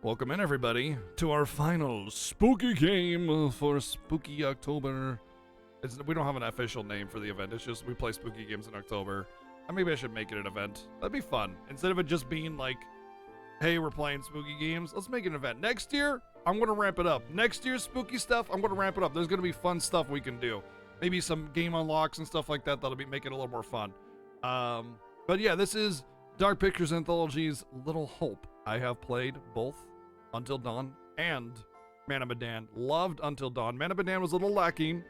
Welcome in, everybody, to our final spooky game for Spooky October. We don't have an official name for the event. It's just we play spooky games in October. Maybe I should make it an event. That'd be fun. Instead of it just being like, hey, we're playing spooky games, let's make it an event. Next year, I'm going to ramp it up. Next year's spooky stuff, I'm going to ramp it up. There's going to be fun stuff we can do. Maybe some game unlocks and stuff like that that'll make it a little more fun. But yeah, this is Dark Pictures Anthology's Little Hope. I have played both Until Dawn and Man of Medan. Loved Until Dawn. Man of Medan was a little lacking,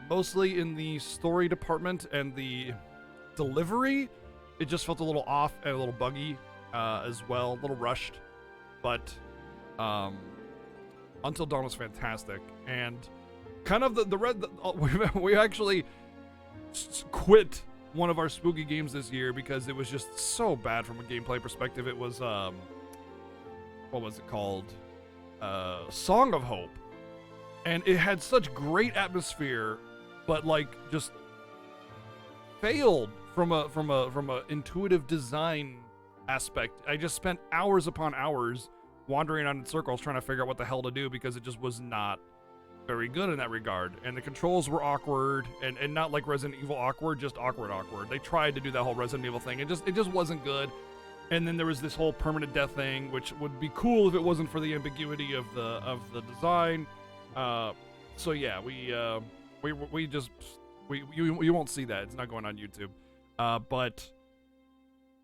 mostly in the story department and the delivery. It just felt a little off and a little buggy as well, a little rushed. But Until Dawn was fantastic, and kind of we actually quit one of our spooky games this year because it was just so bad from a gameplay perspective. It was what was it called? Song of Hope, and it had such great atmosphere, but like just failed from a intuitive design aspect. I just spent hours upon hours wandering around in circles trying to figure out what the hell to do because it just was not very good in that regard, and the controls were awkward, and not like Resident Evil awkward, just awkward. They tried to do that whole Resident Evil thing, it just wasn't good. And then there was this whole permanent death thing, which would be cool if it wasn't for the ambiguity of the design. So yeah, you won't see that. It's not going on YouTube. But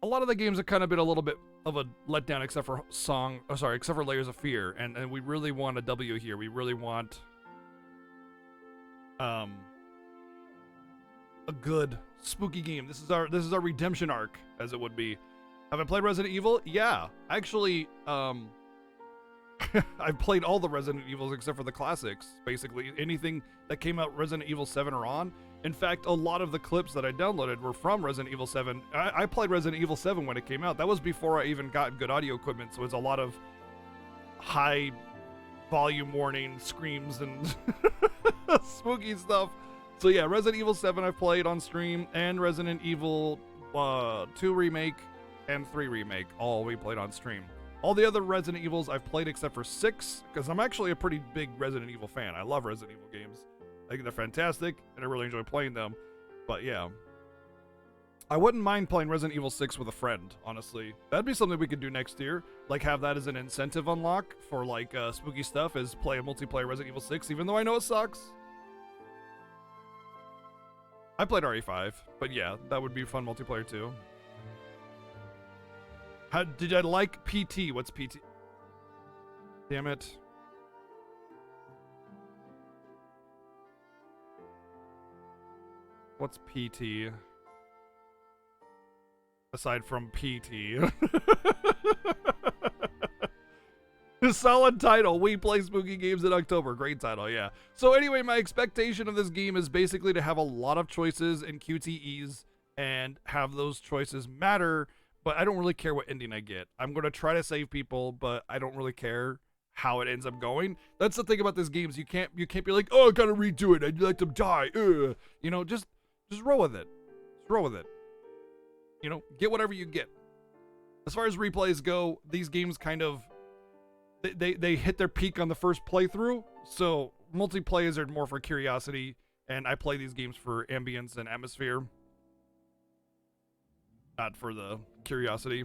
a lot of the games have kind of been a little bit of a letdown, except for except for Layers of Fear, and we really want a W here. We really want a good spooky game. This is our redemption arc, as it would be. Have I played Resident Evil? Yeah, actually, I've played all the Resident Evils except for the classics. Basically, anything that came out Resident Evil 7 or on. In fact, a lot of the clips that I downloaded were from Resident Evil 7. I played Resident Evil 7 when it came out. That was before I even got good audio equipment, so it's a lot of high volume warning screams and spooky stuff. So yeah, Resident Evil 7 I've played on stream, and Resident Evil 2 Remake and 3 Remake, all we played on stream. All the other Resident Evils I've played except for 6, because I'm actually a pretty big Resident Evil fan. I love Resident Evil games. I think they're fantastic, and I really enjoy playing them. But yeah, I wouldn't mind playing Resident Evil 6 with a friend, honestly. That'd be something we could do next year. Like, have that as an incentive unlock for, like, spooky stuff, is play a multiplayer Resident Evil 6, even though I know it sucks. I played RE5, but yeah, that would be fun multiplayer too. How did I like PT? What's PT? Damn it. What's PT? Aside from PT. Solid title. We play spooky games in October. Great title, yeah. So anyway, my expectation of this game is basically to have a lot of choices in QTEs and have those choices matter, but I don't really care what ending I get. I'm going to try to save people, but I don't really care how it ends up going. That's the thing about this game, is you can't be like, oh, I gotta redo it, I'd let them die. Ugh. You know, just roll with it. Just roll with it. You know, get whatever you get. As far as replays go, these games kind of they hit their peak on the first playthrough, so multiplayers are more for curiosity, and I play these games for ambience and atmosphere, not for the curiosity.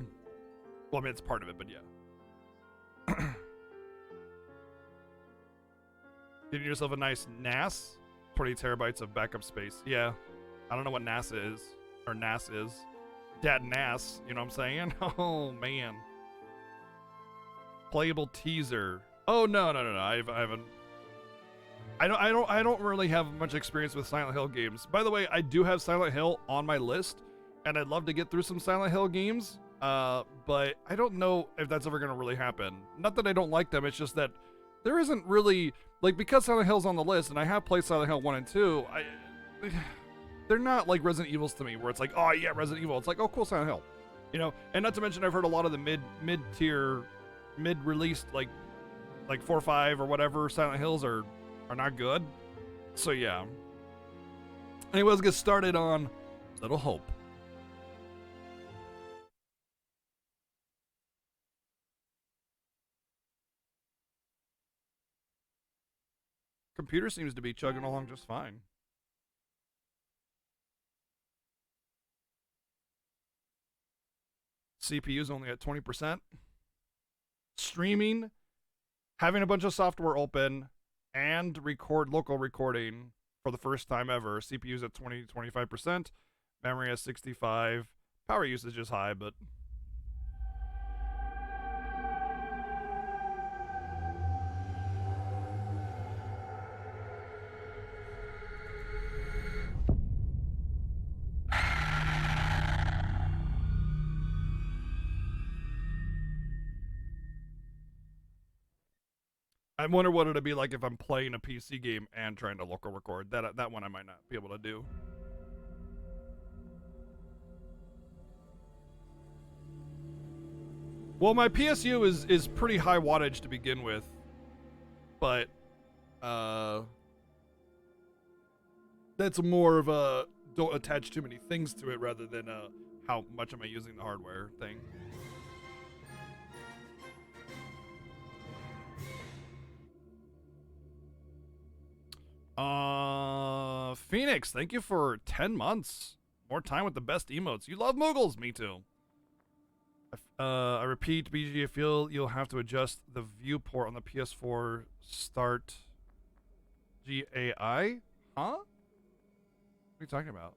Well, I mean, it's part of it, but yeah. Getting yourself a nice NAS, 20 terabytes of backup space. Yeah, I don't know what NAS is, or NAS is. Dad NAS, you know what I'm saying? Oh man. Playable teaser. Oh no. I haven't. I don't really have much experience with Silent Hill games. By the way, I do have Silent Hill on my list, and I'd love to get through some Silent Hill games. But I don't know if that's ever gonna really happen. Not that I don't like them, it's just that there isn't really, like, because Silent Hill's on the list, and I have played Silent Hill 1 and 2, they're not like Resident Evils to me, where it's like, oh yeah, Resident Evil. It's like, oh cool, Silent Hill. You know, and not to mention I've heard a lot of the mid-tier, mid-released, like 4 or 5 or whatever Silent Hills are not good. So yeah. Anyway, let's get started on Little Hope. Computer seems to be chugging along just fine. CPU's only at 20%. Streaming, having a bunch of software open, and local recording for the first time ever. CPU's at 25%. Memory at 65. Power usage is high, but I wonder what it'd be like if I'm playing a PC game and trying to local record. That one I might not be able to do. Well, my PSU is pretty high wattage to begin with, but that's more of a don't attach too many things to it rather than how much am I using the hardware thing. Phoenix, thank you for 10 months. More time with the best emotes. You love Moogles, me too. I repeat, BG, I feel you'll have to adjust the viewport on the PS4 start GAI? Huh? What are you talking about?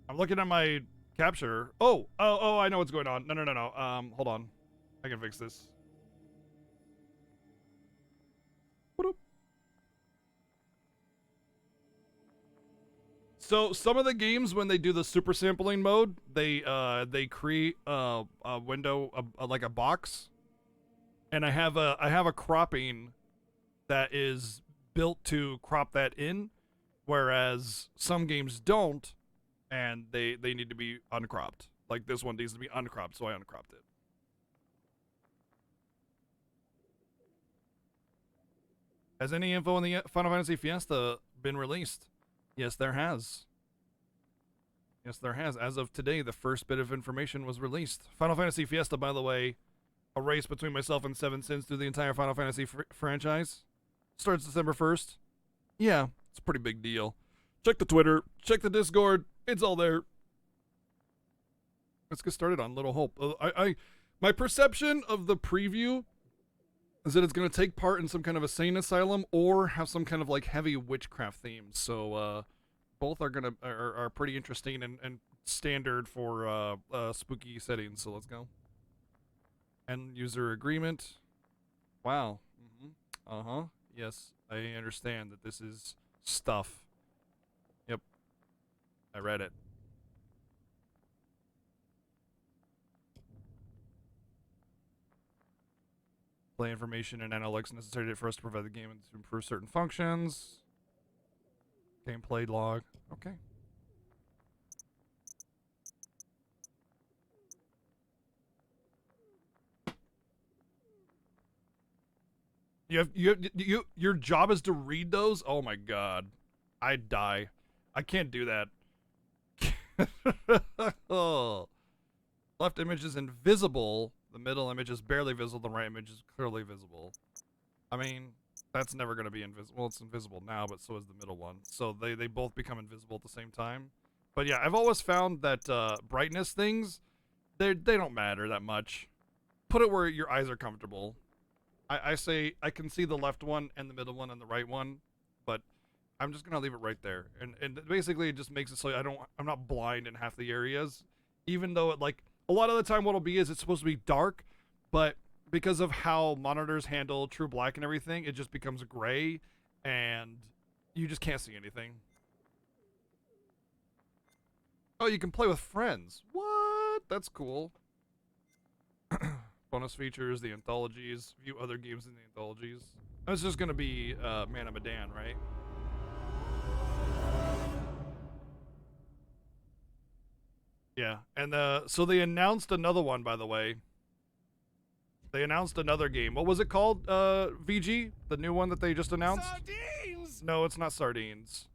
I'm looking at my capture. Oh, I know what's going on. No. Hold on. I can fix this. So some of the games, when they do the super sampling mode, they create a window, like a box, and I have a cropping that is built to crop that in, whereas some games don't, and they need to be uncropped. Like this one needs to be uncropped, so I uncropped it. Has any info on the Final Fantasy Fiesta been released? Yes, there has. Yes, there has. As of today, the first bit of information was released. Final Fantasy Fiesta, by the way, a race between myself and Seven Sins through the entire Final Fantasy franchise. Starts December 1st. Yeah, it's a pretty big deal. Check the Twitter, check the Discord. It's all there. Let's get started on Little Hope. My perception of the preview is that it's going to take part in some kind of a sane asylum or have some kind of like heavy witchcraft themes. So both are pretty interesting and standard for spooky settings. So let's go. End user agreement. Wow. Yes, I understand that this is stuff. Yep, I read it. Play information and analytics necessary for us to provide the game and to improve certain functions. Gameplay log. Okay. Your job is to read those? Oh my god. I'd die. I can't do that. Oh. Left image is invisible. The middle image is barely visible. The right image is clearly visible. I mean, that's never going to be invisible. Well, it's invisible now, but so is the middle one. So they both become invisible at the same time. But yeah, I've always found that brightness things, they don't matter that much. Put it where your eyes are comfortable. I say I can see the left one and the middle one and the right one, but I'm just gonna leave it right there. And basically it just makes it so I'm not blind in half the areas, even though it like a lot of the time what'll be is it's supposed to be dark, but because of how monitors handle true black and everything, it just becomes gray and you just can't see anything. Oh, you can play with friends. What? That's cool. Bonus features, the anthologies, view other games in the anthologies. It's just gonna be Man of Medan, right? Yeah, and so they announced another one, by the way. They announced another game. What was it called, VG? The new one that they just announced? Sardines! No, it's not sardines.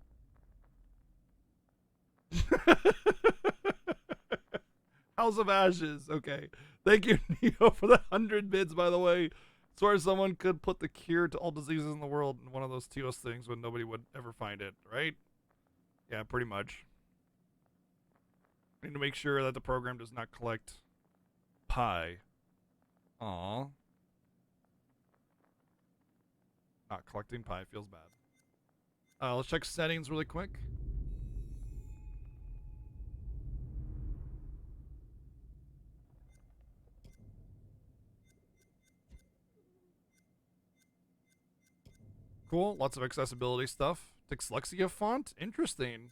House of Ashes. Okay. Thank you, Neo, for the 100 bids, by the way. Swear someone could put the cure to all diseases in the world in one of those TOS things when nobody would ever find it, right? Yeah, pretty much. Need to make sure that the program does not collect pi. Aw. Not collecting pi feels bad. Let's check settings really quick. Cool. Lots of accessibility stuff. Dyslexia font. Interesting.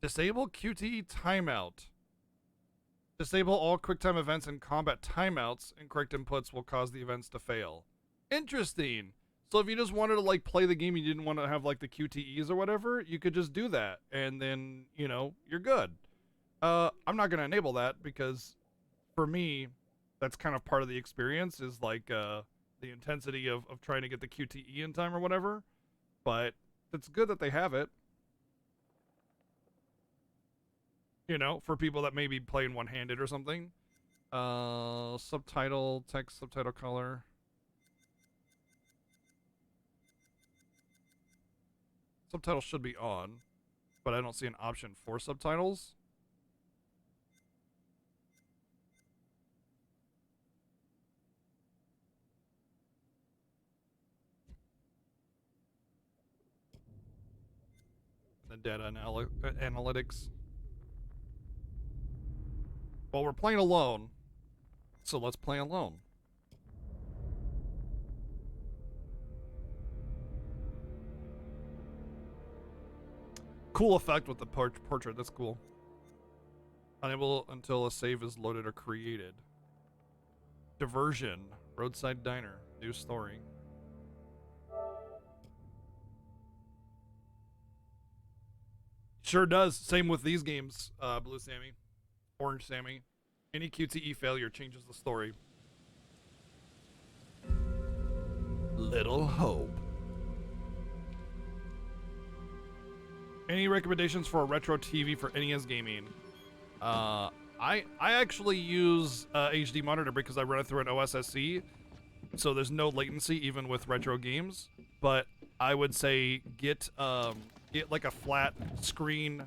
Disable QTE timeout. Disable all QuickTime events and combat timeouts. Incorrect inputs will cause the events to fail. Interesting. So if you just wanted to like play the game, you didn't want to have like the QTEs or whatever, you could just do that, and then you're good. I'm not gonna enable that because for me, that's kind of part of the experience is like the intensity of trying to get the QTE in time or whatever. But it's good that they have it. For people that may be playing one-handed or something. Subtitle, text, subtitle color. Subtitles should be on, but I don't see an option for subtitles. The data analytics. Well, we're playing alone, so let's play alone. Cool effect with the portrait. That's cool. Unable until a save is loaded or created. Diversion. Roadside diner. New story. Sure does. Same with these games, Blue Sammy. Orange Sammy. Any QTE failure changes the story. Little Hope. Any recommendations for a retro TV for NES gaming? I actually use HD monitor because I run it through an OSSC, so there's no latency even with retro games. But I would say get like a flat screen,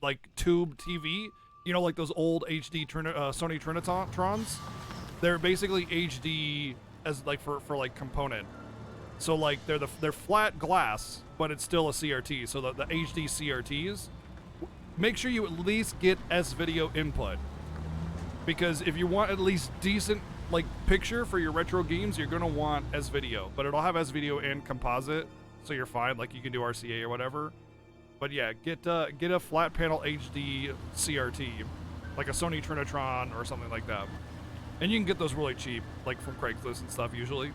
like tube TV. Like those old HD Sony Trinitrons. They're basically HD as like for like component. So like they're flat glass, but it's still a CRT. So the HD CRTs, make sure you at least get S-video input, because if you want at least decent like picture for your retro games, you're gonna want S-video. But it'll have S-video and composite, so you're fine. Like you can do RCA or whatever. But yeah, get a flat panel HD CRT, like a Sony Trinitron or something like that. And you can get those really cheap, like from Craigslist and stuff usually.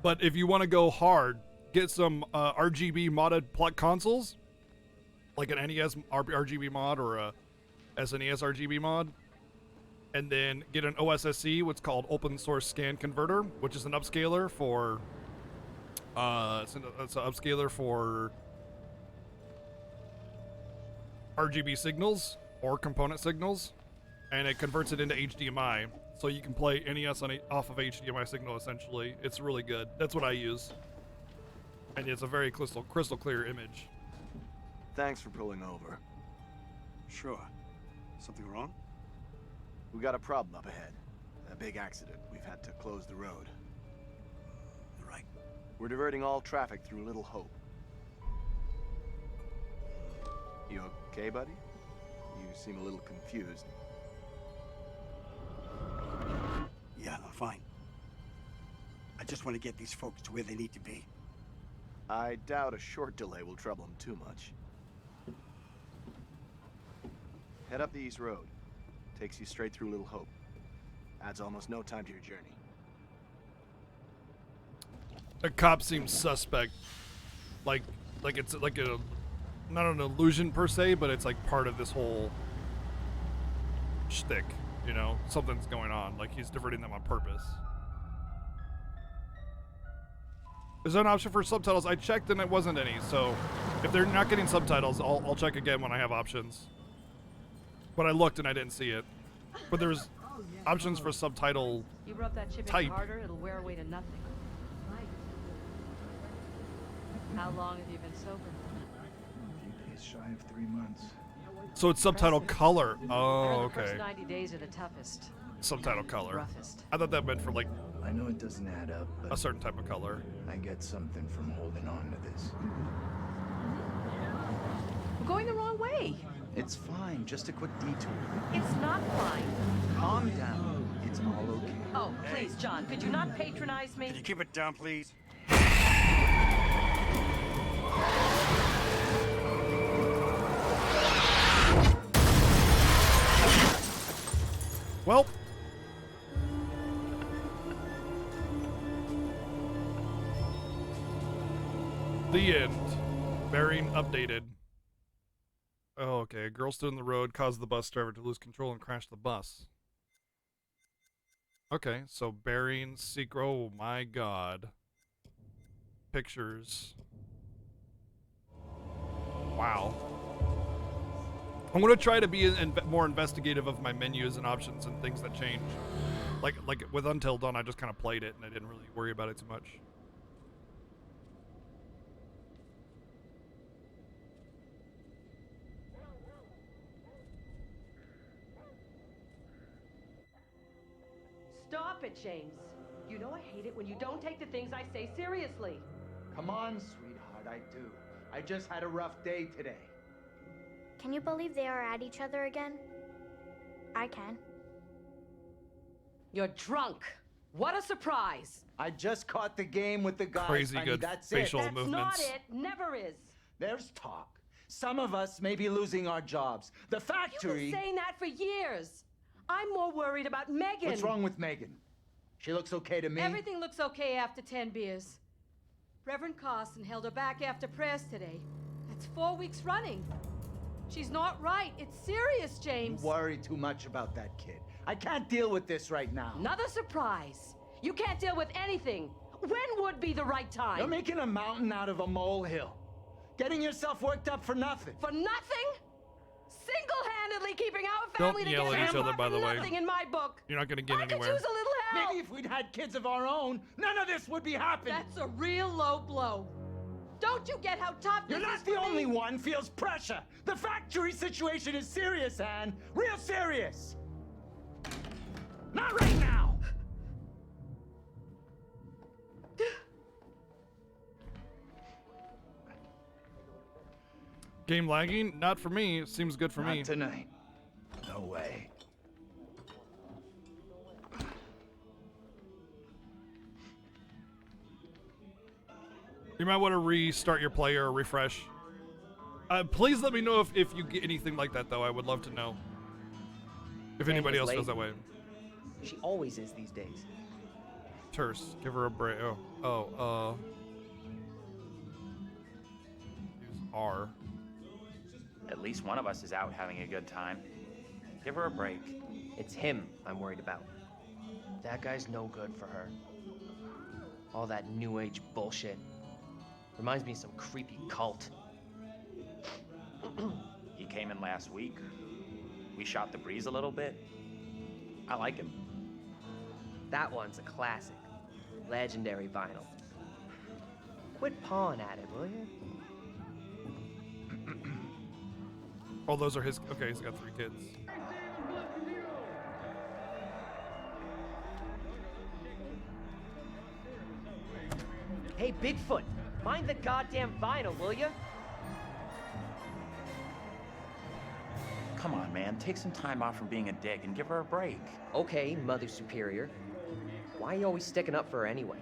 But if you want to go hard, get some RGB modded consoles, like an NES RGB mod or a SNES RGB mod, and then get an OSSC, what's called Open Source Scan Converter, which is an upscaler for it's an upscaler for RGB signals or component signals, and it converts it into HDMI. So you can play NES off of HDMI signal, essentially. It's really good. That's what I use. And it's a very crystal clear image. Thanks for pulling over. Sure. Something wrong? We got a problem up ahead. A big accident. We've had to close the road. You're right. We're diverting all traffic through Little Hope. You okay, buddy? You seem a little confused. Yeah, I'm fine. I just want to get these folks to where they need to be. I doubt a short delay will trouble them too much. Head up the East Road. Takes you straight through Little Hope. Adds almost no time to your journey. The cop seems suspect. Like it's like a not an illusion per se, but it's like part of this whole shtick, you know? Something's going on, like he's diverting them on purpose. Is there an option for subtitles? I checked and it wasn't any, so if they're not getting subtitles, I'll check again when I have options. But I looked and I didn't see it. But there's options for subtitle You rub that chip type. in harder, it'll wear away to nothing. How long have you been sober? A few days shy of 3 months. So it's subtitle color. I Oh, heard the okay. first 90 days are the toughest. Subtitle color. Roughest. I thought that meant for like I know it doesn't add up, a but certain type of color. I get something from holding on to this. We're going the wrong way. It's fine, just a quick detour. It's not fine. Calm down. It's all okay. Oh, please, John, could you not patronize me? Can you keep it down, please? Well, the end. Bearing updated. Oh, okay. A girl stood in the road, caused the bus driver to lose control and crash the bus. Okay, so bearing secret. Oh my god. Pictures. Wow. I'm gonna try to be more investigative of my menus and options and things that change. Like with Until Dawn, I just kind of played it and I didn't really worry about it too much. Stop it, James. You know I hate it when you don't take the things I say seriously. Come on, sweetheart, I do. I just had a rough day today. Can you believe they are at each other again? I can. You're drunk. What a surprise. I just caught the game with the guys, Crazy honey. good That's facial it. That's movements. not it. Never is. There's talk. Some of us may be losing our jobs. The You've factory... been saying that for years. I'm more worried about Megan. What's wrong with Megan? She looks okay to me. Everything looks okay after 10 beers. Reverend Carson held her back after prayers today. That's 4 weeks running. She's not right. It's serious, You James. worry too much about that kid. I can't deal with this right now. Another surprise. You can't deal with anything. When would be the right time? You're making a mountain out of a molehill. Getting yourself worked up for nothing. For nothing? Single-handedly keeping our Don't family yell together. at each other, by for the way. Nothing in my book. You're not gonna get I could anywhere. use a little help. Maybe if we'd had kids of our own, none of this would be happening. That's a real low blow. Don't you get how tough You're this not is the for only me? one feels pressure. The factory situation is serious, Anne. Real serious. Not right now. Game lagging? Not for me. Seems good for me. Not tonight. No way. You might want to restart your player or refresh. Please let me know if you get anything like that, though. I would love to know. If Jane anybody else was feels that late. way. She always is these days. Terse. Give her a break. Use R. At least one of us is out having a good time. Give her a break. It's him I'm worried about. That guy's no good for her. All that new age bullshit. Reminds me of some creepy cult. He came in last week. We shot the breeze a little bit. I like him. That one's a classic. Legendary vinyl. Quit pawing at it, will you? Oh, those are his. Okay, he's got 3 kids. Hey, Bigfoot, mind the goddamn vinyl, will you? Come on, man. Take some time off from being a dick and give her a break. Okay, Mother Superior. Why are you always sticking up for her anyway?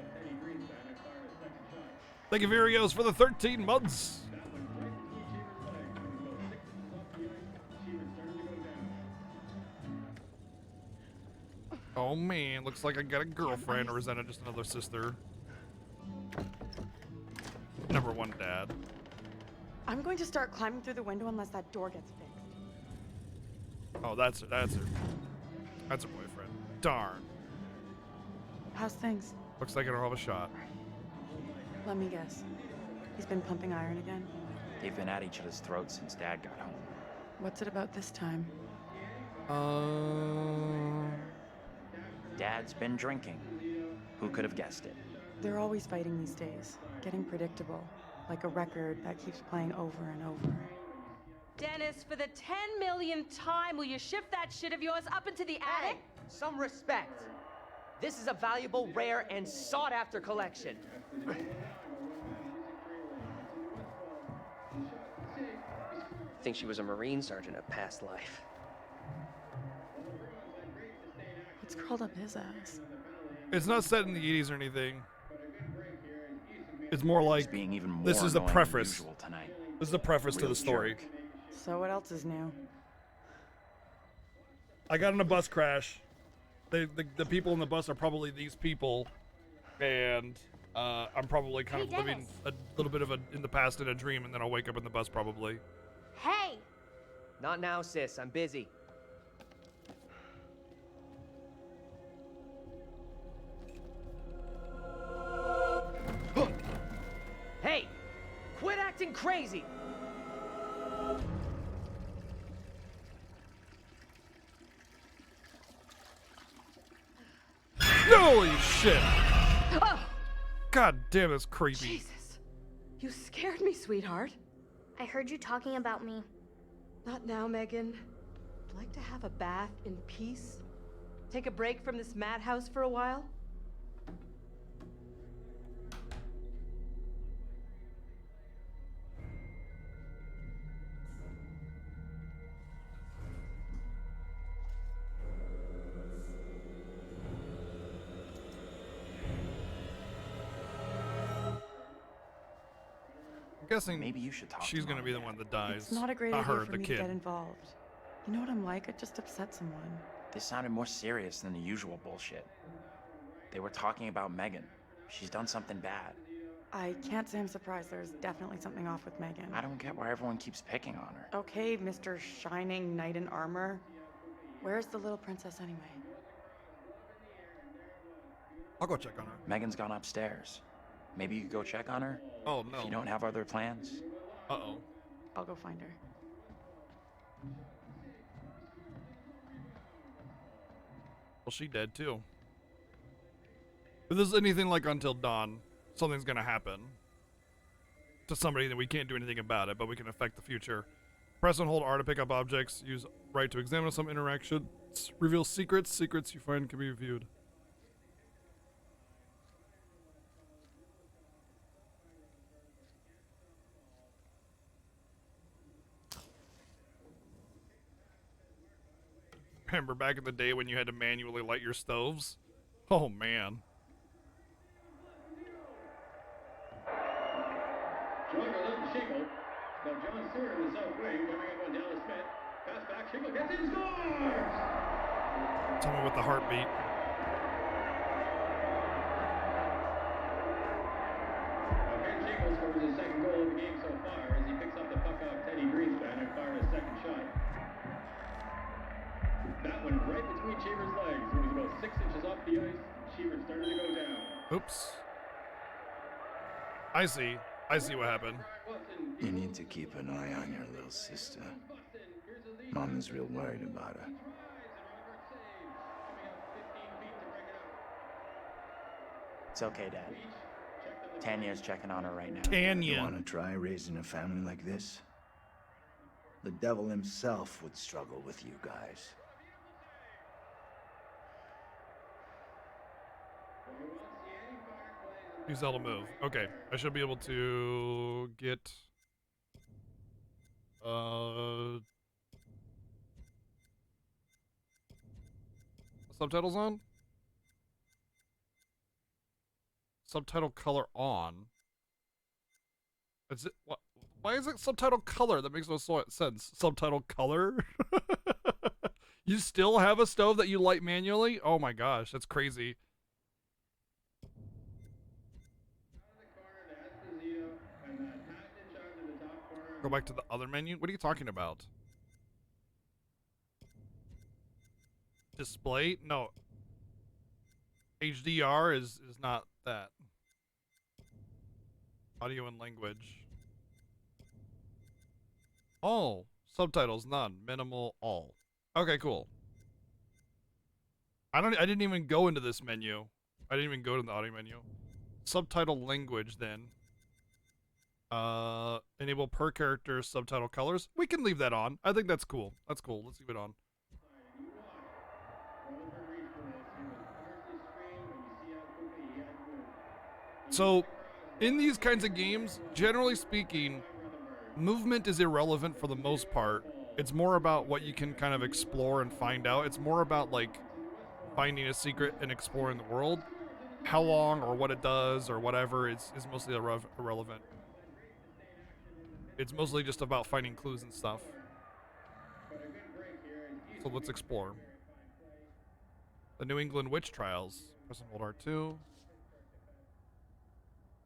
Thank you, Virios, for the 13 months. Oh man, looks like I got a girlfriend, or is that just another sister? Number 1 dad. I'm going to start climbing through the window unless that door gets fixed. Oh, that's her boyfriend. Darn. How's things? Looks like it'll have a shot. Let me guess. He's been pumping iron again? They've been at each other's throats since Dad got home. What's it about this time? Dad's been drinking. Who could have guessed it? They're always fighting these days. Getting predictable. Like a record that keeps playing over and over. Dennis, for the 10 millionth time, will you shift that shit of yours up into the Hey, attic? some respect. This is a valuable, rare, and sought-after collection. I think she was a Marine sergeant in a past life. What's curled up his ass? It's not set in the 80s or anything. It's more like being even more this is the annoying than preface. usual tonight. This is the preface to Real the story. jerk. So what else is new? I got in a bus crash. The people in the bus are probably these people, and I'm probably kind of living a little bit of in the past in a dream, and then I'll wake up in the bus probably. Hey! Not now, sis. I'm busy. Hey! Quit acting crazy! Holy shit! Oh, God damn, that's creepy. Jesus. You scared me, sweetheart. I heard you talking about me. Not now, Megan. I'd like to have a bath in peace. Take a break from this madhouse for a while. I'm guessing Maybe you should talk she's to gonna Mom be the and one Dad. that dies. It's not a great Not idea her, for the me kid. to get involved. You know what I'm like? I'd just upset someone. This sounded more serious than the usual bullshit. They were talking about Megan. She's done something bad. I can't say I'm surprised. There's definitely something off with Megan. I don't get why everyone keeps picking on her. Okay, Mr. Shining Knight in Armor. Where's the little princess anyway? I'll go check on her. Megan's gone upstairs. Maybe you could go check on her? Oh no. If you don't have other plans? Uh-oh. I'll go find her. Well, she dead too. If this is anything like Until Dawn, something's gonna happen to somebody that we can't do anything about it, but we can affect the future. Press and hold R to pick up objects. Use right to examine some interactions. Reveal secrets. Secrets you find can be viewed. Remember back in the day when you had to manually light your stoves? Oh man. Joyner led to Shingle. Now John Stewart in the south wing coming up on Dallas Smith. Pass back, Shingle gets in, scores! Tell me with the heartbeat. Now Ken Shingle scores his second goal of the game so far as he picks up the puck off Teddy Greenspan and fired a second shot. That went right between Cheever's legs. It was about 6 inches off the ice. Cheever started to go down. Oops. I see. I see what happened. You need to keep an eye on your little sister. Mom is real worried about her. It's okay, Dad. Tanya's checking on her right now. You Tanya. want to try raising a family like this? The devil himself would struggle with you guys. Use L to move. Okay. I should be able to get subtitles on? Subtitle color on. Is it what? Why is it subtitle color? That makes no sense. Subtitle color? You still have a stove that you light manually? Oh my gosh, that's crazy. Go back to the other menu? What are you talking about? Display? No. HDR is not that. Audio and language. All. Subtitles, none. Minimal, all. Okay, cool. I didn't even go into this menu. I didn't even go to the audio menu. Subtitle language then. Enable per character subtitle colors. We can leave that on. I think that's cool. That's cool. Let's leave it on. So, in these kinds of games, generally speaking, movement is irrelevant for the most part. It's more about what you can kind of explore and find out. It's more about, like, finding a secret and exploring the world. How long or what it does or whatever is mostly irrelevant. It's mostly just about finding clues and stuff. So let's explore. The New England Witch Trials. Press and hold R2.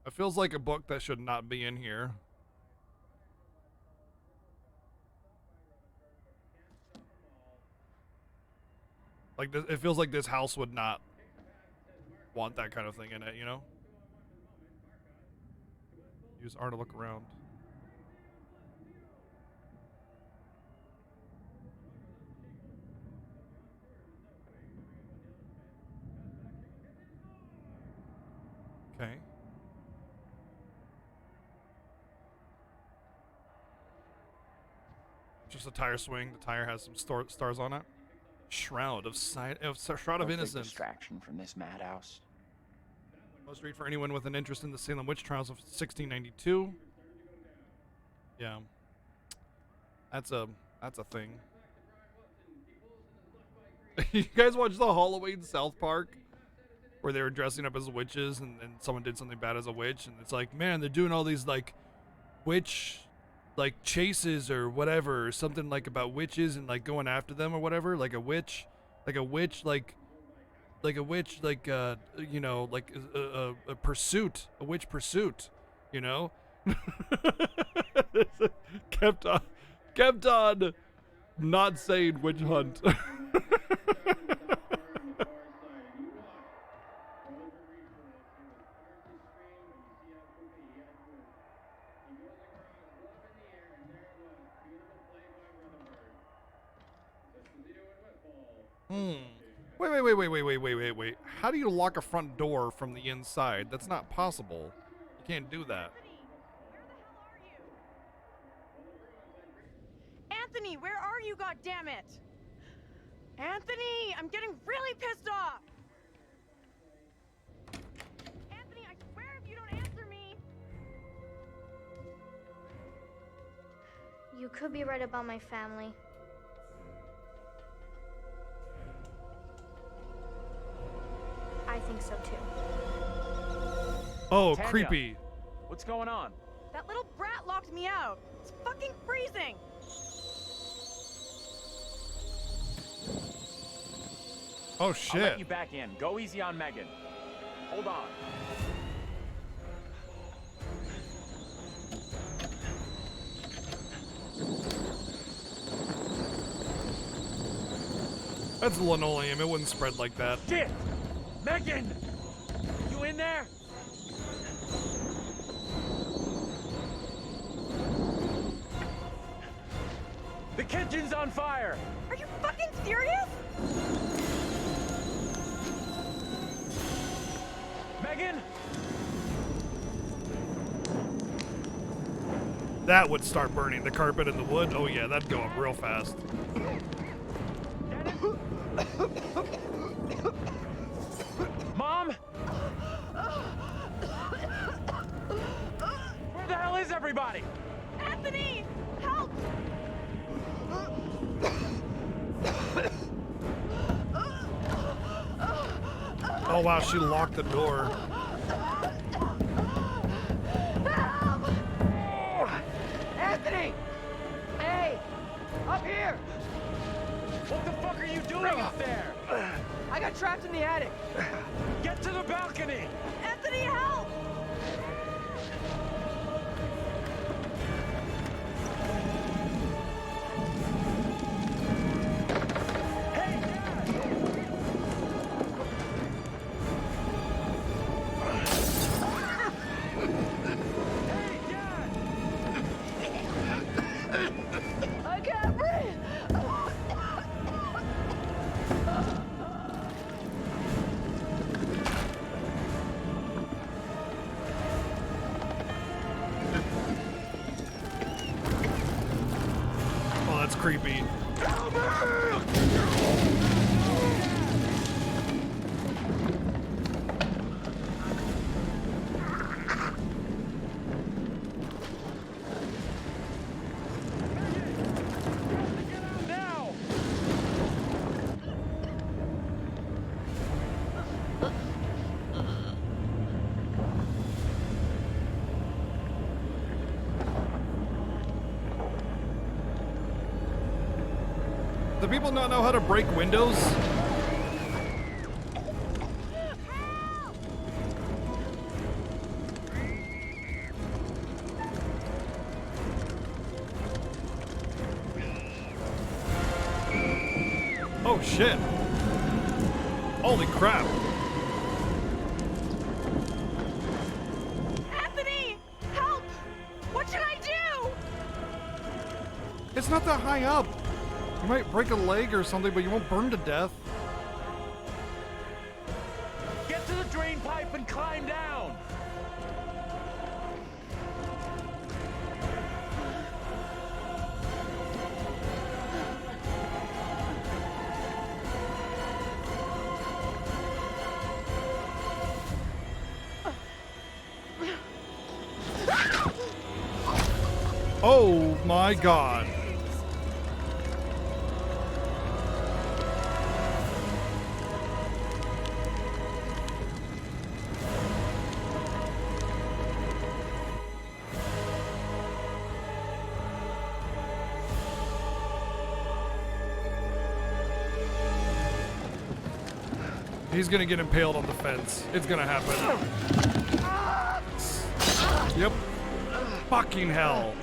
It feels like a book that should not be in here. Like, this, it feels like this house would not want that kind of thing in it, you know? Use R to look around. Okay. Just a tire swing. The tire has some stars on it. Shroud of Shroud of Innocence. Distraction from this madhouse. Must read for anyone with an interest in the Salem Witch Trials of 1692. Yeah. That's a thing. You guys watch the Halloween South Park? Where they were dressing up as witches and someone did something bad as a witch, and it's like, man, they're doing all these like witch like chases or whatever, or something like about witches and like going after them or whatever, like a witch you know, like a pursuit, a witch pursuit, you know. kept on not saying witch hunt. Wait. How do you lock a front door from the inside? That's not possible. You can't do that. Anthony, where are you, goddammit? Anthony, I'm getting really pissed off. Anthony, I swear if you don't answer me. You could be right about my family. I think so too. Oh, Tanya, creepy. What's going on? That little brat locked me out. It's fucking freezing. Oh shit. I'll let you back in. Go easy on Megan. Hold on. That's linoleum. It wouldn't spread like that. Shit! Megan! You in there? The kitchen's on fire! Are you fucking serious? Megan? That would start burning the carpet and the wood. Oh yeah, that'd go up real fast. Mom? Where the hell is everybody? Anthony, help! Oh wow, she locked the door. Help! Anthony! Hey! Up here! What the fuck are you doing up there? I got trapped in the attic. Get to the balcony! Anthony, help! creepy. Do people not know how to break windows? Oh shit. Holy crap. Anthony! Help! What should I do? It's not that high up. You might break a leg or something, but you won't burn to death. Get to the drain pipe and climb down! Oh my god. He's gonna get impaled on the fence. It's gonna happen. Yep. Fucking hell.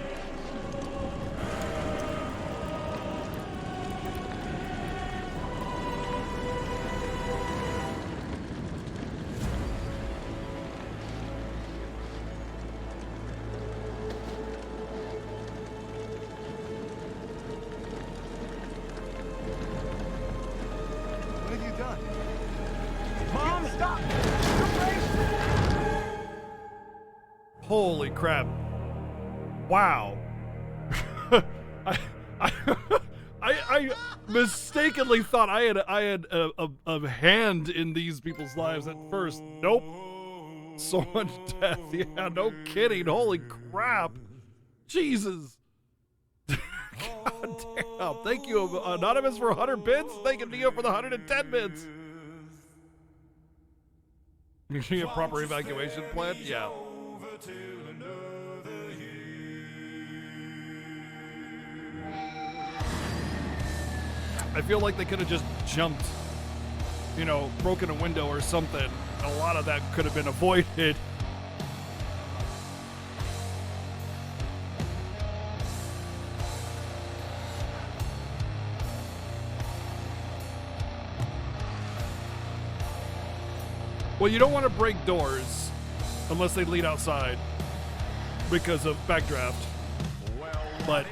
What have you done? Mom, stop! Holy crap. Wow. I mistakenly thought I had a hand in these people's lives at first. Nope. So much death. Yeah, no kidding. Holy crap. Jesus. God damn. Thank you, Anonymous, for 100 bits. Thank you, Neo, for the 110 bits. You should get a proper evacuation plan? Yeah. I feel like they could have just jumped, you know, broken a window or something. A lot of that could have been avoided. Well, you don't want to break doors unless they lead outside because of backdraft. But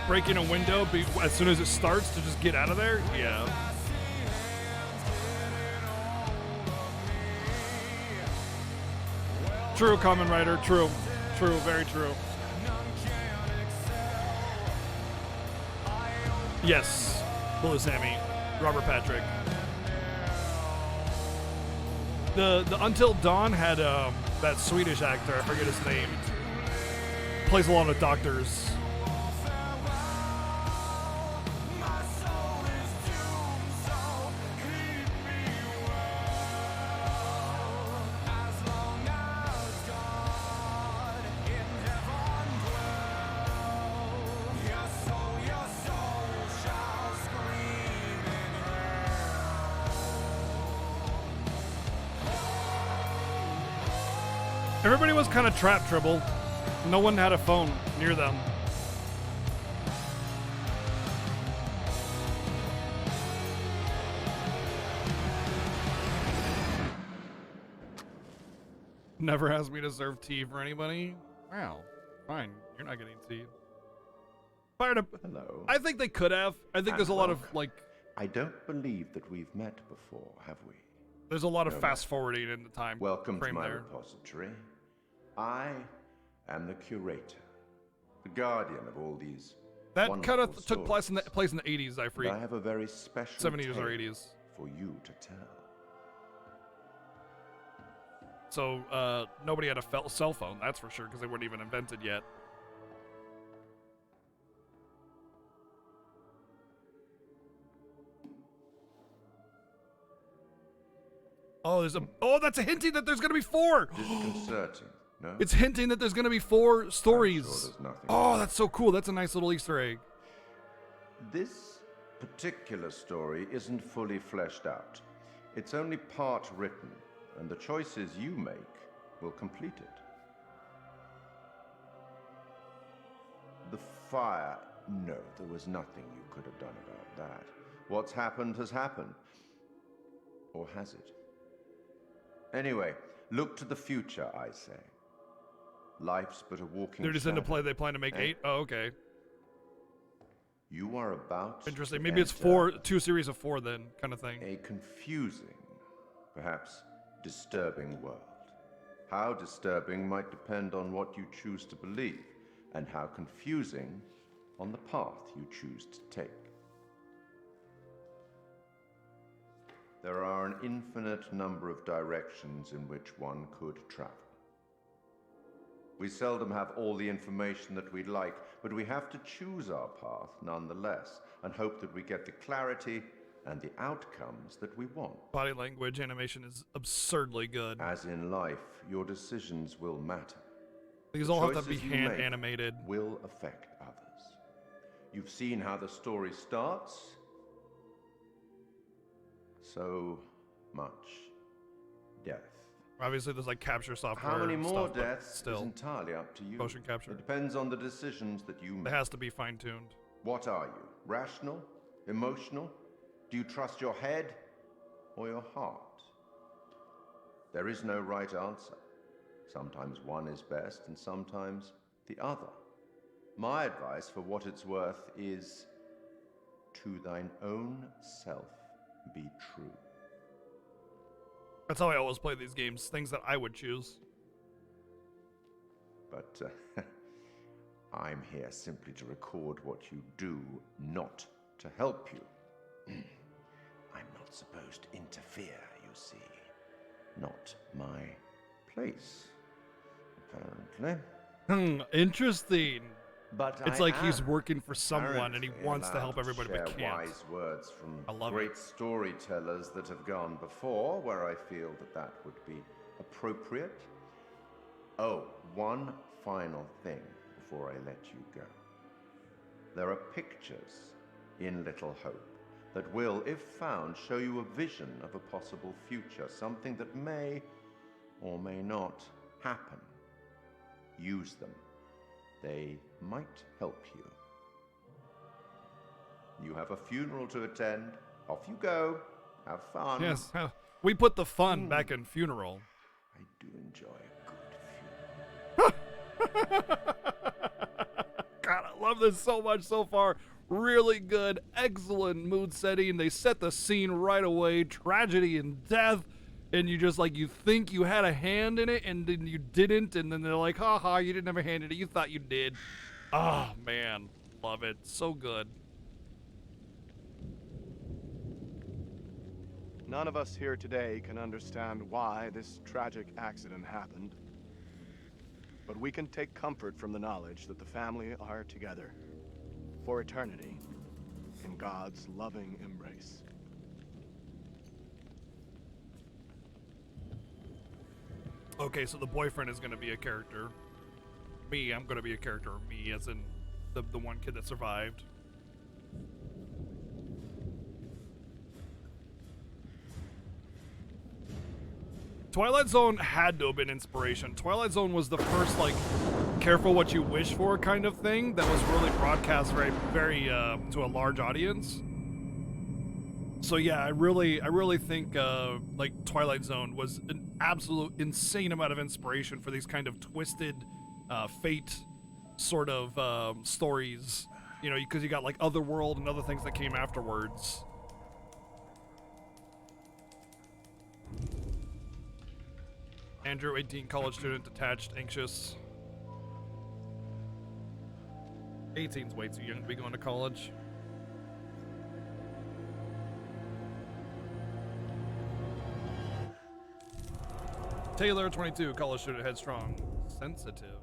breaking a window as soon as it starts to just get out of there, yeah. True, Common Rider. True. True, very true. Yes. Blue Sammy. Robert Patrick. The Until Dawn had that Swedish actor, I forget his name. Plays a lot of doctors. Everybody was kind of trapped, Tribble. No one had a phone near them. Never asked me to serve tea for anybody. Wow. Fine. You're not getting tea. Fired up. Hello. I think they could have. I think there's a lot of, like... I don't believe that we've met before, have we? There's a lot of fast forwarding in the time Welcome frame to my there. repository. I am the curator. the guardian of all these That kind of wonderful took place in the stories. 80s, I And freak. I have a very special 70s or tale 80s. for you to tell. So nobody had a cell phone, that's for sure, because they weren't even invented yet. Oh, that's a hinting that there's gonna be 4. Disconcerting, no? It's hinting that there's gonna be 4 stories. there's nothing Oh, wrong. that's so cool. That's a nice little Easter egg. This particular story isn't fully fleshed out. It's only part written, and the choices you make will complete it. The fire, no, there was nothing you could have done about that. What's happened has happened. Or has it? Anyway, look to the future, I say. Life's but a walking They're just into shadow. play. They plan to make 8. Oh, okay. You are about Interesting. to Maybe it's enter 2 series of 4 then, kind of thing. a confusing, perhaps disturbing world. How disturbing might depend on what you choose to believe, and how confusing on the path you choose to take. There are an infinite number of directions in which one could travel. We seldom have all the information that we'd like, but we have to choose our path nonetheless, and hope that we get the clarity and the outcomes that we want. Body language animation is absurdly good. As in life, your decisions will matter. These The all have to be choices you hand make animated. will affect others. You've seen how the story starts. So much death. Obviously, there's like capture software. How many and more stuff, but deaths is still, entirely up to you. motion capture. It depends on the decisions that you It make. has to be fine-tuned. What are you? Rational? Emotional? Do you trust your head or your heart? There is no right answer. Sometimes one is best and sometimes the other. My advice, for what it's worth, is to thine own self be true. That's how I always play these games. Things that I would choose. But I'm here simply to record what you do, not to help you. I'm not supposed to interfere, you see. Not my place, apparently. Interesting. But it's I like he's am working for someone and he apparently wants to help allowed everybody but share can't. wise words from I love great it. storytellers that have gone before, where I feel that would be appropriate. Oh, one final thing before I let you go. There are pictures in Little Hope that will, if found, show you a vision of a possible future, something that may or may not happen. Use them. They might help you. You have a funeral to attend. Off you go. Have fun. Yes, we put the fun back in funeral. I do enjoy a good funeral. God, I love this so much so far. Really good, excellent mood setting. They set the scene right away. Tragedy and death. And you just like, you think you had a hand in it and then you didn't. And then they're like, haha, you didn't have a hand in it. You thought you did. Oh, man. Love it. So good. None of us here today can understand why this tragic accident happened. But we can take comfort from the knowledge that the family are together for eternity in God's loving embrace. Okay, so the boyfriend is going to be a character. Me, I'm going to be a character. Me, as in the one kid that survived. Twilight Zone had to have been inspiration. Twilight Zone was the first, like, careful what you wish for kind of thing that was really broadcast very to a large audience. So yeah, I really think like Twilight Zone was an absolute insane amount of inspiration for these kind of twisted fate sort of stories, you know, because you got like Otherworld and other things that came afterwards. Andrew, 18, college student, detached, anxious. 18's way too young to be going to college. Taylor, 22, college student, headstrong, sensitive.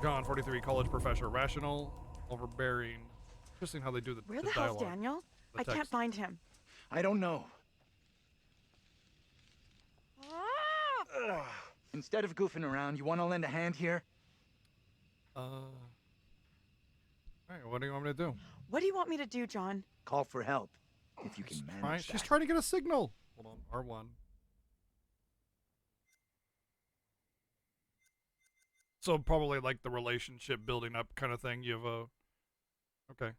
John, 43, college professor, rational, overbearing. Interesting how they do the Where the the hell's dialogue. Daniel? The I can't text. find him. I don't know. Ah! Instead of goofing around, you want to lend a hand here? All right, what do you want me to do? What do you want me to do, John? Call for help, if you can manage She's that. trying to get a signal. Hold on, R1. So probably like the relationship building up kind of thing. You have a... Okay.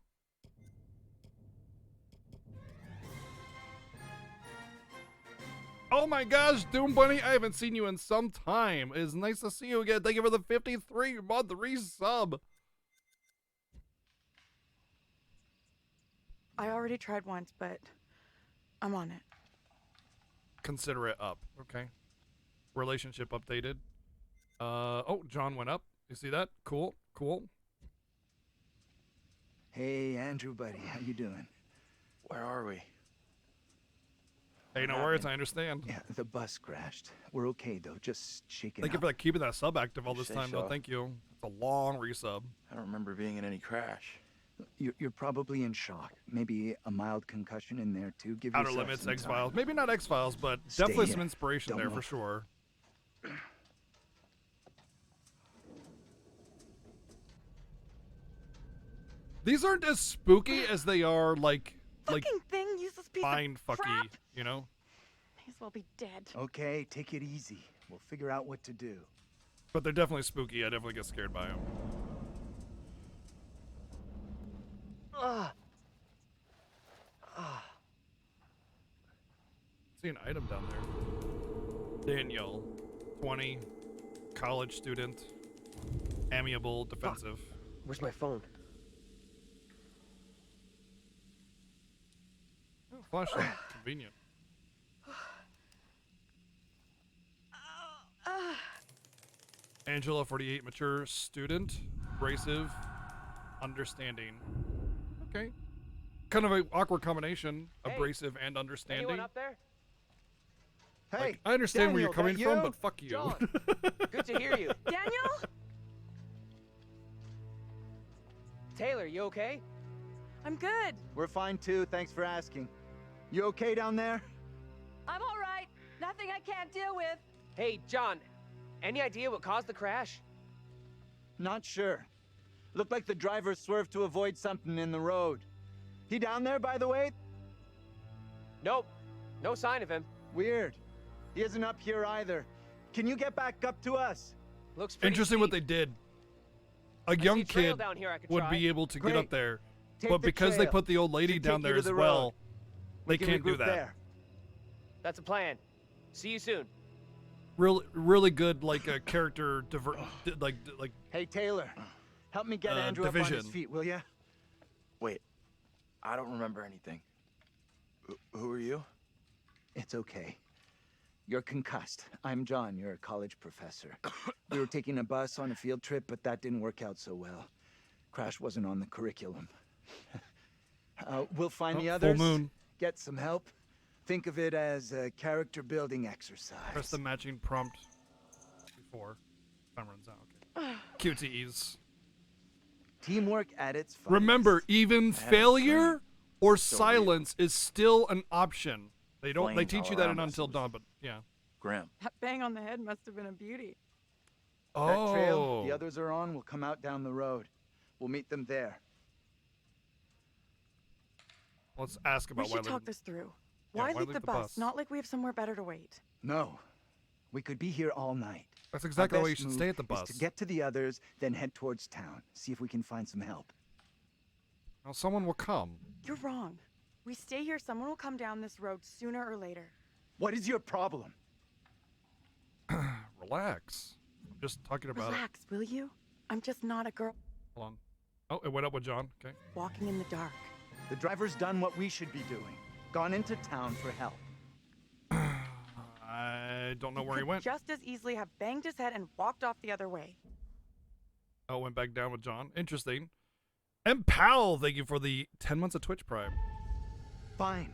Oh my gosh, Doom Bunny, I haven't seen you in some time. It is nice to see you again. Thank you for the 53-month resub. I already tried once, but I'm on it. Consider it up. Okay. Relationship updated. Oh, John went up. You see that? Cool, cool. Hey, Andrew, buddy, how you doing? Where are we? Hey, no worries, I understand. Yeah, the bus crashed. We're okay, though. Just shaking Thank you up. for keeping that sub active all You this say time, though. so. Thank you. It's a long resub. I don't remember being in any crash. You're probably in shock. Maybe a mild concussion in there, too. Give Outer yourself Limits, some X-Files. time. Maybe not X-Files, but Stay definitely some here. inspiration Don't there for move. sure. These aren't as spooky as they are like Fucking thing, useless piece mind of fucky, crap. you know? May as well be dead. Okay, take it easy. We'll figure out what to do. But they're definitely spooky. I definitely get scared by them. See an item down there. Daniel, 20, college student, amiable, defensive. Where's my phone? Oh, flashlight, convenient. Angela, 48, mature student, abrasive, understanding. Okay. Kind of an awkward combination, Hey, abrasive and understanding. Anyone up there? Hey, Like, I understand where you're Daniel, coming that from, you? but fuck you. John, good to hear you. Daniel? Taylor, you okay? I'm good. We're fine, too. Thanks for asking. You okay down there? I'm all right. Nothing I can't deal with. Hey, John, any idea what caused the crash? Not sure. Looked like the driver swerved to avoid something in the road. He down there, by the way? Nope, no sign of him. Weird. He isn't up here either. Can you get back up to us? Looks pretty Interesting what steep. they did. A I see young a trail kid down here I could would try. be able to get Great. up there, Take but the because they trail. put the old lady Should down take you there to as the well, road. they We can can't do regroup that. there. That's a plan. See you soon. Really good, like a character like Hey, Taylor. Help me get Andrew up on division. his feet, will ya? Wait, I don't remember anything. Who are you? It's okay. You're concussed. I'm John. You're a college professor. We were taking a bus on a field trip, but that didn't work out so well. Crash wasn't on the curriculum. We'll find the full others. moon. Get some help. Think of it as a character building exercise. Press the matching prompt before time runs out. Okay. QTEs. Teamwork at its finest. Remember, even That is failure great. or So silence is still an option. They don't. They Flames teach all you that around in us. Until Dawn, but yeah. Grim. That bang on the head must have been a beauty. That trail the others are on will come out down the road. We'll meet them there. Let's ask about We why should they- talk this through. Yeah, Why leave the bus? Not like we have somewhere better to wait. No. We could be here all night. That's Our exactly why you best should move stay at the is bus. to get to the others, then head towards town. See if we can find some help. Well, someone will come. You're wrong. We stay here, someone will come down this road sooner or later. What is your problem? Relax. I'm just talking about it. Relax, will you? I'm just not a girl Hold on. Oh, it went up with John. Okay. walking in the dark. The driver's done what we should be doing. Gone into town for help. I don't know where he Could went. just as easily have banged his head and walked off the other way. Oh, went back down with John. Interesting. And Pal, thank you for the 10 months of Twitch Prime. Fine.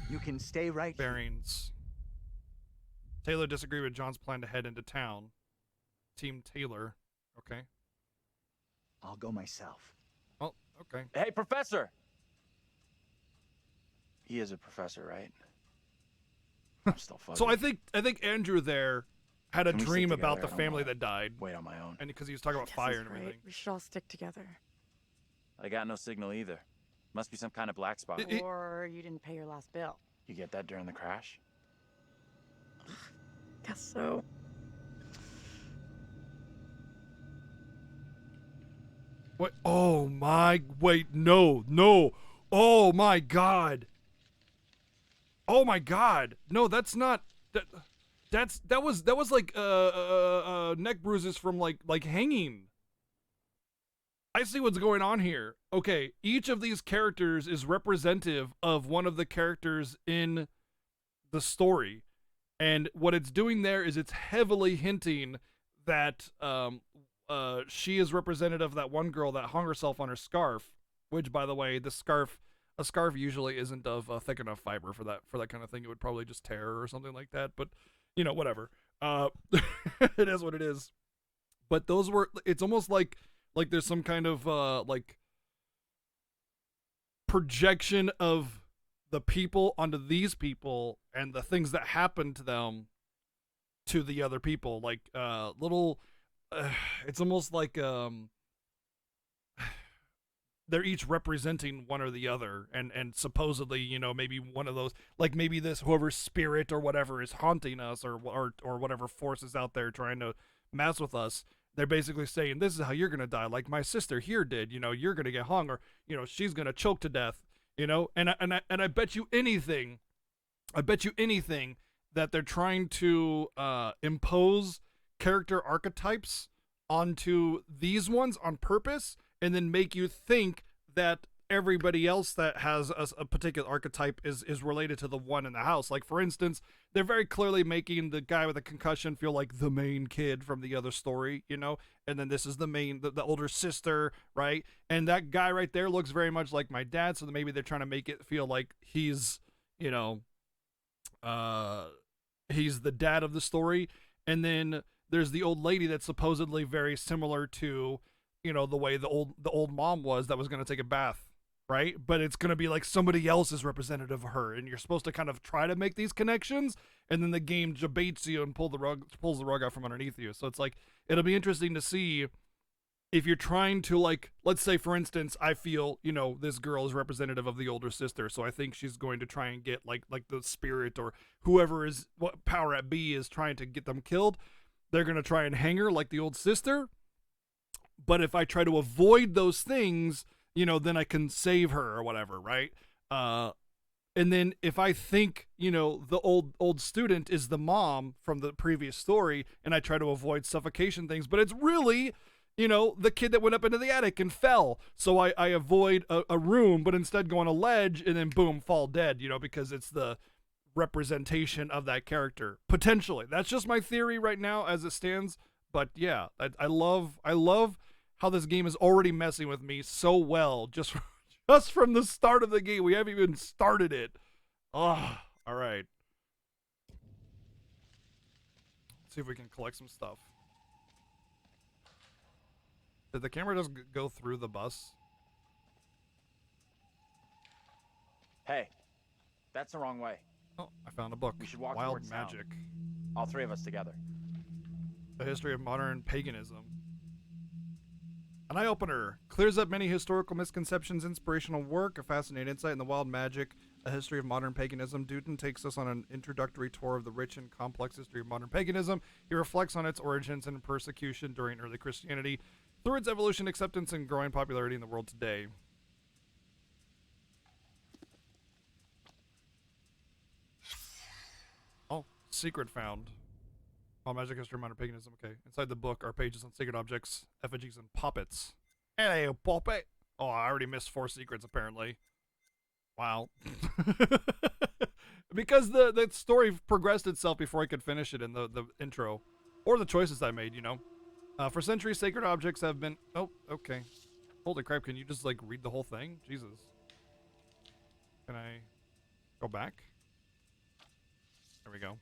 You can stay right here. Bearings. Taylor disagreed with John's plan to head into town. Team Taylor. Okay. I'll go myself. Oh, okay. Hey, Professor! He is a professor, right? I'm still fucking. So I think Andrew there had a Can we stick dream about together? the I don't family wanna that died. Wait on my own. And because he was talking about Guess fire he's and right. everything. We should all stick together. I got no signal either. Must be some kind of black spot. Or you didn't pay your last bill. You get that during the crash? Guess so. What? Oh my! Wait, no. Oh my God. Oh my God. No, that's not. That was like neck bruises from like hanging. I see what's going on here. Okay, each of these characters is representative of one of the characters in the story. And what it's doing there is it's heavily hinting that she is representative of that one girl that hung herself on her scarf, which, by the way, a scarf usually isn't of thick enough fiber for that kind of thing. It would probably just tear or something like that, but you know, whatever. It is what it is. But those were, it's almost like there's some kind of like projection of the people onto these people and the things that happen to them to the other people, like little it's almost like they're each representing one or the other, and supposedly, you know, maybe one of those, like maybe this whoever's spirit or whatever is haunting us, or whatever force is out there trying to mess with us. They're basically saying, this is how you're gonna die, like my sister here did. You know, you're gonna get hung, or you know, she's gonna choke to death. You know, and I bet you anything, that they're trying to impose character archetypes onto these ones on purpose, and then make you think that everybody else that has a particular archetype is related to the one in the house. Like, for instance, they're very clearly making the guy with a concussion feel like the main kid from the other story, you know, and then this is the older sister, right? And that guy right there looks very much like my dad, so maybe they're trying to make it feel like he's, you know, he's the dad of the story. And then there's the old lady that's supposedly very similar to, you know, the way the old mom was that was going to take a bath, right? But it's going to be like somebody else is representative of her, and you're supposed to kind of try to make these connections, and then the game debates you and pulls the rug out from underneath you. So it's like, it'll be interesting to see if you're trying to, like, let's say, for instance, I feel, you know, this girl is representative of the older sister, so I think she's going to try and get like the spirit or whoever is, what power at B is trying to get them killed. They're going to try and hang her like the old sister. But if I try to avoid those things, you know, then I can save her or whatever, right? And then if I think, you know, the old student is the mom from the previous story, and I try to avoid suffocation things, but it's really, you know, the kid that went up into the attic and fell. So I avoid a room, but instead go on a ledge and then boom, fall dead, you know, because it's the representation of that character. Potentially. That's just my theory right now as it stands. But yeah, I love how this game is already messing with me so well just from the start of the game. We haven't even started it. Oh, all right. Let's see if we can collect some stuff. Did the camera just go through the bus? Hey, that's the wrong way. Oh, I found a book. We should walk Wild towards town. Magic. All three of us together. The history of modern paganism. An eye-opener. Clears up many historical misconceptions, inspirational work, a fascinating insight in the wild magic, a history of modern paganism. Dutton takes us on an introductory tour of the rich and complex history of modern paganism. He reflects on its origins and persecution during early Christianity, through its evolution, acceptance, and growing popularity in the world today. Oh, secret found. Oh, magic history of modern paganism. Okay. Inside the book are pages on sacred objects, effigies, and puppets. Hello, puppet. Oh, I already missed 4 secrets, apparently. Wow. Because the story progressed itself before I could finish it in the intro. Or the choices I made, you know. For centuries, sacred objects have been... Oh, okay. Holy crap, can you just, like, read the whole thing? Jesus. Can I go back? There we go.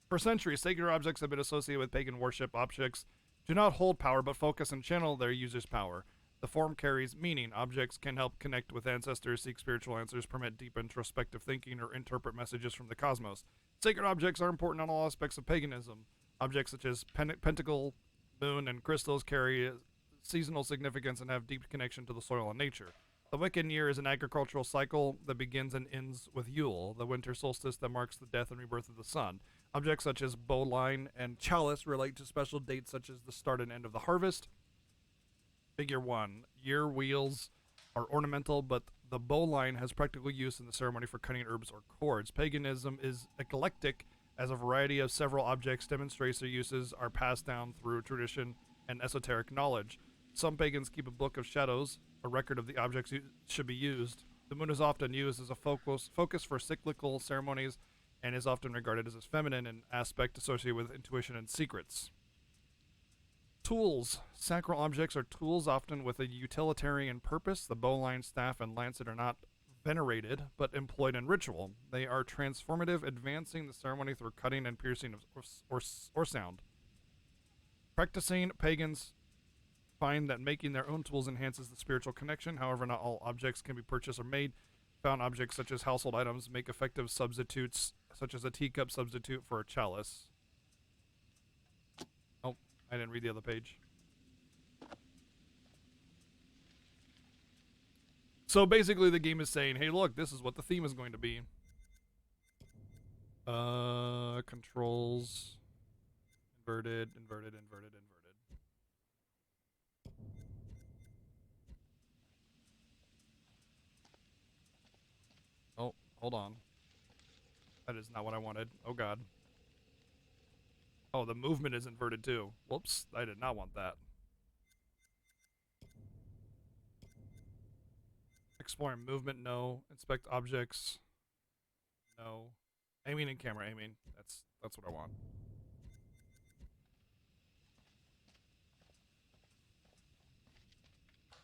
For centuries, sacred objects have been associated with pagan worship. Objects do not hold power, but focus and channel their users' power. The form carries meaning. Objects can help connect with ancestors, seek spiritual answers, permit deep introspective thinking, or interpret messages from the cosmos. Sacred objects are important on all aspects of paganism. Objects such as pentacle, moon, and crystals carry seasonal significance and have deep connection to the soil and nature. The Wiccan year is an agricultural cycle that begins and ends with Yule, the winter solstice that marks the death and rebirth of the sun. Objects such as bowline and chalice relate to special dates such as the start and end of the harvest. Figure 1. Year wheels are ornamental, but the bowline has practical use in the ceremony for cutting herbs or cords. Paganism is eclectic, as a variety of several objects demonstrates their uses are passed down through tradition and esoteric knowledge. Some pagans keep a book of shadows, a record of the objects should be used. The moon is often used as a focus for cyclical ceremonies and is often regarded as feminine, an aspect associated with intuition and secrets. Tools. Sacral objects are tools often with a utilitarian purpose. The bowline, staff, and lancet are not venerated, but employed in ritual. They are transformative, advancing the ceremony through cutting and piercing or sound. Practicing pagans find that making their own tools enhances the spiritual connection. However, not all objects can be purchased or made. Found objects such as household items make effective substitutes, such as a teacup substitute for a chalice. Oh, I didn't read the other page. So basically the game is saying, hey look, this is what the theme is going to be. Controls. Inverted, inverted, inverted, inverted. Oh, hold on. That is not what I wanted. Oh god. Oh, the movement is inverted too. Whoops, I did not want that. Exploring movement, no. Inspect objects, no. Aiming and camera aiming. That's what I want.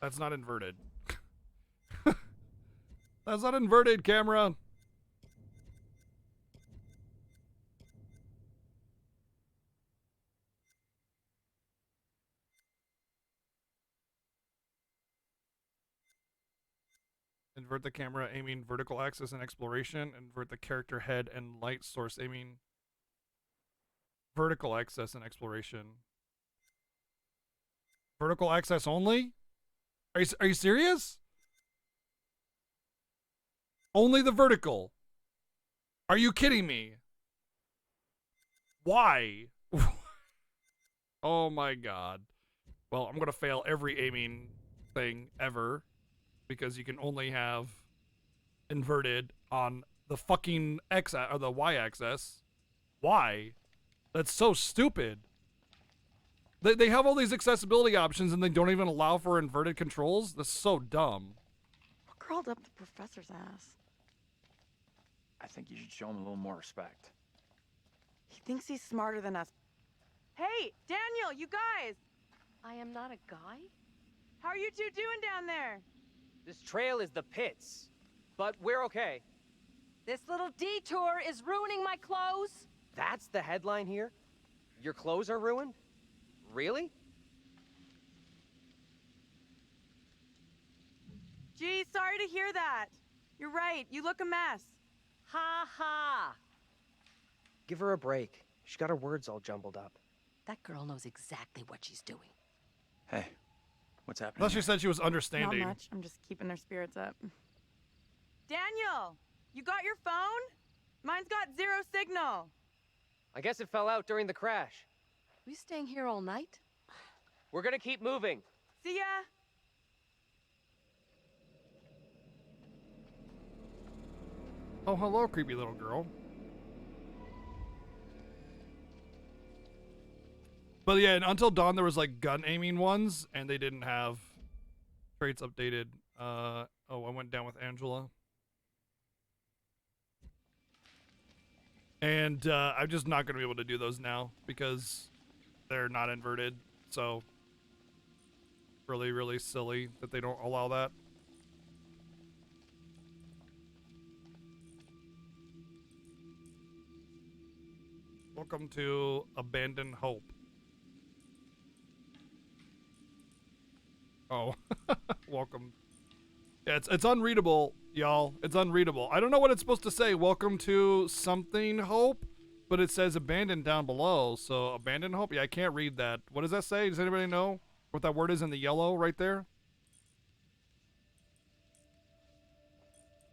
That's not inverted. That's not inverted, camera. Invert the camera aiming vertical axis and exploration. Invert the character head and light source aiming vertical axis and exploration. Vertical axis only? Are you serious? Only the vertical. Are you kidding me? Why? Oh my god. Well, I'm gonna fail every aiming thing ever because you can only have inverted on the fucking X or the Y axis. Why? That's so stupid. They have all these accessibility options and they don't even allow for inverted controls? That's so dumb. What curled up the professor's ass? I think you should show him a little more respect. He thinks he's smarter than us. Hey, Daniel, you guys! I am not a guy? How are you two doing down there? This trail is the pits, but we're okay. This little detour is ruining my clothes. That's the headline here? Your clothes are ruined? Really? Gee, sorry to hear that. You're right, you look a mess. Ha ha! Give her a break. She got her words all jumbled up. That girl knows exactly what she's doing. Hey, what's happening? Unless she said she was understanding. Not much, I'm just keeping their spirits up. Daniel, you got your phone? Mine's got 0 signal. I guess it fell out during the crash. We staying here all night? We're gonna keep moving. See ya! Oh, hello, creepy little girl. But yeah, and Until Dawn there was like gun aiming ones, and they didn't have traits updated. Oh, I went down with Angela. And I'm just not going to be able to do those now because they're not inverted. So really, really silly that they don't allow that. Welcome to Abandoned Hope. Oh, welcome. Yeah, it's unreadable, y'all. It's unreadable. I don't know what it's supposed to say. Welcome to something Hope, but it says abandoned down below. So abandoned Hope. Yeah, I can't read that. What does that say? Does anybody know what that word is in the yellow right there?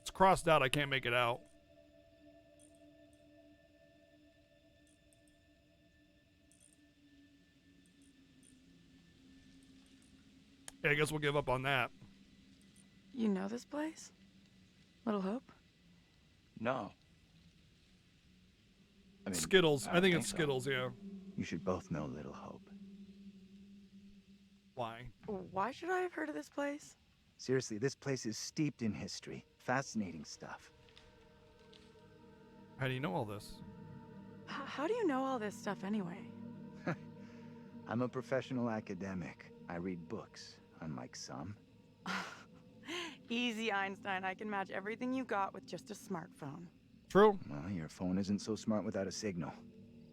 It's crossed out. I can't make it out. Yeah, I guess we'll give up on that. You know this place? Little Hope? No. I mean, Skittles. I don't think it's so. Skittles, yeah. You should both know Little Hope. Why? Why should I have heard of this place? Seriously, this place is steeped in history. Fascinating stuff. How do you know all this? How do you know all this stuff anyway? I'm a professional academic. I read books, unlike some. Easy, Einstein. I can match everything you got with just a smartphone. True. Well, your phone isn't so smart without a signal.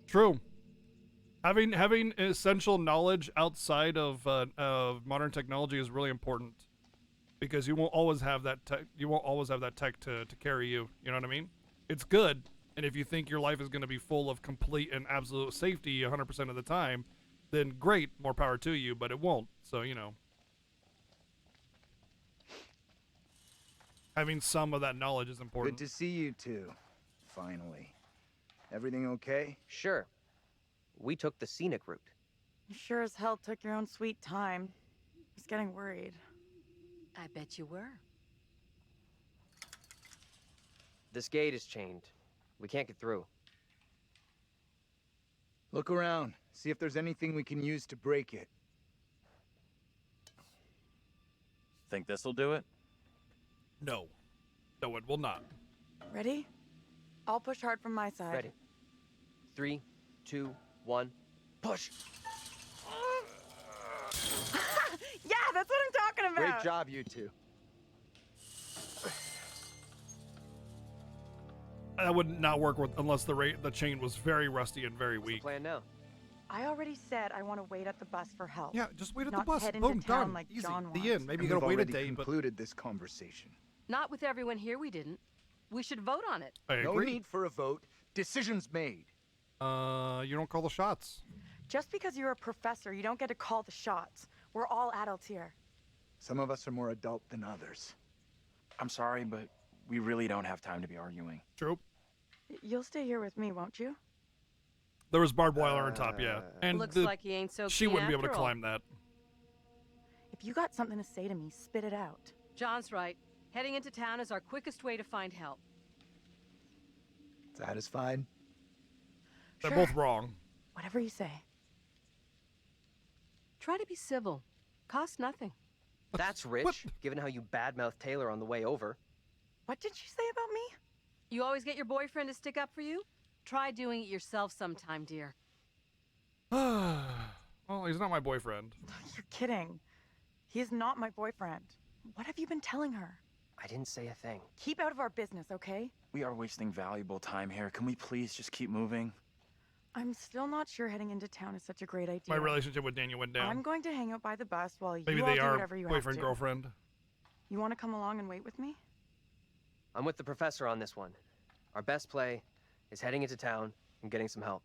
True. Having essential knowledge outside of modern technology is really important because you won't always have that tech. You won't always have that tech to carry you. You know what I mean? It's good, and if you think your life is going to be full of complete and absolute safety 100% of the time, then great, more power to you. But it won't. So you know, having some of that knowledge is important. Good to see you two. Finally. Everything okay? Sure. We took the scenic route. You sure as hell took your own sweet time. I was getting worried. I bet you were. This gate is chained. We can't get through. Look around. See if there's anything we can use to break it. Think this'll do it? No. No, it will not. Ready? I'll push hard from my side. Ready. 3, 2, 1, push! Yeah, that's what I'm talking about! Great job, you two. That would not work unless the chain was very rusty and very weak. What's the plan now? I already said I want to wait at the bus for help. Yeah, just wait at the Not bus. head Boom, into town done. like Easy. John The wants. end. Maybe you We've gotta wait a already day, but concluded this conversation. Not with everyone here, we didn't. We should vote on it. I No agree. need for a vote. Decision's made. You don't call the shots. Just because you're a professor, you don't get to call the shots. We're all adults here. Some of us are more adult than others. I'm sorry, but we really don't have time to be arguing. True. You'll stay here with me, won't you? There was barbed wire on top, yeah. And Looks like he ain't so she keen wouldn't be able to after all. climb that. If you got something to say to me, spit it out. John's right. Heading into town is our quickest way to find help. Satisfied? They're Sure. both wrong. Whatever you say. Try to be civil. Cost nothing. That's rich, given how you badmouthed Taylor on the way over. What did she say about me? You always get your boyfriend to stick up for you? Try doing it yourself sometime, dear. Well, he's not my boyfriend. You're kidding. He is not my boyfriend. What have you been telling her? I didn't say a thing. Keep out of our business, okay? We are wasting valuable time here. Can we please just keep moving? I'm still not sure heading into town is such a great idea. My relationship with Daniel went down. I'm going to hang out by the bus while Maybe you all they do are whatever you boyfriend, have to. girlfriend. You want to come along and wait with me? I'm with the professor on this one. Our best play is heading into town and getting some help.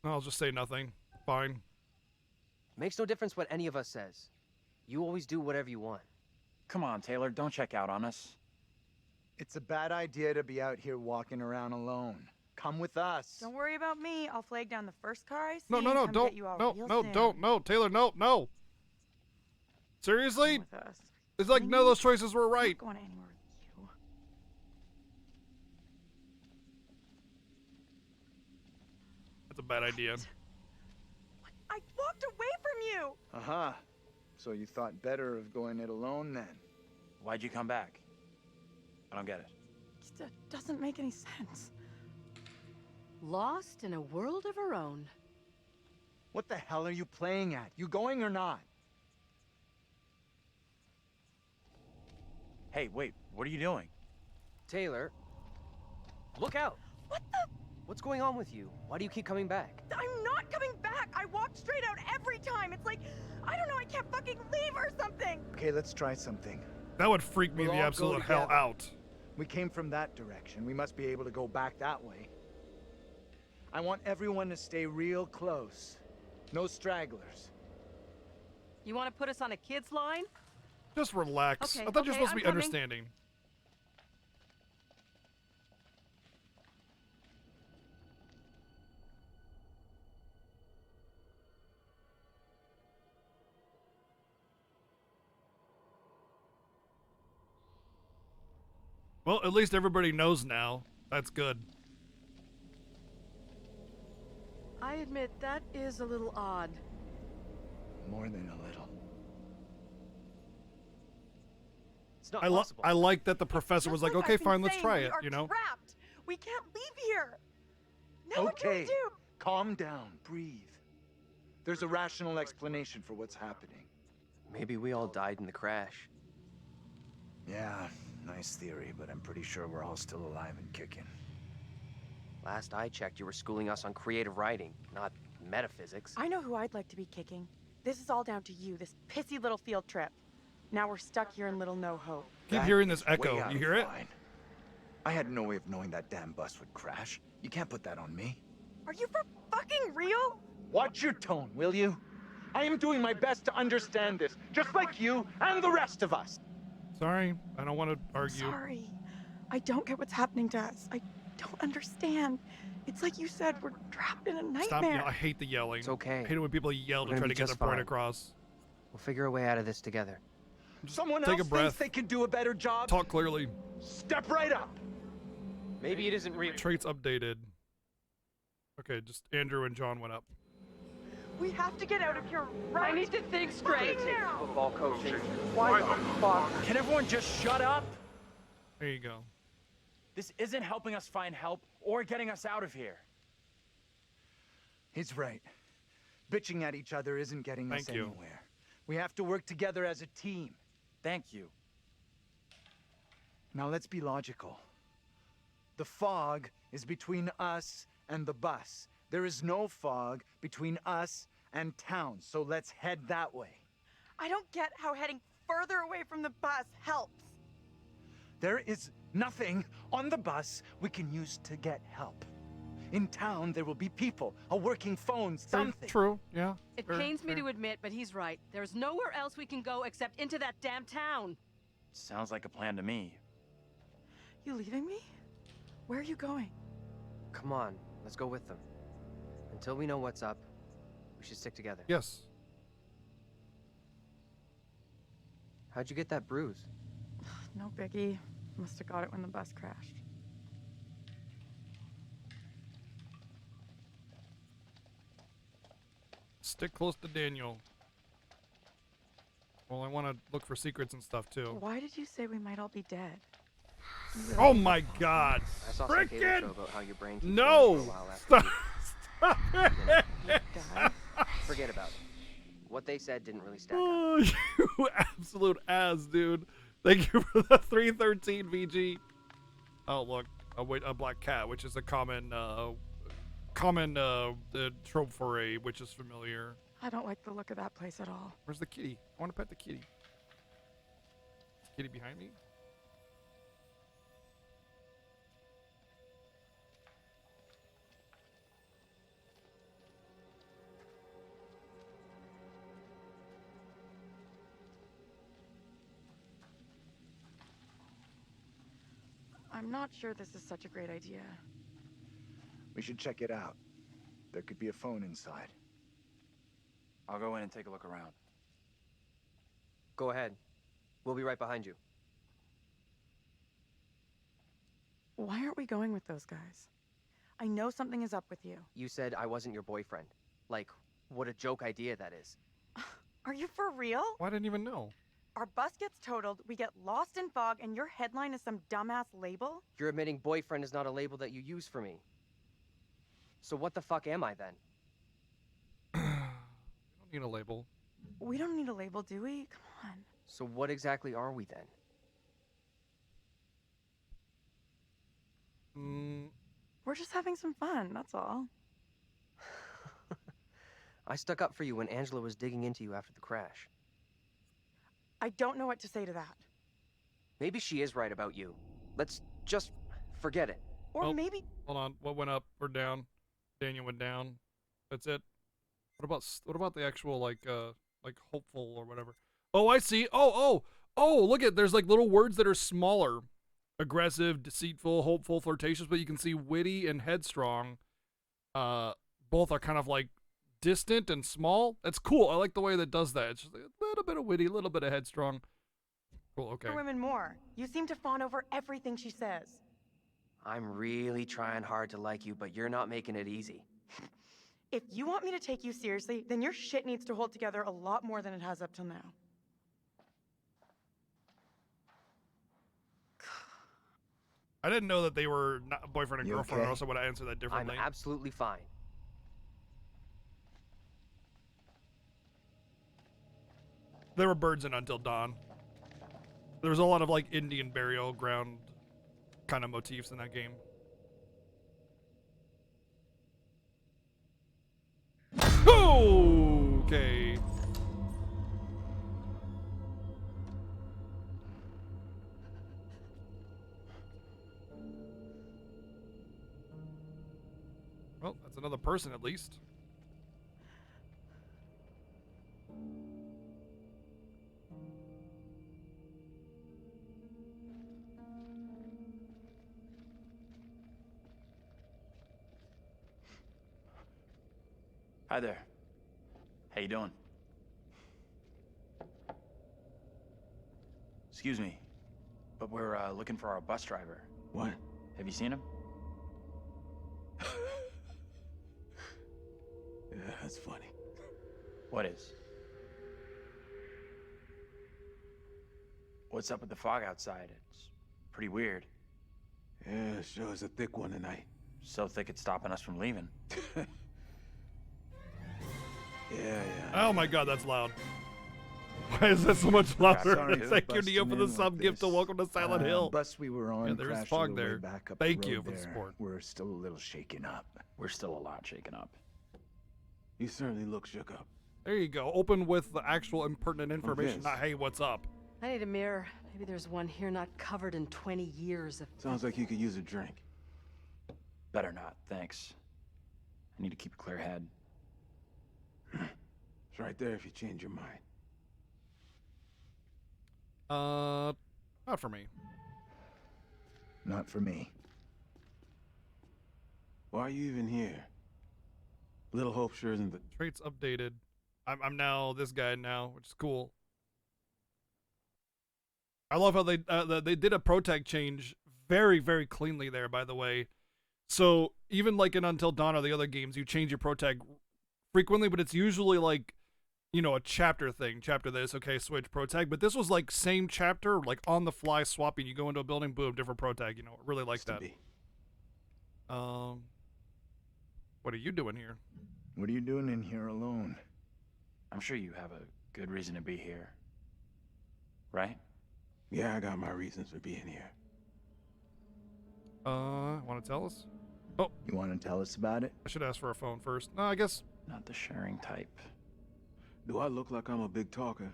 I'll just say nothing. Fine. Makes no difference what any of us says. You always do whatever you want. Come on, Taylor, don't check out on us. It's a bad idea to be out here walking around alone. Come with us. Don't worry about me. I'll flag down the first car I see. No, and come don't. get you all No, real no, soon. don't. No, Taylor, no. Seriously? Come with us. It's like none of those choices were I'm right. not going anywhere with you. That's a bad idea. I walked away from you. Uh-huh. So you thought better of going it alone then? Why'd you come back? I don't get it. He's just doesn't make any sense. Lost in a world of her own. What the hell are you playing at? You going or not? Hey, wait, what are you doing? Taylor, look out! What the? What's going on with you? Why do you keep coming back? I'm not coming back! I walked straight out every time! It's like, I don't know, I can't fucking leave or something! Okay, let's try something. That would freak me We'll the all go absolute hell together. out. We came from that direction. We must be able to go back that way. I want everyone to stay real close. No stragglers. You want to put us on a kid's line? Just relax. Okay, I thought you're okay, supposed to I'm be coming. understanding. Well, at least everybody knows now. That's good. I admit that is a little odd. More than a little. It's not I possible. like that the professor was like, okay, I've been fine, let's saying, try we it, are you know? Trapped. We can't leave here. Now what do Okay, we do? calm down, breathe. There's a rational explanation for what's happening. Maybe we all died in the crash. Yeah, nice theory, but I'm pretty sure we're all still alive and kicking. Last I checked, you were schooling us on creative writing, not metaphysics. I know who I'd like to be kicking. This is all down to you, this pissy little field trip. Now we're stuck here in Little No Hope. Keep hearing this is way echo. out You of hear it? line. I had no way of knowing that damn bus would crash. You can't put that on me. Are you for fucking real? Watch your tone, will you? I am doing my best to understand this, just like you and the rest of us. Sorry, I don't want to argue. Sorry. I don't get what's happening to us. I don't understand. It's like you said, we're trapped in a nightmare. Stop yelling. I hate the yelling. It's okay. I hate it when people yell We're to gonna try be to get just their point fine. across. We'll figure a way out of this together. Someone Take a else breath. thinks they can do a better job. Talk clearly. Step right up. Maybe it isn't real. Traits updated. Okay, just Andrew and John went up. We have to get out of here right I need to think straight. now. Football coaching. Why the fuck? Can everyone just shut up? There you go. This isn't helping us find help or getting us out of here. He's right. Bitching at each other isn't getting us Thank you. anywhere. We have to work together as a team. Thank you. Now let's be logical. The fog is between us and the bus. There is no fog between us and town, so let's head that way. I don't get how heading further away from the bus helps. There is nothing on the bus we can use to get help. In town, there will be people, a working phone, something. True, yeah. It fair, pains me fair. to admit, but he's right. There's nowhere else we can go except into that damn town. Sounds like a plan to me. You leaving me? Where are you going? Come on, let's go with them. Until we know what's up, we should stick together. Yes. How'd you get that bruise? No biggie. Must have got it when the bus crashed. Stick close to Daniel. Well, I want to look for secrets and stuff too. Why did you say we might all be dead? Oh my God! I saw some cable show Frickin' about how your brain keeps going no! for a while after Stop! Stop it! Die? Forget about it. What they said didn't really stack up. Oh, you absolute ass, dude. Thank you for the 313 VG. Oh look, a black cat, which is a common trope for a witch is familiar. I don't like the look of that place at all. Where's the kitty? I want to pet the kitty. Is the kitty behind me? I'm not sure this is such a great idea. We should check it out. There could be a phone inside. I'll go in and take a look around. Go ahead. We'll be right behind you. Why aren't we going with those guys? I know something is up with you. You said I wasn't your boyfriend. Like, what a joke idea that is. Are you for real? Well, I didn't even know. Our bus gets totaled, we get lost in fog, and your headline is some dumbass label? You're admitting boyfriend is not a label that you use for me. So what the fuck am I then? We don't need a label. We don't need a label, do we? Come on. So what exactly are we then? We're just having some fun, that's all. I stuck up for you when Angela was digging into you after the crash. I don't know what to say to that. Maybe she is right about you. Let's just forget it. Or maybe... Hold on. What went up or down? Daniel went down. That's it. What about the actual like hopeful or whatever? Oh, I see. Oh, look at there's like little words that are smaller. Aggressive, deceitful, hopeful, flirtatious, but you can see witty and headstrong. Both are kind of like distant and small. That's cool. I like the way that does that. It's just like a little bit of witty, a little bit of headstrong. Cool, okay. For women more. You seem to fawn over everything she says. I'm really trying hard to like you, but you're not making it easy. If you want me to take you seriously, then your shit needs to hold together a lot more than it has up till now. I didn't know that they were not boyfriend and girlfriend, okay? or else I would have answered that differently. I'm absolutely fine. There were birds in Until Dawn. There was a lot of like Indian burial ground kind of motifs in that game. Okay. Well, that's another person at least. Hi there. How you doing? Excuse me, but we're looking for our bus driver. What? Have you seen him? Yeah, that's funny. What is? What's up with the fog outside? It's pretty weird. Yeah, sure is a thick one tonight. So thick it's stopping us from leaving. Yeah. Oh my god, that's loud. Why is that so much louder? Sorry for Thank you, Neo, for busting the in sub like gift to this. Welcome to Silent Hill. Bus we were on Yeah, there's crashed fog on the way there. back up Thank the you road for the there. support. We're still a little shaken up. We're still a lot shaken up. You certainly look shook up. There you go. Open with the actual impertinent information, Vince. not hey, what's up? I need a mirror. Maybe there's one here not covered in 20 years of... Sounds like you could use a drink. Better not, thanks. I need to keep a clear head. It's right there if you change your mind. Not for me. Not for me. Why are you even here? Little Hope sure isn't the... Traits updated. I'm now this guy now, which is cool. I love how they did a protag change very, very cleanly there, by the way. So even like in Until Dawn or the other games, you change your protag frequently, but it's usually like, you know, a chapter thing. Chapter this, okay, switch protag. But this was like same chapter, like on the fly swapping. You go into a building, boom, different protag. You know, really like that. What are you doing here? What are you doing in here alone? I'm sure you have a good reason to be here. Right? Yeah, I got my reasons for being here. Want to tell us? Oh. You want to tell us about it? I should ask for a phone first. No, I guess. Not the sharing type. Do I look like I'm a big talker?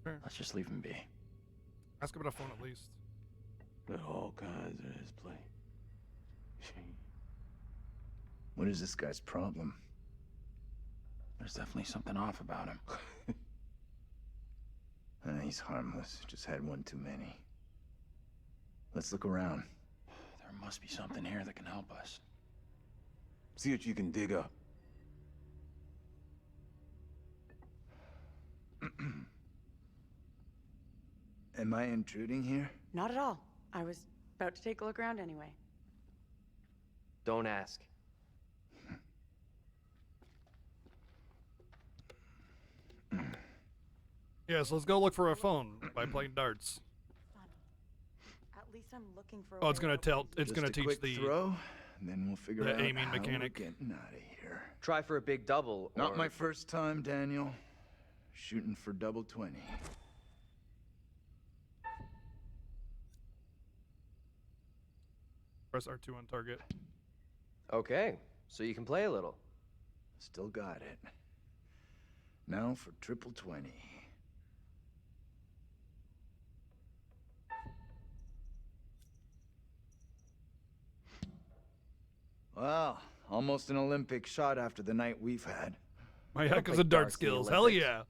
Fair. Let's just leave him be. Ask about a phone at least. There are all kinds in this place. What is this guy's problem? There's definitely something off about him. He's harmless. Just had one too many. Let's look around. There must be something here that can help us. See what you can dig up. Am I intruding here? Not at all. I was about to take a look around anyway. Don't ask. Yeah, so let's go look for a phone by playing darts. At least I'm looking for. Oh, it's gonna tell. It's Just gonna a teach quick the throw, and then we'll figure the out aiming how mechanic. we're getting out of here. Try for a big double. Not or... my first time, Daniel. Shooting for double 20. Press R2 on target. Okay, so you can play a little. Still got it. Now for triple 20. Wow, almost an Olympic shot after the night we've had. My heck is a dart skills. Hell yeah.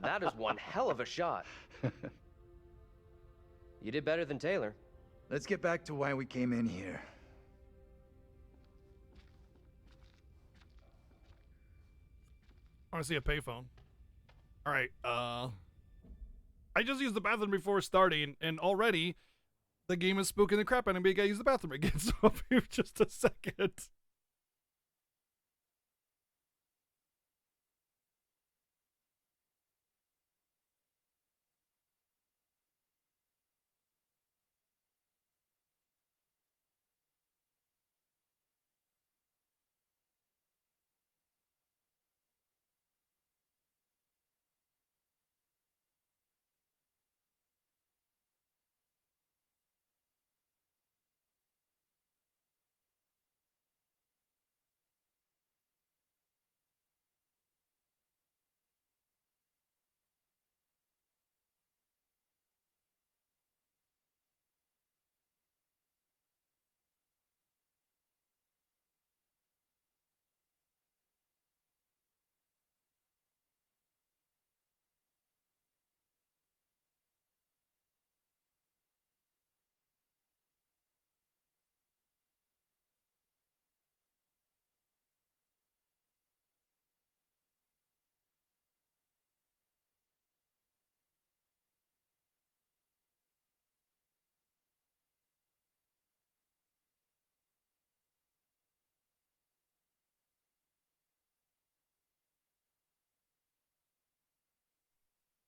That is one hell of a shot. You did better than Taylor. Let's get back to why we came in here. I want to see a payphone. All right. I just used the bathroom before starting, and already the game is spooking the crap out of me. I gotta use the bathroom again. So I'll be just a second.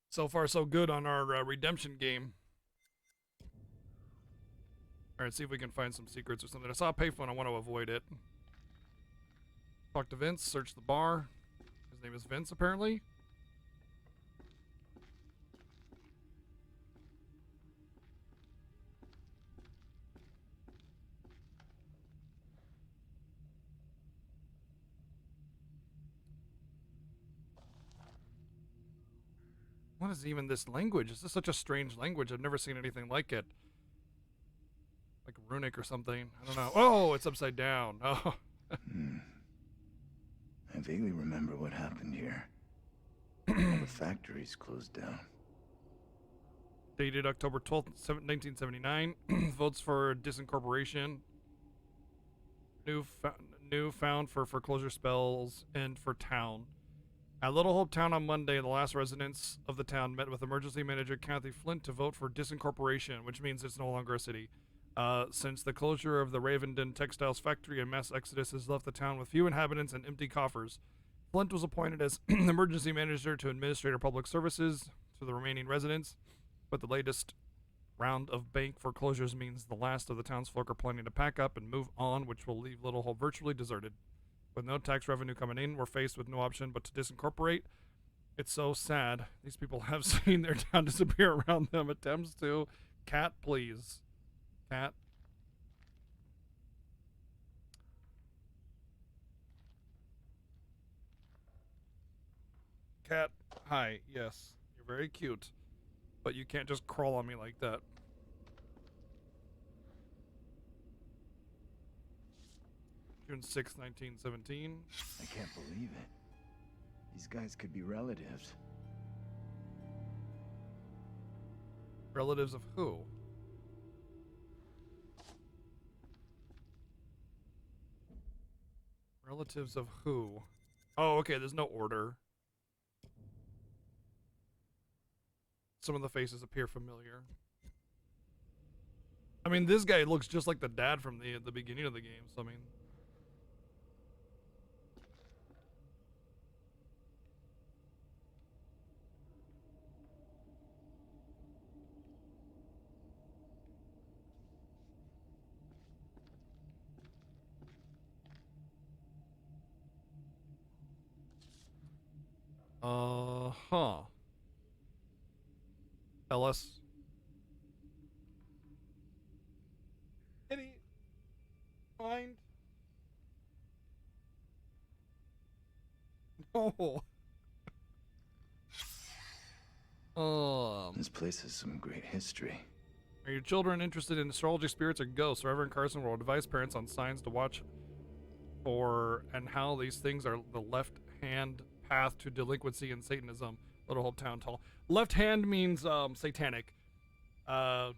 So far, so good on our redemption game. All right, see if we can find some secrets or something. I saw a payphone. I want to avoid it. Talk to Vince. Search the bar. His name is Vince, apparently. What is even this language? This is such a strange language. I've never seen anything like it. Like runic or something. I don't know. Oh, it's upside down. Oh. I vaguely remember what happened here. All the factories closed down. Dated October 12th, 1979. Votes for disincorporation. New found for foreclosure spells and for town. At Little Hope Town on Monday, the last residents of the town met with emergency manager Kathy Flint to vote for disincorporation, which means it's no longer a city. Since the closure of the Ravenden textiles factory, a mass exodus has left the town with few inhabitants and empty coffers. Flint was appointed as emergency manager to administer public services to the remaining residents, but the latest round of bank foreclosures means the last of the townsfolk are planning to pack up and move on, which will leave Little Hope virtually deserted. With no tax revenue coming in, we're faced with no option but to disincorporate. It's so sad. These people have seen their town disappear around them. Attempts to. Cat, please. Cat. Cat, hi. Yes, you're very cute. But you can't just crawl on me like that. June 6th, 1917. I can't believe it. These guys could be relatives. Relatives of who? Relatives of who? Oh, okay, there's no order. Some of the faces appear familiar. I mean, this guy looks just like the dad from the beginning of the game, so I mean... Huh. LS. Any mind? No. This place has some great history. Are your children interested in astrology, spirits, or ghosts? Reverend Carson will advise parents on signs to watch for and how these things are the left-hand path to delinquency and Satanism. Little Hope Town Hall. Left hand means satanic. I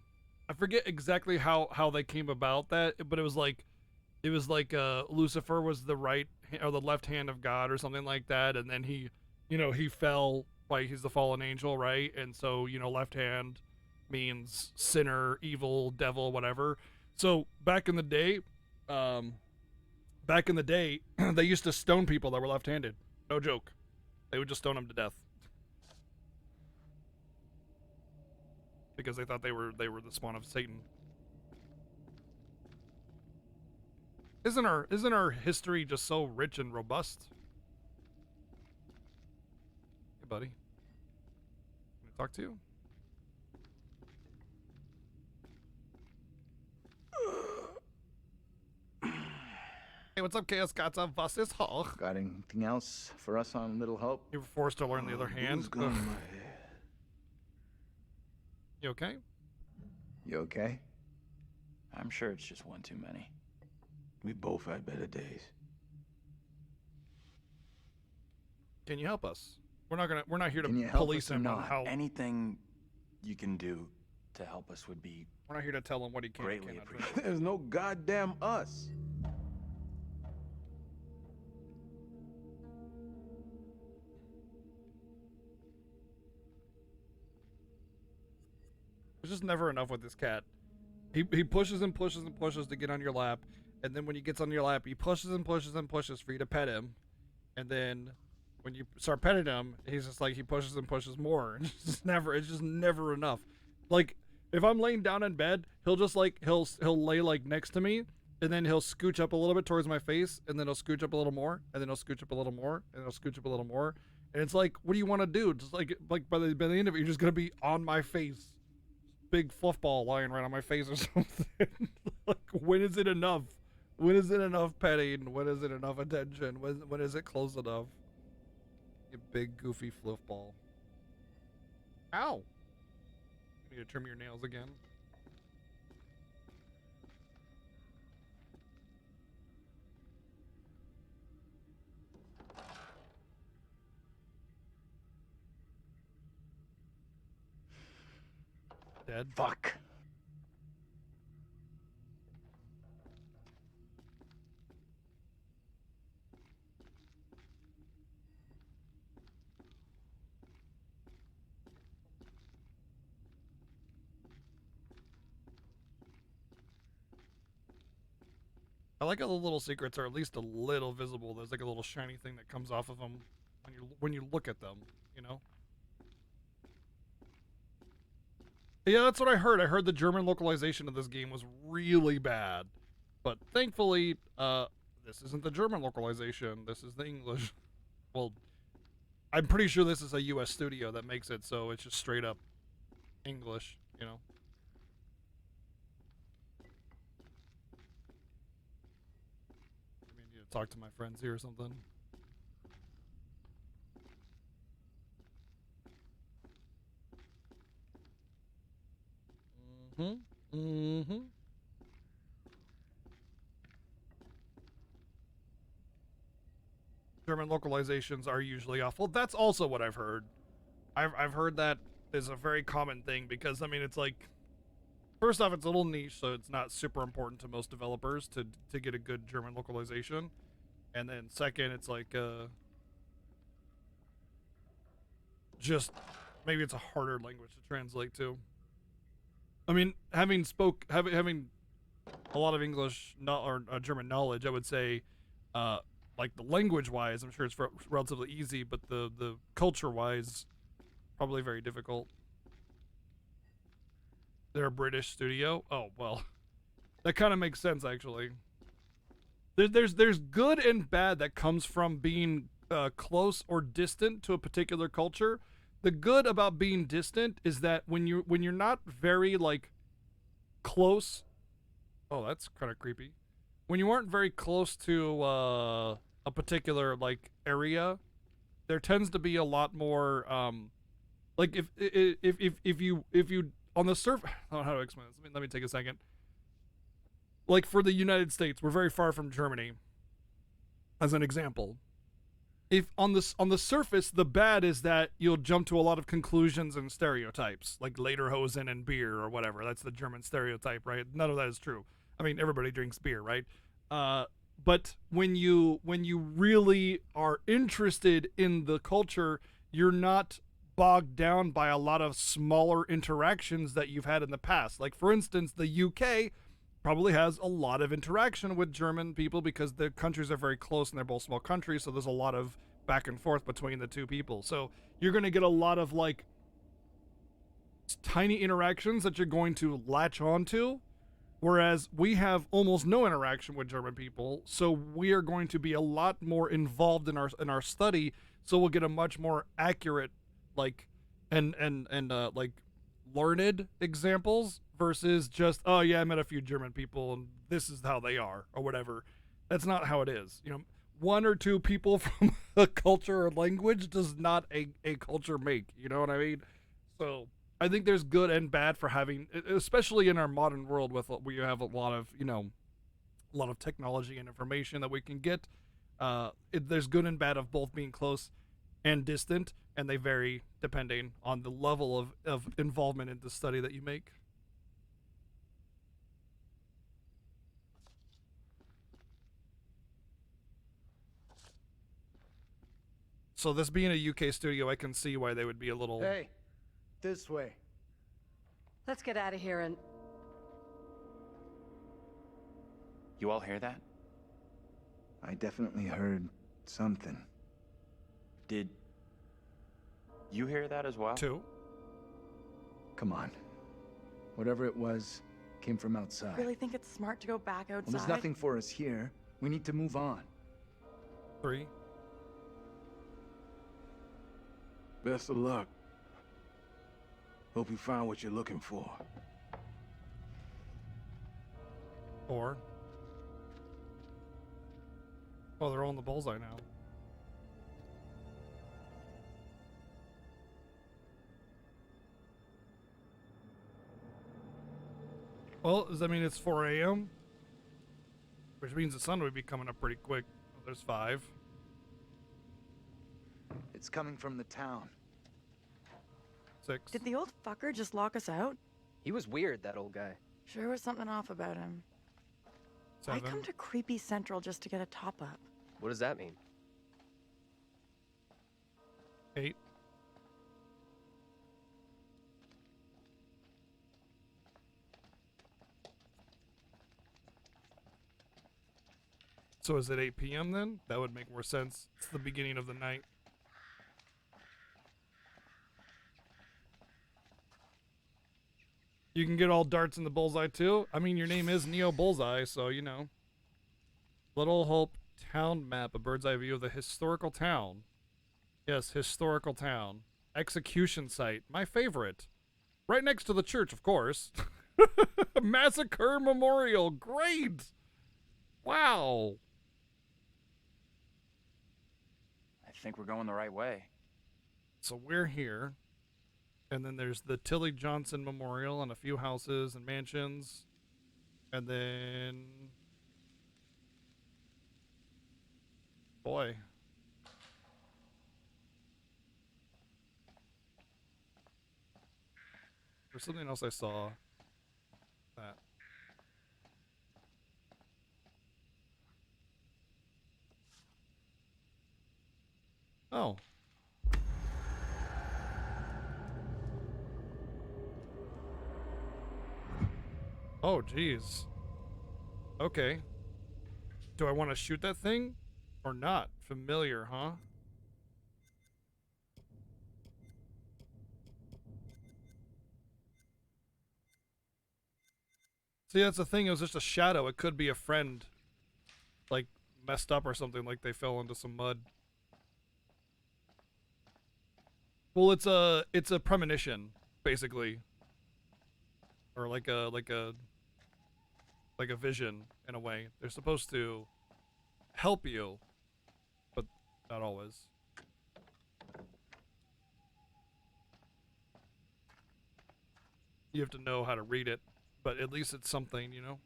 forget exactly how they came about that, but it was like Lucifer was the right or the left hand of God or something like that, and then he fell, like he's the fallen angel, right? And so left hand means sinner, evil, devil, whatever. So back in the day, they used to stone people that were left-handed. No joke. They would just stone them to death because they thought they were the spawn of Satan. Isn't our history just so rich and robust? Hey, buddy. Can I talk to you? Hey, what's up, Chaos Gods? Was ist hoch? Got anything else for us on Little Hope? You were forced to learn the other hand. You okay? You okay? I'm sure it's just one too many. We both had better days. Can you help us? We're not here to Can you help police us or him on not? how. Anything you can do to help us would be We're not here to tell him what he can and greatly cannot do. appreciated. There's no goddamn us. There's just never enough with this cat. He pushes and pushes and pushes to get on your lap, and then when he gets on your lap, he pushes and pushes and pushes for you to pet him, and then when you start petting him, he's just like he pushes and pushes more. It's just never enough. Like if I'm laying down in bed, he'll just like he'll lay like next to me, and then he'll scooch up a little bit towards my face, and then he'll scooch up a little more, and then he'll scooch up a little more, and he'll scooch up a little more, and it's like, what do you want to do? Just like by the end of it, you're just gonna be on my face. Big fluff ball lying right on my face or something. Like, when is it enough? When is it enough petting? When is it enough attention? When is it close enough? You big goofy fluff ball. Ow! You need to trim your nails again. Dead. Fuck. I like how the little secrets are at least a little visible. There's like a little shiny thing that comes off of them when you look at them, you know? Yeah, that's what I heard. I heard the German localization of this game was really bad. But thankfully, this isn't the German localization. This is the English. Well, I'm pretty sure this is a US studio that makes it, so it's just straight up English, you know? I need to talk to my friends here or something. German localizations are usually awful. That's also what I've heard. I've heard that is a very common thing because, I mean, it's like, first off, it's a little niche, so it's not super important to most developers to get a good German localization. And then second, it's like, just, maybe it's a harder language to translate to. I mean, having a lot of English or German knowledge, I would say, like the language-wise, I'm sure it's relatively easy, but the culture-wise, probably very difficult. They're a British studio. Oh well, that kind of makes sense actually. There's good and bad that comes from being close or distant to a particular culture, the good about being distant is that when you're not very like close. Oh, that's kind of creepy. When you aren't very close to a particular like area, there tends to be a lot more like if you on the surface. Oh, how to explain this? Let me take a second. Like for the United States, we're very far from Germany. As an example, if on the surface, the bad is that you'll jump to a lot of conclusions and stereotypes, like lederhosen and beer or whatever. That's the German stereotype, right? None of that is true. I mean, everybody drinks beer, right? But when you really are interested in the culture, you're not bogged down by a lot of smaller interactions that you've had in the past. Like for instance, the UK probably has a lot of interaction with German people because the countries are very close and they're both small countries, so there's a lot of back and forth between the two people. So you're going to get a lot of like tiny interactions that you're going to latch onto, whereas we have almost no interaction with German people, so we are going to be a lot more involved in our study, so we'll get a much more accurate like and like learned examples versus just, oh yeah, I met a few German people and this is how they are or whatever. That's not how it is. You know, one or two people from a culture or language does not a culture make. You know what I mean? So I think there's good and bad for having, especially in our modern world with we have a lot of, you know, a lot of technology and information that we can get. There's good and bad of both being close and distant, and they vary depending on the level of involvement in the study that you make. So this being a UK studio, I can see why they would be a little... Hey, this way. Let's get out of here and... You all hear that? I definitely heard something. Did you hear that as well? Two. Come on. Whatever it was came from outside. Really think it's smart to go back outside? Well, there's nothing for us here. We need to move on. 3. Best of luck. Hope you find what you're looking for. 4. Oh, they're all in the bullseye now. Well, does that mean it's 4 a.m.? Which means the sun would be coming up pretty quick. Oh, there's 5. It's coming from the town. 6. Did the old fucker just lock us out? He was weird, that old guy. Sure was something off about him. 7. I come to Creepy Central just to get a top-up. What does that mean? 8. So is it 8 p.m. then? That would make more sense. It's the beginning of the night. You can get all darts in the bullseye too. I mean, your name is Neo Bullseye, so you know. Little Hope town map, a bird's eye view of the historical town. Yes, historical town. Execution site, my favorite. Right next to the church, of course. Massacre Memorial, great. Wow. I think we're going the right way. So we're here. And then there's the Tilly Johnson Memorial and a few houses and mansions. And then... Boy. There's something else I saw. That. Oh. Oh, geez. Okay. Do I want to shoot that thing? Or not? Familiar, huh? See, that's the thing. It was just a shadow. It could be a friend. Like, messed up or something. Like they fell into some mud. Well, it's a premonition, basically, or like a vision in a way. They're supposed to help you, but not always. You have to know how to read it, but at least it's something, you know?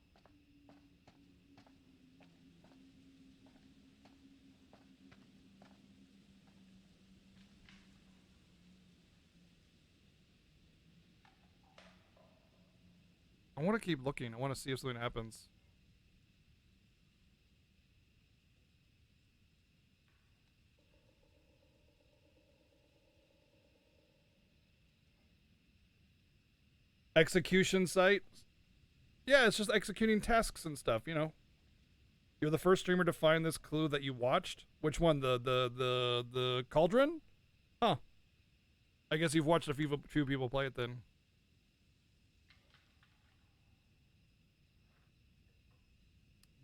I want to keep looking. I want to see if something happens. Execution site? Yeah, it's just executing tasks and stuff, you know. You're the first streamer to find this clue that you watched? Which one? The cauldron? Huh. I guess you've watched a few people play it then.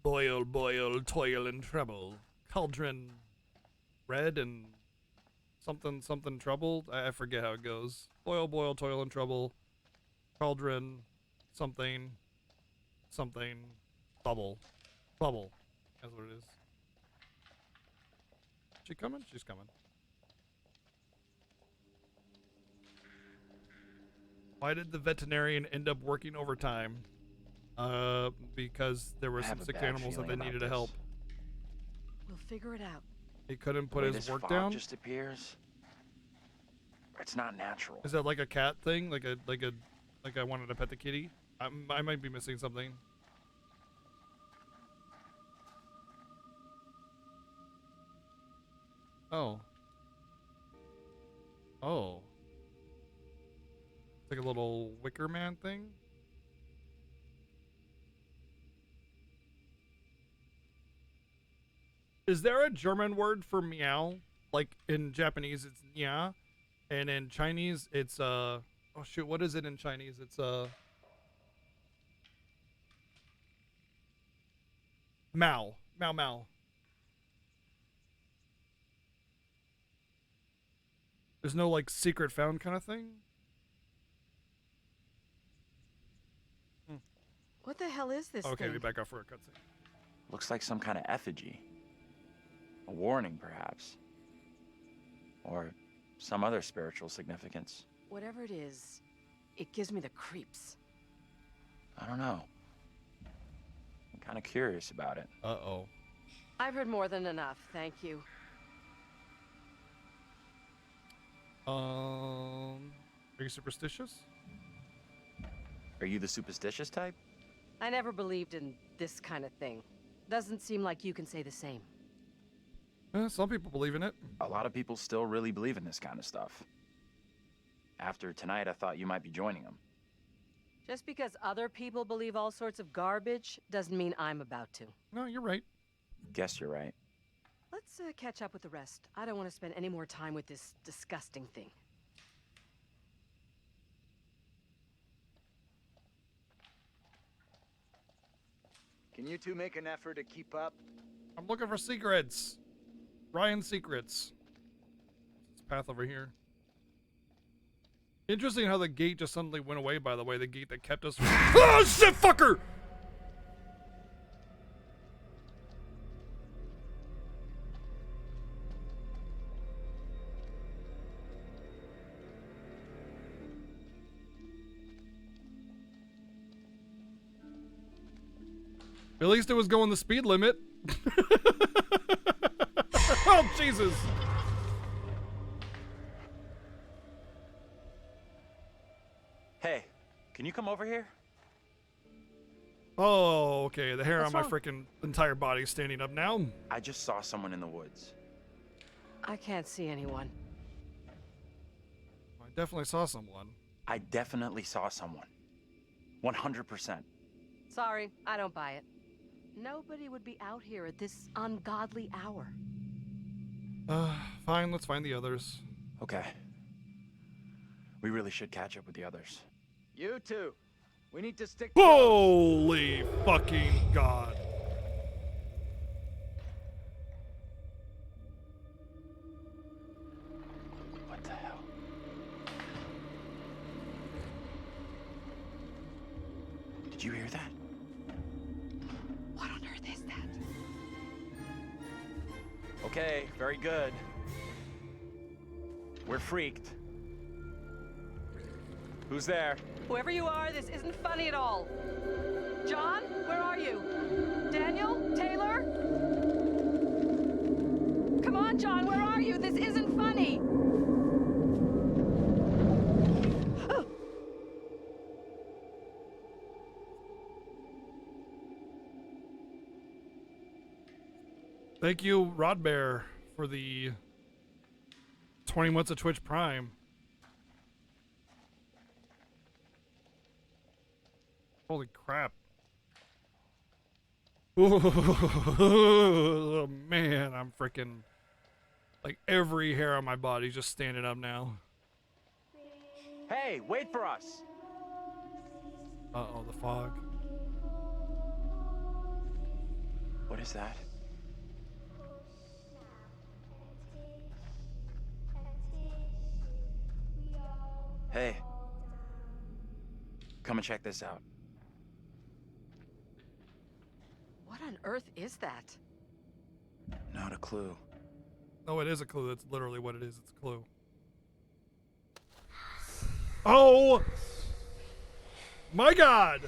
Boil, boil, toil and trouble. Cauldron red and something trouble. I forget how it goes. Boil, boil, toil and trouble. Cauldron something bubble. Bubble. That's what it is. She coming? She's coming. Why did the veterinarian end up working overtime? Because there were some sick animals that they needed to help. We'll figure it out. He couldn't put The way his this work fog down? just appears. It's not natural. Is that like a cat thing? Like I wanted to pet the kitty? I might be missing something. Oh. Oh. It's like a little Wicker Man thing? Is there a German word for meow? Like in Japanese it's nya, and in Chinese it's oh shoot, what is it in Chinese? It's Mao. Mao Mao. There's no like secret found kind of thing? What the hell is this Okay, thing? we back off for a cutscene. Looks like some kind of effigy. A warning, perhaps. Or some other spiritual significance. Whatever it is, it gives me the creeps. I don't know. I'm kind of curious about it. Uh-oh. I've heard more than enough, thank you. Are you superstitious? Are you the superstitious type? I never believed in this kind of thing. Doesn't seem like you can say the same. Some people believe in it. A lot of people still really believe in this kind of stuff. After tonight, I thought you might be joining them. Just because other people believe all sorts of garbage doesn't mean I'm about to. No, you're right. Guess you're right. Let's catch up with the rest. I don't want to spend any more time with this disgusting thing. Can you two make an effort to keep up? I'm looking for secrets. Ryan's secrets. This path over here. Interesting how the gate just suddenly went away, by the way. The gate that kept us from... Oh, shit, fucker! At least it was going the speed limit. Oh, Jesus. Hey, can you come over here? Oh, okay. The hair What's on my wrong? freaking entire body is standing up now. I just saw someone in the woods. I can't see anyone. I definitely saw someone. I definitely saw someone. 100%. Sorry, I don't buy it. Nobody would be out here at this ungodly hour. Fine, let's find the others. Okay. We really should catch up with the others. You two. We need to stick. Holy fucking God. What the hell? Did you hear that? What on earth is that? Okay, very good. We're freaked. Who's there? Whoever you are, this isn't funny at all. John, where are you? Daniel? Taylor? Come on, John, where are you? This isn't funny. Thank you, Rod Bear, for the 20 months of Twitch Prime. Holy crap. Oh, man, I'm freaking... Like, every hair on my body's just standing up now. Hey, wait for us! Uh-oh, the fog. What is that? Hey. Come and check this out. What on earth is that? Not a clue. Oh, it is a clue. That's literally what it is. It's a clue. Oh! My God!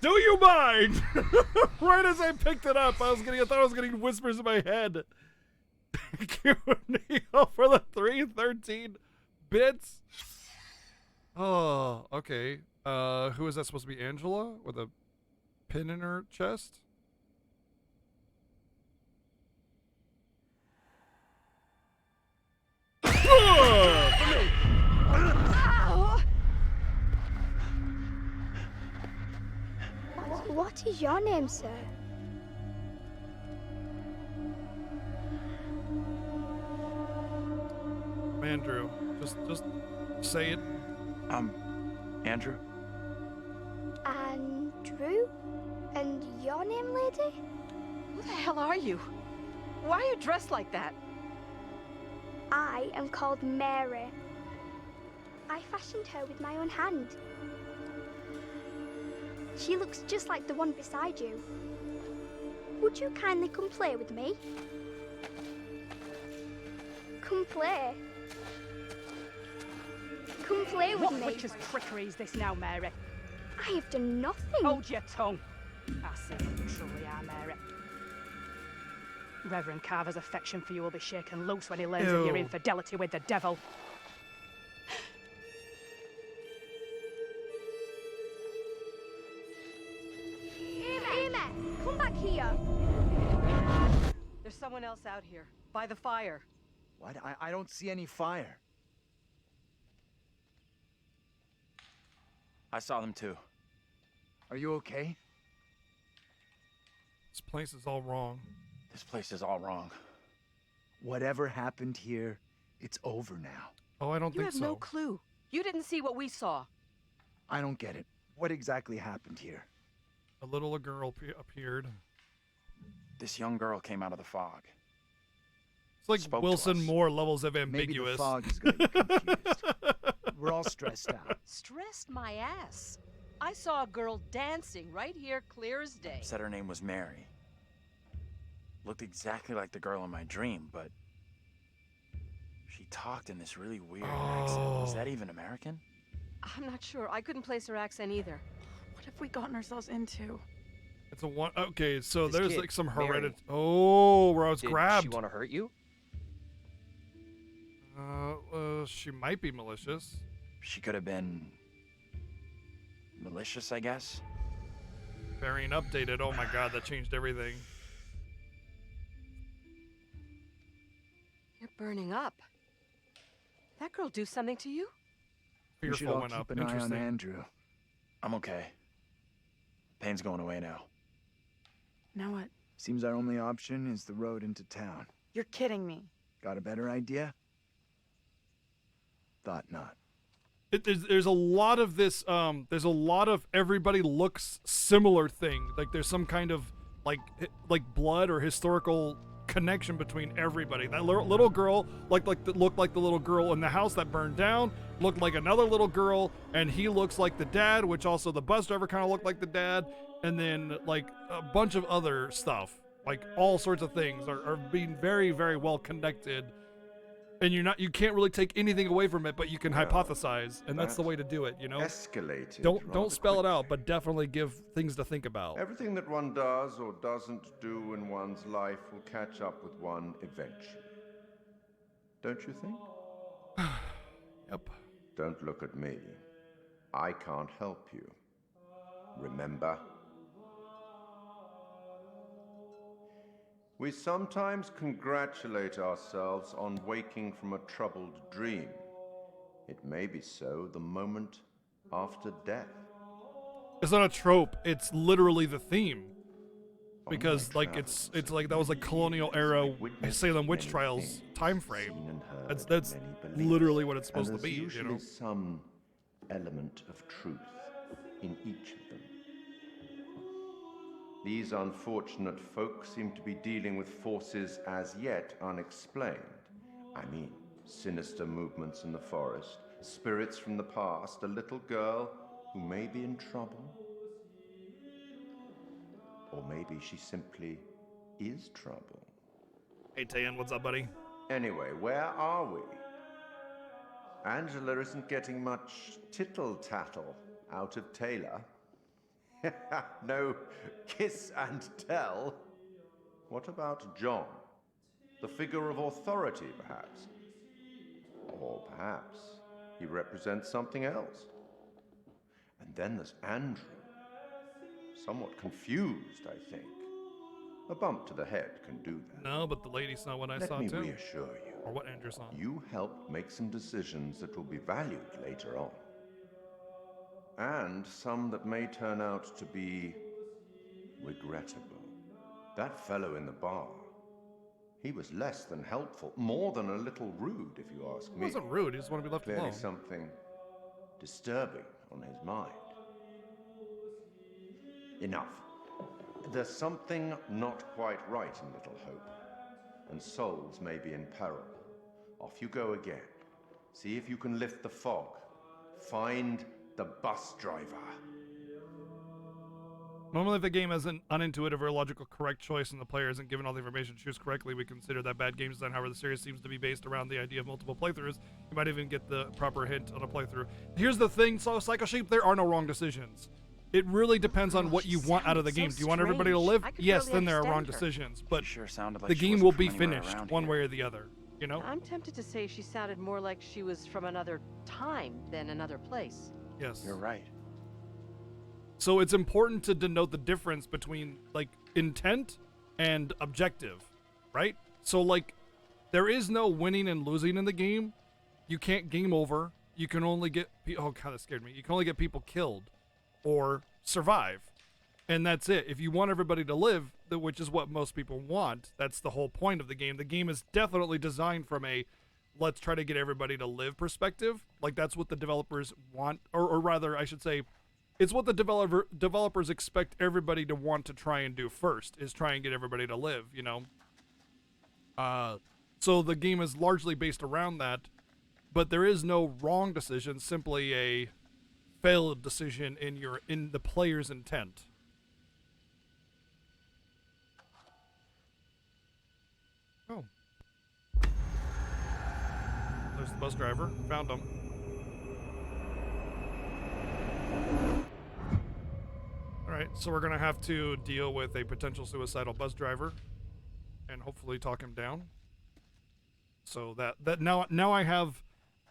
Do you mind? Right as I picked it up, I thought I was getting whispers in my head. Thank you, Neil, for the 313 bits. Oh, okay. Who is that supposed to be? Angela with a pin in her chest? What is your name, sir? Andrew. Just say it. Andrew? Andrew? And your name, lady? Who the hell are you? Why are you dressed like that? I am called Mary. I fashioned her with my own hand. She looks just like the one beside you. Would you kindly come play with me? Come play. Come play with me. What witch's trickery is this now, Mary? I have done nothing. Hold your tongue. I see what you truly are, Mary. Reverend Carver's affection for you will be shaken loose when he learns of your Ew. infidelity with the devil. Amy, come back here. There's someone else out here, by the fire. What? I don't see any fire. I saw them too. Are you okay? This place is all wrong. This place is all wrong. Whatever happened here, it's over now. Oh, I don't You think have so. no clue. You didn't see what we saw. I don't get it. What exactly happened here? A little girl appeared. This young girl came out of the fog. It's like Spoke to Wilson us. Moore levels of Maybe ambiguous. the fog has got you confused. We're all stressed out. Stressed my ass. I saw a girl dancing right here, clear as day. Said her name was Mary. Looked exactly like the girl in my dream, but she talked in this really weird accent. Is that even American? I'm not sure. I couldn't place her accent either. What have we gotten ourselves into? It's a one. Okay, so This there's kid, like some Mary. hereditary. Oh, where I was Did grabbed. she want to hurt you? She might be malicious. She could have been malicious, I guess. Variant updated. Oh my God, that changed everything. You're burning up. That girl do something to you? We should Fearful all went keep up. an eye on Interesting. Andrew. I'm okay. Pain's going away now. Now what? Seems our only option is the road into town. You're kidding me. Got a better idea? Thought not. There's a lot of this. There's a lot of everybody looks similar thing. Like there's some kind of like blood or historical connection between everybody. That little girl looked like the little girl in the house that burned down, looked like another little girl, and he looks like the dad, which also the bus driver kind of looked like the dad, and then like a bunch of other stuff, like all sorts of things are being very, very well connected. And you can't really take anything away from it, but you can hypothesize, and that's the way to do it, you know? Escalated. Don't spell it out, but definitely give things to think about. Everything that one does or doesn't do in one's life will catch up with one eventually. Don't you think? Yep. Don't look at me. I can't help you. Remember? We sometimes congratulate ourselves on waking from a troubled dream. It may be so the moment after death. It's not a trope, it's literally the theme. Because like it's like that was like colonial era Salem witch trials time frame. That's literally what it's supposed to be, you know. There's usually some element of truth in each of them. These unfortunate folk seem to be dealing with forces as yet unexplained. I mean, sinister movements in the forest, spirits from the past, a little girl who may be in trouble. Or maybe she simply is trouble. Hey, Tan, what's up, buddy? Anyway, where are we? Angela isn't getting much tittle-tattle out of Taylor. No kiss and tell. What about John? The figure of authority, perhaps? Or perhaps he represents something else. And then there's Andrew. Somewhat confused, I think. A bump to the head can do that. No, but the lady saw what I saw too. Let me reassure you. Or what Andrew saw. You helped make some decisions that will be valued later on. And some that may turn out to be regrettable. That fellow in the bar, he was less than helpful, more than a little rude, if you ask me. He wasn't rude, he just wanted to be left Clearly alone. something disturbing on his mind. Enough. There's something not quite right in Little Hope, and souls may be in peril. Off you go again. See if you can lift the fog. Find the bus driver. Normally, if the game has an unintuitive or illogical correct choice and the player isn't given all the information to choose correctly, we consider that bad game design. However, the series seems to be based around the idea of multiple playthroughs. You might even get the proper hint on a playthrough. Here's the thing, so Psycho Sheep, there are no wrong decisions. It really depends on what you want out of the game. Do you want everybody to live? Yes, then there are wrong decisions. But the game will be finished one way or the other, you know? I'm tempted to say she sounded more like she was from another time than another place. Yes. You're right. So it's important to denote the difference between, like, intent and objective, right? So, like, there is no winning and losing in the game. You can't game over. You can only get... Oh, God, that scared me. You can only get people killed or survive. And that's it. If you want everybody to live, which is what most people want, that's the whole point of the game. The game is definitely designed from a let's try to get everybody to live perspective. Like, that's what the developers want, or rather, I should say, it's what the developers expect everybody to want to try and do first, is try and get everybody to live, you know? So the game is largely based around that, but there is no wrong decision, simply a failed decision in the player's intent. Oh. There's the bus driver. Found him. Alright, so we're gonna have to deal with a potential suicidal bus driver and hopefully talk him down. So that now I have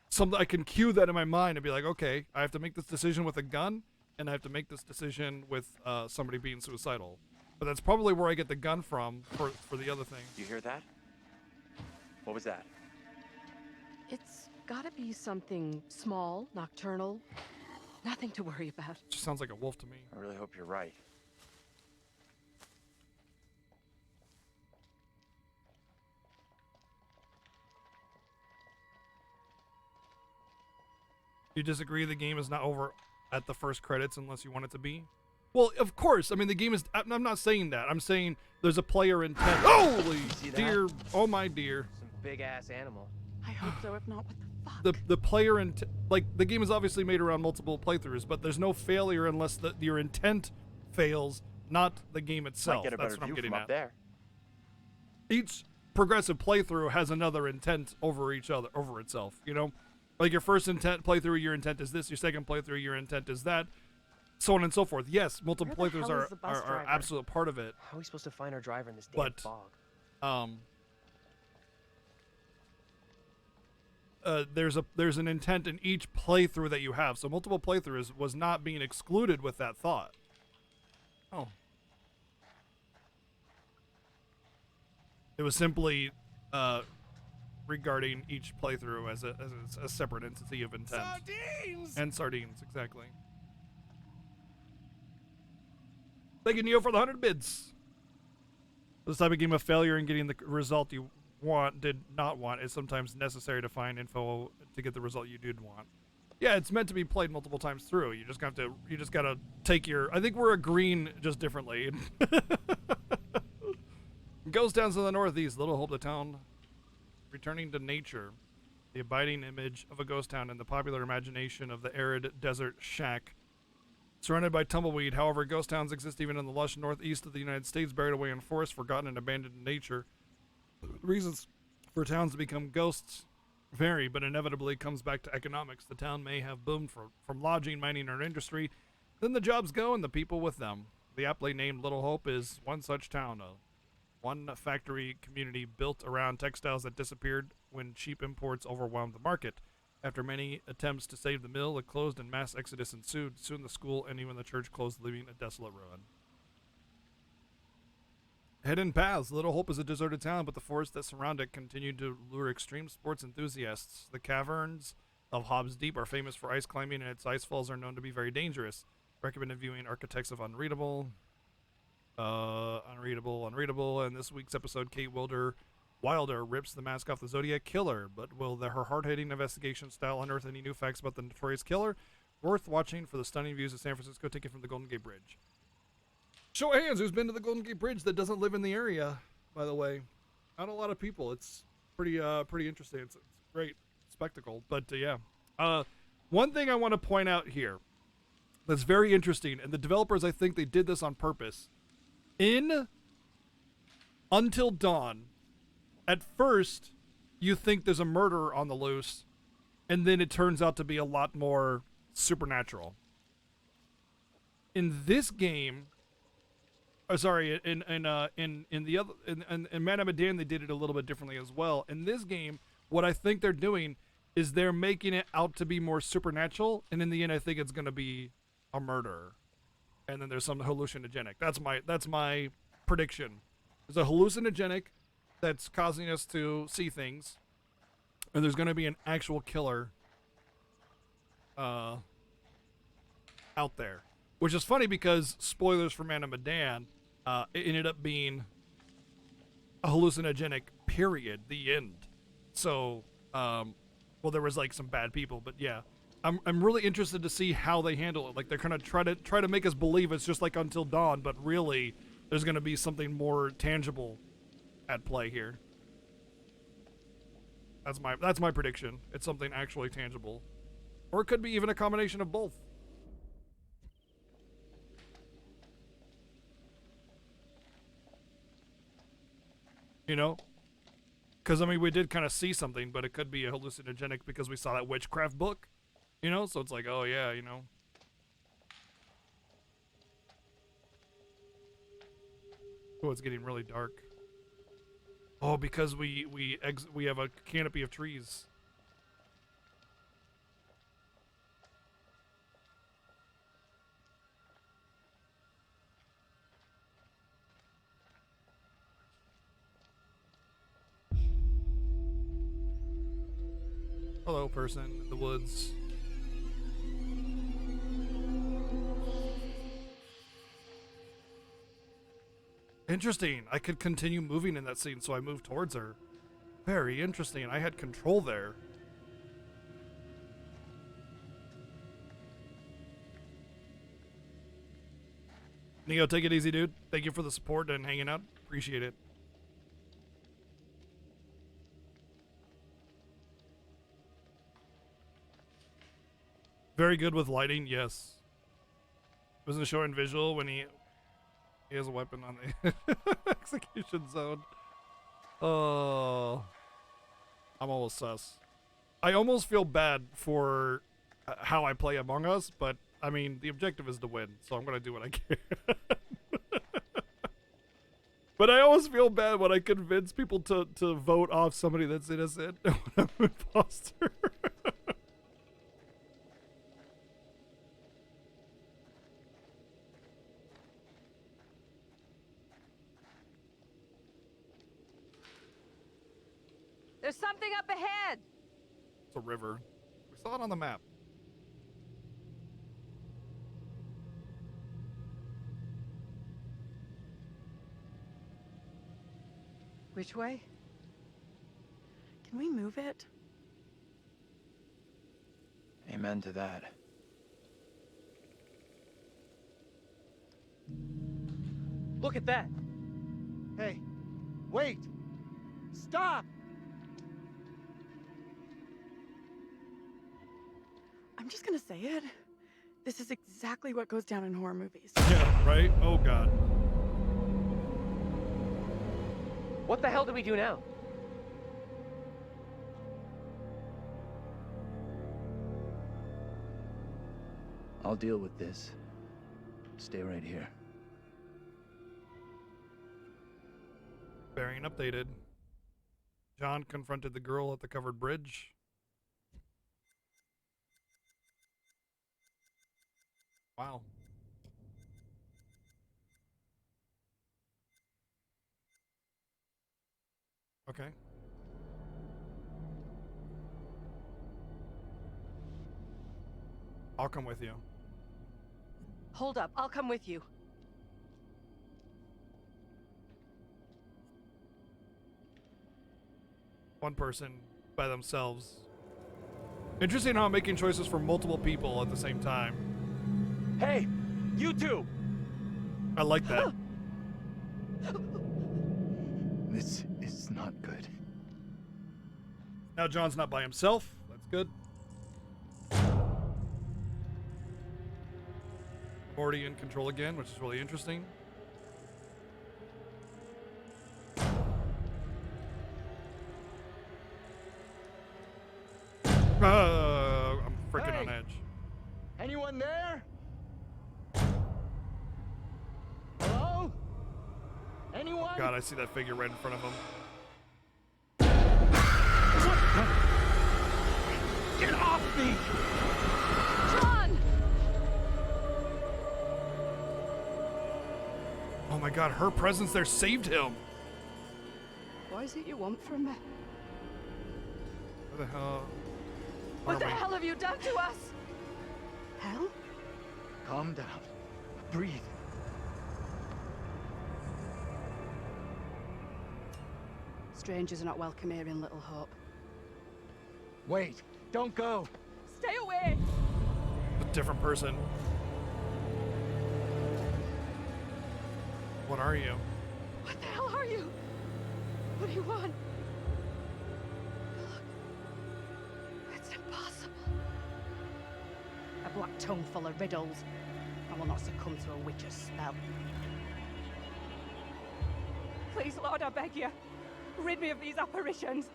something, I can cue that in my mind and be like, okay, I have to make this decision with a gun, and I have to make this decision with somebody being suicidal. But that's probably where I get the gun from for the other thing. You hear that? What was that? It's gotta be something small, nocturnal. Nothing to worry about. Just sounds like a wolf to me. I really hope you're right. You disagree the game is not over at the first credits unless you want it to be? Well, of course. I mean, the game is. I'm not saying that. I'm saying there's a player intent. Holy dear! Oh my dear! Some big ass animal. I hope so. If not, what the fuck? The player like the game is obviously made around multiple playthroughs, but there's no failure unless your intent fails, not the game itself. Might get a better That's what I'm view getting from at. up there. Each progressive playthrough has another intent over itself. You know, like your first playthrough, your intent is this. Your second playthrough, your intent is that. So on and so forth. Yes, multiple Where the playthroughs hell is the bus are driver? absolute part of it. How are we supposed to find our driver in this damn But fog? there's an intent in each playthrough that you have. So multiple playthroughs was not being excluded with that thought. Oh. It was simply regarding each playthrough as a separate entity of intent. Sardines! And sardines, exactly. Thank you, Neo, for the 100 bids. This type of game of failure in getting the result you did not want is sometimes necessary to find info to get the result you did want. Yeah, it's meant to be played multiple times through. You just gotta take your. I think we're agreeing just differently. Ghost towns in the northeast. Little Hope, the town returning to nature. The abiding image of a ghost town in the popular imagination of the arid desert shack. Surrounded by tumbleweed, however, ghost towns exist even in the lush northeast of the United States, buried away in forests, forgotten and abandoned in nature. Reasons for towns to become ghosts vary, but inevitably comes back to economics. The town may have boomed from lodging, mining, or industry. Then the jobs go and the people with them. The aptly named Little Hope is one such town, one factory community built around textiles that disappeared when cheap imports overwhelmed the market. After many attempts to save the mill, it closed and mass exodus ensued. Soon the school and even the church closed, leaving a desolate ruin. Hidden paths. Little Hope is a deserted town, but the forests that surround it continue to lure extreme sports enthusiasts. The caverns of Hobbs Deep are famous for ice climbing, and its ice falls are known to be very dangerous. Recommended viewing Architects of Unreadable. Unreadable. And this week's episode, Kate Wilder rips the mask off the Zodiac Killer, but will her hard-hitting investigation style unearth any new facts about the notorious killer? Worth watching for the stunning views of San Francisco taken from the Golden Gate Bridge. Show of hands, who's been to the Golden Gate Bridge that doesn't live in the area, by the way. Not a lot of people. It's pretty interesting. It's a great spectacle, but yeah. One thing I want to point out here that's very interesting, and the developers, I think they did this on purpose. In Until Dawn, at first, you think there's a murderer on the loose, and then it turns out to be a lot more supernatural. In this game, in Man of Medan, they did it a little bit differently as well. In this game, what I think they're doing is they're making it out to be more supernatural, and in the end, I think it's going to be a murderer, and then there's some hallucinogenic. That's my prediction. There's a hallucinogenic that's causing us to see things, and there's going to be an actual killer out there, which is funny because spoilers for Man of Medan, it ended up being a hallucinogenic, period, the end. So well, there was like some bad people, but yeah, I'm really interested to see how they handle it. Like they're gonna try to make us believe it's just like Until Dawn, but really there's gonna be something more tangible at play here. That's my prediction. It's something actually tangible, or it could be even a combination of both. You know, because I mean we did kind of see something, but it could be a hallucinogenic because we saw that witchcraft book. You know, so it's like, oh yeah, you know. Oh, it's getting really dark. Oh, because we have a canopy of trees. Hello, person in the woods. Interesting. I could continue moving in that scene, so I moved towards her. Very interesting. I had control there. Neo, take it easy, dude. Thank you for the support and hanging out. Appreciate it. Very good with lighting, yes. Wasn't showing visual when he has a weapon on the execution zone. Oh, I'm almost sus. I almost feel bad for how I play Among Us, but I mean, the objective is to win, so I'm gonna do what I can. But I always feel bad when I convince people to vote off somebody that's innocent when I'm an imposter. There's something up ahead. It's a river. We saw it on the map. Which way? Can we move it? Amen to that. Look at that. Hey, wait! Stop! I'm just gonna say it. This is exactly what goes down in horror movies. Yeah, right? Oh, God. What the hell do we do now? I'll deal with this. Stay right here. Bearing updated. John confronted the girl at the covered bridge. Wow. Okay. I'll come with you. Hold up, I'll come with you. One person by themselves. Interesting how I'm making choices for multiple people at the same time. Hey, you two! I like that. This is not good. Now John's not by himself. That's good. Already in control again, which is really interesting. I'm freaking on edge. Anyone there? Hello? Anyone? God, I see that figure right in front of him. Get off me! John! Oh my God, her presence there saved him. What is it you want from me? What the hell? What the hell have you done to us? Hell? Calm down. Breathe. Strangers are not welcome here in Little Hope. Wait, don't go. Stay away! A different person. What are you? What the hell are you? What do you want? Look. It's impossible. A black tongue full of riddles. I will not succumb to a witch's spell. Please, Lord, I beg you. Rid me of these apparitions.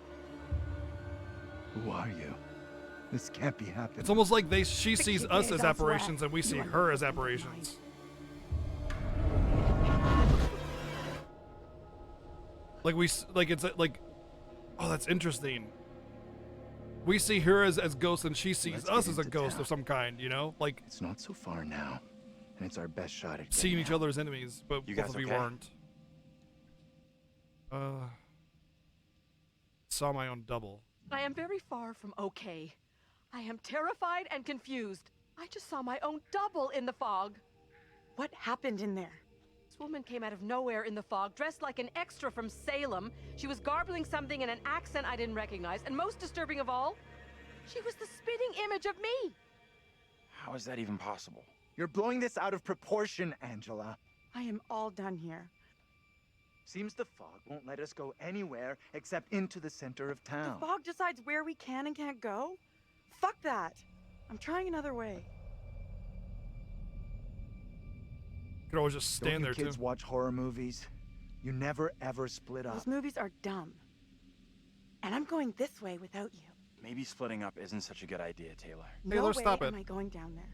Who are you? This can't be happening. It's almost like she sees us as apparitions and we see her as apparitions. Oh, that's interesting. We see her as ghosts and she sees us as a ghost of some kind, you know? Like, it's not so far now, and it's our best shot at seeing each other as enemies, but both of you weren't. Saw my own double. I am very far from okay. I am terrified and confused. I just saw my own double in the fog. What happened in there? This woman came out of nowhere in the fog, dressed like an extra from Salem. She was garbling something in an accent I didn't recognize, and most disturbing of all, she was the spitting image of me. How is that even possible? You're blowing this out of proportion, Angela. I am all done here. Seems the fog won't let us go anywhere except into the center of town. The fog decides where we can and can't go? Fuck that. I'm trying another way. You could always just stand there, Don't you kids too. watch horror movies? You never ever split up. Those movies are dumb. And I'm going this way without you. Maybe splitting up isn't such a good idea, Taylor. No Taylor, way stop it. am I going down there.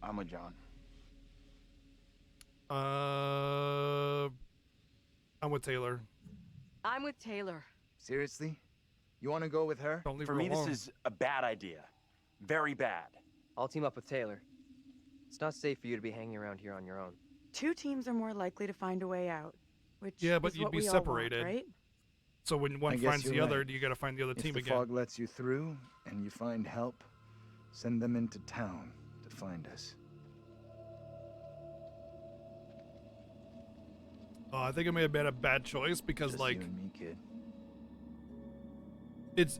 I'm with John. I'm with Taylor. I'm with Taylor. Seriously? You want to go with her? Don't leave For her me, alone. this is a bad idea. Very bad. I'll team up with Taylor. It's not safe for you to be hanging around here on your own. 2 teams are more likely to find a way out, which Yeah, but is you'd what be we all want, separated. right? So when one I guess finds the you're other, right. you got to find the other If team the again. fog lets you through and you find help, send them into town to find us. I think I may have made a bad choice because, Just like, you and me, kid.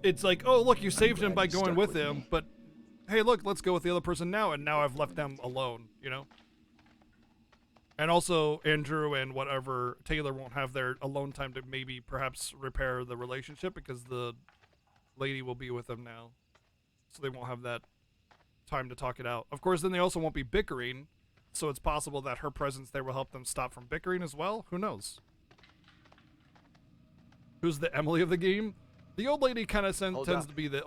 it's like, oh, look, you saved him glad by you going stuck with with him, me. but hey, look, let's go with the other person now, and now I've left them alone, you know? And also, Andrew and whatever, Taylor won't have their alone time to maybe perhaps repair the relationship because the lady will be with them now. So they won't have that time to talk it out. Of course, then they also won't be bickering, so it's possible that her presence there will help them stop from bickering as well. Who knows? Who's the Emily of the game? The old lady kind of tends up. to be the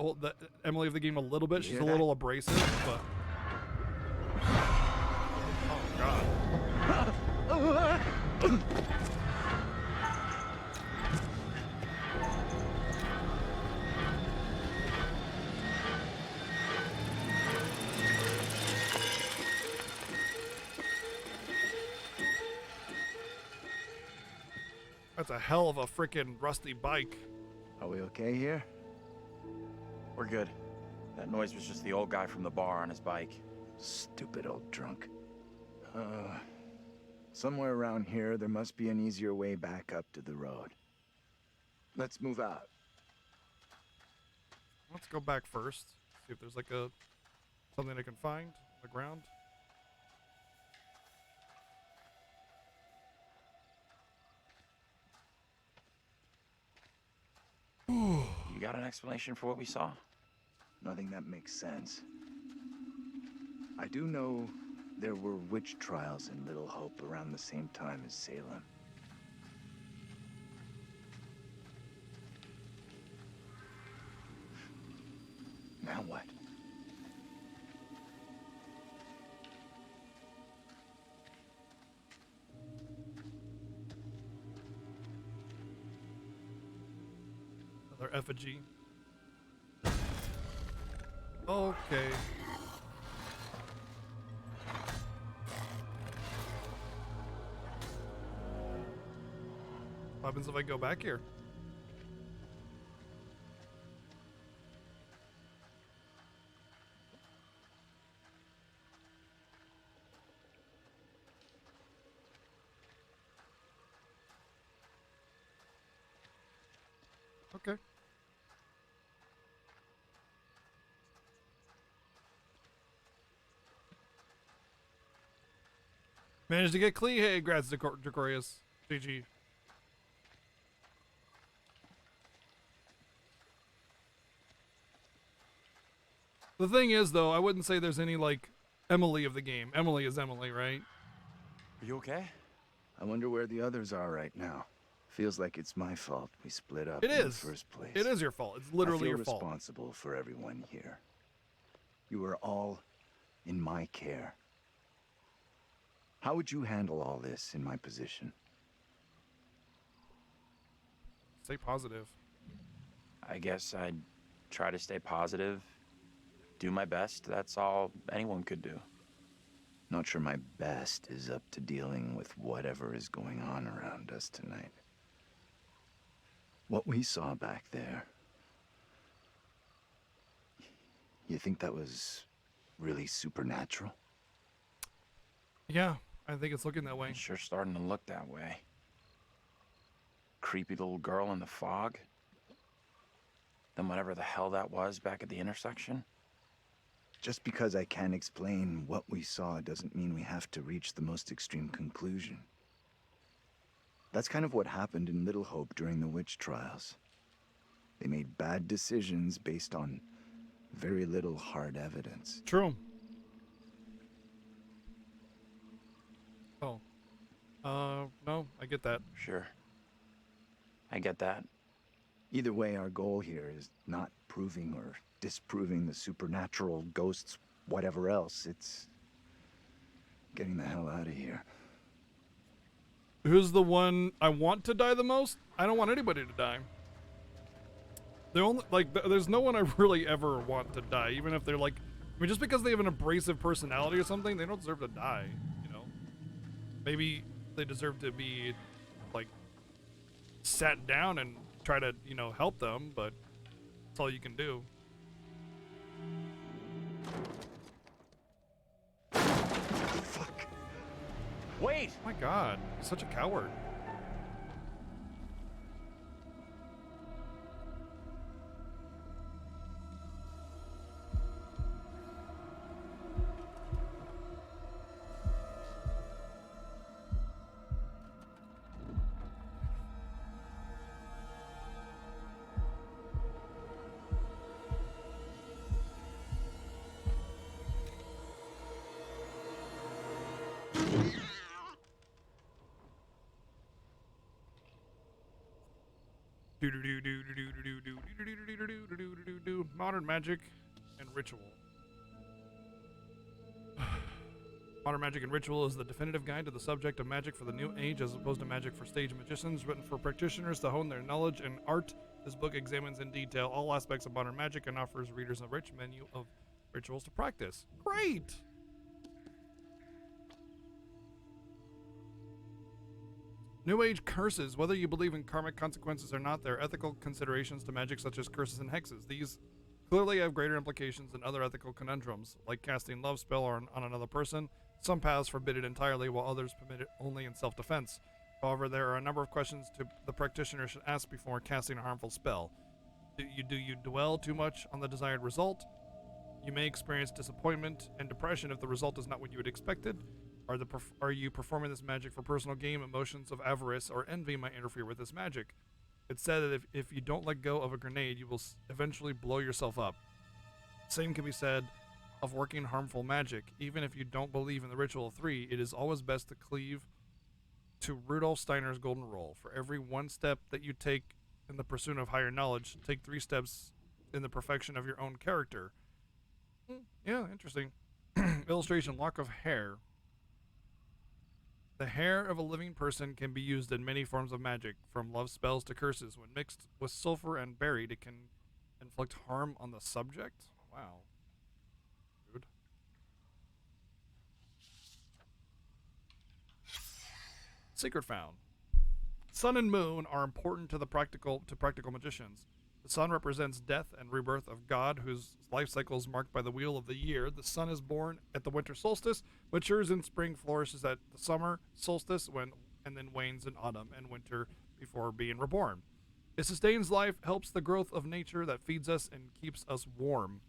Emily of the game a little bit. You She's hear a that? little abrasive, but... Oh, God. That's a hell of a freaking rusty bike. Are we okay here? We're good. That noise was just the old guy from the bar on his bike. Stupid old drunk. Somewhere around here, there must be an easier way back up to the road. Let's move out. Let's go back first. See if there's like something I can find on the ground. You got an explanation for what we saw? Nothing that makes sense. I do know there were witch trials in Little Hope around the same time as Salem. Now what? Another effigy. Okay. What happens if I go back here? Okay. Managed to get Clee. Hey, congrats, Decorius. GG. The thing is, though, I wouldn't say there's any, like, Emily of the game. Emily is Emily, right? Are you okay? I wonder where the others are right now. Feels like it's my fault we split up It in is. the first place. It is your fault. It's literally I feel your fault. responsible for everyone here. You were all in my care. How would you handle all this in my position? Stay positive. I guess I'd try to stay positive, do my best. That's all anyone could do. Not sure my best is up to dealing with whatever is going on around us tonight. What we saw back there, you think that was really supernatural? Yeah, I think it's looking that way. It's sure starting to look that way. Creepy little girl in the fog. Then whatever the hell that was back at the intersection. Just because I can't explain what we saw doesn't mean we have to reach the most extreme conclusion. That's kind of what happened in Little Hope during the witch trials. They made bad decisions based on very little hard evidence. True. Oh. No, I get that. Sure. I get that. Either way, our goal here is not proving or disproving the supernatural, ghosts, whatever else. It's getting the hell out of here. Who's the one I want to die the most? I don't want anybody to die. There's no one I really ever want to die, even if they're like, I mean, just because they have an abrasive personality or something, they don't deserve to die, you know? Maybe they deserve to be, like, sat down and try to, you know, help them, but that's all you can do. Fuck. Wait! Oh my god, he's such a coward. Modern magic and ritual. Modern magic and ritual is the definitive guide to the subject of magic for the new age, as opposed to magic for stage magicians, written for practitioners to hone their knowledge and art. This book examines in detail all aspects of modern magic and offers readers a rich menu of rituals to practice. Great! New Age curses. Whether you believe in karmic consequences or not, there are ethical considerations to magic such as curses and hexes. These clearly have greater implications than other ethical conundrums, like casting love spell on another person. Some paths forbid it entirely, while others permit it only in self-defense. However, there are a number of questions the practitioner should ask before casting a harmful spell. Do you dwell too much on the desired result? You may experience disappointment and depression if the result is not what you had expected. Are you performing this magic for personal gain? Emotions of avarice or envy might interfere with this magic. It's said that if you don't let go of a grenade, you will eventually blow yourself up. Same can be said of working harmful magic. Even if you don't believe in the ritual of 3, it is always best to cleave to Rudolf Steiner's golden rule. For every one step that you take in the pursuit of higher knowledge, take 3 steps in the perfection of your own character. Yeah, interesting. Illustration, lock of hair. The hair of a living person can be used in many forms of magic, from love spells to curses. When mixed with sulfur and buried, it can inflict harm on the subject. Wow. Dude. Secret found. Sun and moon are important to practical magicians. The sun represents death and rebirth of God, whose life cycle is marked by the wheel of the year. The sun is born at the winter solstice, matures in spring, flourishes at the summer solstice, and then wanes in autumn and winter before being reborn. It sustains life, helps the growth of nature that feeds us and keeps us warm.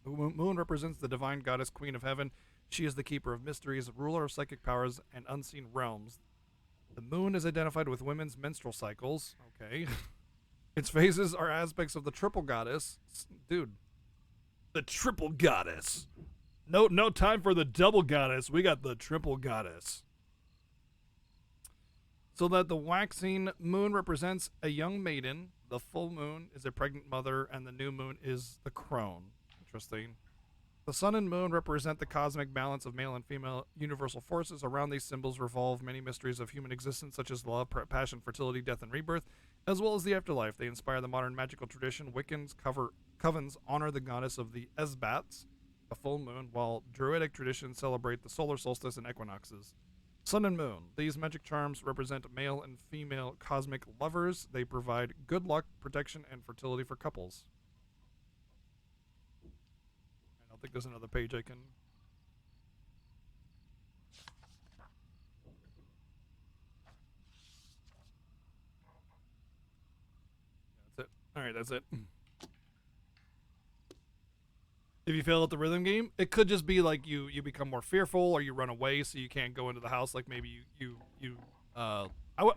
The moon represents the divine goddess, queen of heaven. She is the keeper of mysteries, ruler of psychic powers and unseen realms. The moon is identified with women's menstrual cycles. Okay. Its phases are aspects of the triple goddess. Dude. The triple goddess. No time for the double goddess. We got the triple goddess. So that the waxing moon represents a young maiden, the full moon is a pregnant mother, and the new moon is the crone. Interesting. The sun and moon represent the cosmic balance of male and female universal forces. Around these symbols revolve many mysteries of human existence, such as love, passion, fertility, death, and rebirth, as well as the afterlife. They inspire the modern magical tradition. Wiccans covens honor the goddess of the Esbats, the full moon, while Druidic traditions celebrate the solar solstice and equinoxes. Sun and moon. These magic charms represent male and female cosmic lovers. They provide good luck, protection, and fertility for couples. I think there's another page I can... That's it. Alright, that's it. If you fail at the rhythm game, it could just be like you become more fearful, or you run away, so you can't go into the house. Like maybe I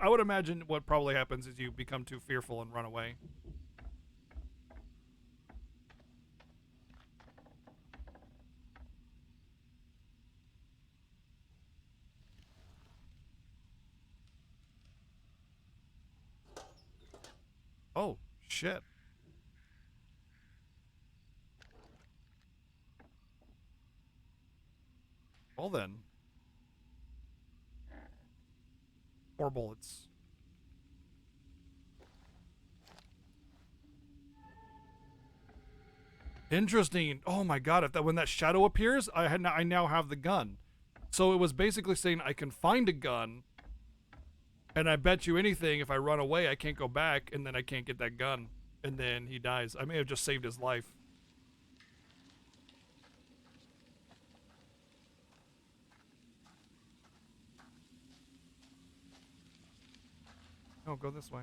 would imagine what probably happens is you become too fearful and run away. Oh, shit. Well then. 4 bullets. Interesting. Oh my god, if that when that shadow appears, I now have the gun. So it was basically saying I can find a gun, and I bet you anything if I run away I can't go back, and then I can't get that gun, and then he dies. I may have just saved his life. No, go this way.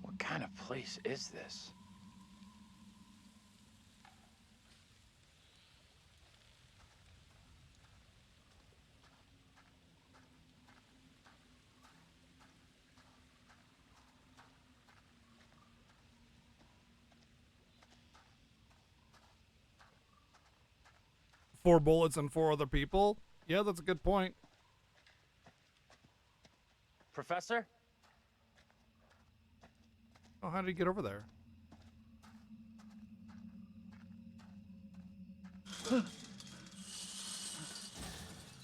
What kind of place is this? Four bullets and 4 other people? Yeah, that's a good point. Professor? Oh, how did he get over there? Oh,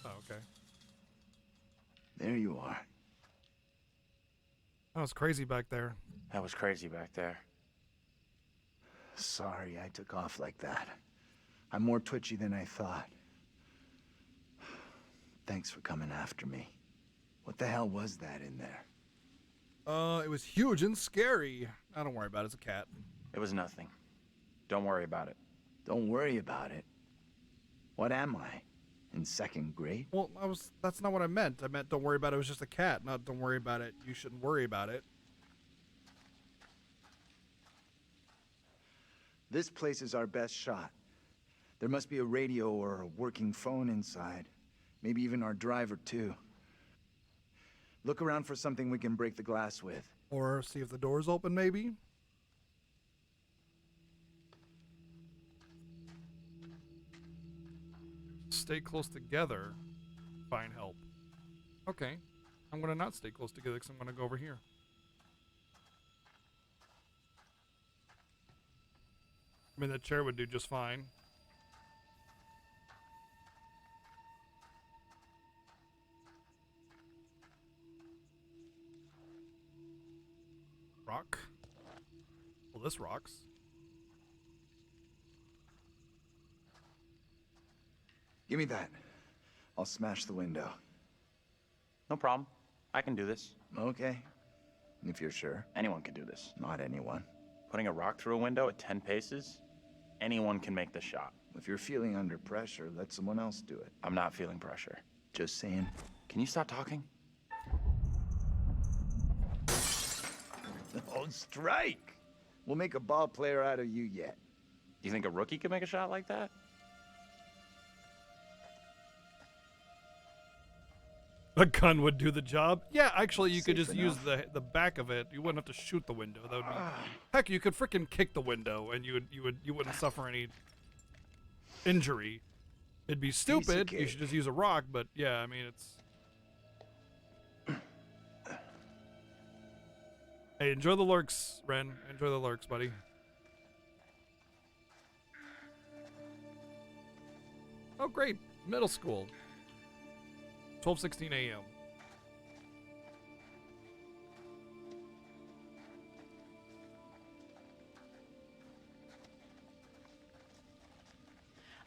okay. There you are. That was crazy back there. That was crazy back there. Sorry I took off like that. I'm more twitchy than I thought. Thanks for coming after me. What the hell was that in there? It was huge and scary. I don't worry about it. It's a cat. It was nothing. Don't worry about it. Don't worry about it. What am I? In 2nd grade? Well, that's not what I meant. I meant don't worry about it. It was just a cat, not don't worry about it. You shouldn't worry about it. This place is our best shot. There must be a radio or a working phone inside. Maybe even our driver, too. Look around for something we can break the glass with. Or see if the door's open, maybe? Stay close together. Find help. Okay. I'm gonna not stay close together because I'm gonna go over here. I mean, that chair would do just fine. Rock. Well, this rocks. Give me that. I'll smash the window. No problem. I can do this. Okay. If you're sure. Anyone can do this. Not anyone. Putting a rock through a window at 10 paces? Anyone can make the shot. If you're feeling under pressure, let someone else do it. I'm not feeling pressure. Just saying. Can you stop talking? Oh, strike! We'll make a ball player out of you yet. Do you think a rookie could make a shot like that? A gun would do the job. Yeah, actually, you could Safe just use enough. the back of it. You wouldn't have to shoot the window. That would be heck. You could freaking kick the window, and you wouldn't suffer any injury. It'd be stupid. You should just use a rock. But yeah, I mean it's. Hey, enjoy the lurks, Ren. Enjoy the lurks, buddy. Oh, great. Middle school. 12:16 a.m.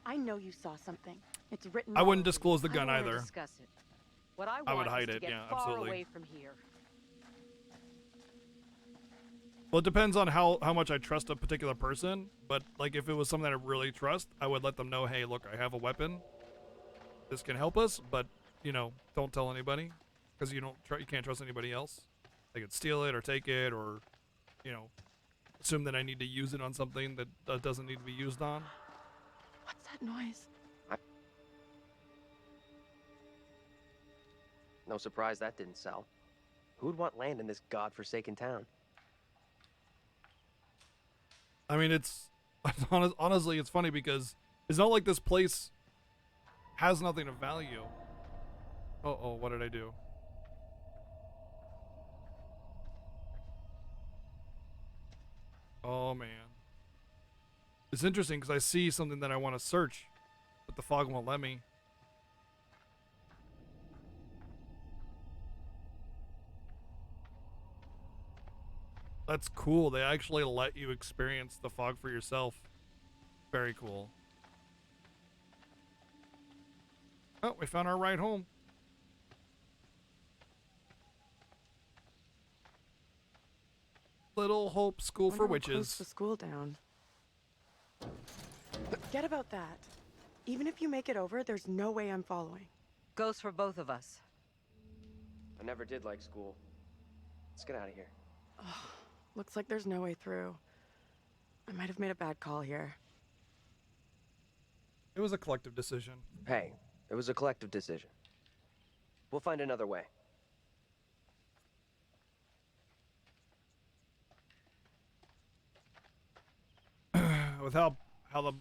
I know you saw something. It's written. I all wouldn't over you. disclose the I gun don't wanna either. Discuss it. What I want I would hide is it, to get yeah, far absolutely. away from here. Well, it depends on how much I trust a particular person, but like if it was someone that I really trust, I would let them know, hey, look, I have a weapon. This can help us, but you know, don't tell anybody because you can't trust anybody else. They could steal it or take it or, you know, assume that I need to use it on something that doesn't need to be used on. What's that noise? No surprise that didn't sell. Who'd want land in this godforsaken town? I mean, it's honestly, it's funny because it's not like this place has nothing of value. Uh-oh, what did I do? Oh, man. It's interesting because I see something that I want to search, but the fog won't let me. That's cool. They actually let you experience the fog for yourself. Very cool. Oh, we found our ride home. Little Hope School for Witches. Close the school down. Forget about that. Even if you make it over, there's no way I'm following. Goes for both of us. I never did like school. Let's get out of here. Looks like there's no way through. I might have made a bad call here. It was a collective decision. Hey, it was a collective decision. We'll find another way. With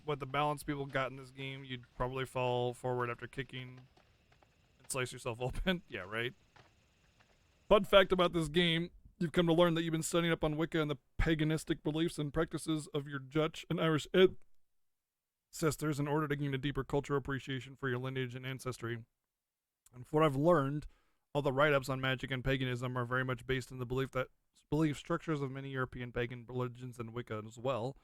what the balance people got in this game, you'd probably fall forward after kicking and slice yourself open. Yeah, right. Fun fact about this game. You've come to learn that you've been studying up on Wicca and the paganistic beliefs and practices of your Dutch and Irish ancestors in order to gain a deeper cultural appreciation for your lineage and ancestry. And from what I've learned, all the write-ups on magic and paganism are very much based in the belief structures of many European pagan religions and Wicca as well.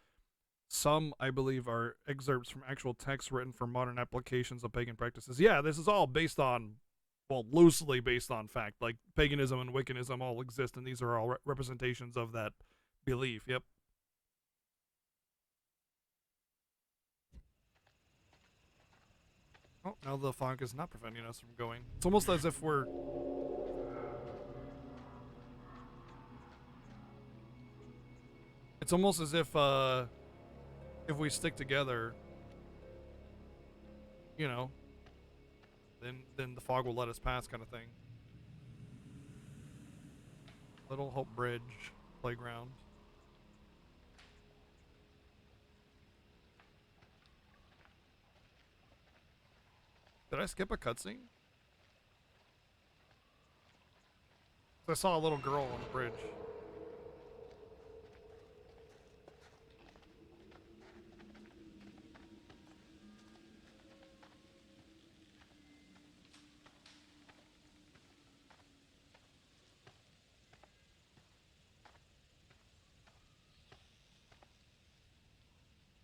Some, I believe, are excerpts from actual texts written for modern applications of pagan practices. Yeah, this is all based on, well, loosely based on fact. Like, paganism and Wiccanism all exist, and these are all representations of that belief. Yep. Oh, now the fog is not preventing us from going. It's almost as if we're... It's almost as if we stick together, you know, then the fog will let us pass, kind of thing. Little Hope Bridge playground. Did I skip a cutscene? I saw a little girl on the bridge.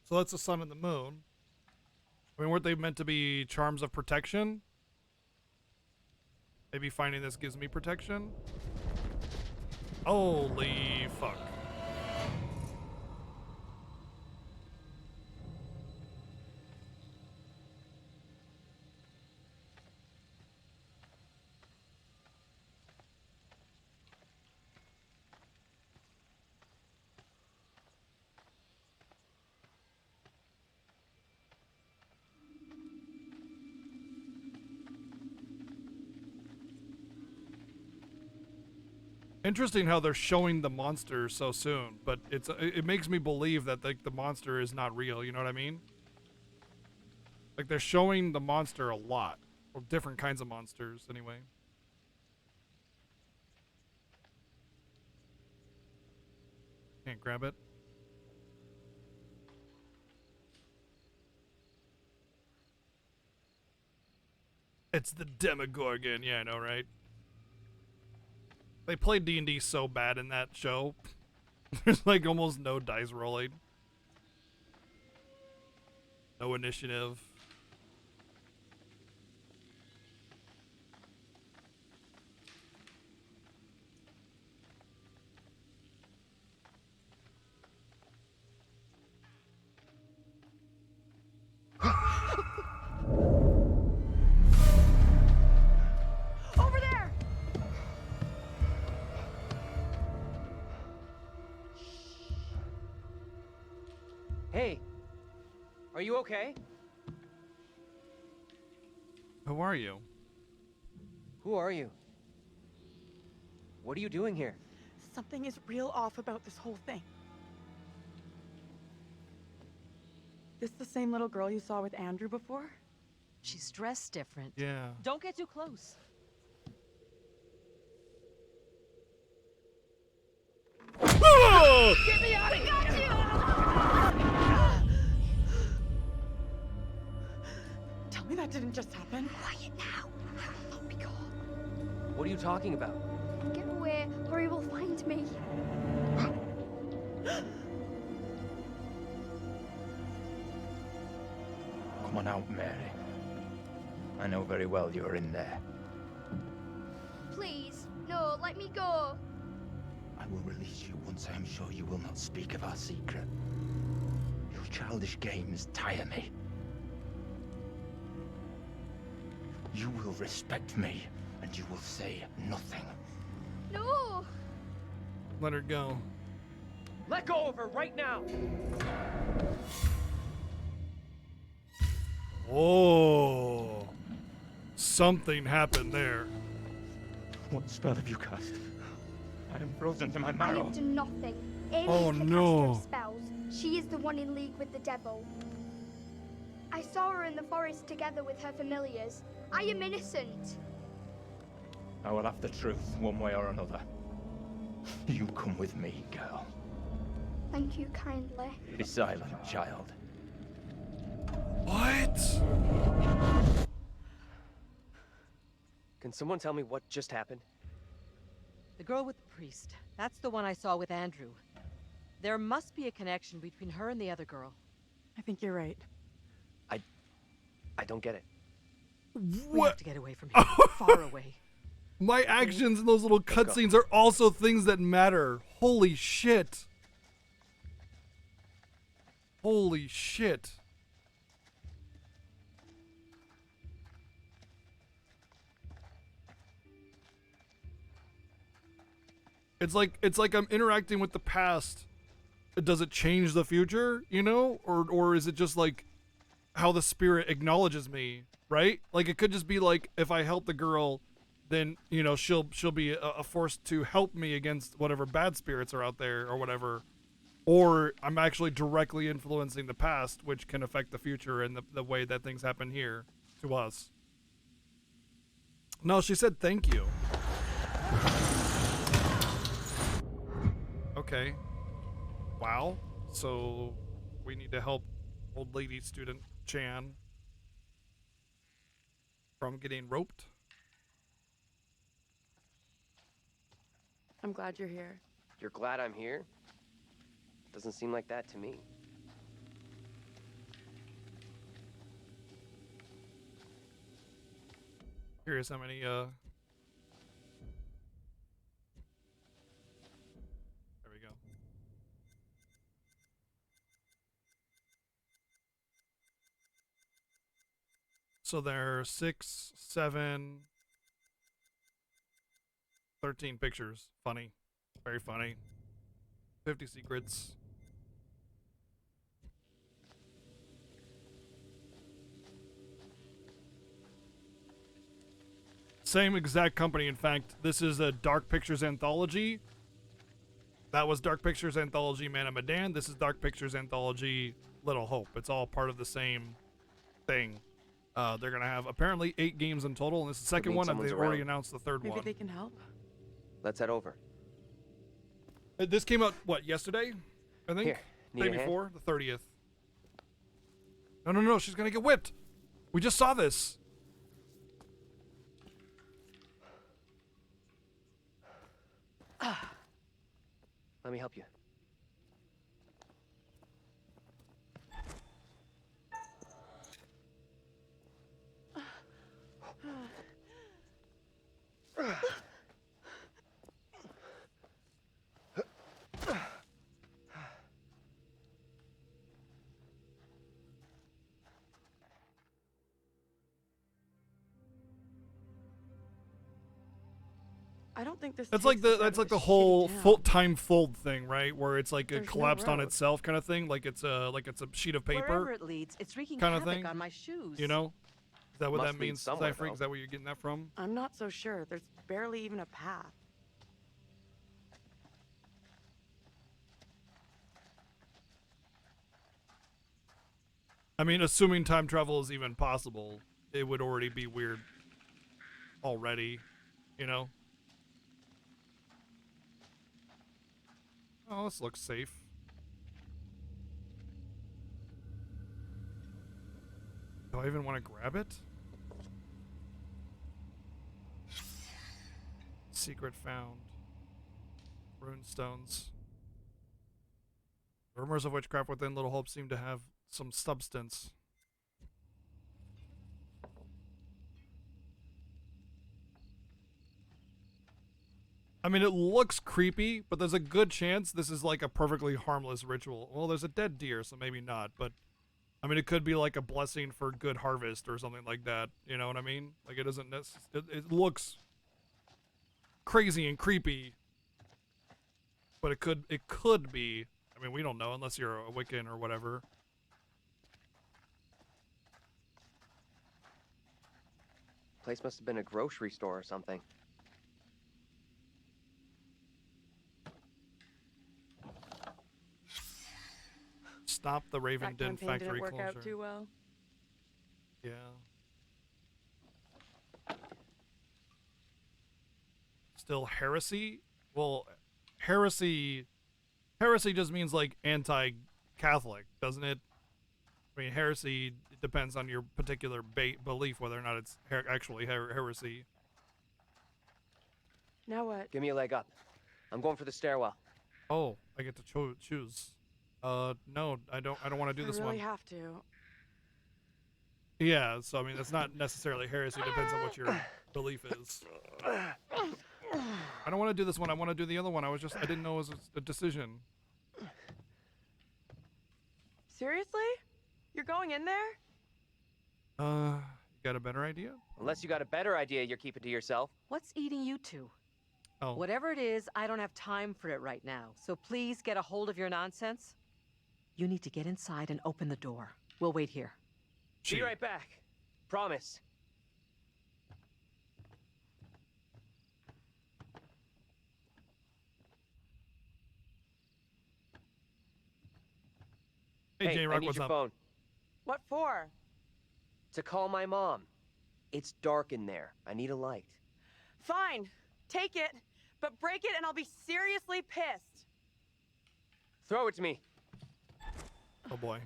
So that's the sun and the moon. I mean, weren't they meant to be charms of protection? Maybe finding this gives me protection? Holy fuck. Interesting how they're showing the monster so soon, but it makes me believe that the monster is not real, you know what I mean? Like, they're showing the monster a lot. Or different kinds of monsters, anyway. Can't grab it. It's the Demogorgon, yeah, I know, right? They played D&D so bad in that show. There's like almost no dice rolling. No initiative. Over there! Hey, are you okay? Who are you? Who are you? What are you doing here? Something is real off about this whole thing. This the same little girl you saw with Andrew before? She's dressed different. Yeah. Don't get too close. Get me out of here! Tell me that didn't just happen. Quiet now. I'll be gone. What are you talking about? Get away, or he will find me. Come on out, Mary. I know very well you're in there. Please, no, let me go. I will release you once I am sure you will not speak of our secret. Your childish games tire me. You will respect me, and you will say nothing. No! Let her go. Let go of her right now! Oh, something happened there. What spell have you cast? I am frozen to my I marrow. have done nothing. Amy Oh, is the caster no. of spells. She is the one in league with the devil. I saw her in the forest together with her familiars. I am innocent. I will have the truth one way or another. You come with me, girl. Thank you kindly. Be silent, child. What? Can someone tell me what just happened? The girl with the priest. That's the one I saw with Andrew. There must be a connection between her and the other girl. I think you're right. I don't get it. We have to get away from here. Far away. My actions in those little cutscenes are also things that matter. Holy shit. Holy shit. It's like I'm interacting with the past. Does it change the future, you know? Or is it just like how the spirit acknowledges me, right? Like it could just be like if I help the girl, then, you know, she'll be a force to help me against whatever bad spirits are out there or whatever. Or I'm actually directly influencing the past, which can affect the future and the way that things happen here to us. No, she said thank you. Okay. Wow. So we need to help old lady student Chan from getting roped. I'm glad you're here. You're glad I'm here? Doesn't seem like that to me. Curious how many there we go. So there are 6, 7, 13 pictures. Funny. Very funny. 50 secrets. Same exact company, in fact. This is a Dark Pictures Anthology. That was Dark Pictures Anthology Man of Medan. This is Dark Pictures Anthology Little Hope. It's all part of the same thing. They're going to have apparently 8 games in total, and this is the second one, and they've already announced the third one. Maybe they can help. Let's head over. This came out, what, yesterday? I think? Here, need Day a hand? before? The 30th. No, she's going to get whipped. We just saw this. Let me help you. I don't think this. That's like takes us the out of the this whole shitty full town. time fold thing, right? Where it's like it There's no collapsed on road. itself kind of thing, like it's a sheet of paper Wherever it leads, it's wreaking kind of havoc thing. on my shoes. You know? Is that what Must that lead means, somewhere, Cypher? Is though. that where you're getting that from? I'm not so sure. There's barely even a path. I mean, assuming time travel is even possible, it would already be weird already, you know? Oh, this looks safe. Do I even want to grab it? Secret found. Runestones. Rumors of witchcraft within Little Hope seem to have some substance. I mean, it looks creepy, but there's a good chance this is like a perfectly harmless ritual. Well, there's a dead deer, so maybe not, but I mean, it could be like a blessing for good harvest or something like that. You know what I mean? Like, it doesn't it looks crazy and creepy, but it could be. I mean, we don't know unless you're a Wiccan or whatever. Place must have been a grocery store or something. Stop the Raven That Den campaign factory didn't work closure. out too well. Yeah. Still heresy? Well, heresy just means like anti-Catholic, doesn't it? I mean, heresy depends on your particular belief whether or not it's actually heresy. Now what? Give me a leg up. I'm going for the stairwell. Oh, I get to choose. No, I don't want to do this I really one. have to. Yeah, so I mean, that's not necessarily heresy. It depends on what your belief is. I don't want to do this one. I want to do the other one. I didn't know it was a decision. Seriously? You're going in there? You got a better idea? Unless you got a better idea you're keeping to yourself. What's eating you two? Oh. Whatever it is, I don't have time for it right now. So please get a hold of your nonsense. You need to get inside and open the door. We'll wait here. Be right back. Promise. Hey, I J-Rock, need what's your up? phone. What for? To call my mom. It's dark in there. I need a light. Fine. Take it, but break it and I'll be seriously pissed. Throw it to me. Oh boy.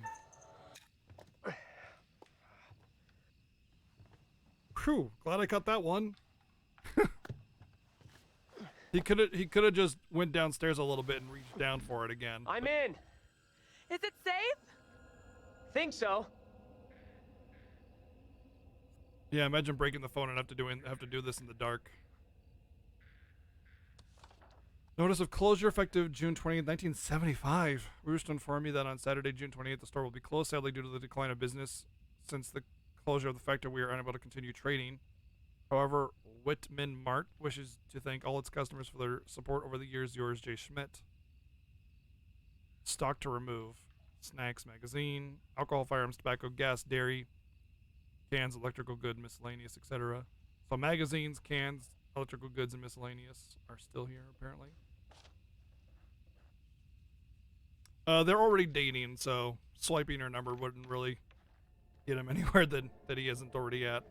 Whew, glad I cut that one. He could have just went downstairs a little bit and reached down for it again. I'm in. Is it safe? Think so. Yeah, imagine breaking the phone and have to do this in the dark. Notice of closure effective June 20th, 1975. We wish to inform you that on Saturday, June 28th, the store will be closed, sadly due to the decline of business. Since the closure of the factory, we are unable to continue trading. However, Whitman Mart wishes to thank all its customers for their support over the years. Yours, J. Schmidt. Stock to remove. Snacks, magazine, alcohol, firearms, tobacco, gas, dairy, cans, electrical good, miscellaneous, etc. So magazines, cans, electrical goods, and miscellaneous are still here, apparently. They're already dating, so swiping her number wouldn't really get him anywhere that he isn't already at.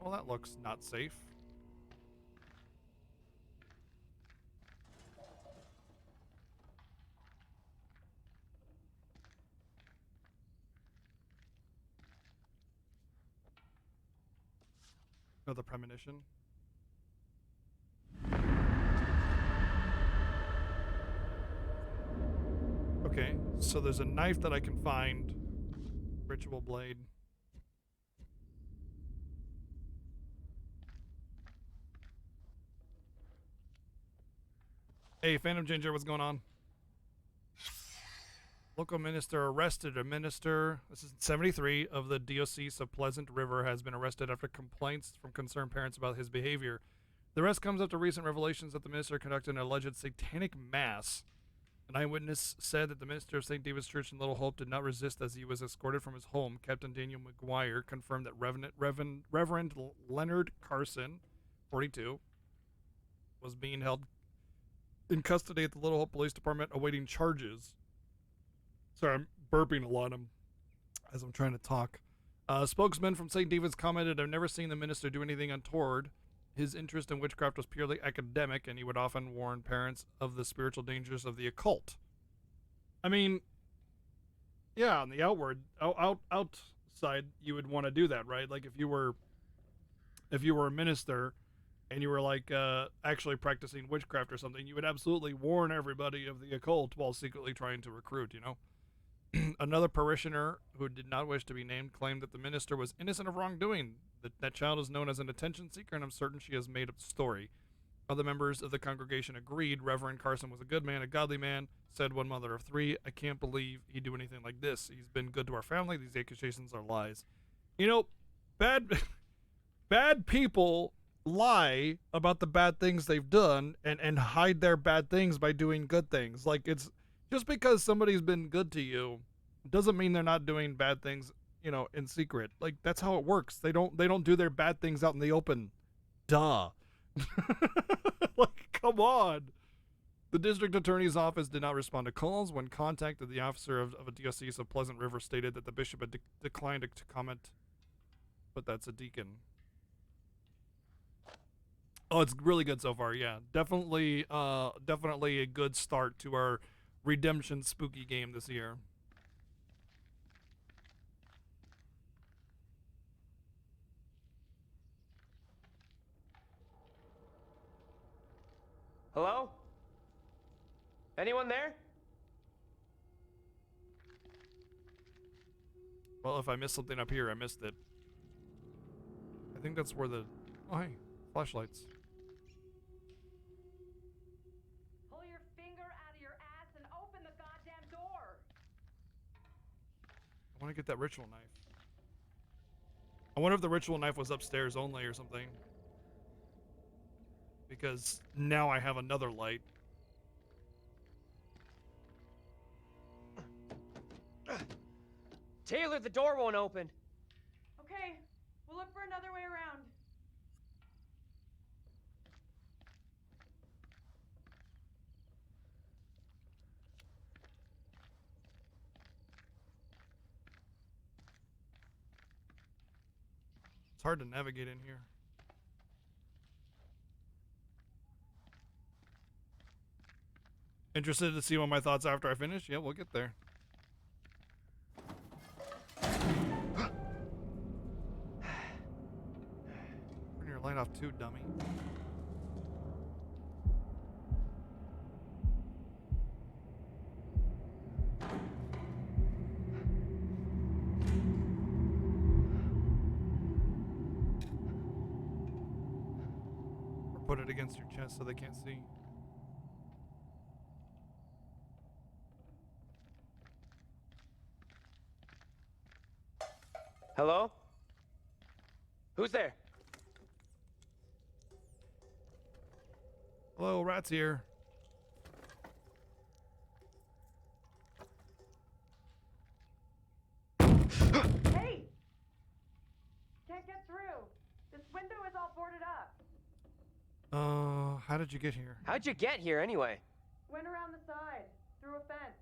Well, that looks not safe. Another premonition. Okay, so there's a knife that I can find. Ritual blade. Hey, Phantom Ginger, what's going on? Local minister arrested. A minister, this is 73, of the Diocese of Pleasant River has been arrested after complaints from concerned parents about his behavior. The arrest comes after recent revelations that the minister conducted an alleged satanic mass. An eyewitness said that the minister of St. David's Church in Little Hope did not resist as he was escorted from his home. Captain Daniel McGuire confirmed that Reverend Leonard Carson, 42, was being held in custody at the Little Hope Police Department awaiting charges. Sorry, I'm burping a lot as I'm trying to talk. A spokesman from St. David's commented, "I've never seen the minister do anything untoward. His interest in witchcraft was purely academic, and he would often warn parents of the spiritual dangers of the occult." I mean, yeah, on the outside, you would want to do that, right? Like if you were a minister and you were like actually practicing witchcraft or something, you would absolutely warn everybody of the occult while secretly trying to recruit, you know? Another parishioner who did not wish to be named claimed that the minister was innocent of wrongdoing. That child is known as an attention seeker, and I'm certain she has made up the story. Other members of the congregation agreed. Reverend Carson was a good man, a godly man, said one mother of three. "I can't believe he'd do anything like this. He's been good to our family. These accusations are lies." You know, bad people lie about the bad things they've done and hide their bad things by doing good things. Like, it's just because somebody's been good to you doesn't mean they're not doing bad things, you know, in secret. Like, that's how it works. They don't do their bad things out in the open. Duh. Like, come on. The district attorney's office did not respond to calls. When contacted, the officer of a diocese of Pleasant River stated that the bishop had declined to comment, but that's a deacon. Oh, it's really good so far. Yeah, definitely a good start to our redemption spooky game this year. Hello? Anyone there? Well, if I missed something up here, I missed it. I think that's where the... Oh, hey. Flashlights. Pull your finger out of your ass and open the goddamn door. I want to get that ritual knife. I wonder if the ritual knife was upstairs only or something. Because now I have another light. Taylor, the door won't open. Okay, we'll look for another way around. It's hard to navigate in here. Interested to see what my thoughts after I finish? Yeah, we'll get there. Turn your light off too, dummy. Or put it against your chest so they can't see. Hello? Who's there? Hello, Rat's here. Hey! Can't get through. This window is all boarded up. How did you get here? How'd you get here anyway? Went around the side, through a fence.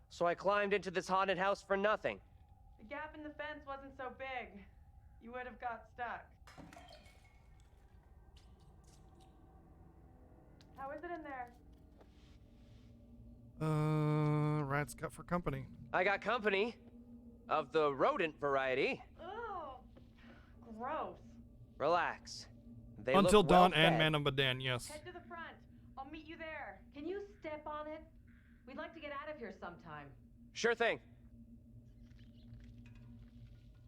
So I climbed into this haunted house for nothing. The gap in the fence wasn't so big. You would have got stuck. How is it in there? Rat's got for company. I got company. Of the rodent variety. Oh, gross. Relax. They Until look Dawn well and fed. Man of Medan, yes. Head to the front. I'll meet you there. Can you step on it? We'd like to get out of here sometime. Sure thing.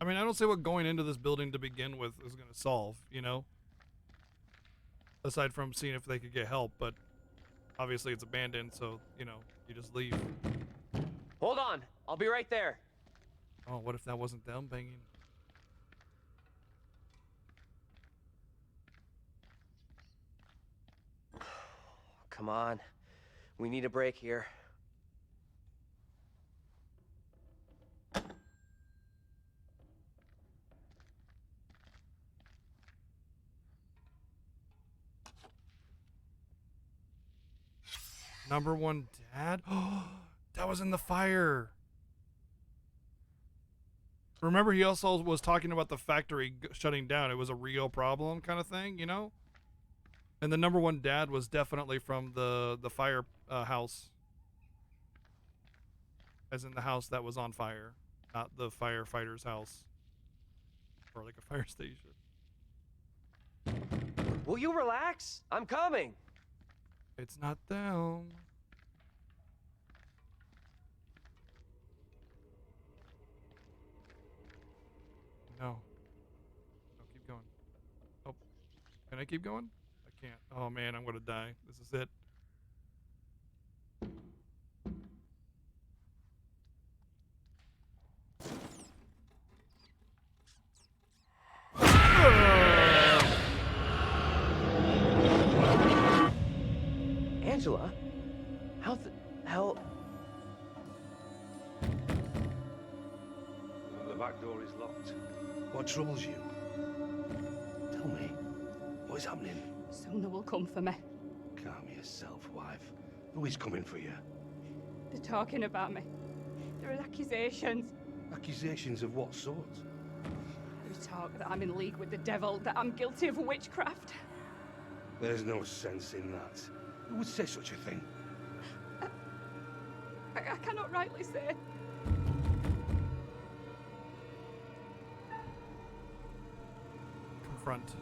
I mean, I don't see what going into this building to begin with is going to solve, you know? Aside from seeing if they could get help, but obviously it's abandoned, so, you know, You just leave. Hold on, I'll be right there. Oh, what if that wasn't them banging? Come on, we need a break here. Number one dad? Oh, that was in the fire. Remember, he also was talking about the factory shutting down. It was a real problem kind of thing, you know? And the number one dad was definitely from the fire house. As in the house that was on fire. Not the firefighter's house. Or like a fire station. Will you relax? I'm coming. It's not them. No. No, keep going. Oh, can I keep going? I can't. Oh man, I'm gonna die. This is it. Angela? How the hell? The back door is locked. What troubles you? Tell me, what is happening? Soon they will come for me. Calm yourself, wife. Who is coming for you? They're talking about me. There are accusations. Accusations of what sort? There's talk that I'm in league with the devil, that I'm guilty of witchcraft. There's no sense in that. Who would say such a thing? I cannot rightly say. Confront.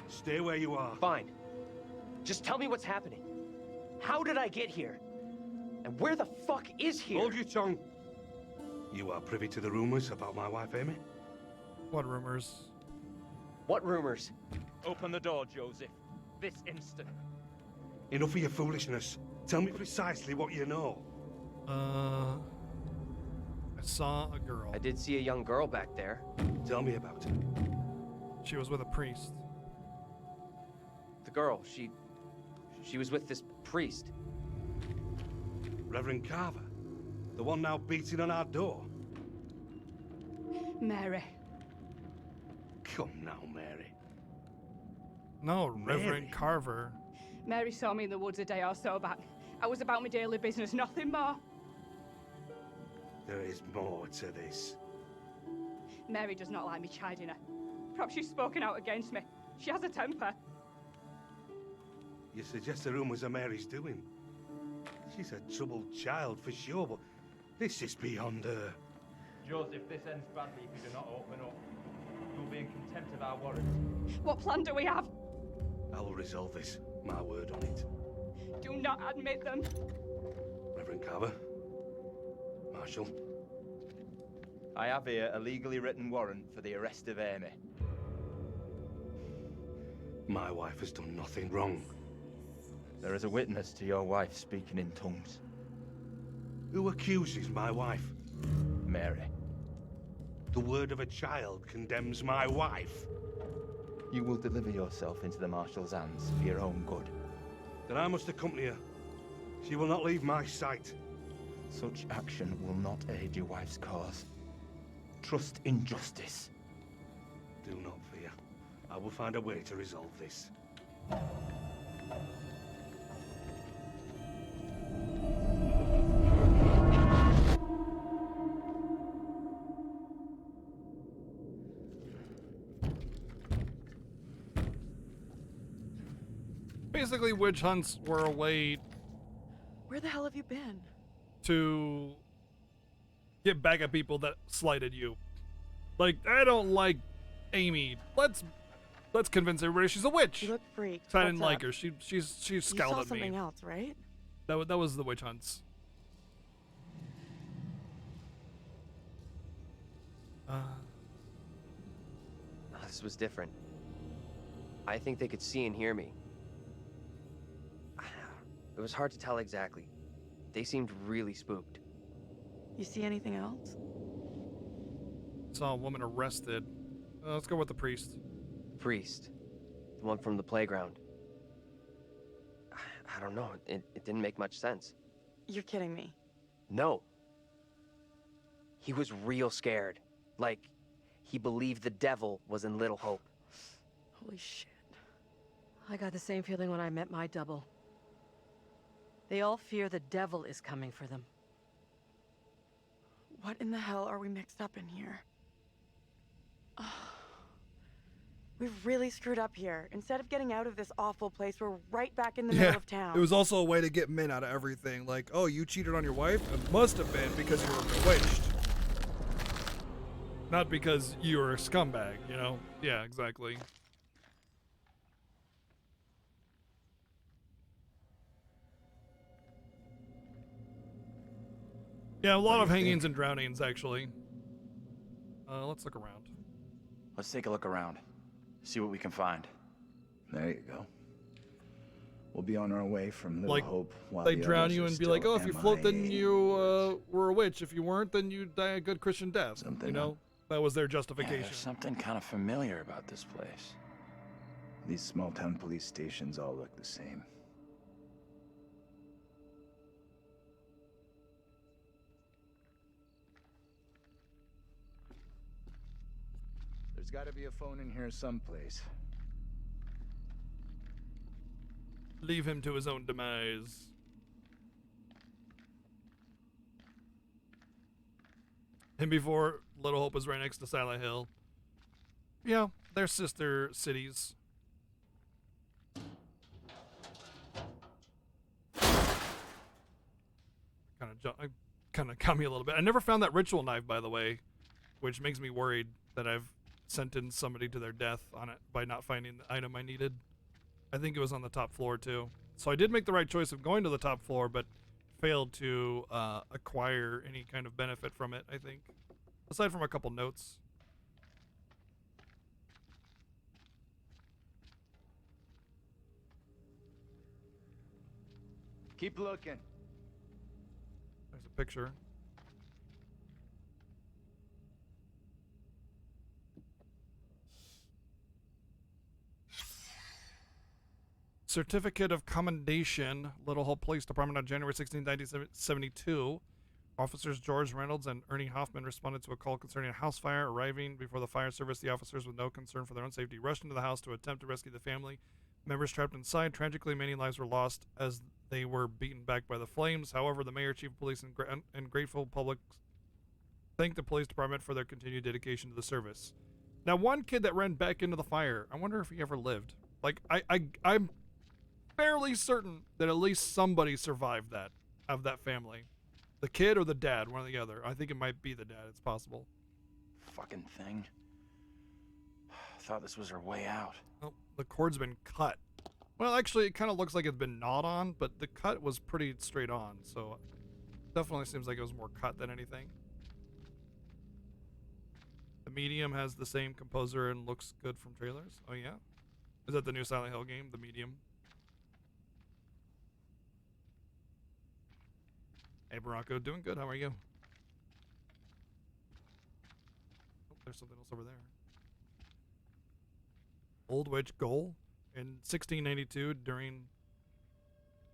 Stay where you are. Fine. Just tell me what's happening. How did I get here? And where the fuck is here? Hold your tongue. You are privy to the rumors about my wife, Amy? What rumors? What rumors? Open the door, Joseph. This instant. Enough of your foolishness. Tell me precisely what you know. I saw a girl. I did see a young girl back there. Tell me about her. She was with a priest. The girl, she was with this priest. Reverend Carver? The one now beating on our door? Mary. Come now, Mary. No, Mary. Reverend Carver. Mary saw me in the woods a day or so back. I was about my daily business, nothing more. There is more to this. Mary does not like me chiding her. Perhaps she's spoken out against me. She has a temper. You suggest the rumors are Mary's doing? She's a troubled child for sure, but this is beyond her. Joseph, this ends badly if you do not open up. You'll be in contempt of our warrant. What plan do we have? I will resolve this. My word on it. Do not admit them. Reverend Carver. Marshal. I have here a legally written warrant for the arrest of Amy. My wife has done nothing wrong. There is a witness to your wife speaking in tongues. Who accuses my wife? Mary. The word of a child condemns my wife. You will deliver yourself into the Marshal's hands for your own good. Then I must accompany her. She will not leave my sight. Such action will not aid your wife's cause. Trust in justice. Do not fear. I will find a way to resolve this. Basically, witch hunts were a way Where the hell have you been? to get back at people that slighted you. Like, I don't like Amy. Let's convince everybody she's a witch. You look freaked. I didn't What's like up? her. She You scowled saw at me. something else, right? That was the witch hunts. This was different. I think they could see and hear me. It was hard to tell exactly. They seemed really spooked. You see anything else? Saw a woman arrested. Let's go with the priest. Priest. The one from the playground. I don't know. It didn't make much sense. You're kidding me. No. He was real scared. Like, he believed the devil was in Little Hope. Holy shit. I got the same feeling when I met my double. They all fear the devil is coming for them. What in the hell are we mixed up in here? We've really screwed up here. Instead of getting out of this awful place, we're right back in the middle of town. It was also a way to get Min out of everything. Like, oh, you cheated on your wife? It must have been because you were bewitched. Not because you were a scumbag, you know? Yeah, exactly. Yeah, a lot of hangings and drownings, actually. Let's look around. Let's take a look around. See what we can find. There you go. We'll be on our way from Little Like, Hope while they the drown others you are and be still like, oh, if you float, then MIA. you were a witch. If you weren't, then you die a good Christian death. Something you know? That was their Yeah, justification. there's something kind of familiar about this place. These small-town police stations all look the same. There's got to be a phone in here someplace. Leave him to his own demise. And before, Little Hope was right next to Silent Hill. Yeah, they're sister cities. Kind of got me a little bit. I never found that ritual knife, by the way, which makes me worried that I've sentenced somebody to their death on it by not finding the item I needed. I think it was on the top floor too. So I did make the right choice of going to the top floor, but failed to acquire any kind of benefit from it, I think. Aside from a couple notes. Keep looking. There's a picture. Certificate of Commendation, Little Hope Police Department on January 16, 1972. Officers George Reynolds and Ernie Hoffman responded to a call concerning a house fire. Arriving before the fire service, the officers, with no concern for their own safety, rushed into the house to attempt to rescue the family members trapped inside. Tragically, many lives were lost as they were beaten back by the flames. However, the mayor, chief of police, and grateful public thanked the police department for their continued dedication to the service. Now, one kid that ran back into the fire, I wonder if he ever lived. Like, I'm fairly certain that at least somebody survived that, of that family. The kid or the dad, one or the other. I think it might be the dad. It's possible. Fucking thing. Thought this was her way out. Oh, the cord's been cut. Well, actually, it kind of looks like it's been gnawed on, but the cut was pretty straight on, so definitely seems like it was more cut than anything. The Medium has the same composer and looks good from trailers. Oh, yeah? Is that the new Silent Hill game, The Medium? Hey, Baracco, doing good. How are you? Oh, there's something else over there. Old Witch Goal in 1692 during...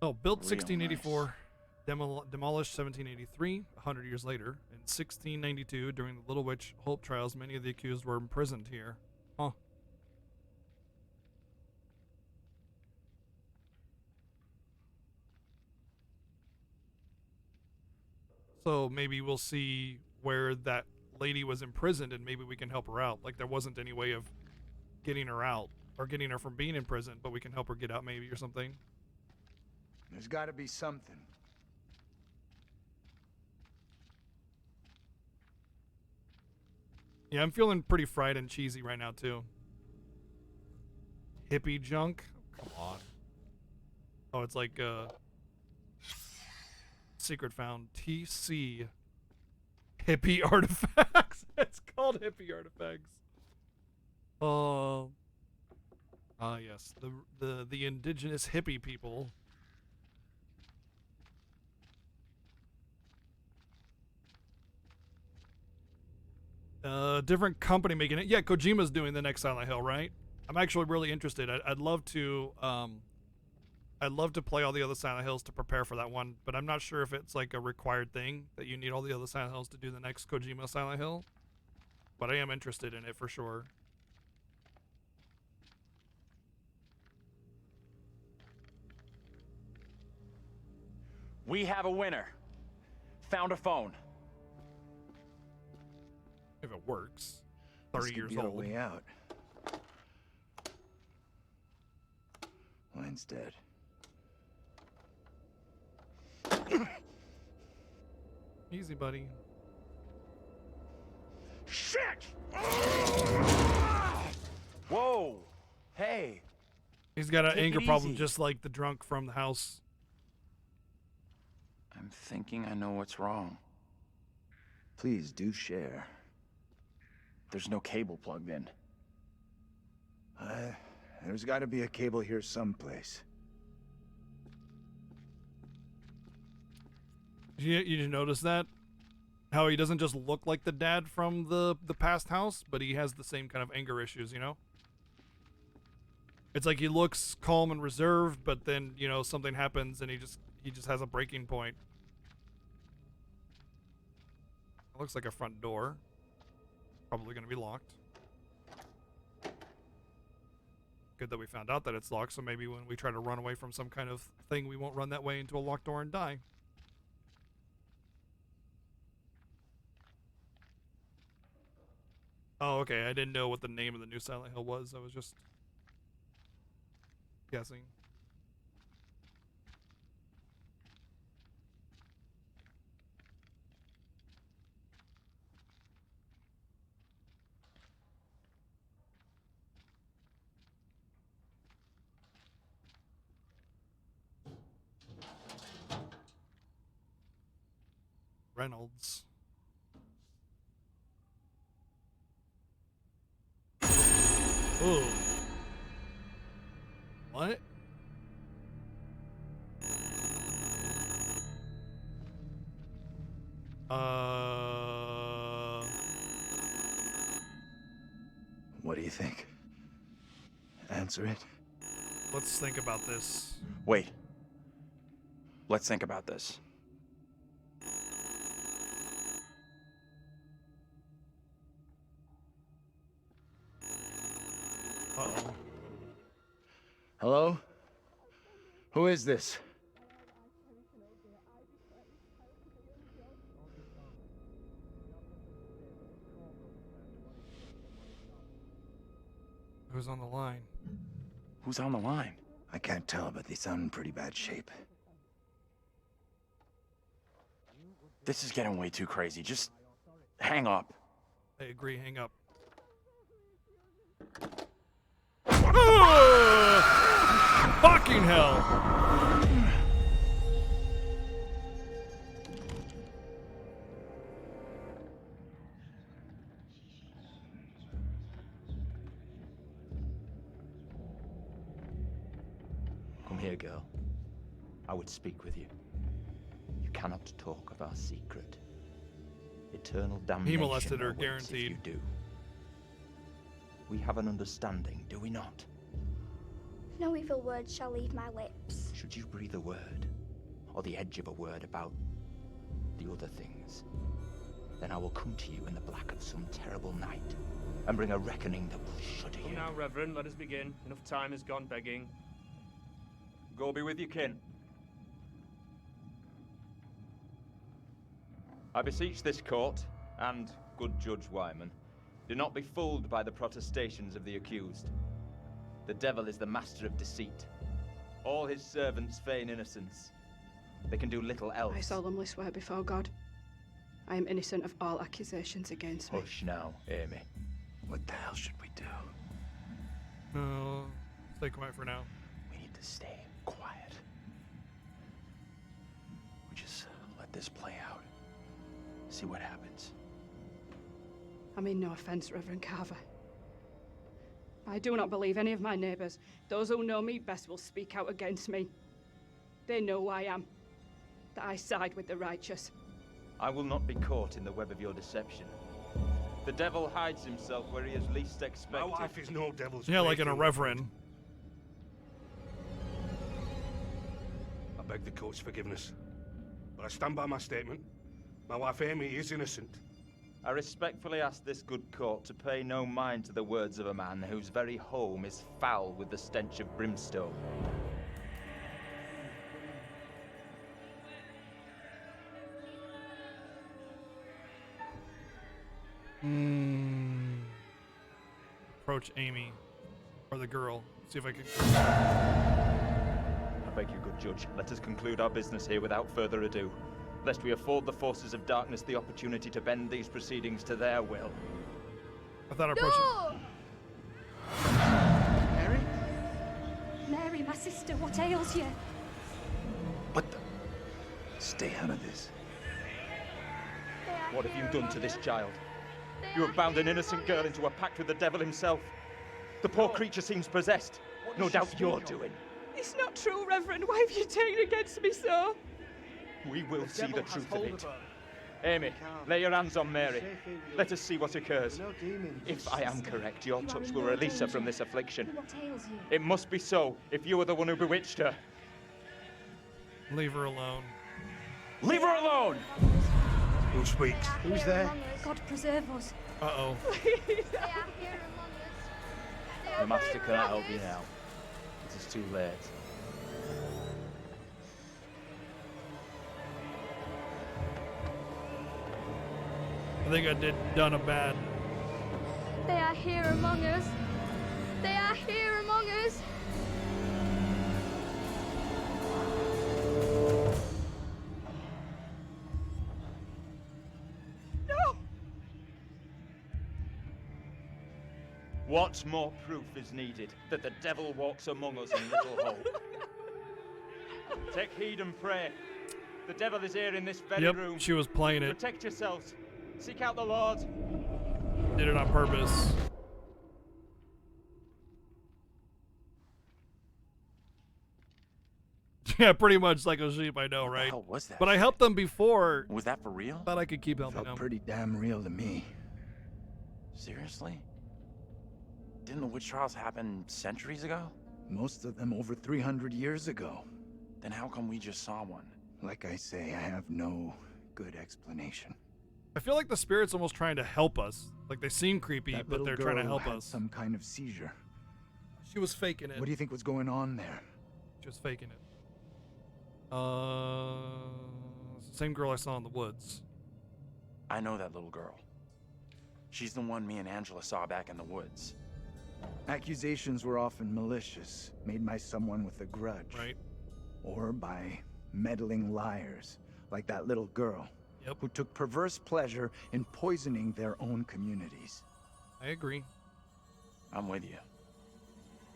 Oh, built Real 1684, demolished 1783, 100 years later. In 1692, during the Little Witch Hope trials, many of the accused were imprisoned here. Huh. So maybe we'll see where that lady was imprisoned and maybe we can help her out. Like there wasn't any way of getting her out or getting her from being in prison, but we can help her get out maybe or something. There's got to be something. Yeah, I'm feeling pretty fried and cheesy right now too. Hippie junk? Come on. Oh, it's like secret found TC hippie artifacts. It's called hippie artifacts. Oh. Yes, the indigenous hippie people. Different company making it. Yeah, Kojima's doing the next Silent Hill, right? I'm actually really interested. I'd love to play all the other Silent Hills to prepare for that one, but I'm not sure if it's like a required thing that you need all the other Silent Hills to do the next Kojima Silent Hill. But I am interested in it for sure. We have a winner. Found a phone. If it works. 30 This could years be our old. way out. Line's dead. Easy, buddy. Shit! Whoa! Hey! He's got an Take anger it problem easy. just like the drunk from the house. I'm thinking I know what's wrong. Please do share. There's no cable plugged in. There's got to be a cable here someplace. You notice that? How he doesn't just look like the dad from the past house, but he has the same kind of anger issues, you know? It's like he looks calm and reserved, but then, you know, something happens and he just has a breaking point. It looks like a front door. Probably going to be locked. Good that we found out that it's locked, so maybe when we try to run away from some kind of thing, we won't run that way into a locked door and die. Oh, okay. I didn't know what the name of the new Silent Hill was. I was just guessing. Reynolds. Ooh. What? What do you think? Answer it. Let's think about this. Wait. Let's think about this. Uh-oh. Hello? Who is this? Who's on the line? Who's on the line? I can't tell, but they sound in pretty bad shape. This is getting way too crazy. Just hang up. I agree, hang up. Fucking hell! Come here, girl. I would speak with you. You cannot talk of our secret. Eternal damnation. He molested her, awaits guaranteed. If you do. We have an understanding, do we not? No evil word shall leave my lips. Should you breathe a word, or the edge of a word about the other things, then I will come to you in the black of some terrible night, and bring a reckoning that will shudder Come you. now, Reverend, let us begin. Enough time has gone begging. Go be with your kin. I beseech this court, and good Judge Wyman, do not be fooled by the protestations of the accused. The devil is the master of deceit. All his servants feign innocence. They can do little else. I solemnly swear before God, I am innocent of all accusations against me. Hush now, Amy. What the hell should we do? Stay quiet for now. We need to stay quiet. We just let this play out. See what happens. I mean no offense, Reverend Carver. I do not believe any of my neighbors. Those who know me best will speak out against me. They know who I am, that I side with the righteous. I will not be caught in the web of your deception. The devil hides himself where he is least expected. My wife is no devil's Yeah, like in a plaything. reverend. I beg the court's forgiveness, but I stand by my statement. My wife Amy is innocent. I respectfully ask this good court to pay no mind to the words of a man whose very home is foul with the stench of brimstone. Approach Amy. Or the girl. See if I can... I beg you, good judge, let us conclude our business here without further ado, lest we afford the forces of darkness the opportunity to bend these proceedings to their will. I thought I approached it. Mary? Mary, my sister, what ails you? What the? Stay out of this. What have you done to this child? You have bound an innocent girl into a pact with the devil himself. The poor creature seems possessed. No doubt you're doing. It's not true, Reverend. Why have you taken against me so? We will see the truth of it. Amy, lay your hands on Mary. Let us see what occurs. If I am correct, your touch will release her from this affliction. What ails you? It must be so, if you are the one who bewitched her. Leave her alone. Leave her alone! Who speaks? Who's there? God preserve us. Uh-oh. The master cannot help you now. It is too late. I think I done a bad. They are here among us. They are here among us. No! What more proof is needed that the devil walks among us in Little Hope? Take heed and pray. The devil is here in this very room. Yep, she was playing it. Protect yourselves. Seek out the Lord. Did it on purpose. Yeah, pretty much like a sheep, I know, right? What the hell was that? But I helped them before. Was that for real? Thought I could keep helping Felt them. pretty damn real to me. Seriously? Didn't the witch trials happen centuries ago? Most of them over 300 years ago. Then how come we just saw one? Like I say, I have no good explanation. I feel like the spirit's almost trying to help us. Like they seem creepy, That but little they're trying to girl help had us. some kind of seizure. She was faking it. What do you think was going on there? She was faking it. It's the same girl I saw in the woods. I know that little girl. She's the one me and Angela saw back in the woods. Accusations were often malicious, made by someone with a grudge. Right. Or by meddling liars, like that little girl. Yep. Who took perverse pleasure in poisoning their own communities. I agree. I'm with you.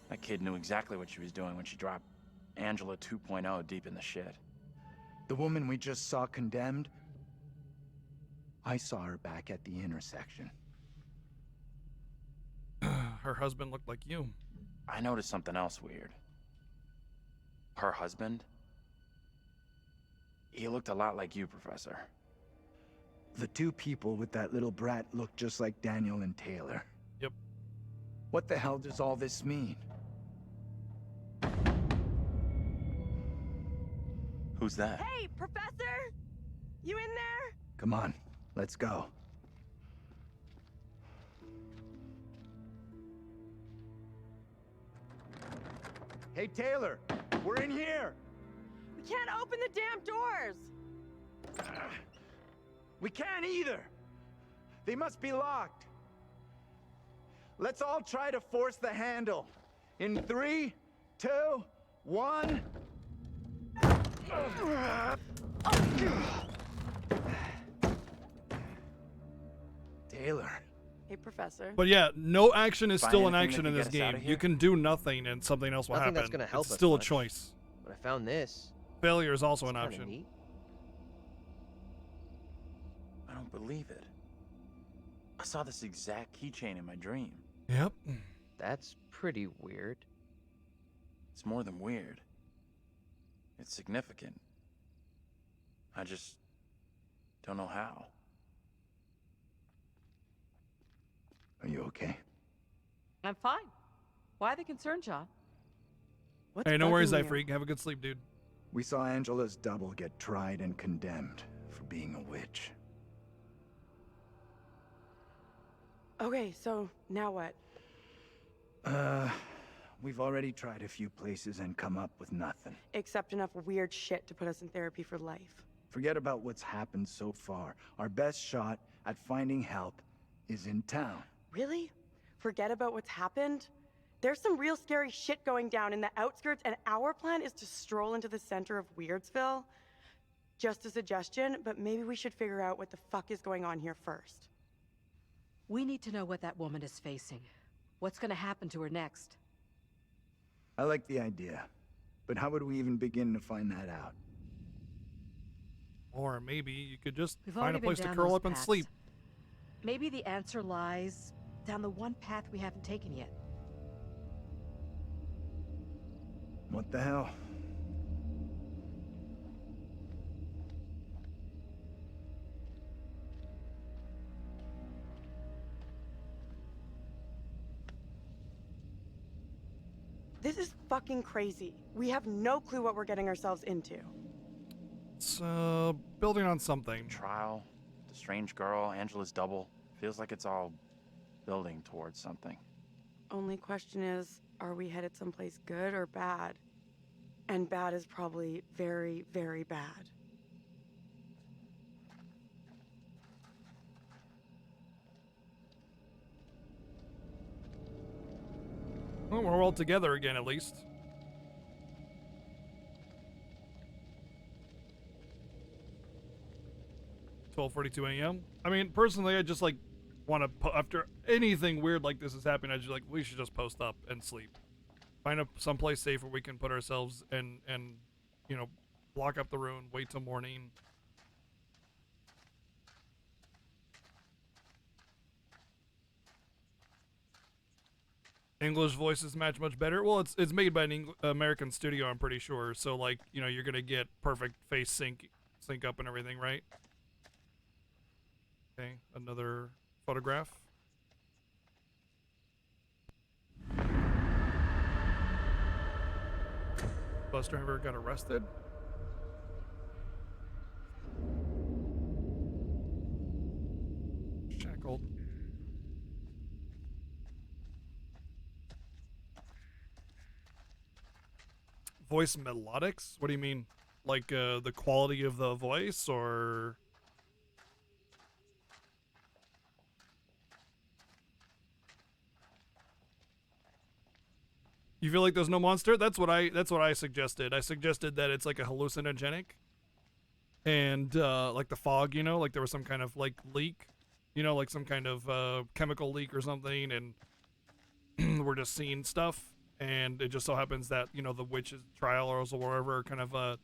That kid knew exactly what she was doing when she dropped Angela 2.0 deep in the shit. The woman we just saw condemned, I saw her back at the intersection. Her husband looked like you. I noticed something else weird. Her husband? He looked a lot like you, Professor. The two people with that little brat looked just like Daniel and Taylor. Yep. What the hell does all this mean? Who's that? Hey, Professor! You in there? Come on, let's go. Hey, Taylor, we're in here. We can't open the damn doors! We can't either. They must be locked. Let's all try to force the handle. In 3, 2, 1. Taylor. Hey, Professor. But yeah, no action is Find still an anything action that in can this get us out game. of You here? can do nothing and something else will Nothing happen. that's gonna help it's us still much. a choice. But I found this. Failure is also It's an kinda option. neat. I don't believe it. I saw this exact keychain in my dream. Yep. That's pretty weird. It's more than weird. It's significant. I just don't know how. Are you okay? I'm fine. Why the concern, John? Hey, no worries, I freak. Have a good sleep, dude. We saw Angela's double get tried and condemned for being a witch. Okay, so now what? We've already tried a few places and come up with nothing. Except enough weird shit to put us in therapy for life. Forget about what's happened so far. Our best shot at finding help is in town. Really? Forget about what's happened? There's some real scary shit going down in the outskirts, and our plan is to stroll into the center of Weirdsville. Just a suggestion, but maybe we should figure out what the fuck is going on here first. We need to know what that woman is facing. What's gonna happen to her next? I like the idea, but how would we even begin to find that out? Or maybe you could just We've find already a place been to down curl those up and paths. sleep. Maybe the answer lies down the one path we haven't taken yet. What the hell? This is fucking crazy. We have no clue what we're getting ourselves into. It's building on something. Trial, the strange girl, Angela's double. Feels like it's all building towards something. Only question is, are we headed someplace good or bad? And bad is probably very, very bad. Well, we're all together again, at least. "12:42 a.m. I mean, personally, I just like want to after anything weird like this is happening. I just like we should just post up and sleep. Find a someplace safe where we can put ourselves and you know, block up the room. Wait till morning. English voices match much better. Well, it's made by an American studio, I'm pretty sure. So like, you know, you're gonna get perfect face sync up and everything, right? Okay, another photograph. Bus driver got arrested. Shackled. Voice melodics? What do you mean? Like the quality of the voice, or you feel like there's no monster? That's what I suggested. I suggested that it's like a hallucinogenic, and like the fog, you know, like there was some kind of like leak, you know, like some kind of chemical leak or something, and we're just seeing stuff. And it just so happens that, you know, the witch's trial or whatever kind of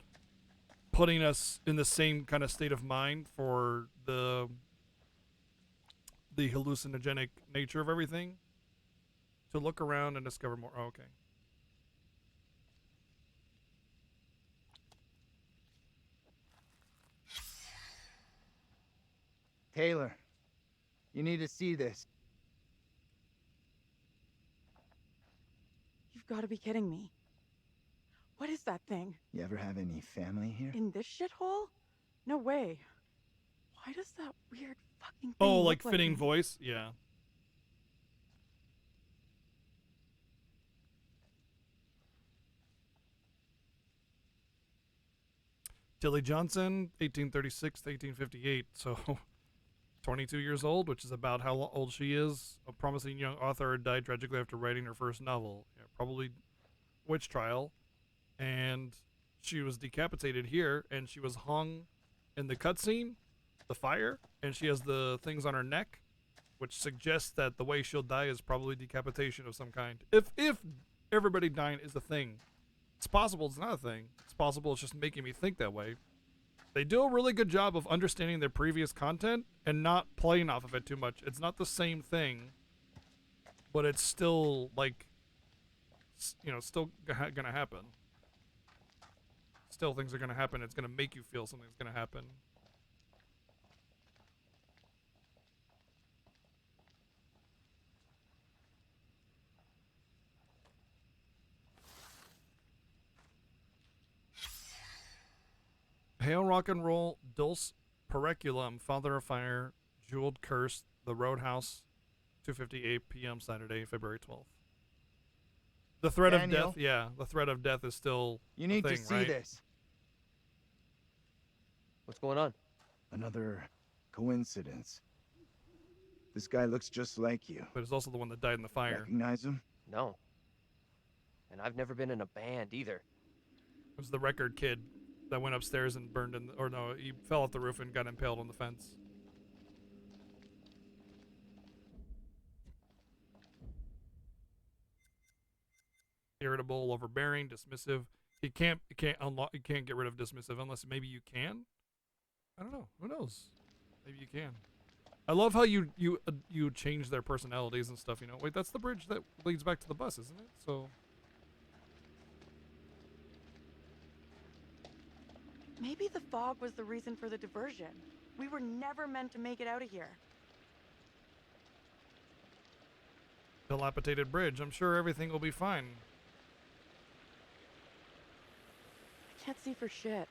putting us in the same kind of state of mind for the hallucinogenic nature of everything. To look around and discover more. Oh, okay. Taylor, you need to see this. You've got to be kidding me. What is that thing? You ever have any family here? In this shithole? No way. Why does that weird fucking thing Oh, look like fitting me? voice? Yeah. Tilly Johnson, 1836 to 1858. So 22 years old, which is about how old she is. A promising young author died tragically after writing her first novel. Yeah, probably witch trial. And she was decapitated here, and she was hung in the cutscene, the fire, and she has the things on her neck, which suggests that the way she'll die is probably decapitation of some kind. If everybody dying is a thing. It's possible it's not a thing. It's possible it's just making me think that way. They do a really good job of understanding their previous content and not playing off of it too much. It's not the same thing, but it's still, like, you know, still gonna happen. Still things are gonna happen. It's gonna make you feel something's gonna happen. Hail rock and roll, dulce periculum, father of fire, jeweled curse, the roadhouse, 2:58 p.m. Saturday, February 12th. The threat Daniel? of death, yeah, the threat of death is still You need a thing, to see right? this. What's going on? Another coincidence. This guy looks just like you. But it's also the one that died in the fire. Recognize him? No. And I've never been in a band either. It was the record kid that went upstairs and burned in, or no, he fell off the roof and got impaled on the fence. Irritable, overbearing, dismissive. You can't unlock. You can't get rid of dismissive unless maybe you can. I don't know. Who knows? Maybe you can. I love how you change their personalities and stuff. You know. Wait, that's the bridge that leads back to the bus, isn't it? So. Maybe the fog was the reason for the diversion. We were never meant to make it out of here. Dilapidated bridge. I'm sure everything will be fine. I can't see for shit.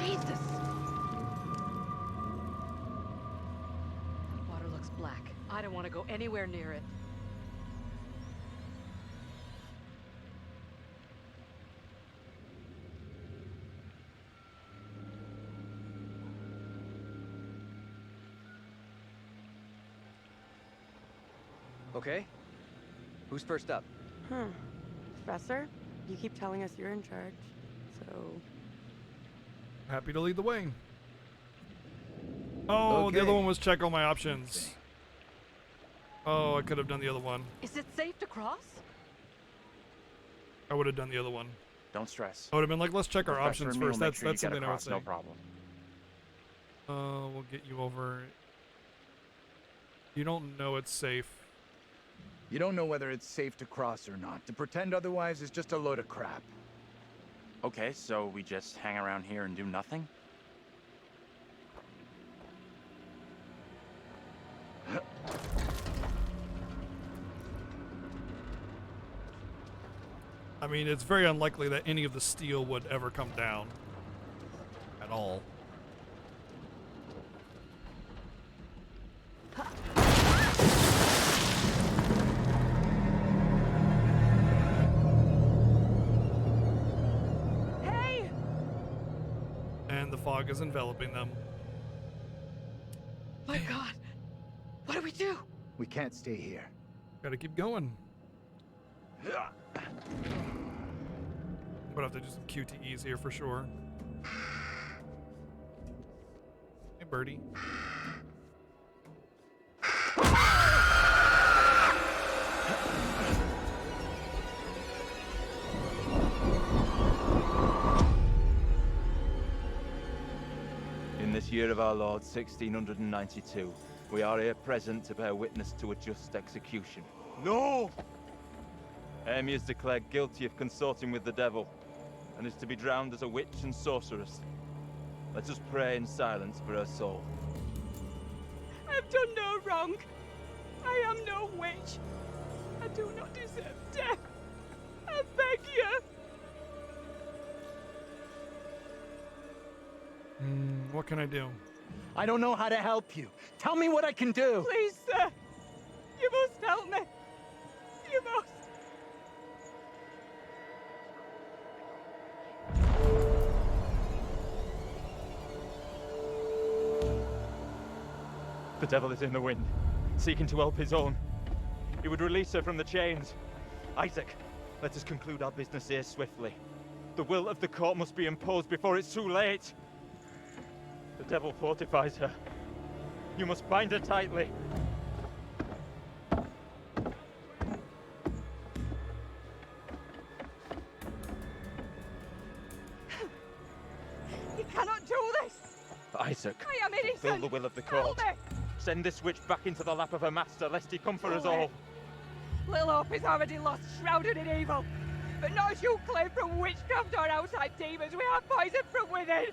Jesus! Water looks black. I don't want to go anywhere near it. Okay. Who's first up? Professor, you keep telling us you're in charge, so... Happy to lead the way. Oh, the other Okay. one was check all my options. Oh, I could have done the other one. Is it safe to cross? I would have done the other one. Don't stress. I would have been like, let's check our Professor options and me will first. make That's sure you get something I would across, say. no problem. We'll get you over. You don't know it's safe. You don't know whether it's safe to cross or not. To pretend otherwise is just a load of crap. Okay, so we just hang around here and do nothing? I mean, it's very unlikely that any of the steel would ever come down. At all. Hey! And the fog is enveloping them. My God! What do we do? We can't stay here. Gotta keep going. I'm gonna have to do some QTEs here for sure. Hey, birdie. In this year of our Lord, 1692, we are here present to bear witness to a just execution. No! Amy is declared guilty of consorting with the devil, and is to be drowned as a witch and sorceress. Let us pray in silence for her soul. I've done no wrong. I am no witch. I do not deserve death. I beg you. What can I do? I don't know how to help you. Tell me what I can do. Please, sir. You must help me. You must. The devil is in the wind, seeking to help his own. He would release her from the chains. Isaac, let us conclude our business here swiftly. The will of the court must be imposed before it's too late. The devil fortifies her. You must bind her tightly. You cannot do this. Isaac, I am innocent. fulfill the will of the Help court. me. Send this witch back into the lap of her master, lest he come for us all. Little Hope is already lost, shrouded in evil. But not as you claim from witchcraft or outside demons. We have poison from within.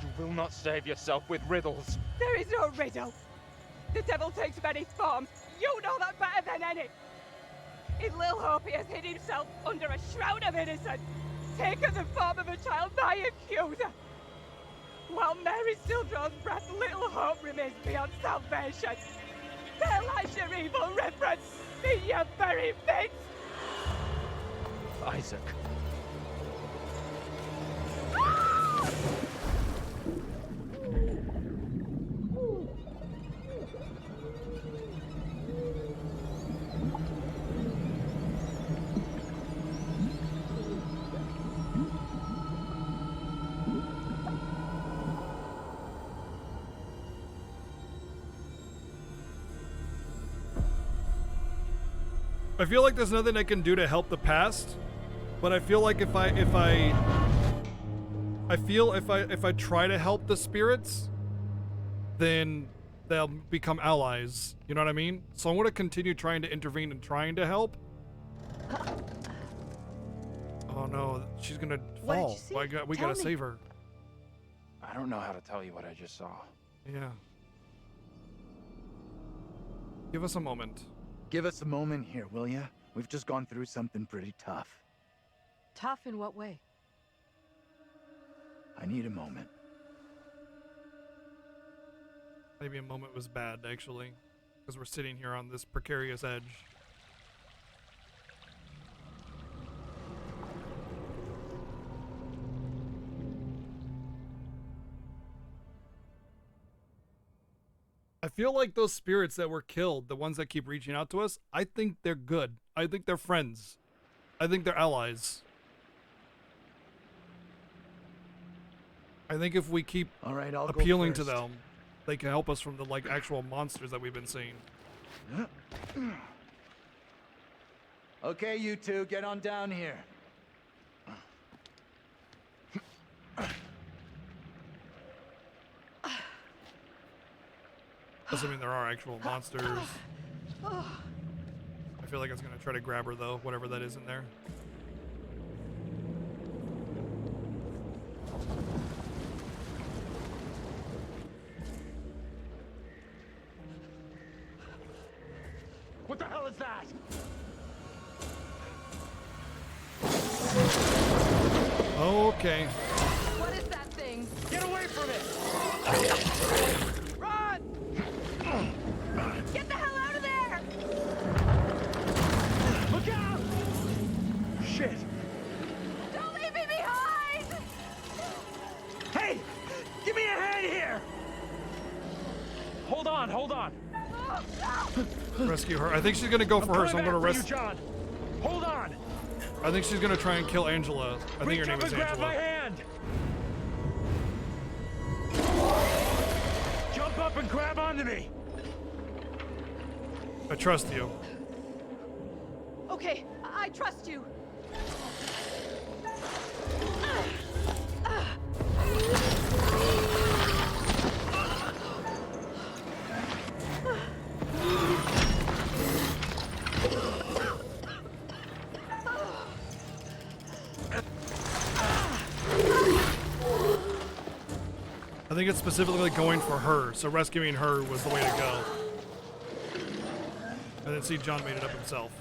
You will not save yourself with riddles. There is no riddle. The devil takes many forms. You know that better than any. His little hope has hid himself under a shroud of innocence, taken the form of a child by accuser. While Mary still draws breath, little hope remains beyond salvation. Realize your evil, Reverend. Be your very fate. Isaac. I feel like there's nothing I can do to help the past, but I feel like if I try to help the spirits, then they'll become allies. You know what I mean? So I'm gonna continue trying to intervene and trying to help. Oh no, she's gonna What did fall. you see? We Tell gotta me. save her. I don't know how to tell you what I just saw. Yeah. Give us a moment. Give us a moment here, will ya? We've just gone through something pretty tough. Tough in what way? I need a moment. Maybe a moment was bad, actually, because we're sitting here on this precarious edge. I feel like those spirits that were killed, the ones that keep reaching out to us, I think they're good. I think they're friends. I think they're allies. I think if we keep I'll appealing go to them, they can help us from the like actual monsters that we've been seeing. Okay, you two, get on down here. Assuming there are actual monsters. I feel like it's gonna try to grab her though, whatever that is in there. What the hell is that? Okay. What is that thing? Get away from it! Run! Get the hell out of there! Look out! Shit! Don't leave me behind! Hey! Give me a hand here! Hold on, hold on. Rescue her. I think she's gonna go for her, so I'm gonna rescue. John. Hold on. I think she's gonna try and kill Angela. I think her name is Grab my Angela. hand. Jump up and grab onto me. I trust you. Okay, I trust you. I think it's specifically going for her, so rescuing her was the way to go. And then see, John made it up himself.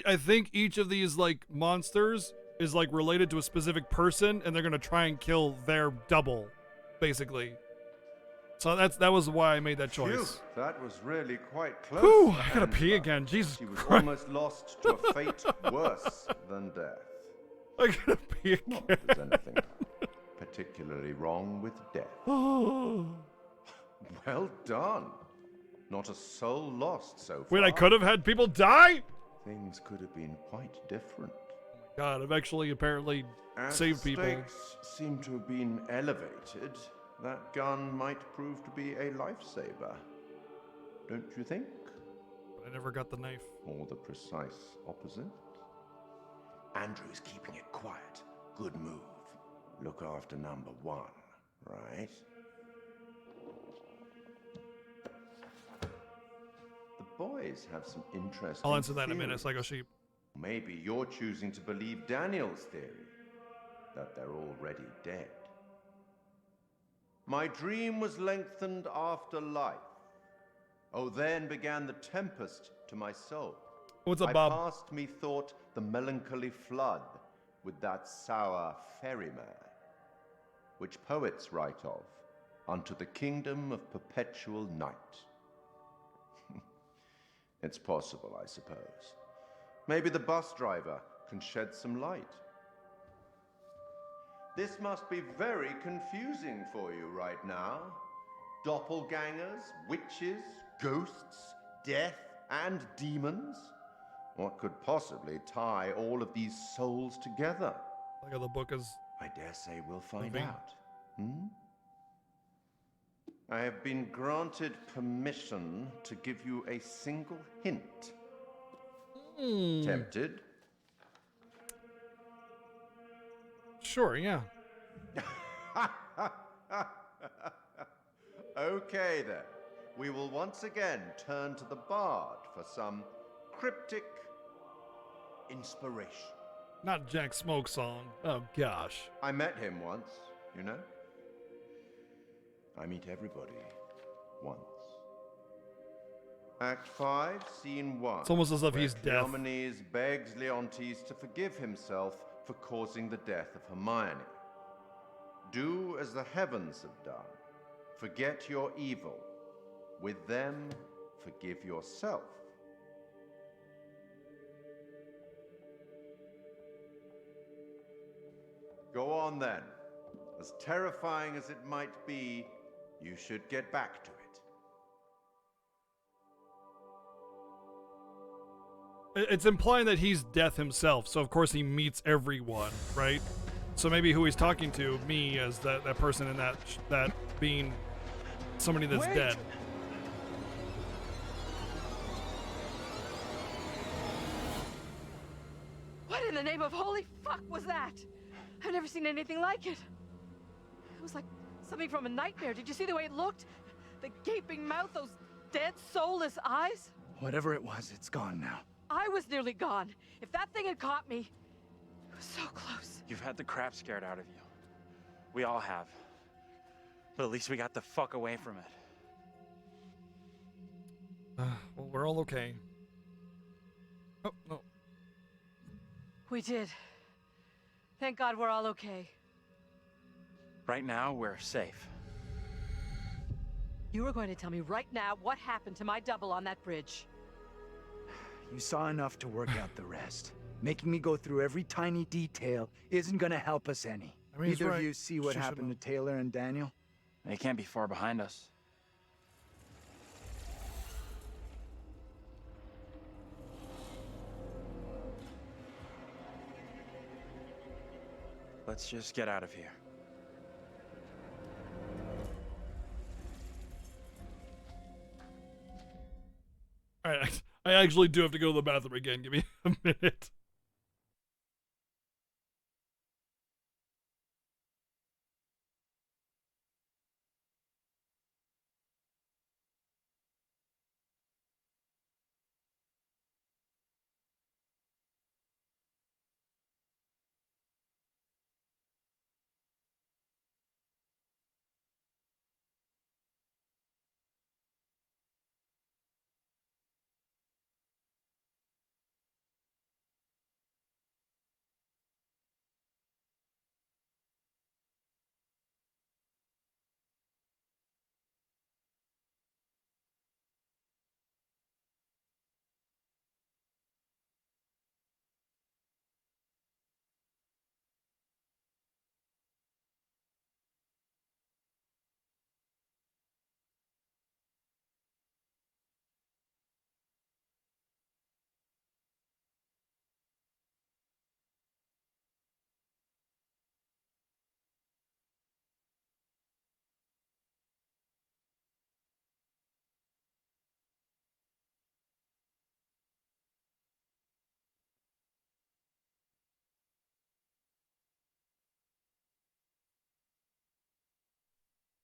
I think each of these like monsters is like related to a specific person, and they're gonna try and kill their double, basically. So that was why I made that choice. Phew, that was really quite close. Whew, I gotta pee again. Jesus She was Christ. almost lost to a fate worse than death. I gotta pee again. Not that there's anything particularly wrong with death. Oh. Well done. Not a soul lost so far. Wait, I could have had people die? Things could have been quite different. God, I've actually apparently As saved people. stakes seem to have been elevated, that gun might prove to be a lifesaver. Don't you think? I never got the knife. Or the precise opposite? Andrew's keeping it quiet. Good move. Look after number one, right? The boys have some interesting I'll answer that in a minute, theories. Psycho Sheep. Maybe you're choosing to believe Daniel's theory, that they're already dead. My dream was lengthened after life. Oh, then began the tempest to my soul. What's up, I Bob? passed methought the melancholy flood with that sour ferryman, which poets write of, unto the kingdom of perpetual night. It's possible, I suppose. Maybe the bus driver can shed some light. This must be very confusing for you right now. Doppelgangers, witches, ghosts, death, and demons. What could possibly tie all of these souls together? Like how the book is. I dare say we'll find moving. out. Hmm? I have been granted permission to give you a single hint. Tempted? Sure, yeah. Okay then. We will once again turn to the bard for some cryptic inspiration. Not Jack Smoke song. Oh gosh. I met him once, you know? I meet everybody once. Act 5, Scene 1. It's almost as if where he's deaf. Cleomenes begs Leontes to forgive himself for causing the death of Hermione. Do as the heavens have done. Forget your evil. With them, forgive yourself. Go on then. As terrifying as it might be, you should get back to it. It's implying that he's death himself, so of course he meets everyone, right? So maybe who he's talking to, me as that person in that being somebody that's dead. What in the name of holy fuck was that? I've never seen anything like it. It was like something from a nightmare. Did you see the way it looked? The gaping mouth, those dead, soulless eyes? Whatever it was, it's gone now. I was nearly gone. If that thing had caught me, it was so close. You've had the crap scared out of you. We all have. But at least we got the fuck away from it. Well, we're all okay. Oh, no. We did. Thank God we're all okay. Right now, we're safe. You were going to tell me right now what happened to my double on that bridge. You saw enough to work out the rest. Making me go through every tiny detail isn't gonna help us any. I mean, he's Either right. of you see what happened to Taylor and Daniel? They can't be far behind us. Let's just get out of here. Alright, I actually do have to go to the bathroom again. Give me a minute.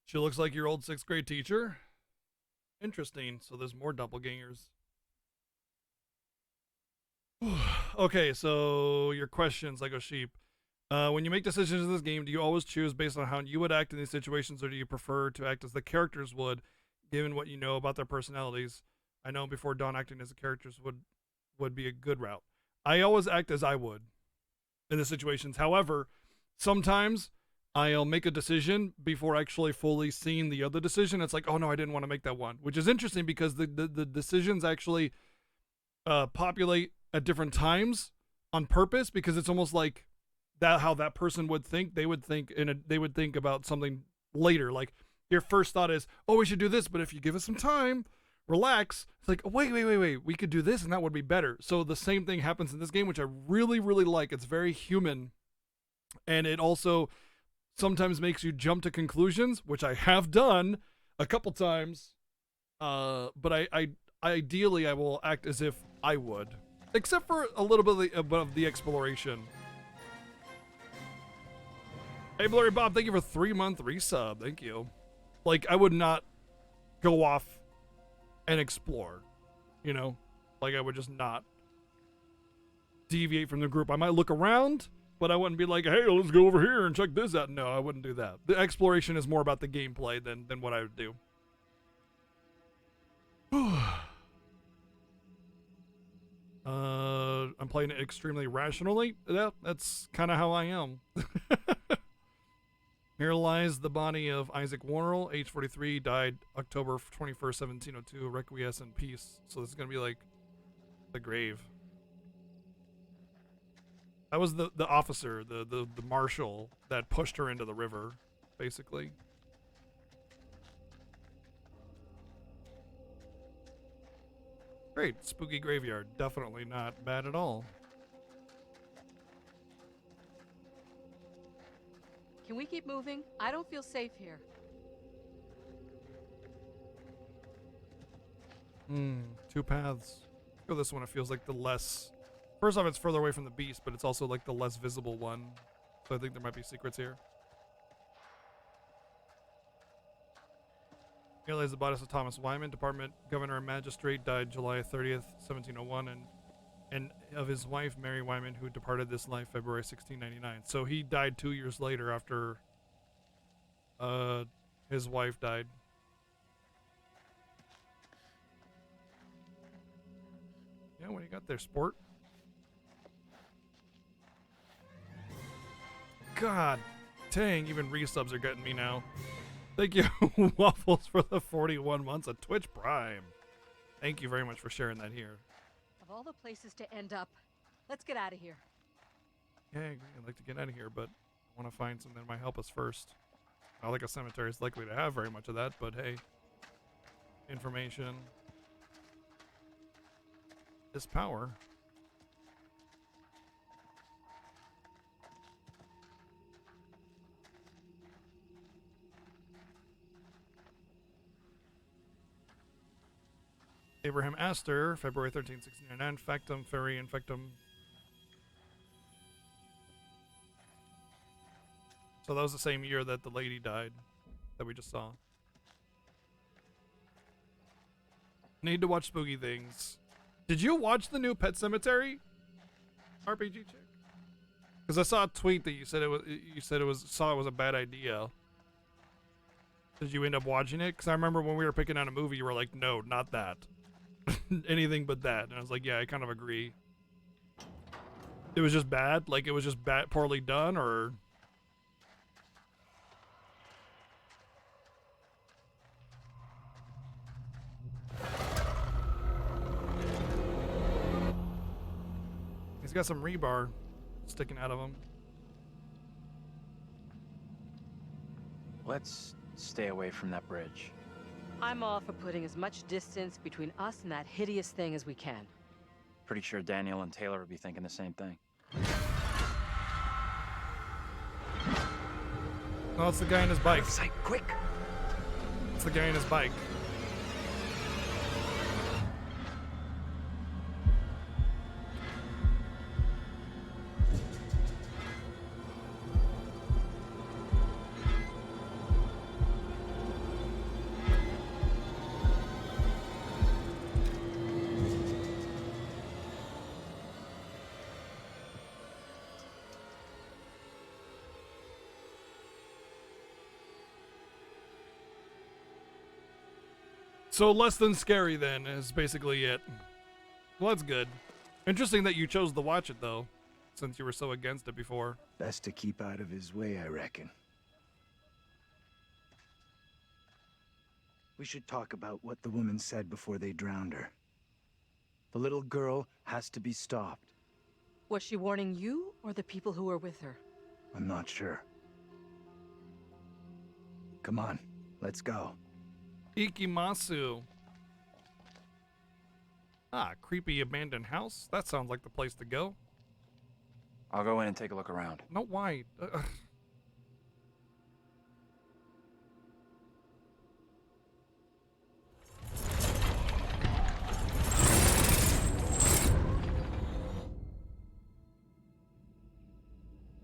She looks like your old 6th grade teacher? Interesting. So there's more doppelgangers. Okay, so your questions, Lego Sheep. When you make decisions in this game, do you always choose based on how you would act in these situations, or do you prefer to act as the characters would, given what you know about their personalities? I know before Dawn, acting as the characters would be a good route. I always act as I would in the situations. However, sometimes I'll make a decision before actually fully seeing the other decision. It's like, oh no, I didn't want to make that one, which is interesting because the decisions actually populate at different times on purpose, because it's almost like that how that person would think. They would think they would think about something later. Like your first thought is, oh, we should do this, but if you give us some time, relax. It's like, wait, we could do this and that would be better. So the same thing happens in this game, which I really, really like. It's very human, and it also sometimes makes you jump to conclusions, which I have done a couple times. But I ideally I will act as if I would, except for a little bit of the exploration. Hey, Blurry Bob, thank you for 3-month resub. Thank you. Like, I would not go off and explore, you know? Like, I would just not deviate from the group. I might look around, but I wouldn't be like, hey, let's go over here and check this out. No, I wouldn't do that. The exploration is more about the gameplay than what I would do. I'm playing it extremely rationally. Yeah, that's kind of how I am. Here lies the body of Isaac Worrell, age 43, died October 21st, 1702, requiesce in peace. So this is going to be like the grave. That was the officer, the marshal that pushed her into the river, basically. Great, spooky graveyard. Definitely not bad at all. Can we keep moving? I don't feel safe here. Two paths. Go this one. It feels like the less... First off, it's further away from the beast, but it's also like the less visible one. So I think there might be secrets here. Here lies the body of Thomas Wyman, Department Governor and Magistrate, died July 30th, 1701, and of his wife, Mary Wyman, who departed this life February 1699. So he died 2 years later after his wife died. Yeah, what do you got there, sport? God dang, even resubs are getting me now. Thank you, Waffles, for the 41 months of Twitch Prime. Thank you very much for sharing that here. Of all the places to end up, let's get out of here. Yeah, I agree. I'd like to get out of here, but I want to find something that might help us first. Not like a cemetery is likely to have very much of that, but hey. Information is power. Abraham Astor, February 13, 1699, Factum, Ferry, Infectum. So that was the same year that the lady died that we just saw. Need to watch spooky things. Did you watch the new Pet Cemetery? RPG chick? Because I saw a tweet that you said it was a bad idea. Did you end up watching it? Because I remember when we were picking out a movie, you were like, no, not that. Anything but that. And I was like, yeah, I kind of agree. It was just bad? Like, it was just bad, poorly done, or... He's got some rebar sticking out of him. Let's stay away from that bridge. I'm all for putting as much distance between us and that hideous thing as we can. Pretty sure Daniel and Taylor would be thinking the same thing. Oh, it's the guy in his bike. Sight, quick! It's the guy in his bike. So less than scary then is basically it. Well, that's good. Interesting that you chose to watch it though, since you were so against it before. Best to keep out of his way, I reckon. We should talk about what the woman said before they drowned her. The little girl has to be stopped. Was she warning you or the people who were with her? I'm not sure. Come on, let's go. Ikimasu. Ah, creepy abandoned house? That sounds like the place to go. I'll go in and take a look around. No, why?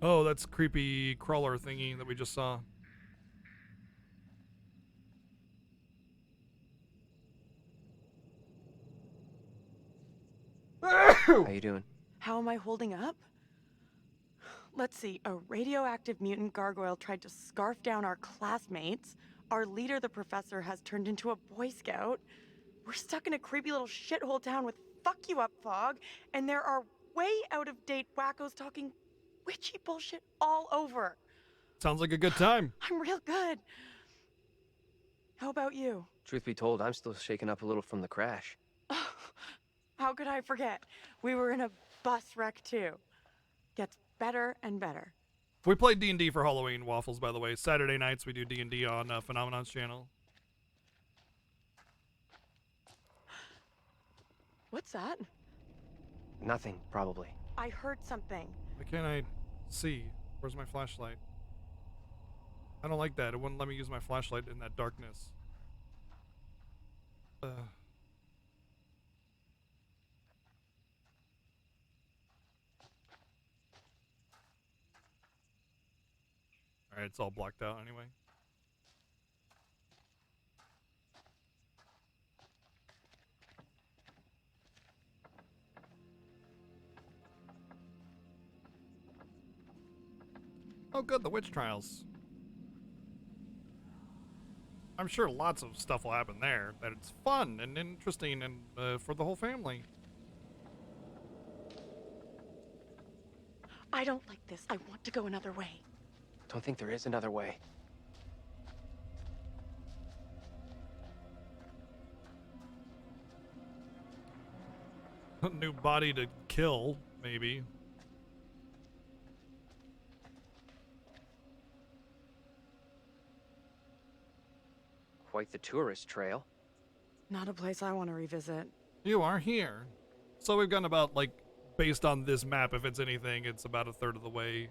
Oh, that's creepy crawler thingy that we just saw. How you doing? How am I holding up? Let's see, a radioactive mutant gargoyle tried to scarf down our classmates. Our leader, the professor, has turned into a Boy Scout. We're stuck in a creepy little shithole town with fuck you up fog, and there are way out of date wackos talking witchy bullshit all over. Sounds like a good time. I'm real good. How about you? Truth be told, I'm still shaken up a little from the crash. How could I forget? We were in a bus wreck too. Gets better and better. We played D&D for Halloween, Waffles, by the way. Saturday nights we do D&D on Phenomenon's channel. What's that? Nothing, probably. I heard something. Why can't I see? Where's my flashlight? I don't like that. It wouldn't let me use my flashlight in that darkness. Alright, it's all blocked out anyway. Oh good, the witch trials. I'm sure lots of stuff will happen there, that it's fun and interesting and for the whole family. I don't like this. I want to go another way. Don't think there is another way. A new body to kill, maybe. Quite the tourist trail. Not a place I want to revisit. You are here. So we've gone about, like, based on this map, if it's anything, it's about a third of the way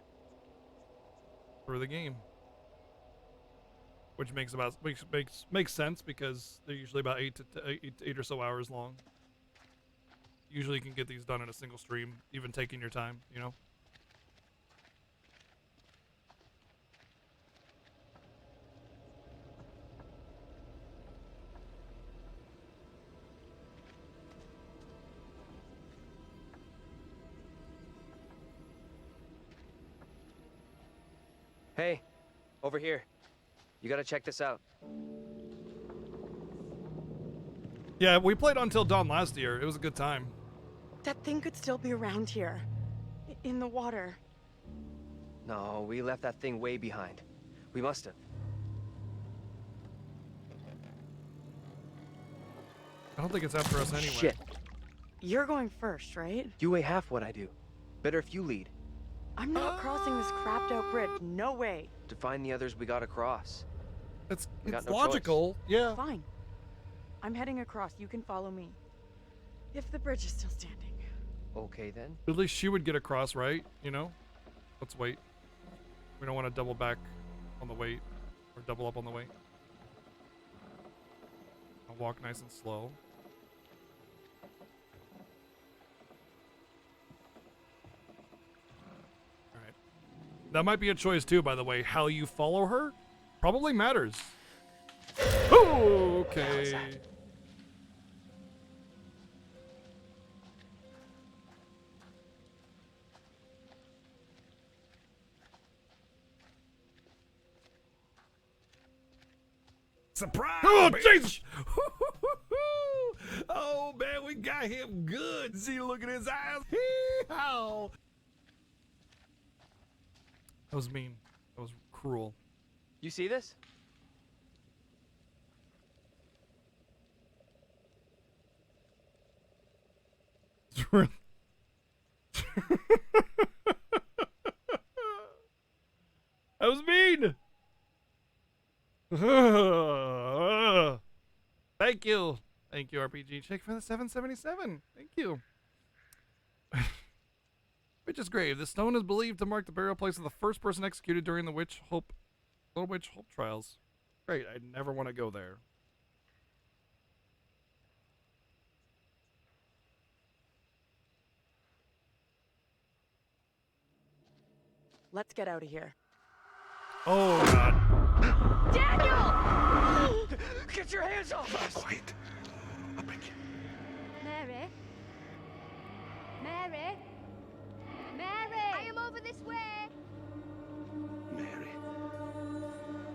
through the game. Which makes sense because they're usually about 8 or so hours long. Usually you can get these done in a single stream, even taking your time, you know? Hey, over here. You gotta check this out. Yeah, we played Until Dawn last year. It was a good time. That thing could still be around here. In the water. No, we left that thing way behind. We must have. I don't think it's after us anyway. Shit. You're going first, right? You weigh half what I do. Better if you lead. I'm not crossing this crapped out bridge. No way. To find the others we gotta cross. It's no logical. choice. Yeah. Fine. I'm heading across. You can follow me. If the bridge is still standing. Okay then. At least she would get across, right? You know? Let's wait. We don't want to double back on the wait. Or double up on the wait. I'll walk nice and slow. Alright. That might be a choice too, by the way. How you follow her probably matters. Oh, okay. Surprise! Oh, Jesus! Oh man, we got him good. See, look at his eyes. Hee-haw. That was mean. That was cruel. You see this? That was mean. Thank you. Thank you, RPG Chick, for the 777. Thank you. Witch's Grave. The stone is believed to mark the burial place of the first person executed during the Little Witch Hope trials. Great. I never want to go there. Let's get out of here. Oh, God. Daniel! Get your hands off us! Quiet. I'll bring you. Mary? Mary? Mary! I am over this way! Mary.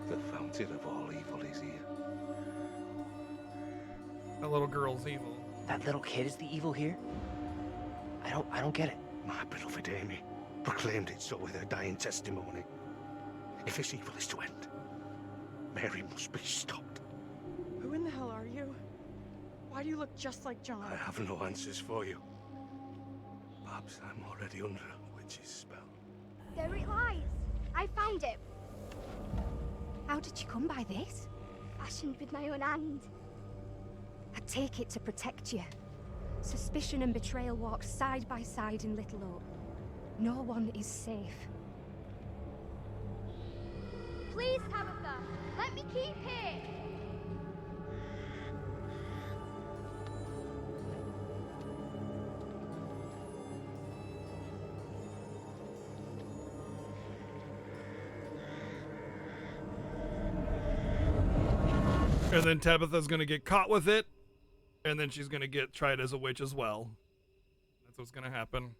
The fountain of all evil is here. That little girl's evil. That little kid is the evil here? I don't get it. My beloved Amy proclaimed it so with her dying testimony. If this evil is to end, Mary must be stopped. Who in the hell are you? Why do you look just like John? I have no answers for you. Perhaps I'm already under a witch's spell. There it lies. I found it. How did you come by this? Fashioned with my own hand. I take it to protect you. Suspicion and betrayal walk side by side in Little Oak. No one is safe. Please, Tabitha, let me keep here. And then Tabitha's gonna get caught with it, and then she's gonna get tried as a witch as well. That's what's gonna happen.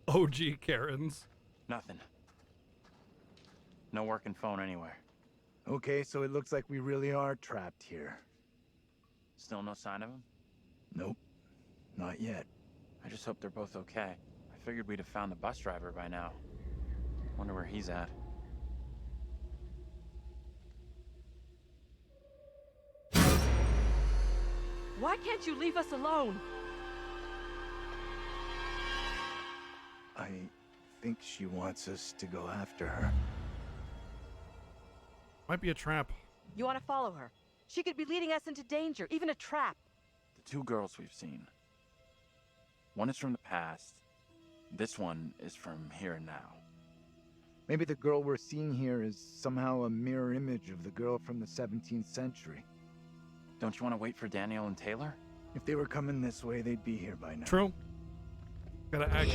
OG Karens. Nothing. No working phone anywhere. Okay, so it looks like we really are trapped here. Still no sign of him? Nope. Not yet. I just hope they're both okay. I figured we'd have found the bus driver by now. Wonder where he's at. Why can't you leave us alone? I think she wants us to go after her. Might be a trap. You want to follow her? She could be leading us into danger, even a trap. The two girls we've seen. One is from the past. This one is from here and now. Maybe the girl we're seeing here is somehow a mirror image of the girl from the 17th century. Don't you want to wait for Daniel and Taylor? If they were coming this way, they'd be here by now. True. Gotta act.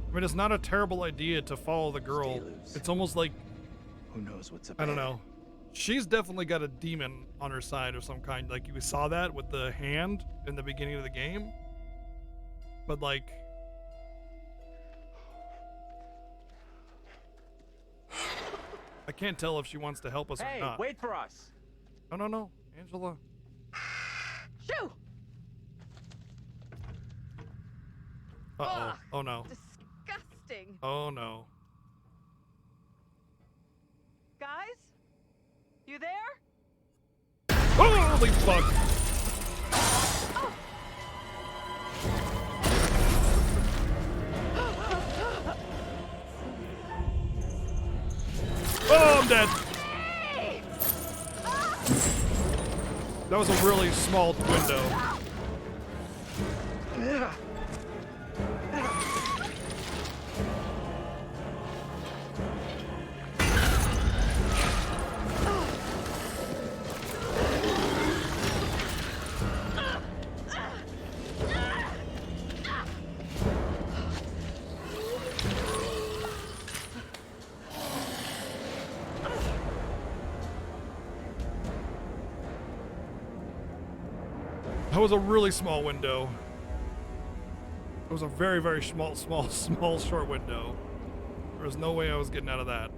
I mean, it's not a terrible idea to follow the girl. It's almost like... Who knows what's up I don't know. She's definitely got a demon on her side of some kind. Like, we saw that with the hand in the beginning of the game. But, like... I can't tell if she wants to help us or not. Hey, wait for us! No. Angela. Shoo! Uh-oh. Oh, no. Disgusting. Oh, no. Guys? You there? Holy fuck! Oh, I'm dead. That was a really small window. That was a really small window. It was a very, very small, short window. There was no way I was getting out of that.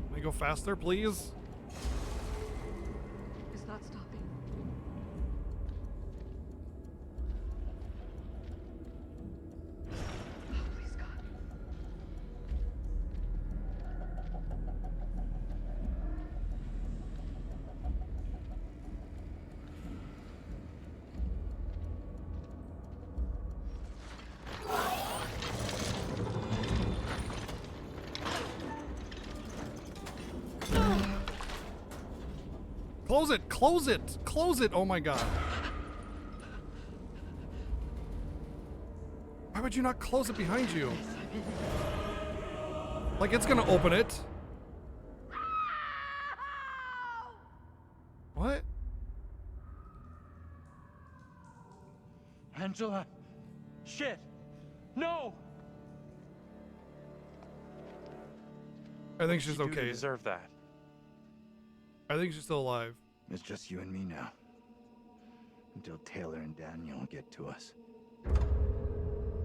Can I go faster, please? It's not stopping. Close it! Close it! Close it! Oh my god. Why would you not close it behind you? Like it's gonna open it. What? Angela. Shit. No. I think she's What did you do to okay. deserve that? I think she's still alive. It's just you and me now. Until Taylor and Daniel get to us.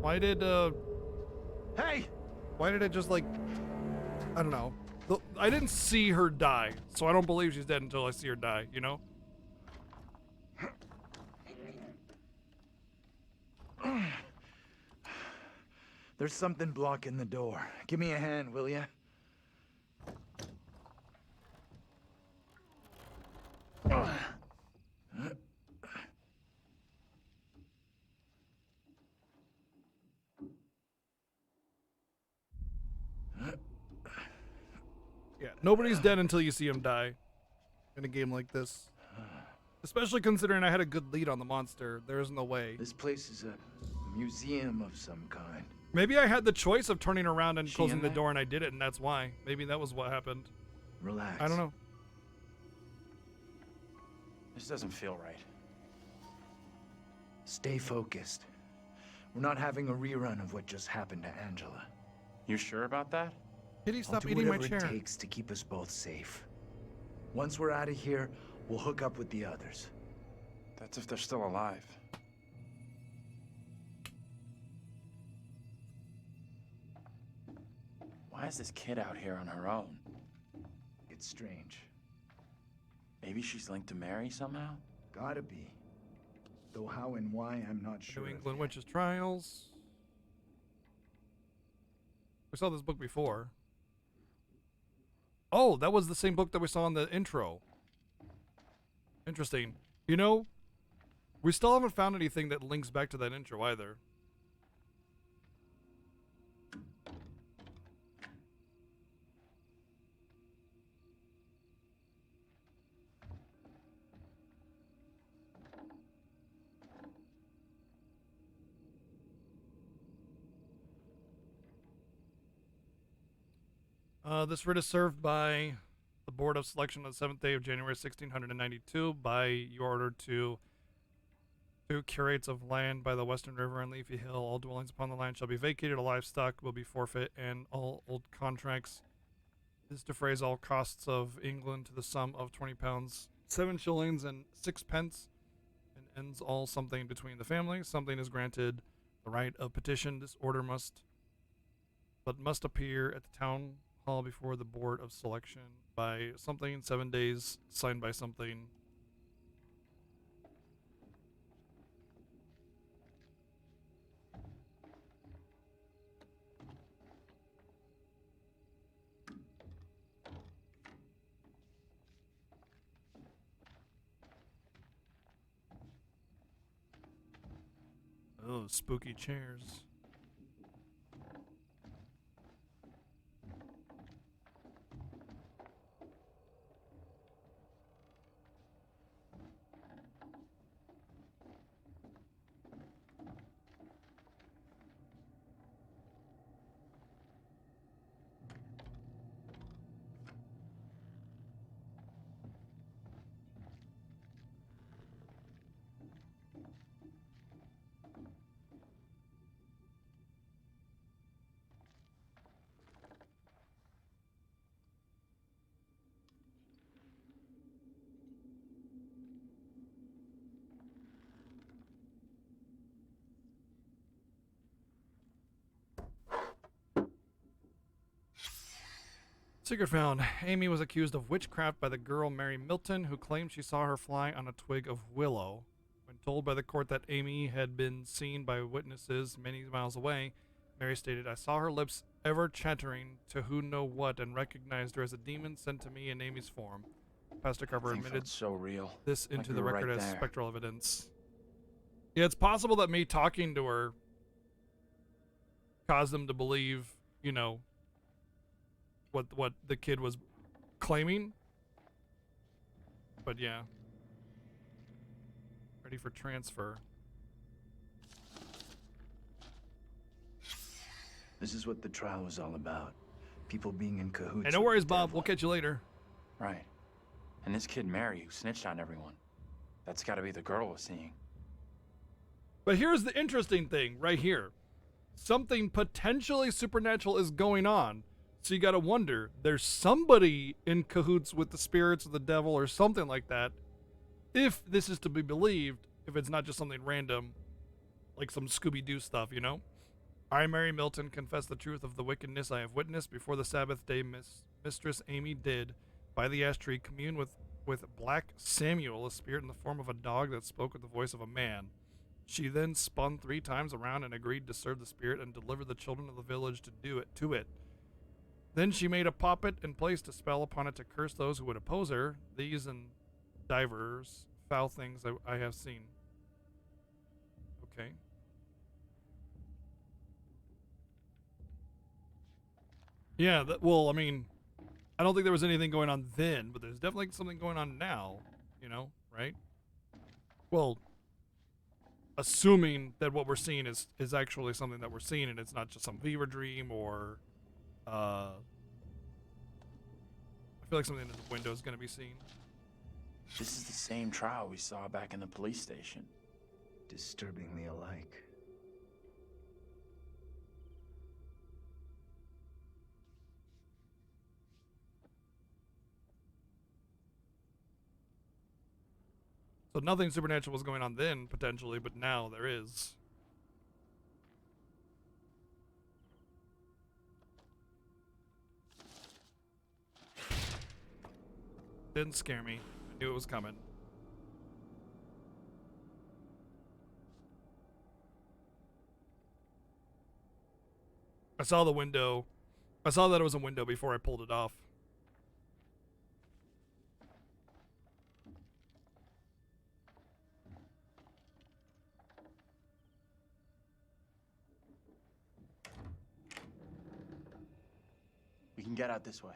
Why did, Hey! Why did it just, like... I don't know. I didn't see her die, so I don't believe she's dead until I see her die, you know? There's something blocking the door. Give me a hand, will ya? Yeah, nobody's dead until you see him die in a game like this. Especially considering I had a good lead on the monster. There's no way. This place is a museum of some kind. Maybe I had the choice of turning around and She closing in the there? door and I did it, and that's why. Maybe that was what happened. Relax. I don't know. This doesn't feel right. Stay focused. We're not having a rerun of what just happened to Angela. You sure about that? Kitty, I'll stop do eating my whatever chair. it takes to keep us both safe. Once we're out of here, we'll hook up with the others. That's if they're still alive. Why is this kid out here on her own? It's strange. Maybe she's linked to Mary somehow? Gotta be. Though how and why, I'm not sure. New of England yet. Witches Trials. We saw this book before. Oh, that was the same book that we saw in the intro. Interesting. You know, we still haven't found anything that links back to that intro either. This writ is served by the Board of Selection on the 7th day of January 1692 by your order to two curates of land by the Western River and Leafy Hill. All dwellings upon the land shall be vacated, all livestock will be forfeit, and all old contracts is defrays all costs of England to the sum of £20, 7 shillings and 6 pence, and ends all something between the family. Something is granted the right of petition. This order must appear at the town hall before the Board of Selection by something, 7 days, signed by something. Oh, spooky chairs. Secret found. Amy was accused of witchcraft by the girl Mary Milton, who claimed she saw her fly on a twig of willow. When told by the court that Amy had been seen by witnesses many miles away, Mary stated, "I saw her lips ever chattering to who know what and recognized her as a demon sent to me in Amy's form." Pastor Carver admitted so real. this into we the were record right as there. spectral evidence. Yeah, it's possible that me talking to her caused them to believe, you know, what the kid was claiming. But yeah. Ready for transfer. This is what the trial was all about. People being in cahoots. Hey, no with worries, the Bob. devil. We'll catch you later. Right. And this kid Mary, who snitched on everyone. That's gotta be the girl we're seeing. But here's the interesting thing right here. Something potentially supernatural is going on. So you gotta wonder, there's somebody in cahoots with the spirits of the devil or something like that. If this is to be believed, if it's not just something random, like some Scooby-Doo stuff, you know? I, Mary Milton, confess the truth of the wickedness I have witnessed before the Sabbath day Mistress Amy did, by the ash tree, commune with Black Samuel, a spirit in the form of a dog that spoke with the voice of a man. She then spun 3 times around and agreed to serve the spirit and deliver the children of the village to it. Then she made a puppet and placed a spell upon it to curse those who would oppose her. These and divers foul things I have seen. Okay. Yeah, well, I mean, I don't think there was anything going on then, but there's definitely something going on now, you know, right? Well, assuming that what we're seeing is actually something that we're seeing and it's not just some fever dream or I feel like something in the window is going to be seen. This is the same trial we saw back in the police station. Disturbingly alike. So nothing supernatural was going on then, potentially, but now there is. Didn't scare me. I knew it was coming. I saw the window. I saw that it was a window before I pulled it off. We can get out this way.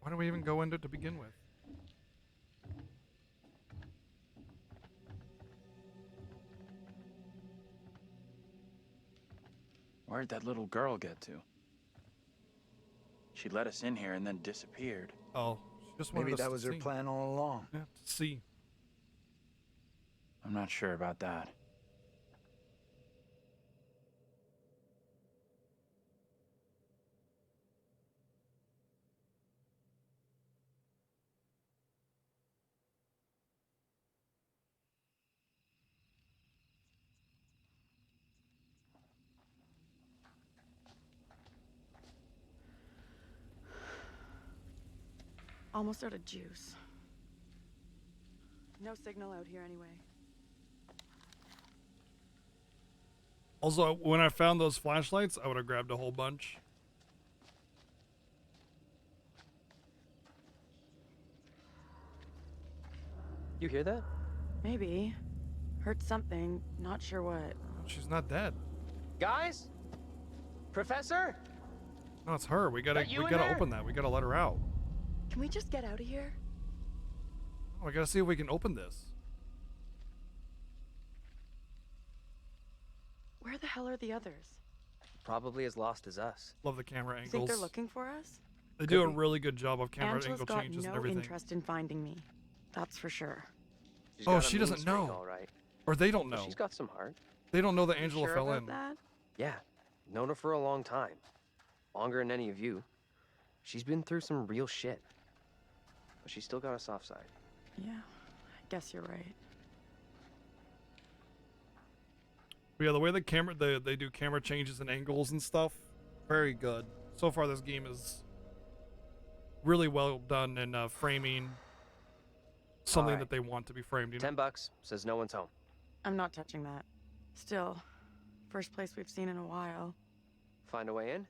Why do we even go into it to begin with? Where'd that little girl get to? She let us in here and then disappeared. Oh, she just wanted Maybe us that to was her see. plan all along. Yeah, to see. I'm not sure about that. Almost out of juice. No signal out here anyway. Also, when I found those flashlights, I would have grabbed a whole bunch. You hear that? Maybe. Heard something, not sure what. She's not dead. Guys? Professor? No, it's her. We gotta That you in open there? that. We gotta let her out. Can we just get out of here? Oh, we gotta see if we can open this. Where the hell are the others? Probably as lost as us. Love the camera You angles. think they're looking for us? They do a really good job of camera Angela's angle got changes and no everything. interest in finding me. That's for sure. She's Oh, got a she mean doesn't streak, know. all right. Or they don't But know. She's got some heart. They don't know that You Angela sure fell about in. that? Yeah, known her for a long time. Longer than any of you. She's been through some real shit. But she's still got a soft side. Yeah, I guess you're right. But yeah, the way the camera they do camera changes and angles and stuff, very good. So far, this game is really well done in framing something Alright. that they want to be framed. You know? $10 says no one's home. I'm not touching that. Still, first place we've seen in a while. Find a way in?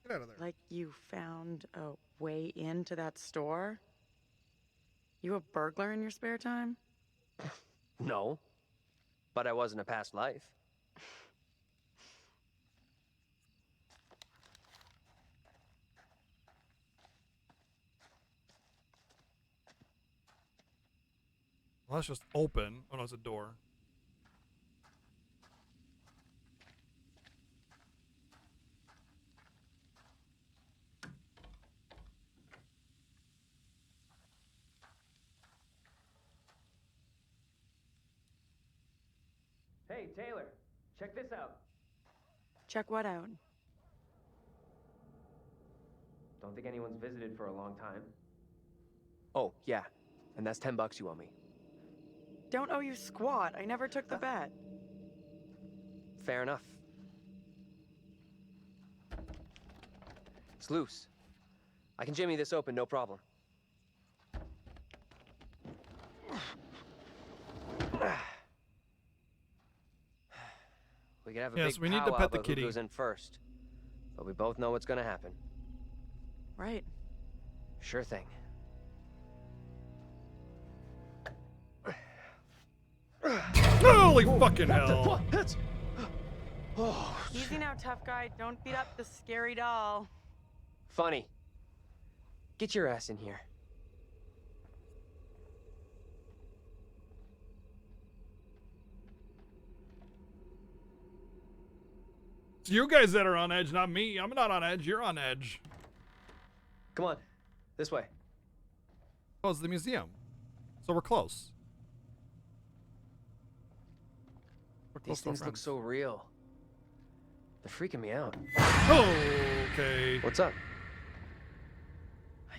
Get out of there. Like you found a way into that store? You a burglar in your spare time? No. But I was in a past life. Well, that's just open. Oh no, it's a door. Hey, Taylor, check this out. Check what out? Don't think anyone's visited for a long time. Oh, yeah. And that's $10 you owe me. Don't owe you squat. I never took the bet. Fair enough. It's loose. I can jimmy this open, no problem. We could have a Yes, big we need to powwow pet the about who kitty. goes in first. But we both know what's gonna happen. Right. Sure thing. Holy fucking hell! Oh, Easy now, tough guy. Don't beat up the scary doll. funny. Get your ass in here. It's you guys that are on edge, not me. I'm not on edge. You're on edge. Come on, this way. Oh, it's the museum. So we're close. We're close These to our things look friends. so real. They're freaking me out. Okay. What's up? I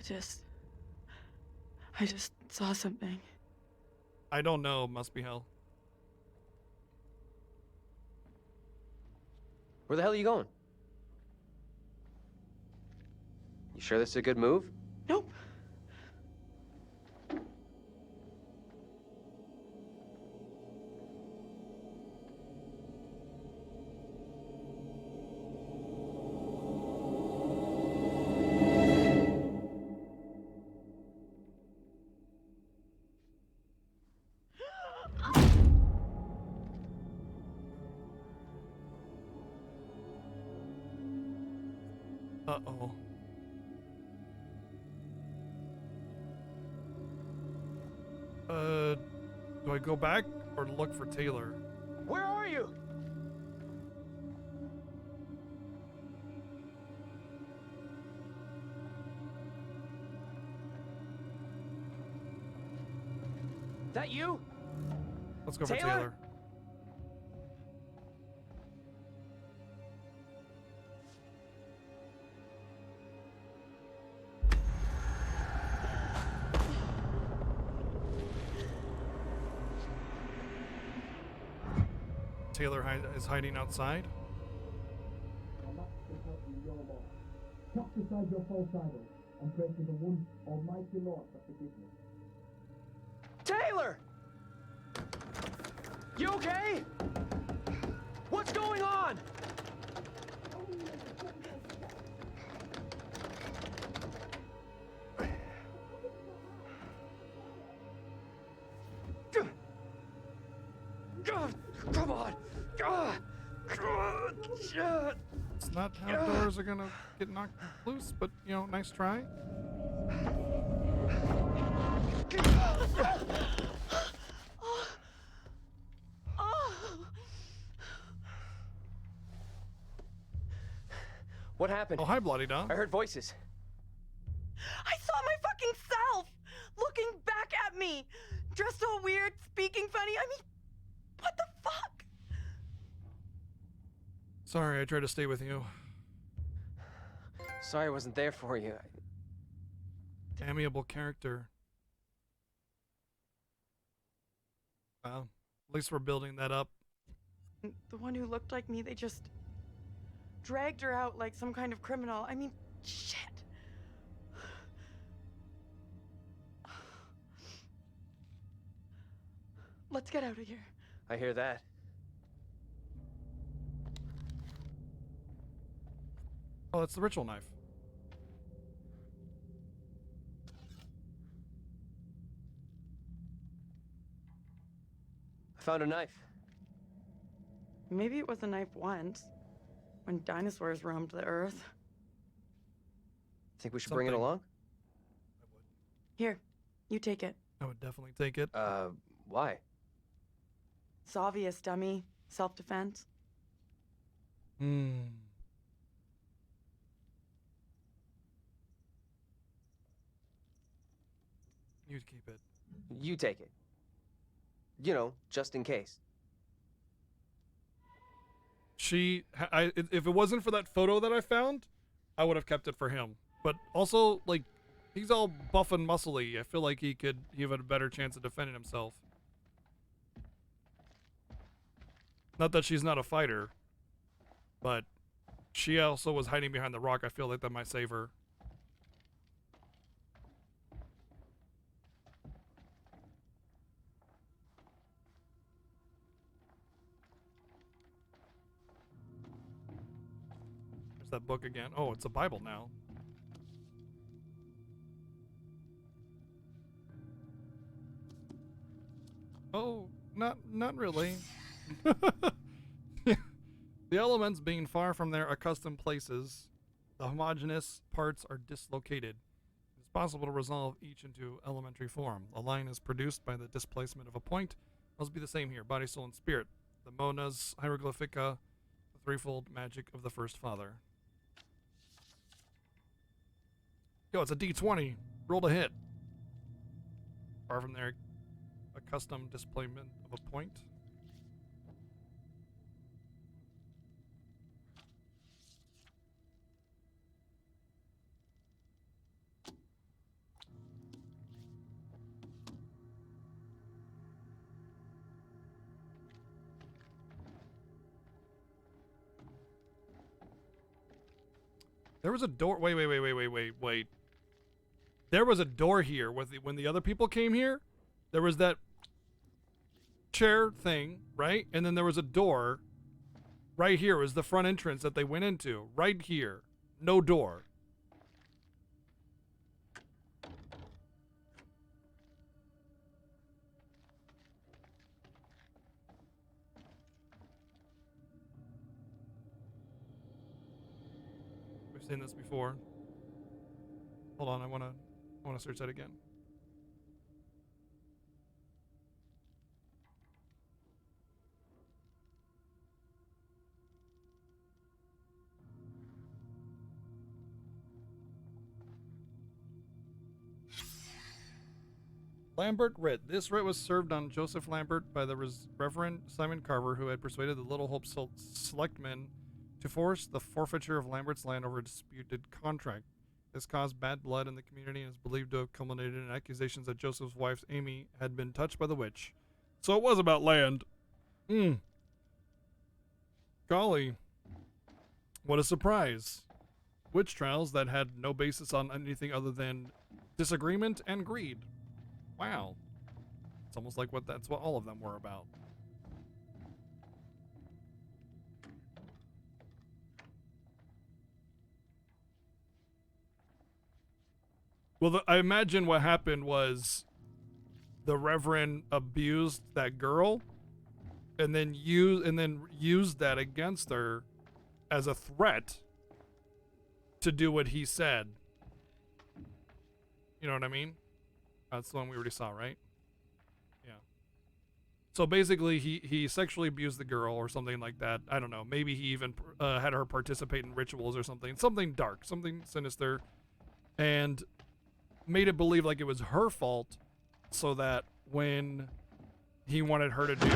just saw something. I don't know. Must be hell. Where the hell are you going? You sure this is a good move? Nope. Uh-oh. Do I go back or look for Taylor? Where are you? That you? Let's go for Taylor? Taylor. Taylor is hiding outside. Cast aside your false idols and pray to the one Almighty Lord for forgiveness. Taylor! You okay? What's going on? Come on! It's not how doors are gonna get knocked loose, but you know, nice try. What happened? Oh, hi, Bloody Dog. I heard voices. I saw my fucking self looking back at me, dressed all weird, speaking funny. I mean, what the fuck? Sorry, I tried to stay with you. Sorry I wasn't there for you. Amiable character. Well, at least we're building that up. The one who looked like me, they just dragged her out like some kind of criminal. I mean, shit. Let's get out of here. I hear that. Oh, it's the ritual knife. I found a knife. Maybe it was a knife once, when dinosaurs roamed the earth. Think we should bring it along? Here, you take it. I would definitely take it. Why? It's obvious, dummy. Self-defense. Hmm. You keep it. You take it. You know, just in case. If it wasn't for that photo that I found, I would have kept it for him. But also, like, he's all buff and muscly. I feel like he have a better chance of defending himself. Not that she's not a fighter, but she also was hiding behind the rock. I feel like that might save her. There's that book again. Oh, it's a Bible now. Oh, not really. The elements being far from their accustomed places, the homogeneous parts are dislocated. It is possible to resolve each into elementary form. A line is produced by the displacement of a point. Must be the same here. Body, soul, and spirit. The monas hieroglyphica, the threefold magic of the first father. Yo, it's a D20. Rolled a hit. Far from their accustomed displacement of a point. There was a door. Wait. There was a door here when the other people came here. There was that chair thing, right? And then there was a door right here. It was the front entrance that they went into. Right here. No door. We've seen this before. Hold on, I wanna search that again. Lambert writ. This writ was served on Joseph Lambert by the Reverend Simon Carver, who had persuaded the Little Hope selectmen to force the forfeiture of Lambert's land over a disputed contract. This caused bad blood in the community and is believed to have culminated in accusations that Joseph's wife, Amy, had been touched by the witch. So it was about land. Golly. What a surprise. Witch trials that had no basis on anything other than disagreement and greed. Wow. It's almost like that's what all of them were about. Well, I imagine what happened was the Reverend abused that girl and then used that against her as a threat to do what he said. You know what I mean? That's the one we already saw, right? Yeah. So basically, he sexually abused the girl or something like that. I don't know. Maybe he even had her participate in rituals or something. Something dark, something sinister. And made it believe like it was her fault so that when he wanted her to do...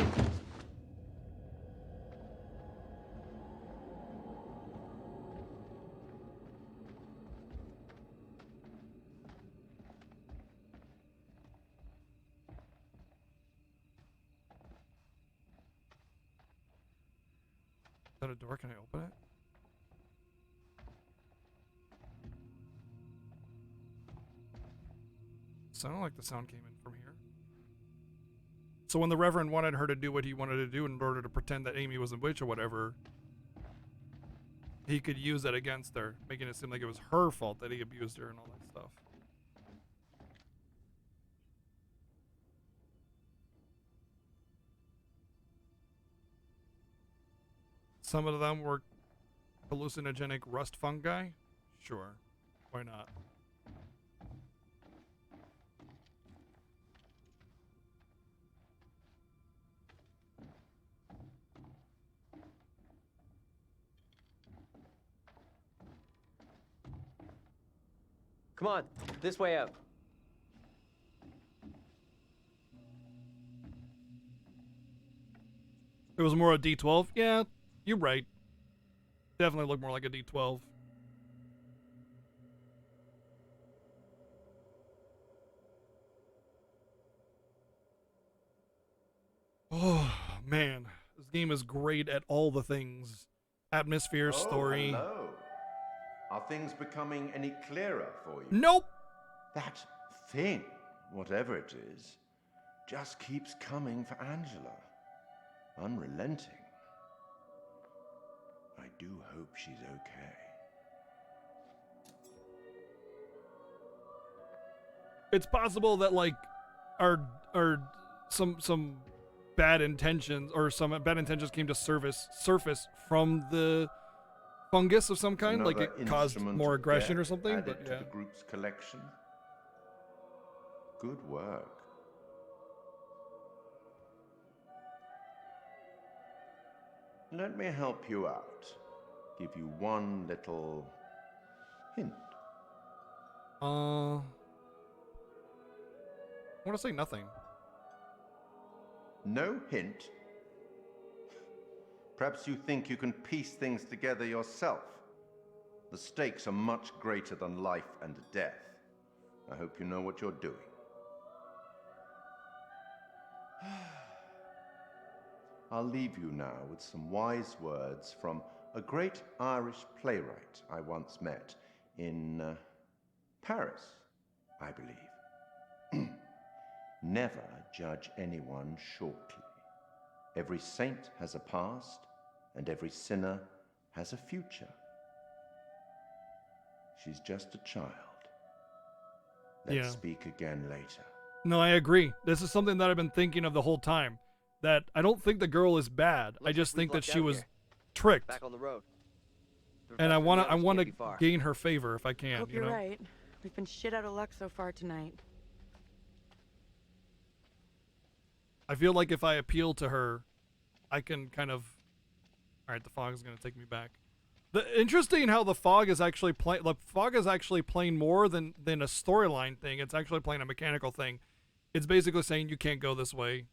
Is that a door? Can I open it? Sounded like the sound came in from here. So when the Reverend wanted her to do what he wanted to do in order to pretend that Amy was a witch or whatever, he could use that against her, making it seem like it was her fault that he abused her and all that stuff. Some of them were hallucinogenic rust fungi? Sure. Why not? Come on, this way out. It was more a D12? Yeah, you're right. Definitely looked more like a D12. Oh, man. This game is great at all the things. Atmosphere, story. Hello. Are things becoming any clearer for you? Nope. That thing, whatever it is, just keeps coming for Angela. Unrelenting. I do hope she's okay. It's possible that like our some bad intentions or some bad intentions came to surface from the fungus of some kind, like Another it caused instrument more of aggression or death something. added But to yeah, the group's collection. Good work. Let me help you out. Give you one little hint. I want to say nothing. No hint? Perhaps you think you can piece things together yourself. The stakes are much greater than life and death. I hope you know what you're doing. I'll leave you now with some wise words from a great Irish playwright I once met in Paris, I believe. Never judge anyone shortly. Every saint has a past, and every sinner has a future. She's just a child. Let's Yeah. speak again later. No, I agree. This is something that I've been thinking of the whole time. That I don't think the girl is bad. I just think that she was tricked, Back on the road. and I want to Can't be far. gain her favor if I can. Hope you you're know? right. We've been shit out of luck so far tonight. I feel like if I appeal to her, I can kind of. All right, the fog is gonna take me back. The interesting how the fog is actually playing. The fog is actually playing more than a storyline thing. It's actually playing a mechanical thing. It's basically saying you can't go this way,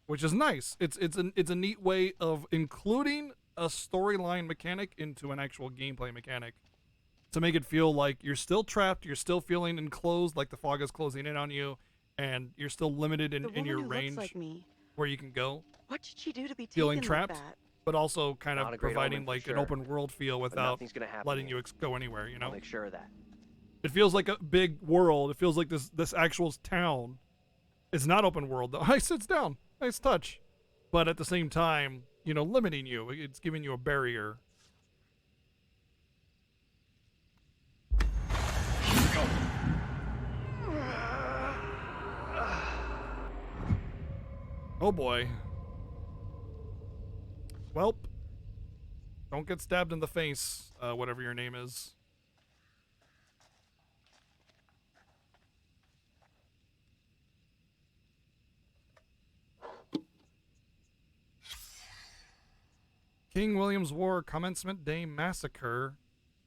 which is nice. It's a neat way of including a storyline mechanic into an actual gameplay mechanic to make it feel like you're still trapped. You're still feeling enclosed, like the fog is closing in on you, and you're still limited in your who looks range like me. where you can go. What did she do to be Feeling taken trapped, like that? but also kind Not of a great providing omen for like an sure. open world feel But without nothing's gonna happen letting here. you go anywhere. You know, I'll make sure of that. it feels like a big world. It feels like this actual town is not open world. The ice sits down, nice touch, but at the same time, you know, limiting you. It's giving you a barrier. Oh boy. Welp. Don't get stabbed in the face, whatever your name is. King William's War Commencement Day Massacre,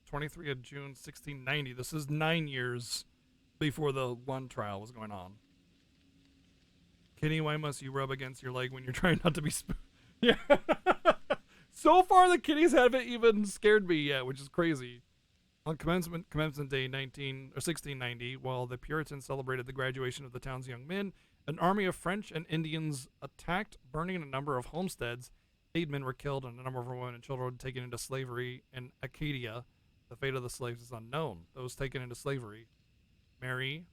23 of June, 1690. This is 9 years before the one trial was going on. Kitty, why must you rub against your leg when you're trying not to be Yeah. So far, the kitties haven't even scared me yet, which is crazy. On commencement day 1690, while the Puritans celebrated the graduation of the town's young men, an army of French and Indians attacked, burning a number of homesteads. 8 men were killed and a number of women and children were taken into slavery in Acadia. The fate of the slaves is unknown. Those taken into slavery: Mary,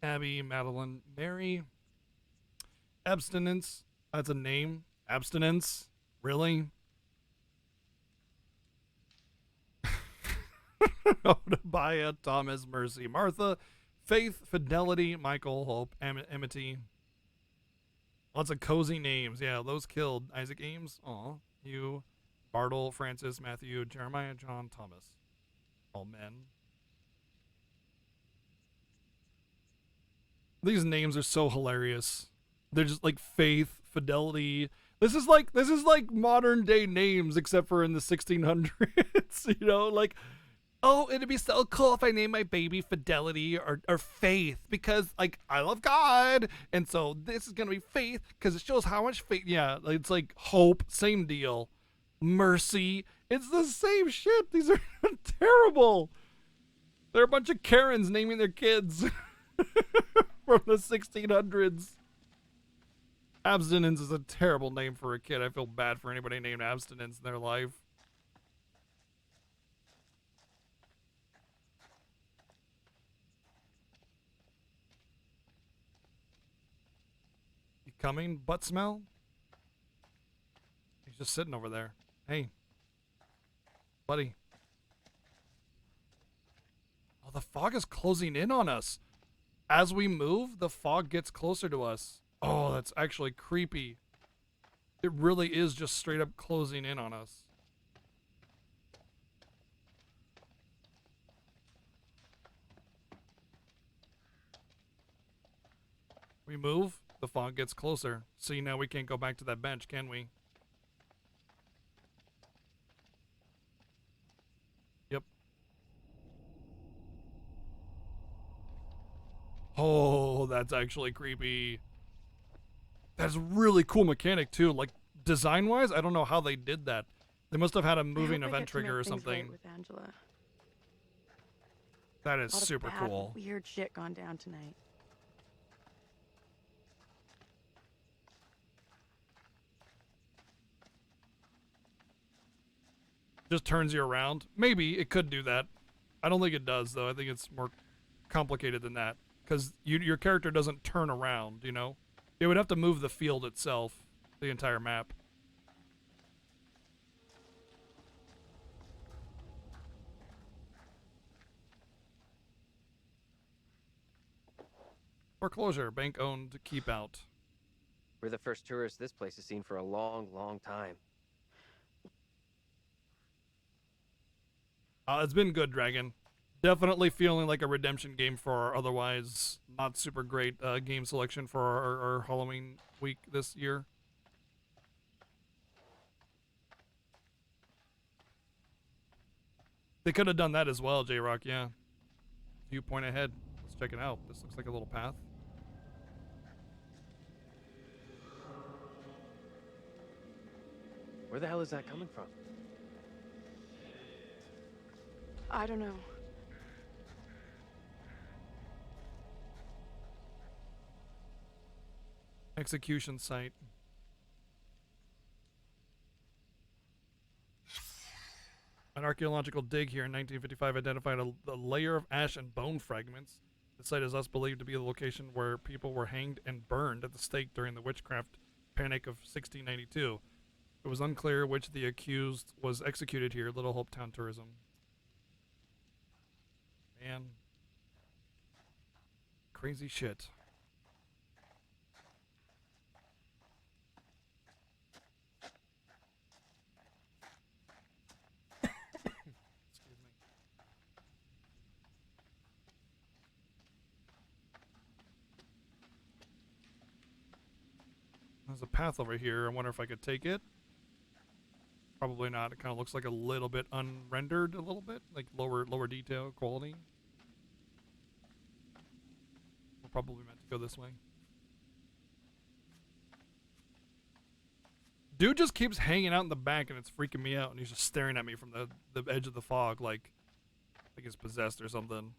Abby, Madeline, Mary, Abstinence. That's a name. Abstinence. Really? Odabaya, Thomas, Mercy, Martha, Faith, Fidelity, Michael, Hope, Amity. Lots of cozy names. Yeah, those killed. Isaac Ames. Aw. Hugh, Bartle, Francis, Matthew, Jeremiah, John, Thomas. All men. These names are so hilarious. They're just like Faith, Fidelity. This is like modern day names, except for in the 1600s. You know, like, oh, it'd be so cool if I named my baby Fidelity or Faith, because like I love God, and so this is gonna be Faith because it shows how much faith. Yeah, it's like Hope, same deal. Mercy, it's the same shit. These are terrible. They're a bunch of Karens naming their kids from the 1600s. Abstinence is a terrible name for a kid. I feel bad for anybody named Abstinence in their life. You coming? Butt smell? He's just sitting over there. Hey. Buddy. Oh, the fog is closing in on us. As we move, the fog gets closer to us. Oh, that's actually creepy. It really is just straight up closing in on us. We move, the fog gets closer. See, now we can't go back to that bench, can we? Yep. Oh, that's actually creepy. That's a really cool mechanic too. Like design-wise, I don't know how they did that. They must have had a moving event trigger or something. Right with Angela. That is super bad, cool. Weird shit gone down tonight. Just turns you around. Maybe it could do that. I don't think it does though. I think it's more complicated than that because your character doesn't turn around. You know, it would have to move the field itself, the entire map. Foreclosure, bank owned, keep out. We're the first tourists this place has seen for a long, long time. It's been good, Dragon. Definitely feeling like a redemption game for our otherwise not super great game selection for our Halloween week this year. They could have done that as well, J-Rock, yeah. Viewpoint ahead. Let's check it out. This looks like a little path. Where the hell is that coming from? I don't know. Execution site. An archaeological dig here in 1955 identified a layer of ash and bone fragments. The site is thus believed to be the location where people were hanged and burned at the stake during the witchcraft panic of 1692. It was unclear which of the accused was executed here. Little Hope Town Tourism. Man. Crazy shit. Excuse me. There's a path over here. I wonder if I could take it. Probably not. It kind of looks like a little bit unrendered, a little bit, like lower detail quality. We're probably meant to go this way. Dude just keeps hanging out in the back and it's freaking me out, and he's just staring at me from the edge of the fog like he's possessed or something.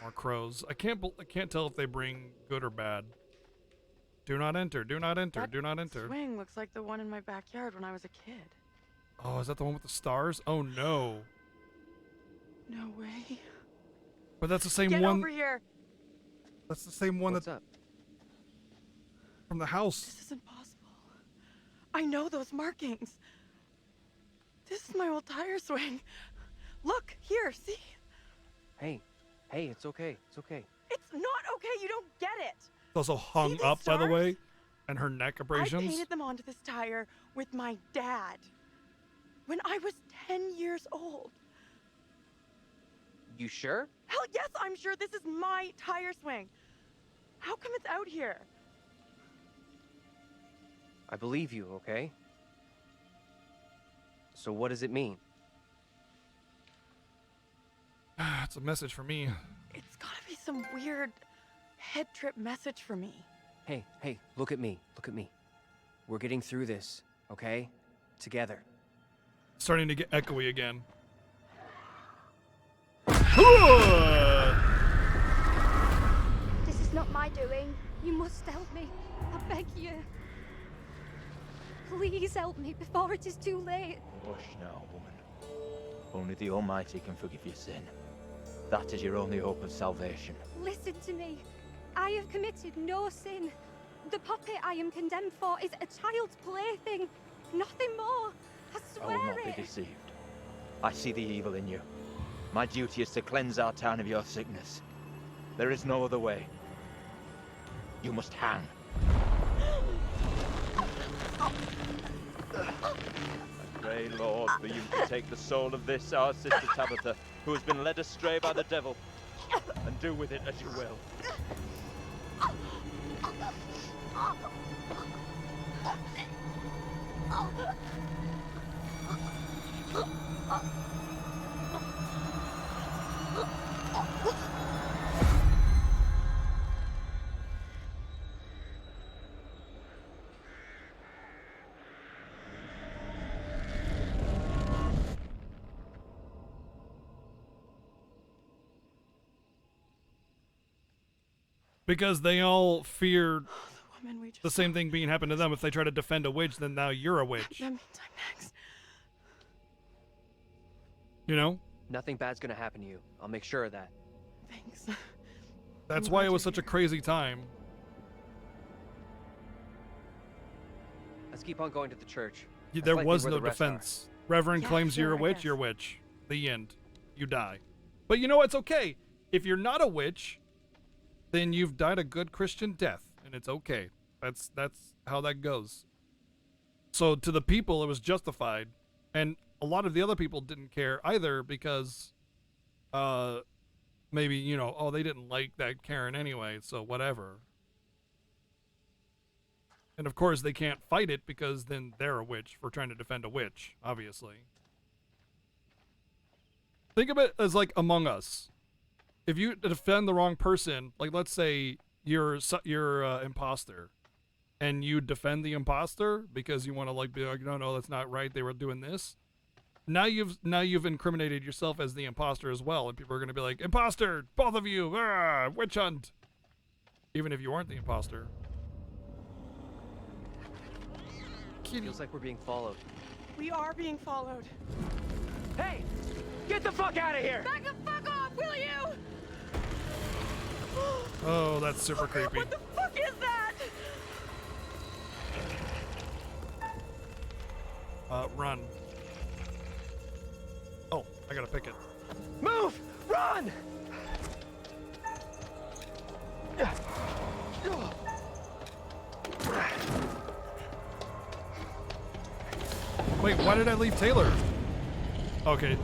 More crows. I can't tell if they bring good or bad. Do not enter, do not enter, do not enter. Swing looks like the one in my backyard when I was a kid. Oh, is that the one with the stars? Oh no. No way. But that's the same Get one. over here. That's the same one What's up? From the house. This isn't possible. I know those markings. This is my old tire swing. Look, here, see? Hey, it's okay. It's okay. It's not okay, you don't get it. It's also hung these up, by the stars? way, and her neck I abrasions. painted them onto this tire with my dad when I was 10 years old. You sure? Hell yes, I'm sure this is my tire swing. How come it's out here? I believe you, okay? So what does it mean? It's a message for me. It's gotta be some weird head trip message for me. Hey, look at me. Look at me. We're getting through this, okay? Together. Starting to get echoey again. This is not my doing. You must help me. I beg you. Please help me before it is too late. Hush now, woman. Only the Almighty can forgive your sin. That is your only hope of salvation. Listen to me. I have committed no sin. The puppet I am condemned for is a child's plaything. Nothing more. I I will swear not be it. deceived. I see the evil in you. My duty is to cleanse our town of your sickness. There is no other way. You must hang. I pray, Lord, for you to take the soul of this, our sister Tabitha, who has been led astray by the devil, and do with it as you will. Because they all fear woman we just the same thing being happened to them. If they try to defend a witch, then now you're a witch. That means I'm next. You know? Nothing bad's gonna happen to you. I'll make sure of that. Thanks. That's why it was such a crazy time. Let's keep on going to the church. That's There likely was where no the rest are. defense. Reverend Yeah, claims you're a sure, I witch, guess. you're a witch. The end. You die. But you know it's okay. If you're not a witch, then you've died a good Christian death, and it's okay. That's how that goes. So to the people, it was justified, and a lot of the other people didn't care either because, maybe, you know, oh, they didn't like that Karen anyway, so whatever. And of course, they can't fight it because then they're a witch for trying to defend a witch, obviously. Think of it as like Among Us. If you defend the wrong person, like let's say you're imposter, and you defend the imposter because you want to like be like, no, that's not right. They were doing this. Now you've incriminated yourself as the imposter as well, and people are gonna be like, imposter, both of you, witch hunt. Even if you aren't the imposter. Feels like we're being followed. We are being followed. Hey! Get the fuck out of here! Back the fuck off, will you? Oh, that's super creepy. What the fuck is that? Run. Oh, I gotta pick it. Move! Run! Wait, why did I leave Taylor? Okay.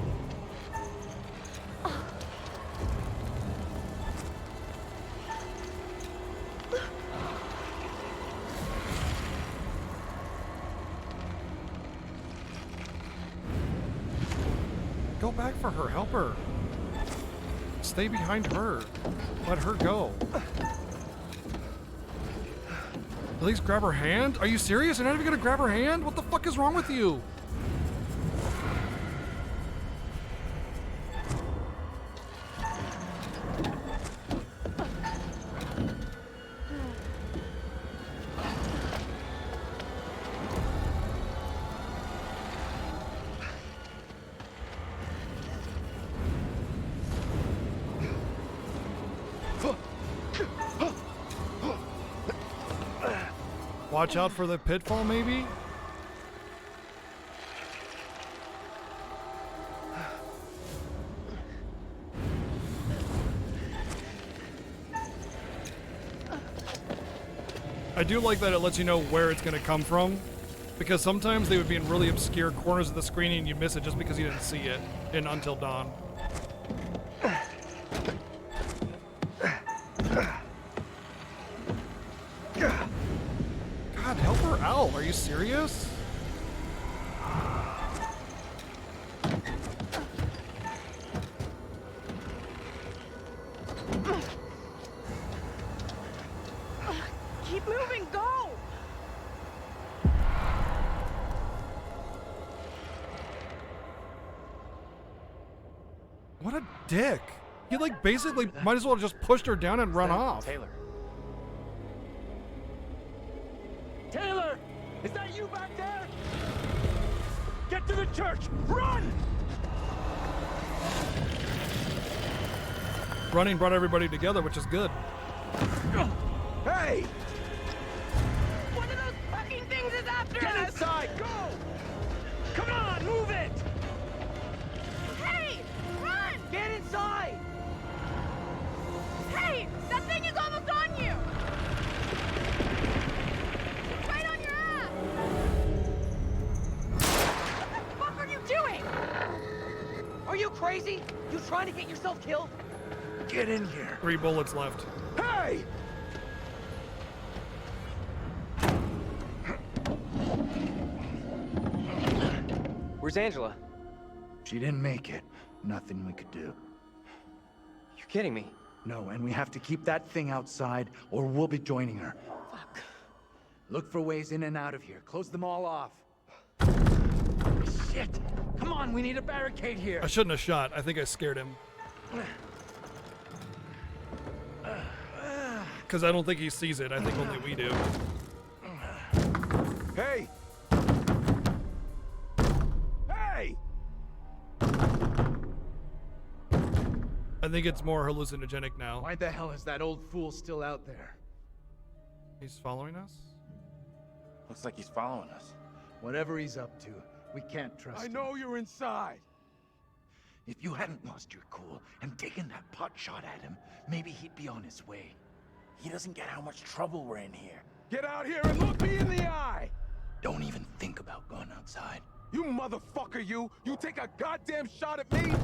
Go back for her. Help her. Stay behind her. Let her go. At least grab her hand? Are you serious? You're not even gonna grab her hand? What the fuck is wrong with you? Watch out for the pitfall, maybe? I do like that it lets you know where it's going to come from, because sometimes they would be in really obscure corners of the screen and you miss it just because you didn't see it in Until Dawn. God, help her out. Are you serious? Keep moving, go! What a dick. He like basically might as well have just pushed her down and run off. Taylor. Taylor! Is that you back there? Get to the church! Run! Running brought everybody together, which is good. Hey! One of those fucking things is after Get us! inside! Go! Come on, move it! Hey! Run! Get inside! Hey! That thing is almost on you! It's right on your ass! What the fuck are you doing? Are you crazy? You trying to get yourself killed? Get in here. 3 bullets left. Hey! Where's Angela? She didn't make it. Nothing we could do. You're kidding me. No, and we have to keep that thing outside, or we'll be joining her. Fuck. Look for ways in and out of here. Close them all off. Shit! Come on, we need a barricade here. I shouldn't have shot. I think I scared him. Because I don't think he sees it. I think only we do. Hey! Hey! I think it's more hallucinogenic now. Why the hell is that old fool still out there? He's following us? Looks like he's following us. Whatever he's up to, we can't trust I him. know you're inside. If you hadn't lost your cool and taken that pot shot at him, maybe he'd be on his way. He doesn't get how much trouble we're in here. Get out here and look me in the eye! Don't even think about going outside. You motherfucker, you! You take a goddamn shot at me?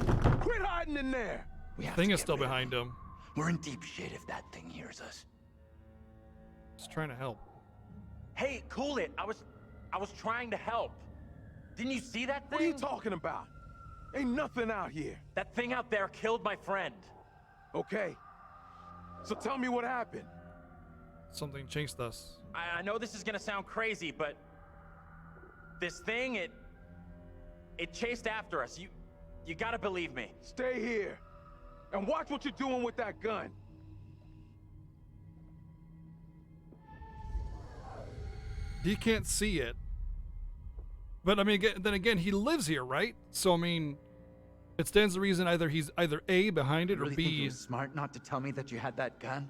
Quit hiding in there! We have Thing to is get still rid of behind him. We're in deep shit if that thing hears us. Just trying to help. Hey, cool it. I was trying to help. Didn't you see that thing? What are you talking about? Ain't nothing out here. That thing out there killed my friend. Okay. So tell me what happened. Something chased us. I know this is gonna sound crazy, but this thing, it chased after us. You gotta believe me. Stay here. And watch what you're doing with that gun. He can't see it. But I mean, then again, he lives here, right? So I mean, it stands to reason he's either A, behind it, You really or think it B. was smart not to tell me that you had that gun?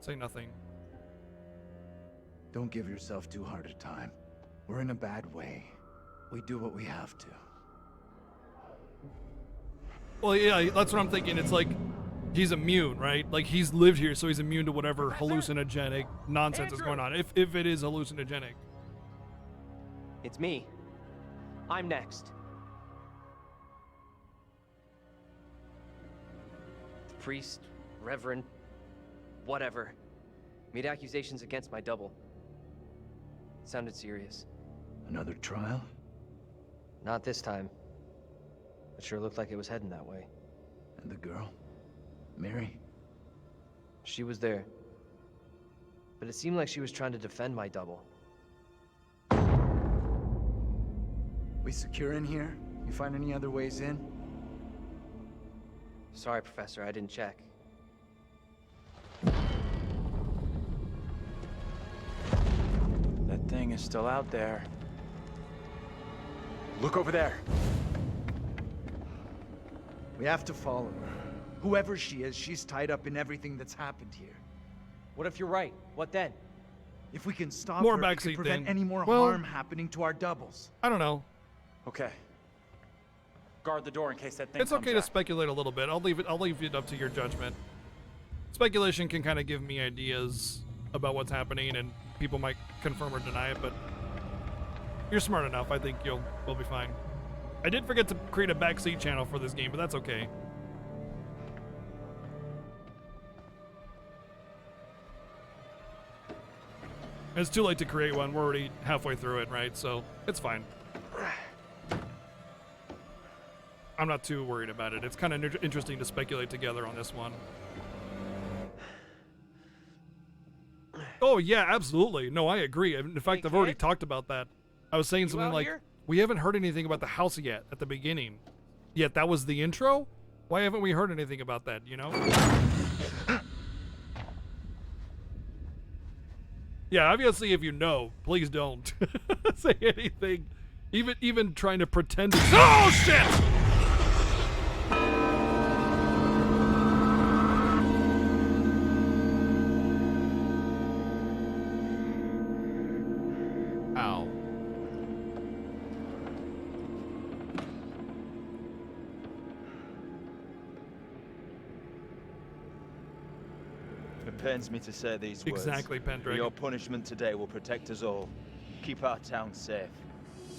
Say nothing. Don't give yourself too hard a time. We're in a bad way. We do what we have to. Well, yeah, that's what I'm thinking. It's like he's immune, right? Like he's lived here, so he's immune to whatever hallucinogenic nonsense is going on. If it is hallucinogenic. It's me. I'm next. The priest, reverend, whatever, made accusations against my double. It sounded serious. Another trial? Not this time. It sure looked like it was heading that way. And the girl? Mary? She was there. But it seemed like she was trying to defend my double. We secure in here? You find any other ways in? Sorry, Professor, I didn't check. That thing is still out there. Look over there. We have to follow her. Whoever she is, she's tied up in everything that's happened here. What if you're right? What then? If we can stop More her, it backseat could prevent thing. any more Well- harm happening to our doubles. I don't know. Okay. Guard the door in case that thing It's comes okay to back. speculate a little bit. I'll leave it up to your judgment. Speculation can kind of give me ideas about what's happening, and people might confirm or deny it, but you're smart enough. I think we'll be fine. I did forget to create a backseat channel for this game, but that's okay. It's too late to create one. We're already halfway through it, right? So it's fine. I'm not too worried about it. It's kind of interesting to speculate together on this one. Oh yeah, absolutely. No, I agree. In fact, I've already talked about that. I was saying something like, we haven't heard anything about the house yet at the beginning. Yet that was the intro? Why haven't we heard anything about that, you know? Yeah, obviously if you know, please don't say anything. Even trying to pretend it's— Oh shit! Ow. It pains me to say these words. Exactly, but Pendragon. your punishment today will protect us all. Keep our town safe.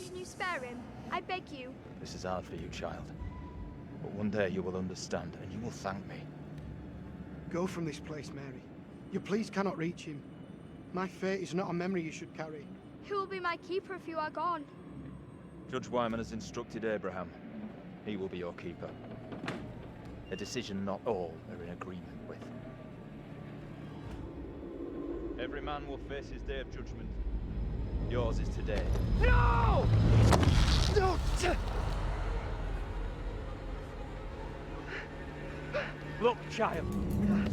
Can you spare him? I beg you. This is hard for you, child. But one day you will understand, and you will thank me. Go from this place, Mary. Your pleas cannot reach him. My fate is not a memory you should carry. Who will be my keeper if you are gone? Judge Wyman has instructed Abraham. He will be your keeper. A decision not all are in agreement with. Every man will face his day of judgment. Yours is today. No! No! Look, child.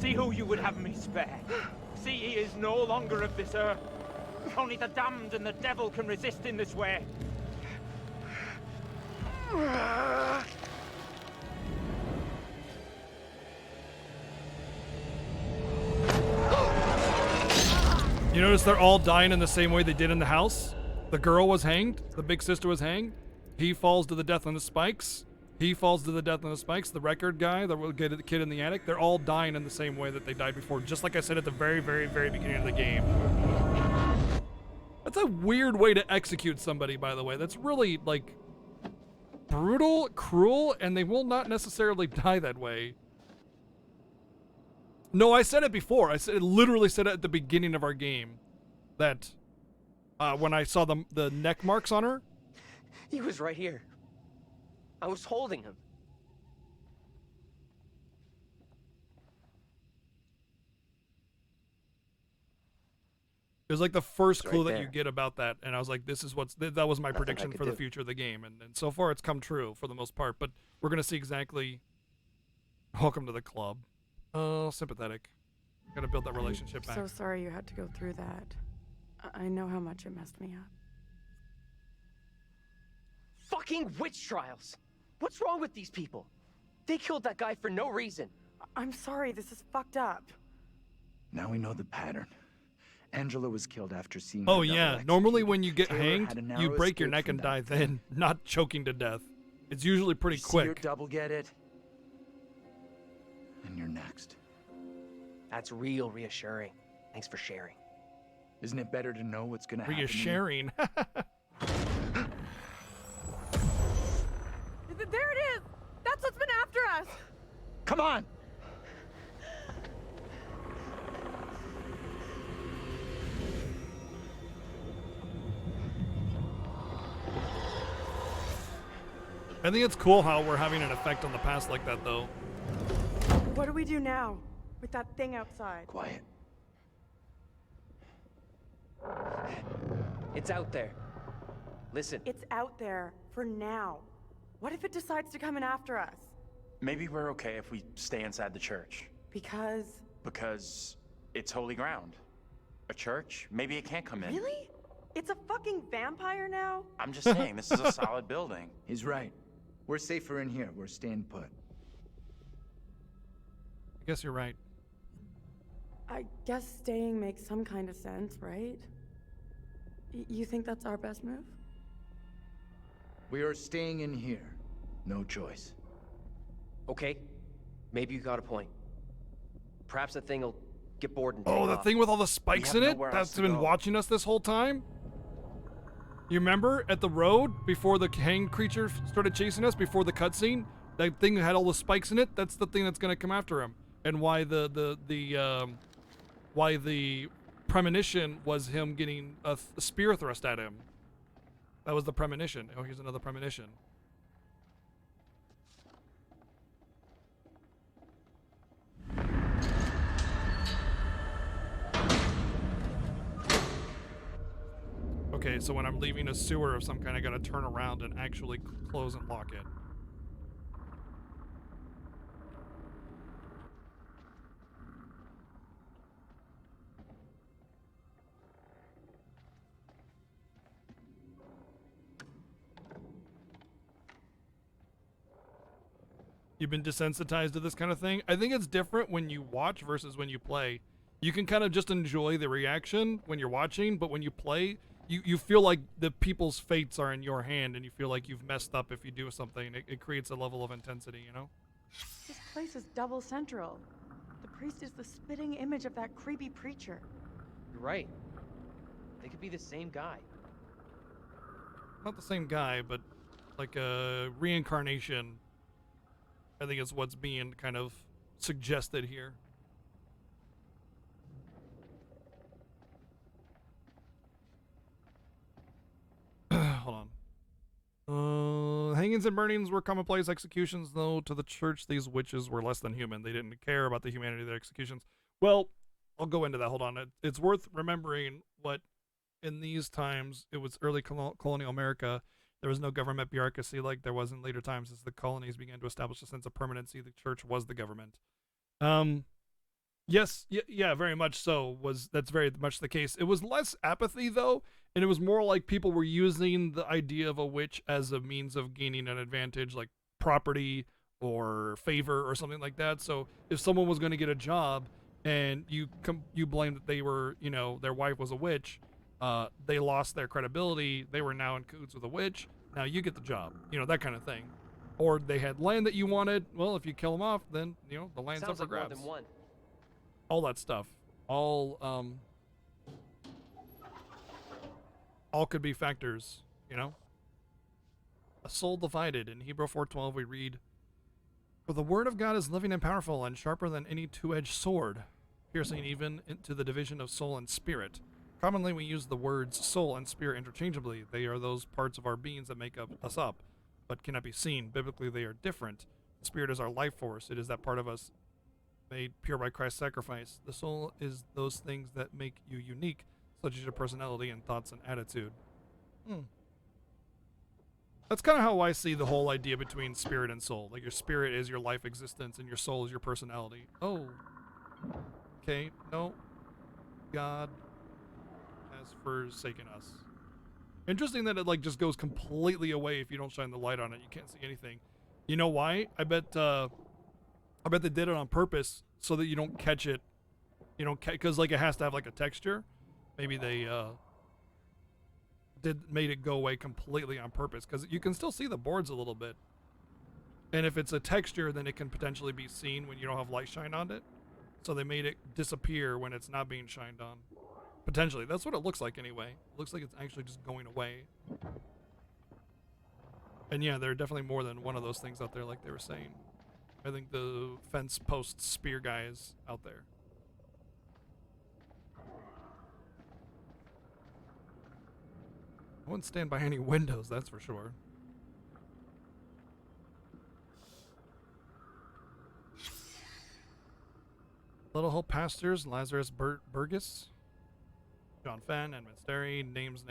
See who you would have me spare. See he is no longer of this earth. Only the damned and the devil can resist in this way. You notice they're all dying in the same way they did in the house? The girl was hanged. The big sister was hanged. He falls to the death on the spikes. He falls to the death on the spikes. The record guy, the kid in the attic, they're all dying in the same way that they died before, just like I said at the very, very, very beginning of the game. That's a weird way to execute somebody, by the way. That's really, like, brutal, cruel, and they will not necessarily die that way. No, I said it before. I literally said it at the beginning of our game. That, when I saw the neck marks on her. He was right here. I was holding him. It was like the first It's clue right that you there. get about that, and I was like, "This is that was my Nothing I prediction could for the do. future of the game," and so far it's come true for the most part. But we're gonna see exactly. Welcome to the club. Sympathetic. Gotta build that relationship back. So sorry you had to go through that. I know how much it messed me up. Fucking witch trials! What's wrong with these people? They killed that guy for no reason. I'm sorry, this is fucked up. Now we know the pattern. Angela was killed after seeing Oh her double yeah, executed. normally when you get Taylor hanged, had a narrow you break your escape neck from and that die thing. then, not choking to death. It's usually pretty You see your quick. double get it, and you're next. That's real reassuring. Thanks for sharing. Isn't it better to know what's gonna happen? to you? Reassuring. There it is! That's what's been after us! Come on! I think it's cool how we're having an effect on the past like that, though. What do we do now with that thing outside? Quiet. It's out there. Listen. It's out there for now. What if it decides to come in after us? Maybe we're okay if we stay inside the church. Because... Because it's holy ground. A church? Maybe it can't come in. Really? It's a fucking vampire now? I'm just saying, this is a solid building. He's right. We're safer in here. We're staying put. Guess you're right. I guess staying makes some kind of sense, right? You think that's our best move? We are staying in here. No choice. Okay, maybe you got a point. Perhaps the thing will get bored and take Oh, off. that thing with all the spikes in it that's been watching us this whole time? You remember at the road before the hanged creature started chasing us, before the cutscene? That thing had all the spikes in it. That's the thing that's gonna come after him, and why why the premonition was him getting a spear thrust at him. That was the premonition. Oh, here's another premonition. Okay, so when I'm leaving a sewer of some kind, I gotta turn around and actually close and lock it. You've been desensitized to this kind of thing? I think it's different when you watch versus when you play. You can kind of just enjoy the reaction when you're watching, but when you play, you feel like the people's fates are in your hand, and you feel like you've messed up if you do something. It creates a level of intensity, you know? This place is double central. The priest is the spitting image of that creepy preacher. You're right. They could be the same guy. Not the same guy, but like a reincarnation. I think is what's being kind of suggested here. Hold on. Hangings and burnings were commonplace. Executions, though, to the church, these witches were less than human. They didn't care about the humanity of their executions. Well, I'll go into that. Hold on. It's worth remembering what, in these times, it was early colonial America. There was no government bureaucracy like there was in later times as the colonies began to establish a sense of permanency. The church was the government. Yes, yeah, very much so. That's very much the case. It was less apathy, though, and it was more like people were using the idea of a witch as a means of gaining an advantage, like property or favor or something like that. So if someone was going to get a job and you blamed that they were, their wife was a witch, they lost their credibility. They were now in cahoots with a witch. Now you get the job, that kind of thing. Or they had land that you wanted. Well, if you kill them off, then the land's up for grabs. More than one. All that stuff, all could be factors, A soul divided. In Hebrew 4:12, we read, "For the word of God is living and powerful and sharper than any two-edged sword, piercing even into the division of soul and spirit." Commonly, we use the words soul and spirit interchangeably. They are those parts of our beings that make us up, but cannot be seen. Biblically, they are different. The spirit is our life force. It is that part of us made pure by Christ's sacrifice. The soul is those things that make you unique, such as your personality and thoughts and attitude. That's kind of how I see the whole idea between spirit and soul. Like your spirit is your life existence and your soul is your personality. Oh. Okay, no. God has forsaken us. Interesting that it just goes completely away if you don't shine the light on it. You can't see anything. You know why? I bet they did it on purpose so that you don't catch it. You don't because it has to have a texture. Maybe they made it go away completely on purpose because you can still see the boards a little bit. And if it's a texture, then it can potentially be seen when you don't have light shine on it. So they made it disappear when it's not being shined on. Potentially. That's what it looks like anyway. It looks like it's actually just going away. And yeah, there are definitely more than one of those things out there like they were saying. I think the fence post spear guy is out there. I wouldn't stand by any windows, that's for sure. Little Hope Pastors, Lazarus Burgess, John Fenn, Edmund Sterry, names.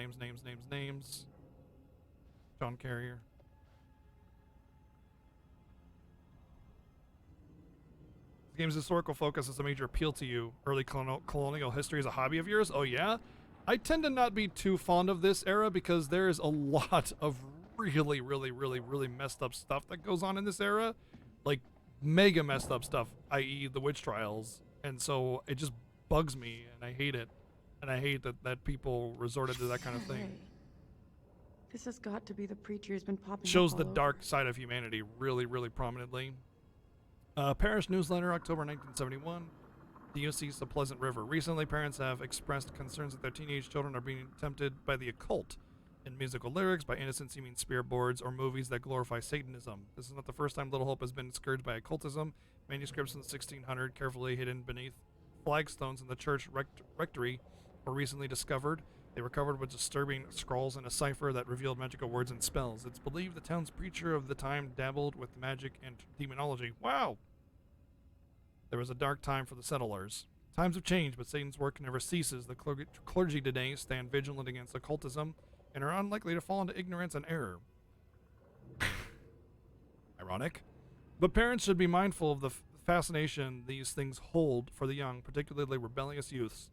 John Carrier. The game's historical focus is a major appeal to you. Early colonial history is a hobby of yours? Oh yeah? I tend to not be too fond of this era because there is a lot of really messed up stuff that goes on in this era. Like mega messed up stuff, i.e. the witch trials. And so it just bugs me, and I hate it. And I hate that people resorted to that kind of thing. Hey, this has got to be the preacher who's been popping Shows up the all over. dark side of humanity really, really prominently. Parish Newsletter, October 1971. Diocese of Pleasant River. Recently, parents have expressed concerns that their teenage children are being tempted by the occult in musical lyrics, by innocent-seeming spirit boards, or movies that glorify Satanism. This is not the first time Little Hope has been scourged by occultism. Manuscripts in the 1600s, carefully hidden beneath flagstones in the church rectory, were recently discovered. They were covered with disturbing scrawls and a cipher that revealed magical words and spells. It's believed the town's preacher of the time dabbled with magic and demonology. Wow! There was a dark time for the settlers. Times have changed, but Satan's work never ceases. The clergy today stand vigilant against occultism and are unlikely to fall into ignorance and error. Ironic. But parents should be mindful of the fascination these things hold for the young, particularly rebellious youths.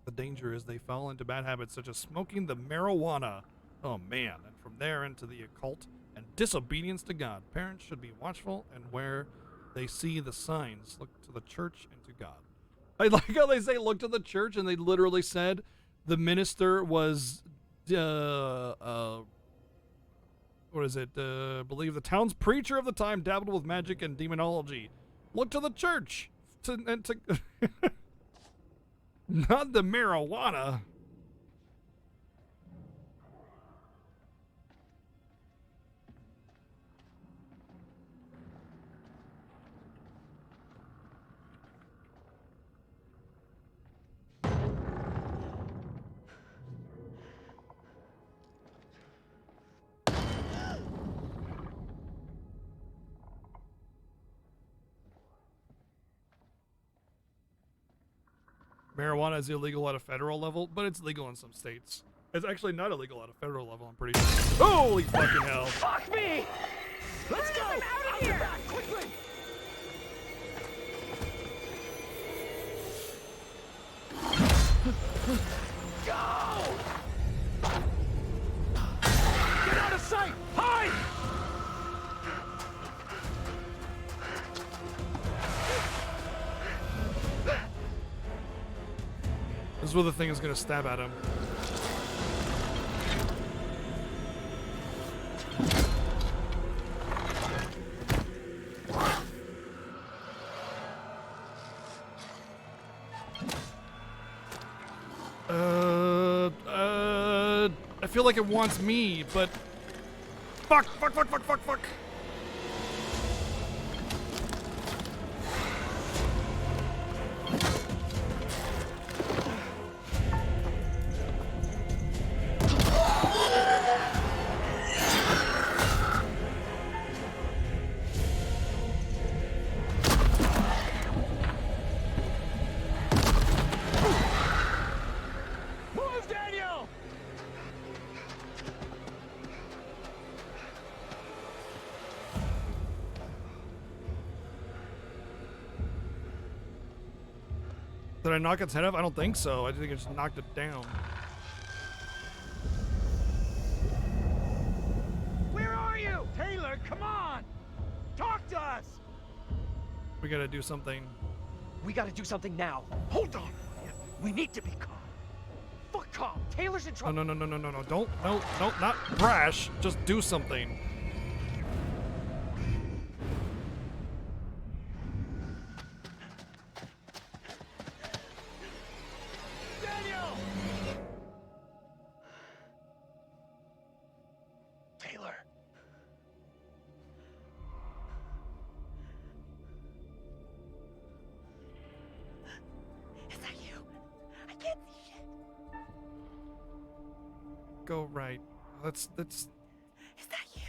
The danger is they fall into bad habits such as smoking the marijuana. Oh man, and from there into the occult and disobedience to God. Parents should be watchful and where they see the signs, look to the church and to God. I like how they say look to the church, and they literally said the minister was, what is it? Believe the town's preacher of the time dabbled with magic and demonology. Look to the church, not the marijuana. Marijuana is illegal at a federal level, but it's legal in some states. It's actually not illegal at a federal level, I'm pretty sure. Holy fucking hell. Fuck me! Let's go! I'm out of Your here! back, quickly! Go! Get out of sight! Hide! This is where the thing is gonna stab at him. I feel like it wants me, but fuck. Move, Daniel! Did I knock its head off? I don't think so. I think I just knocked it down. Where are you? Taylor, come on! Talk to us! We gotta do something. We gotta do something now. Hold on! We need to be calm. Fuck calm. Taylor's in trouble. No. Don't, no, not brash. Just do something. Daniel! Taylor. Is that you? I can't see shit. Go right. That's. Is that you?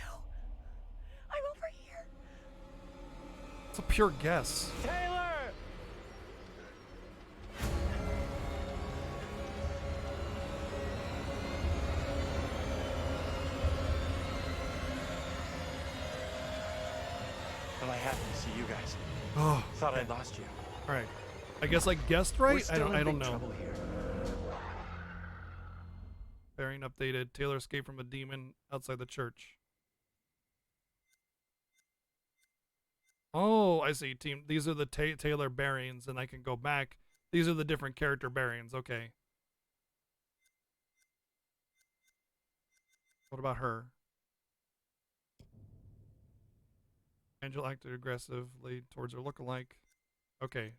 I'm over here. It's a pure guess. Taylor! Well, I happened to see you guys. Oh. Thought I'd lost you. All right. I guess I guessed right. I don't know. Here. Bearing updated. Taylor escaped from a demon outside the church. Oh, I see. Team. These are the Taylor bearings, and I can go back. These are the different character bearings. Okay. What about her? Angela acted aggressively towards her lookalike. Okay.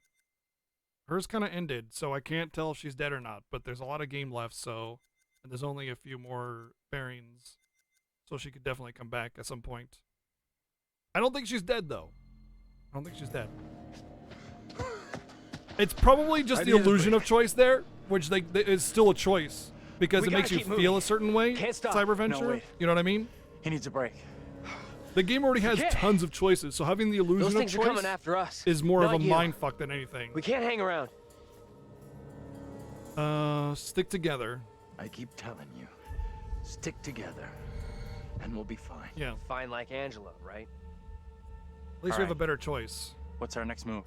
Hers kind of ended, so I can't tell if she's dead or not, but there's a lot of game left, so... And there's only a few more bearings, so she could definitely come back at some point. I don't think she's dead, though. I don't think she's dead. It's probably just the illusion of choice there, which is still a choice, because it makes you feel a certain way, Cyberventure. No, wait. You know what I mean? He needs a break. The game already has tons of choices, so having the illusion Those of things are coming choice after us. is more of a Not you. mindfuck than anything. We can't hang around. Stick together. I keep telling you, stick together, and we'll be fine. Yeah. Fine like Angela, right? At least we have a better choice. What's our next move?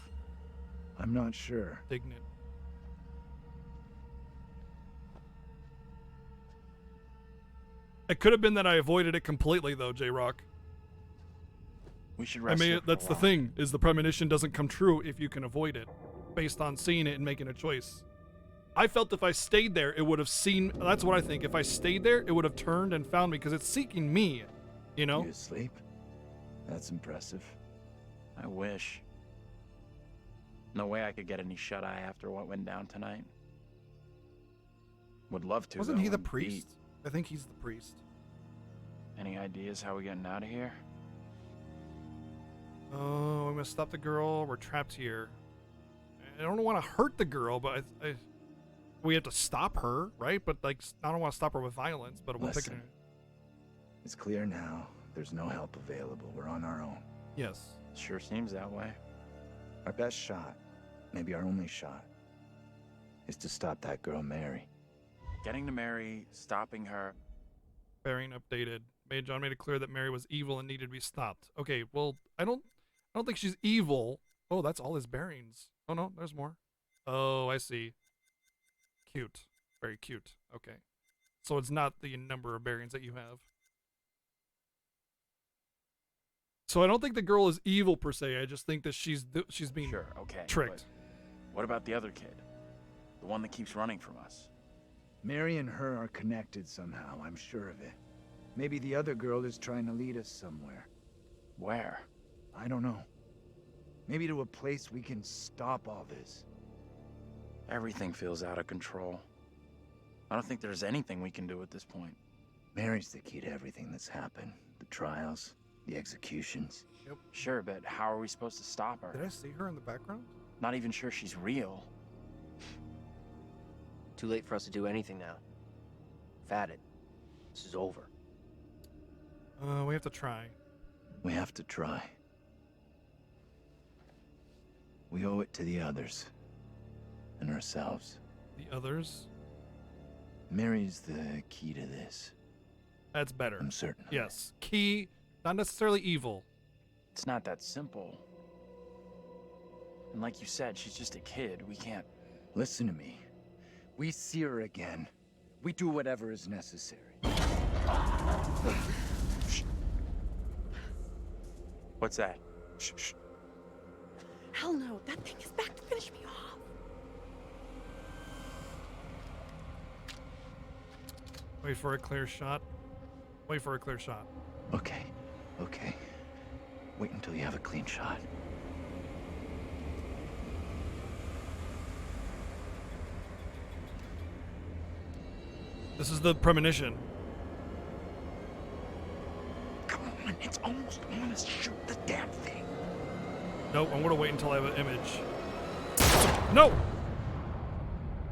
I'm not sure. Dignant. It could have been that I avoided it completely, though, J-Rock. We should rest. I mean, that's the thing, is the premonition doesn't come true if you can avoid it, based on seeing it and making a choice. I felt if I stayed there, it would have seen... That's what I think. If I stayed there, it would have turned and found me, because it's seeking me, you know? You asleep? That's impressive. I wish. No way I could get any shut-eye after what went down tonight. Would love to, Wasn't though, he the and priest? I think he's the priest. Any ideas how we getting out of here? Oh, we must stop the girl. We're trapped here. I don't want to hurt the girl, but we have to stop her, right? But like, I don't want to stop her with violence. But we're picking her. It's clear now. There's no help available. We're on our own. Yes. Sure seems that way. Our best shot, maybe our only shot, is to stop that girl, Mary. Getting to Mary, stopping her. Bearing updated. John made it clear that Mary was evil and needed to be stopped. Okay, well, I don't think she's evil. Oh, that's all his bearings. Oh no, there's more. Oh, I see. Cute. Very cute. Okay. So it's not the number of bearings that you have. So I don't think the girl is evil per se. I just think that she's being tricked. What about the other kid? The one that keeps running from us? Mary and her are connected somehow, I'm sure of it. Maybe the other girl is trying to lead us somewhere. Where? I don't know. Maybe to a place we can stop all this. Everything feels out of control. I don't think there's anything we can do at this point. Mary's the key to everything that's happened. The trials, the executions. Yep. Sure, but how are we supposed to stop her? Did I see her in the background? Not even sure she's real. Too late for us to do anything now. Fatted. This is over. We have to try. We have to try. We owe it to the others. And ourselves. The others? Mary's the key to this. That's better. I'm certain. Yes. Key, not necessarily evil. It's not that simple. And like you said, she's just a kid. We can't... Listen to me. We see her again. We do whatever is necessary. What's that? Shh, shh. Hell no, that thing is back to finish me off. Wait for a clear shot. Wait for a clear shot. Okay, okay. Wait until you have a clean shot. This is the premonition. Come on, it's almost on us. Shoot the damn thing. Nope, I'm gonna wait until I have an image. No!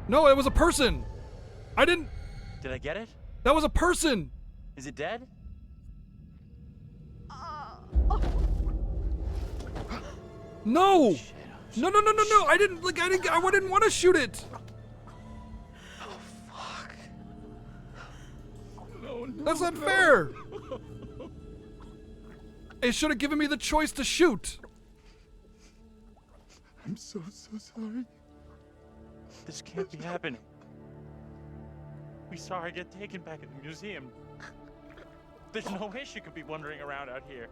No, it was a person! I didn't... Did I get it? That was a person! Is it dead? No! No, no, no, no, no! I didn't want to shoot it! That's not fair! It should have given me the choice to shoot! I'm so sorry. This can't be happening. We saw her get taken back at the museum. There's no way she could be wandering around out here.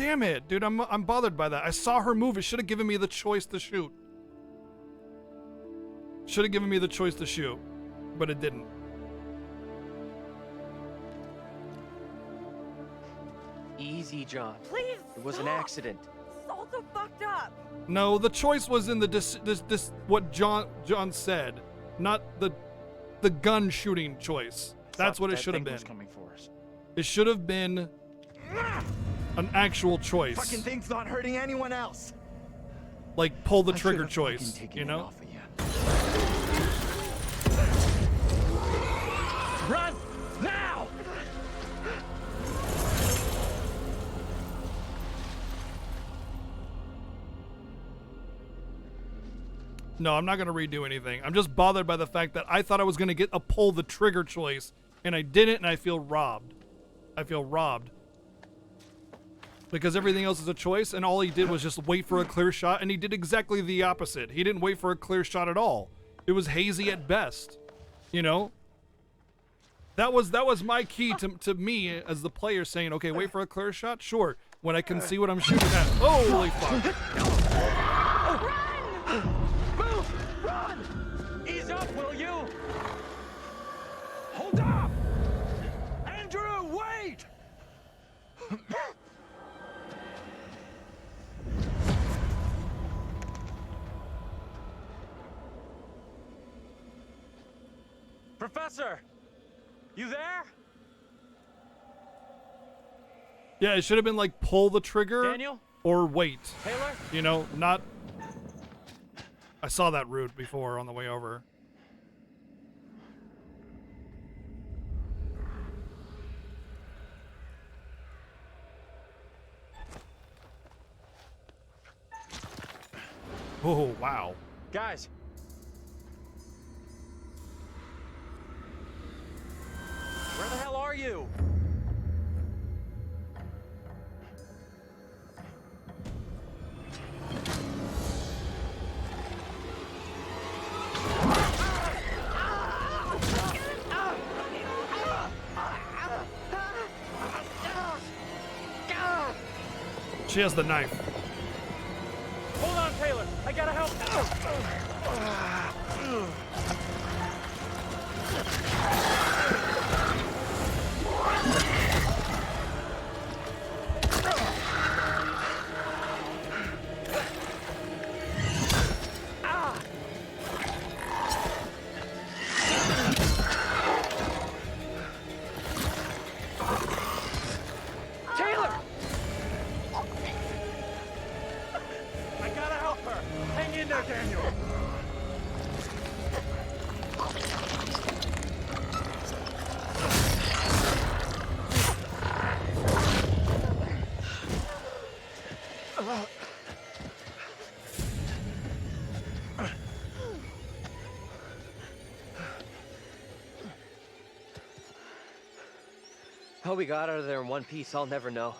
damn it, dude. I'm bothered by that. I saw her move. It should have given me the choice to shoot. Should have given me the choice to shoot, but it didn't. Easy, John. Please. It was an accident. It's all so fucked up. No, the choice was in the what John said, not the gun shooting choice. That's what it should have been. Coming for us. It should have been an actual choice. Fucking thing's not hurting anyone else. Like pull the trigger choice, you know? Run! Now! No, I'm not going to redo anything. I'm just bothered by the fact that I thought I was going to get a pull the trigger choice, and I didn't, and I feel robbed. I feel robbed. Because everything else is a choice, and all he did was just wait for a clear shot, and he did exactly the opposite. He didn't wait for a clear shot at all. It was hazy at best. You know? That was my key to me as the player saying, okay, wait for a clear shot? Sure. When I can see what I'm shooting at. Holy fuck. Ease up, will you? Hold up! Andrew, wait! Professor! You there? Yeah, it should have been like pull the trigger Daniel? or wait. Taylor? You know, not... I saw that route before on the way over. Oh, wow. Guys. Where the hell are you? She has the knife. Hold on, Taylor. I gotta help. Taylor! I gotta help her. Hang in there, Daniel. How we got out of there in one piece, I'll never know.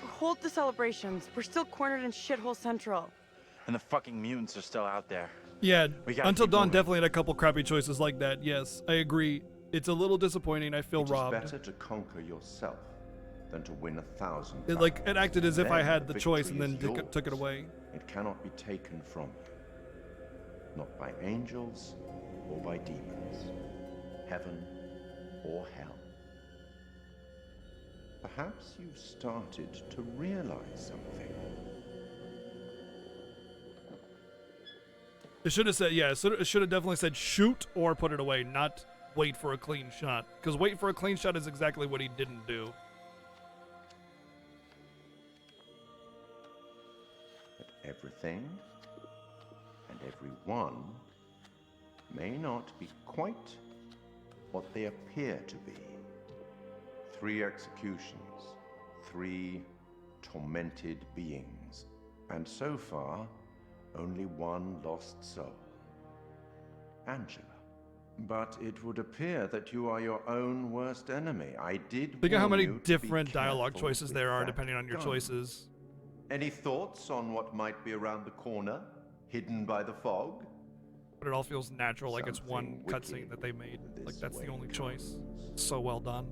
Hold the celebrations. We're still cornered in Shithole Central. And the fucking mutants are still out there. Yeah, We gotta Until keep Dawn moving. definitely had a couple crappy choices like that. Yes, I agree. It's a little disappointing. I feel It is robbed. better to conquer yourself than to win 1,000. It acted as if I Then had the choice victory and then is took it yours. away. It cannot be taken from you. Not by angels or by demons. Heaven or hell. Perhaps you've started to realize something. It should have said, yeah, it should have definitely said shoot or put it away, not wait for a clean shot. Because wait for a clean shot is exactly what he didn't do. But everything and everyone may not be quite what they appear to be. 3 executions, 3 tormented beings, and so far, only 1 lost soul. Angela. But it would appear that you are your own worst enemy. I did Think of how warn many you to be different dialogue careful choices with there are that depending on your gun. choices. Any thoughts on what might be around the corner, hidden by the fog? But it all feels natural, like it's one Something cutscene wicked that they made. Like this that's the way only comes. choice. So well done.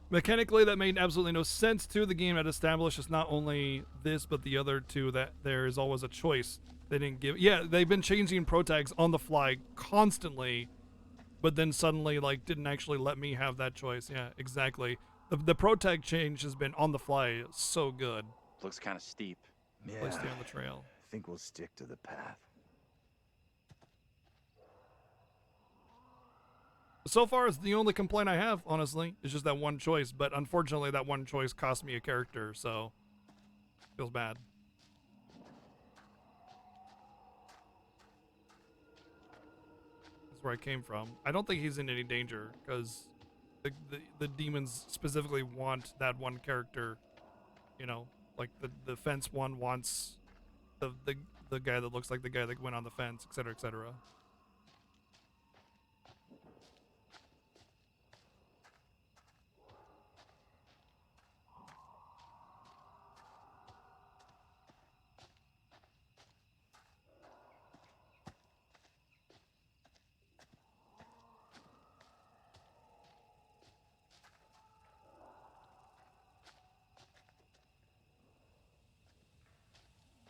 Mechanically, that made absolutely no sense too. The game had established it's not only this, but the other two, that there is always a choice. They didn't give... Yeah, they've been changing pro tags on the fly constantly, but then suddenly, like, didn't actually let me have that choice. Yeah, exactly. The pro tag change has been on the fly so good. Looks kind of steep. Yeah, Please stay on the trail. I think we'll stick to the path. So far, it's the only complaint I have, honestly. It's just that one choice, but unfortunately, that one choice cost me a character, so feels bad. That's where I came from. I don't think he's in any danger, because the demons specifically want that one character, you know, like the fence one wants the guy that looks like the guy that went on the fence, etc., etc.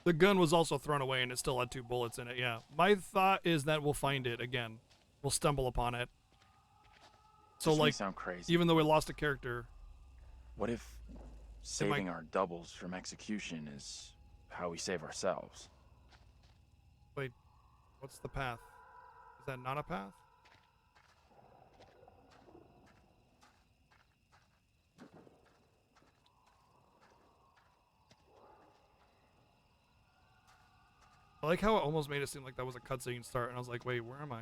The gun was also thrown away and it still had 2 bullets in it, yeah. My thought is that we'll find it again. We'll stumble upon it. So, This may like, sound crazy. even though we lost a character... What if saving our doubles from execution is how we save ourselves? Wait, what's the path? Is that not a path? I like how it almost made it seem like that was a cutscene start, and I was like, wait, where am I?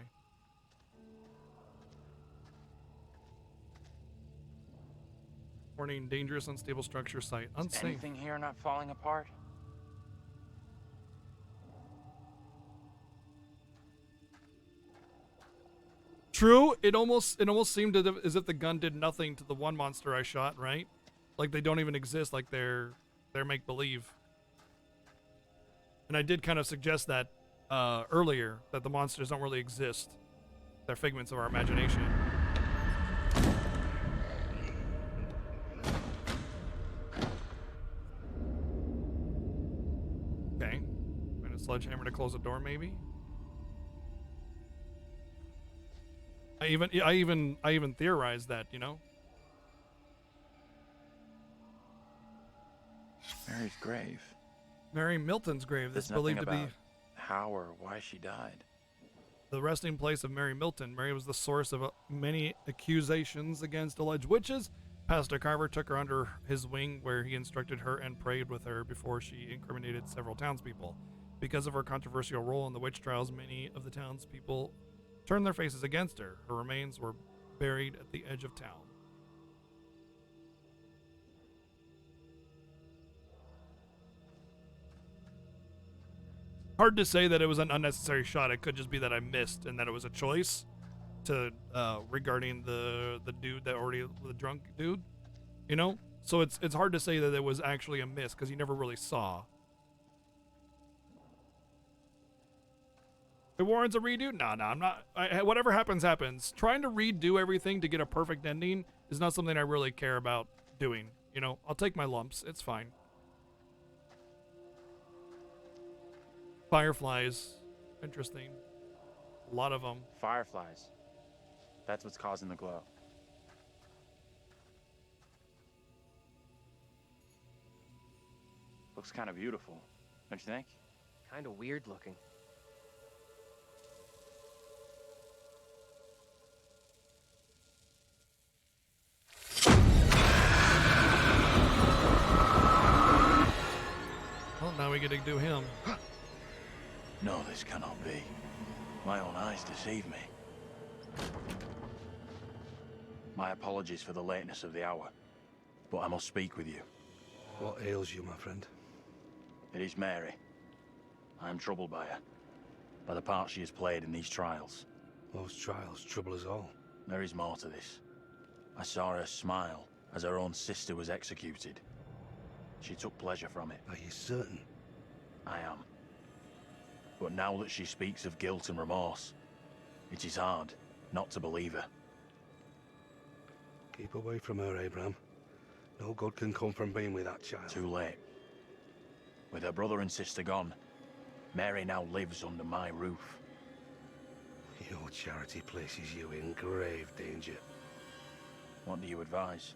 Warning, dangerous, unstable structure site. Is Unsafe. anything here not falling apart? True, it almost seemed as if the gun did nothing to the one monster I shot, right? Like they don't even exist, like they're make-believe. And I did kind of suggest that earlier, that the monsters don't really exist. They're figments of our imagination. Okay. Find a sledgehammer to close the door, maybe? I even theorized that, you know? Mary's grave. Mary Milton's grave. There's That's believed to nothing be about how or why she died. the resting place of Mary Milton. Mary was the source of many accusations against alleged witches. Pastor Carver took her under his wing, where he instructed her and prayed with her before she incriminated several townspeople. Because of her controversial role in the witch trials, many of the townspeople turned their faces against her. Her remains were buried at the edge of town. Hard to say that it was an unnecessary shot. It could just be that I missed and that it was a choice to regarding the dude that already, the drunk dude, you know? So it's hard to say that it was actually a miss because you never really saw. It warrants a redo? No, I'm not. Whatever happens, happens. Trying to redo everything to get a perfect ending is not something I really care about doing. You know, I'll take my lumps. It's fine. Fireflies. Interesting. A lot of them. Fireflies. That's what's causing the glow. Looks kind of beautiful, don't you think? Kind of weird looking. Well, now we get to do him. No, this cannot be. My own eyes deceive me. My apologies for the lateness of the hour, but I must speak with you. What ails you, my friend? It is Mary. I am troubled by her, by the part she has played in these trials. Those trials trouble us all. There is more to this. I saw her smile as her own sister was executed. She took pleasure from it. Are you certain? I am. But now that she speaks of guilt and remorse, it is hard not to believe her. Keep away from her, Abraham. No good can come from being with that child. Too late. With her brother and sister gone, Mary now lives under my roof. Your charity places you in grave danger. What do you advise?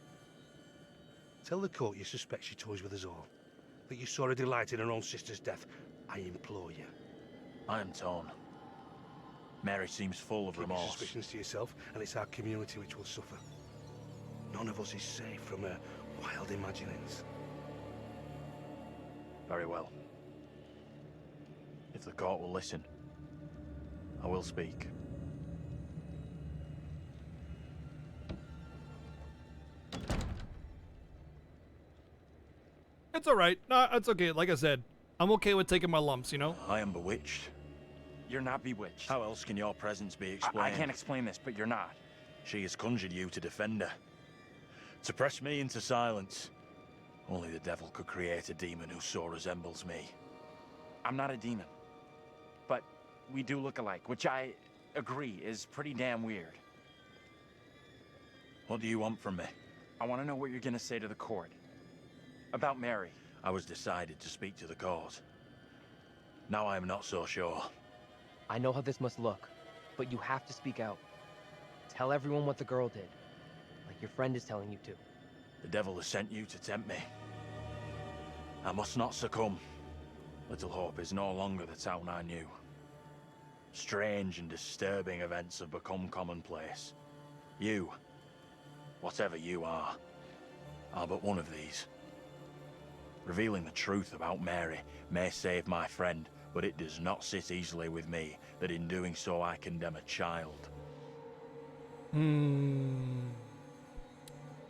Tell the court you suspect she toys with us all. That you saw her delight in her own sister's death. I implore you. I am torn. Mary seems full of Keep your remorse. suspicions to yourself, and it's our community which will suffer. None of us is safe from her wild imaginings. Very well. If the court will listen, I will speak. It's all right. No, it's okay. Like I said, I'm okay with taking my lumps, you know? I am bewitched. You're not bewitched. How else can your presence be explained? I can't explain this, but you're not. She has conjured you to defend her. To press me into silence. Only the devil could create a demon who so resembles me. I'm not a demon. But we do look alike, which I agree is pretty damn weird. What do you want from me? I want to know what you're gonna say to the court. About Mary. I was decided to speak to the court. Now I am not so sure. I know how this must look, but you have to speak out. Tell everyone what the girl did, like your friend is telling you to. The devil has sent you to tempt me. I must not succumb. Little Hope is no longer the town I knew. Strange and disturbing events have become commonplace. You, whatever you are but one of these. Revealing the truth about Mary may save my friend, but it does not sit easily with me that in doing so I condemn a child.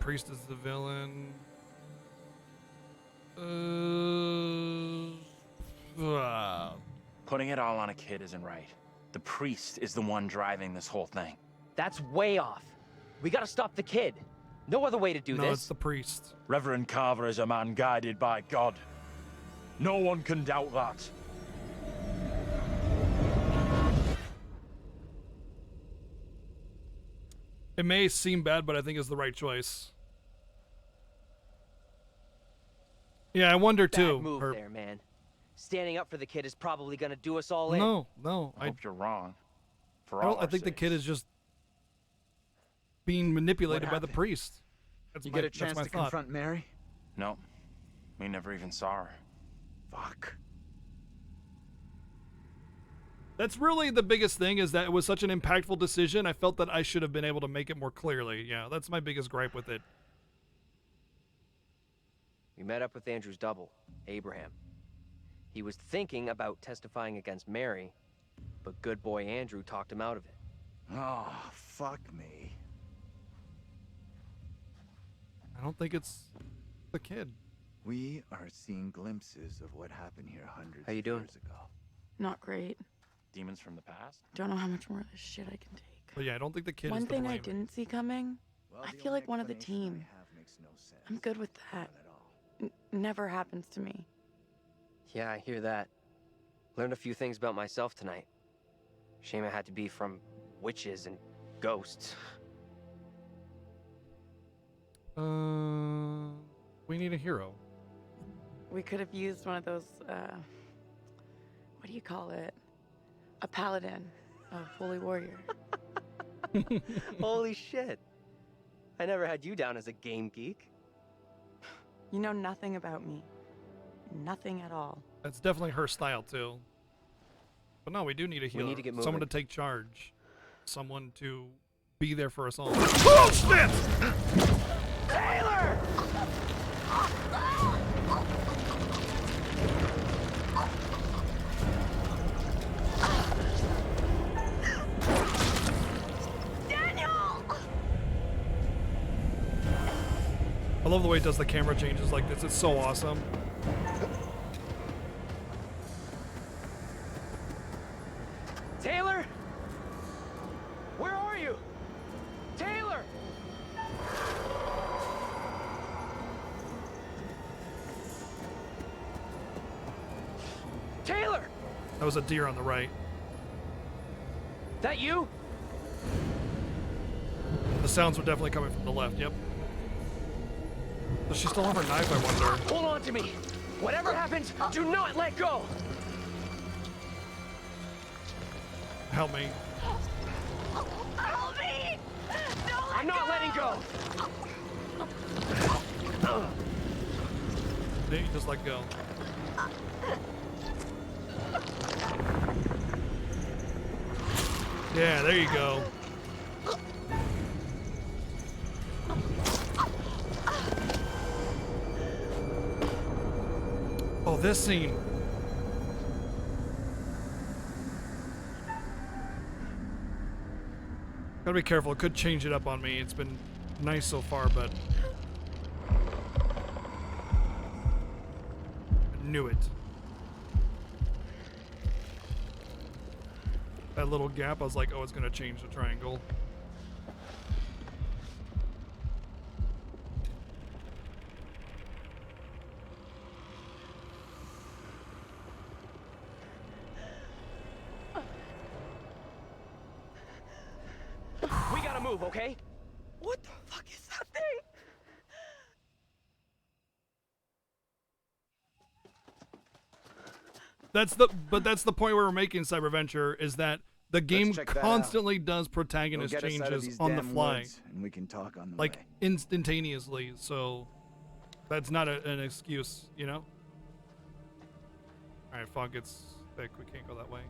Priest is the villain. Putting it all on a kid isn't right. The priest is the one driving this whole thing. That's way off. We gotta stop the kid. No other way to do this. No, it's the priest. Reverend Carver is a man guided by God. No one can doubt that. It may seem bad, but I think it's the right choice. Yeah, I wonder too. Bad move there, man. Standing up for the kid is probably gonna do us all in. No. I hope you're wrong. For I all think the kid is just being manipulated by the priest. That's You my, get a chance that's my to thought. confront Mary? No. We never even saw her. Fuck. That's really the biggest thing, is that it was such an impactful decision. I felt that I should have been able to make it more clearly. Yeah, that's my biggest gripe with it. We met up with Andrew's double, Abraham. He was thinking about testifying against Mary, but good boy Andrew talked him out of it. Oh, fuck me. I don't think it's the kid. We are seeing glimpses of what happened here hundreds How you of doing? years ago. Not great. Demons from the past? Don't know how much more of this shit I can take. But yeah, I don't think the kid One is the thing I blame. didn't see coming, I feel like one of the team. I'm good with that. Never happens to me. Yeah, I hear that. Learned a few things about myself tonight. Shame it had to be from witches and ghosts. We need a hero. We could have used one of those, what do you call it? A paladin, a holy warrior. Holy shit. I never had you down as a game geek. You know nothing about me. Nothing at all. That's definitely her style too. But no, we do need a healer. need to get Someone to moving. take charge. Someone to be there for us all. Bullshit! Taylor! I love the way it does the camera changes like this. It's so awesome. Taylor? Where are you? Taylor! Taylor! That was a deer on the right. That you? The sounds were definitely coming from the left. Yep. Does she still have her knife, I wonder? Hold on to me. Whatever happens, do not let go. Help me. Help me! I'm not letting go. Then you just let go. Yeah, there you go. Oh, this scene. Gotta be careful, it could change it up on me. It's been nice so far, but I knew it. That little gap, I was like, oh, it's gonna change the triangle. We gotta move, okay? What the fuck is that thing? That's the point we were making, Cyberventure, is that the game check that constantly does protagonist Go get us out of changes these on the damn fly. woods, and we can talk on the Like way. instantaneously, so that's not an excuse, you know? Alright, fog gets thick, we can't go that way.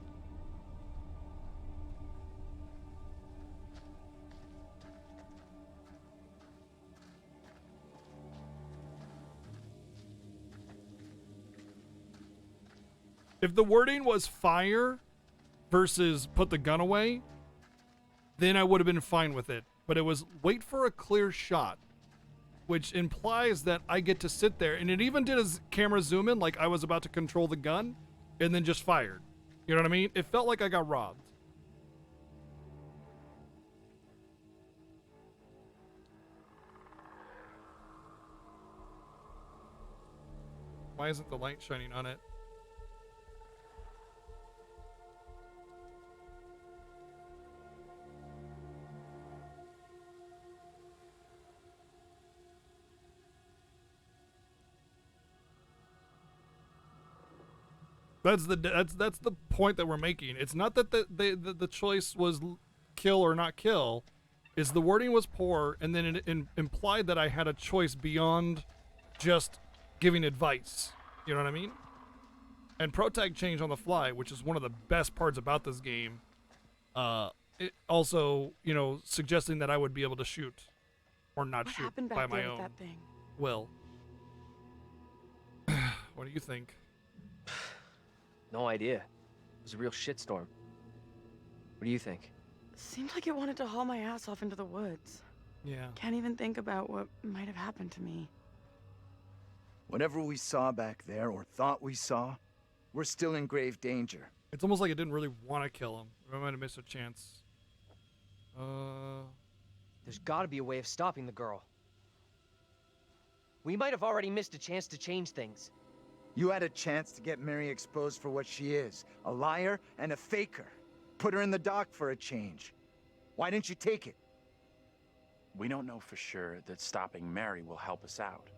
If the wording was fire versus put the gun away, then I would have been fine with it. But it was wait for a clear shot, which implies that I get to sit there. And it even did a camera zoom in like I was about to control the gun and then just fired. You know what I mean? It felt like I got robbed. Why isn't the light shining on it? That's the point that we're making. It's not that the choice was kill or not kill. Is the wording was poor, and then it implied that I had a choice beyond just giving advice. You know what I mean? And protag change on the fly, which is one of the best parts about this game. It also, you know, suggesting that I would be able to shoot or not What shoot happened by back my there with own that thing? will. What do you think? No idea. It was a real shitstorm. What do you think? Seemed like it wanted to haul my ass off into the woods. Yeah. Can't even think about what might have happened to me. Whatever we saw back there, or thought we saw, we're still in grave danger. It's almost like it didn't really want to kill him. I might have missed a chance. There's gotta be a way of stopping the girl. We might have already missed a chance to change things. You had a chance to get Mary exposed for what she is, a liar and a faker. Put her in the dock for a change. Why didn't you take it? We don't know for sure that stopping Mary will help us out.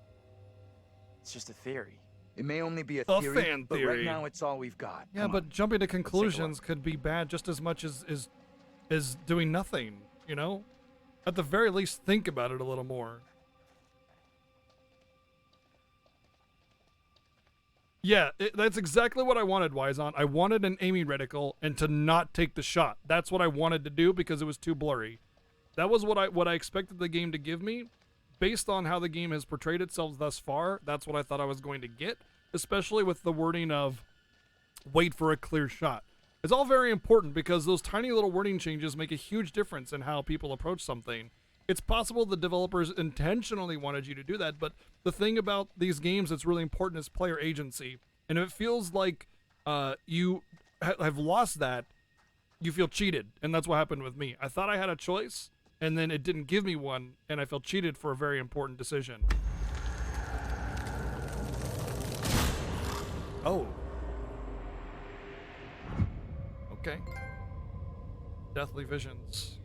It's just a theory. It may only be a A theory, fan but right theory. now it's all we've got. Yeah, Come but on. jumping to take a conclusions could be bad just as much as doing nothing, you know? At the very least, think about it a little more. Yeah, that's exactly what I wanted, Wyzon. I wanted an aiming reticle and to not take the shot. That's what I wanted to do because it was too blurry. That was what I expected the game to give me. Based on how the game has portrayed itself thus far, that's what I thought I was going to get, especially with the wording of wait for a clear shot. It's all very important because those tiny little wording changes make a huge difference in how people approach something. It's possible the developers intentionally wanted you to do that, but the thing about these games that's really important is player agency. And if it feels like you have lost that, you feel cheated. And that's what happened with me. I thought I had a choice, and then it didn't give me one, and I felt cheated for a very important decision. Oh. Okay. Deathly visions.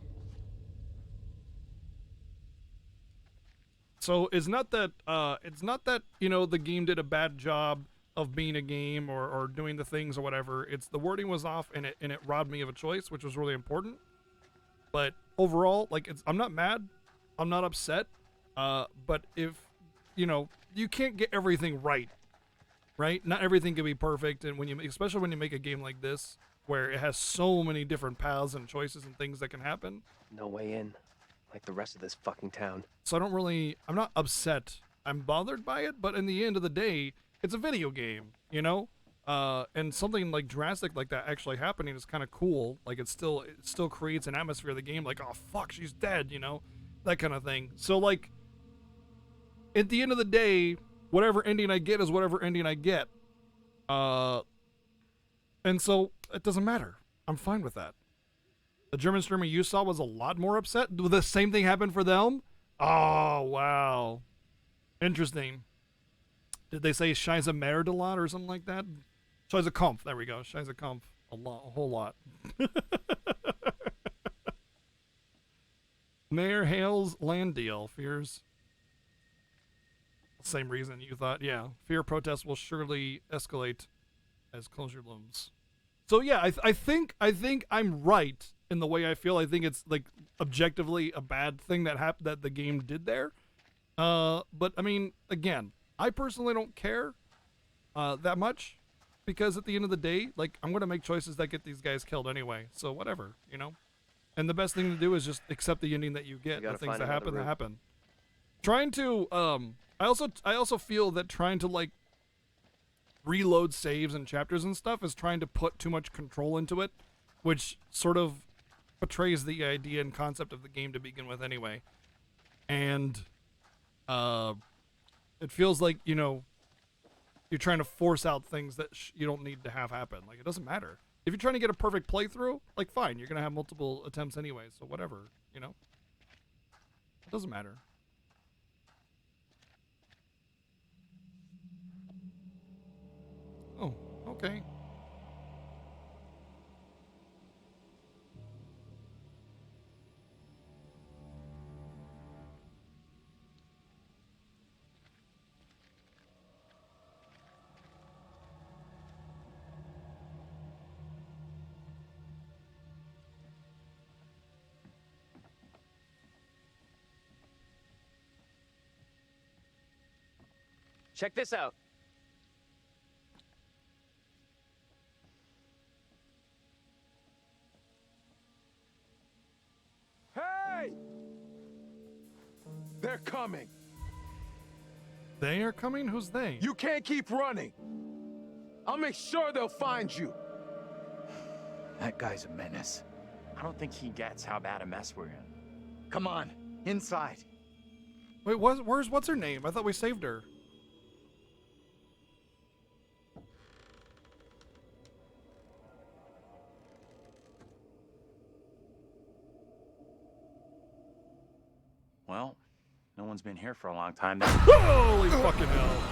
So it's not that the game did a bad job of being a game or doing the things or whatever. It's the wording was off and it robbed me of a choice, which was really important. But overall, like I'm not mad, I'm not upset. But if you can't get everything right? Not everything can be perfect, and especially when you make a game like this where it has so many different paths and choices and things that can happen. No way in, like the rest of this fucking town. So I'm not upset. I'm bothered by it, but in the end of the day, it's a video game, and something like drastic like that actually happening is kind of cool. Like it still creates an atmosphere of the game, like, oh fuck, she's dead, that kind of thing. So like, at the end of the day, whatever ending I get is whatever ending I get. And so it doesn't matter. I'm fine with that. The German streamer you saw was a lot more upset. The same thing happened for them? Oh, wow. Interesting. Did they say Scheiße Merd a lot or something like that? Scheiße Kampf. There we go. Scheiße Kampf. A whole lot. Mayor hails land deal. Fears. Same reason you thought. Yeah. Fear protests will surely escalate as closure looms. So yeah, I think I'm right in the way I feel. I think it's like objectively a bad thing that the game did there. But I mean, again, I personally don't care that much, because at the end of the day, like, I'm gonna make choices that get these guys killed anyway. So whatever, And the best thing to do is just accept the ending that you get. The things that happen. Trying to I also feel that trying to like reload saves and chapters and stuff is trying to put too much control into it, which sort of betrays the idea and concept of the game to begin with anyway. And it feels like, you're trying to force out things that you don't need to have happen. Like, it doesn't matter. If you're trying to get a perfect playthrough, like, fine, you're going to have multiple attempts anyway, so whatever, It doesn't matter. Oh, okay. Check this out. Hey! They're coming. They are coming? Who's they? You can't keep running. I'll make sure they'll find you. That guy's a menace. I don't think he gets how bad a mess we're in. Come on, inside. Wait, where's what's her name? I thought we saved her. Well, no one's been here for a long time. Holy fucking hell.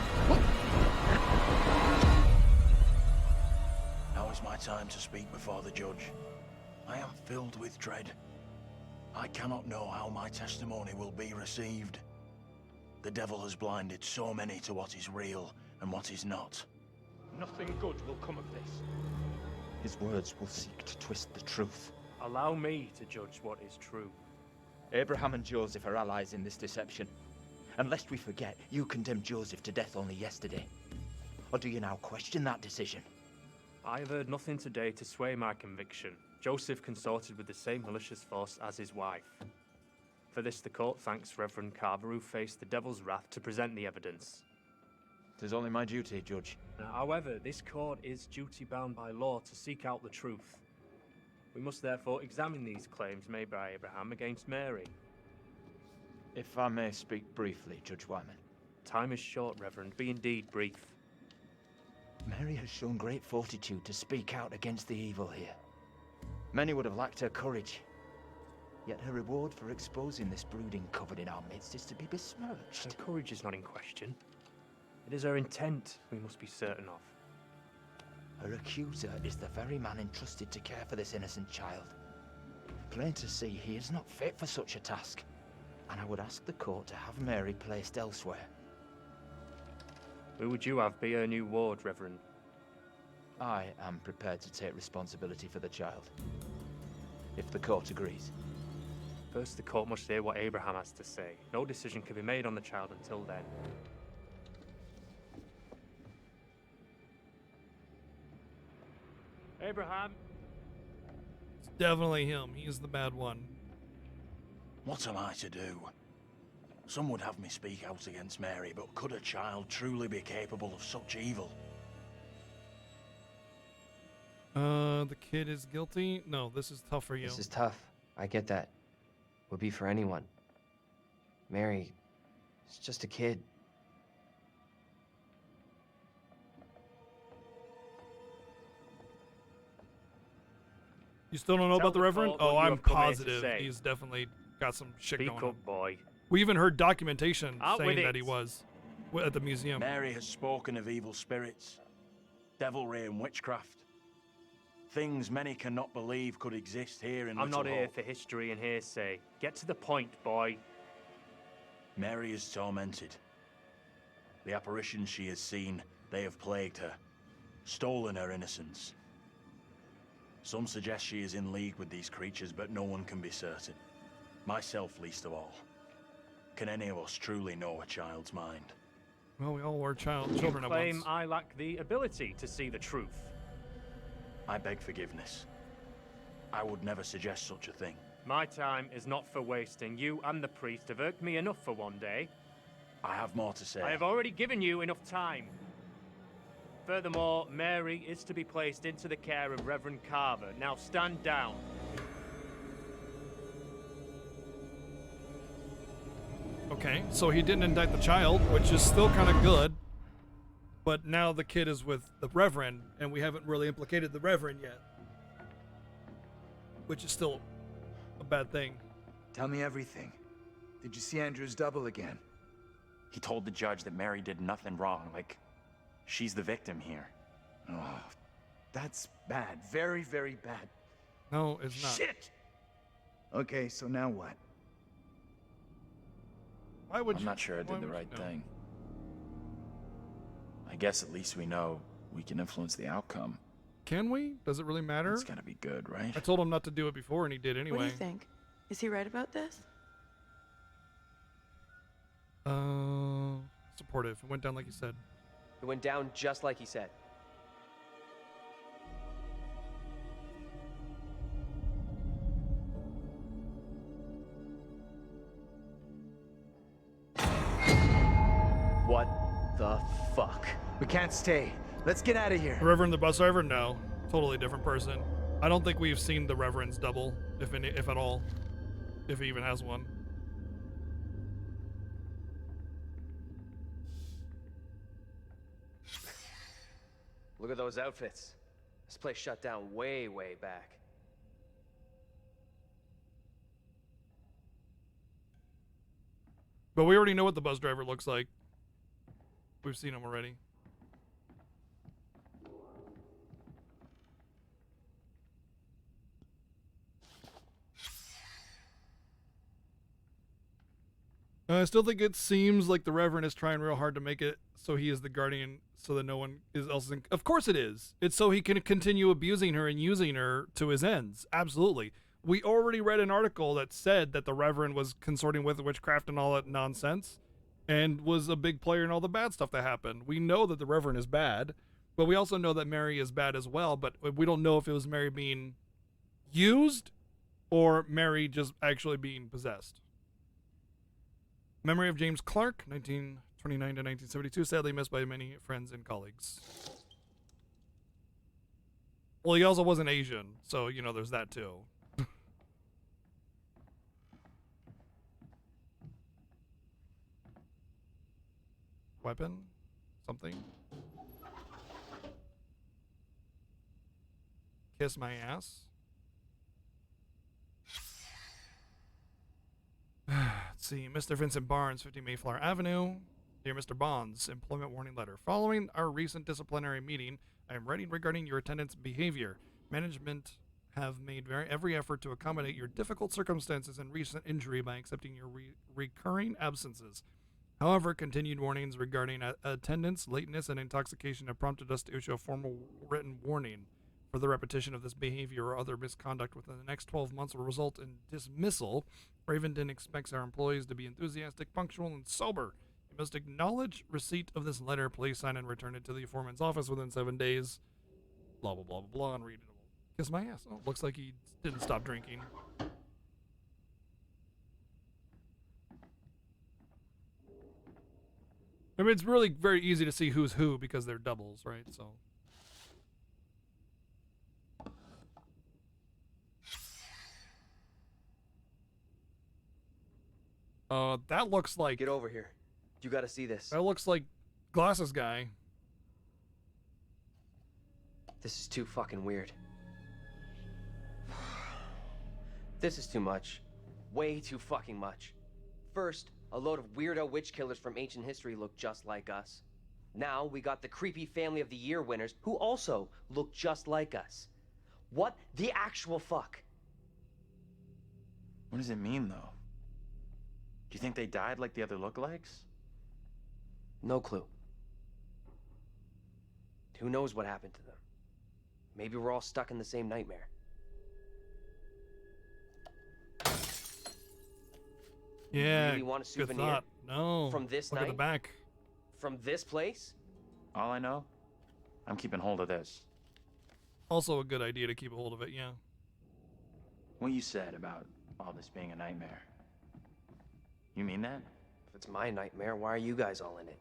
Now is my time to speak before the judge. I am filled with dread. I cannot know how my testimony will be received. The devil has blinded so many to what is real and what is not. Nothing good will come of this. His words will seek to twist the truth. Allow me to judge what is true. Abraham and Joseph are allies in this deception. And lest we forget, you condemned Joseph to death only yesterday. Or do you now question that decision? I have heard nothing today to sway my conviction. Joseph consorted with the same malicious force as his wife. For this, the court thanks Reverend Carver, who faced the devil's wrath to present the evidence. 'Tis only my duty, Judge. However, this court is duty-bound by law to seek out the truth. We must therefore examine these claims made by Abraham against Mary. If I may speak briefly, Judge Wyman. Time is short, Reverend. Be indeed brief. Mary has shown great fortitude to speak out against the evil here. Many would have lacked her courage. Yet her reward for exposing this brooding coven in our midst is to be besmirched. Her courage is not in question. It is her intent we must be certain of. Her accuser is the very man entrusted to care for this innocent child. Plain to see, he is not fit for such a task. and I would ask the court to have Mary placed elsewhere. Who would you have be her new ward, Reverend? I am prepared to take responsibility for the child, if the court agrees. First, the court must hear what Abraham has to say. No decision can be made on the child until then. Abraham! It's definitely him. He's the bad one. What am I to do? Some would have me speak out against Mary, but could a child truly be capable of such evil? The kid is guilty? No, this is tough for you. This is tough. I get that. Would be for anyone. Mary is just a kid. You still don't know about the Reverend? court what Oh, you I'm have come here to positive say. he's definitely got some shit Speak going up, on. boy. We even heard documentation Out saying with that it. he was at the museum. Mary has spoken of evil spirits, devilry and witchcraft. Things many cannot believe could exist here in I'm Little not here Hope. for history and hearsay. Get to the point, boy. Mary is tormented. The apparitions she has seen, they have plagued her, stolen her innocence. Some suggest she is in league with these creatures, but no one can be certain. Myself least of all. Can any of us truly know a child's mind? Well, we all were children You at claim once. I lack the ability to see the truth. I beg forgiveness. I would never suggest such a thing. My time is not for wasting. You and the priest have irked me enough for one day. I have more to say. I have already given you enough time. Furthermore, Mary is to be placed into the care of Reverend Carver. Now stand down. Okay, so he didn't indict the child, which is still kind of good. But now the kid is with the Reverend, and we haven't really implicated the Reverend yet. Which is still a bad thing. Tell me everything. Did you see Andrew's double again? He told the judge that Mary did nothing wrong, like she's the victim here. Oh, that's bad. Very, very bad. No, it's not. Shit! Okay, so now what? Why would I'm not sure I did the right thing. I guess at least we know we can influence the outcome. Can we? Does it really matter? It's gotta be good, right? I told him not to do it before, and he did anyway. What do you think? Is he right about this? Supportive. It went down like he said. It went down just like he said. What the fuck? We can't stay. Let's get out of here. The Reverend, the bus driver? No. Totally different person. I don't think we've seen the Reverend's double, if at all. If he even has one. Look at those outfits. This place shut down way, way back. But we already know what the bus driver looks like. We've seen him already. I still think it seems like the Reverend is trying real hard to make it so he is the guardian, so that no one else is. Of course it is. It's so he can continue abusing her and using her to his ends. Absolutely. We already read an article that said that the Reverend was consorting with witchcraft and all that nonsense, and was a big player in all the bad stuff that happened. We know that the Reverend is bad, but we also know that Mary is bad as well, but we don't know if it was Mary being used or Mary just actually being possessed. Memory of James Clark, 1929 to 1972, sadly missed by many friends and colleagues. Well, he also wasn't Asian, so, you know, there's that too. Weapon? Something? Kiss my ass? Let's see. Mr. Vincent Barnes, 50 Mayflower Avenue. Dear Mr. Bonds, employment warning letter. Following our recent disciplinary meeting, I am writing regarding your attendance behavior. Management have made every effort to accommodate your difficult circumstances and recent injury by accepting your recurring absences. However, continued warnings regarding attendance, lateness, and intoxication have prompted us to issue a formal written warning. For the repetition of this behavior or other misconduct within the next 12 months will result in dismissal. Ravenden expects our employees to be enthusiastic, punctual, and sober. You must acknowledge receipt of this letter. Please sign and return it to the foreman's office within 7 days. Blah, blah, blah, blah, blah, and read it. Kiss my ass. Oh, looks like he didn't stop drinking. I mean, it's really very easy to see who's who because they're doubles, right? So. That looks like... Get over here. You gotta see this. That looks like Glasses Guy. This is too fucking weird. This is too much. Way too fucking much. First, a load of weirdo witch killers from ancient history look just like us. Now, we got the creepy Family of the Year winners who also look just like us. What the actual fuck? What does it mean, though? Do you think they died like the other lookalikes? No clue. Who knows what happened to them? Maybe we're all stuck in the same nightmare. Yeah, You really want a good souvenir? thought. No. From this Look night? at the back. From this place? All I know, I'm keeping hold of this. Also a good idea to keep a hold of it, yeah. What you said about all this being a nightmare. You mean that? If it's my nightmare, why are you guys all in it?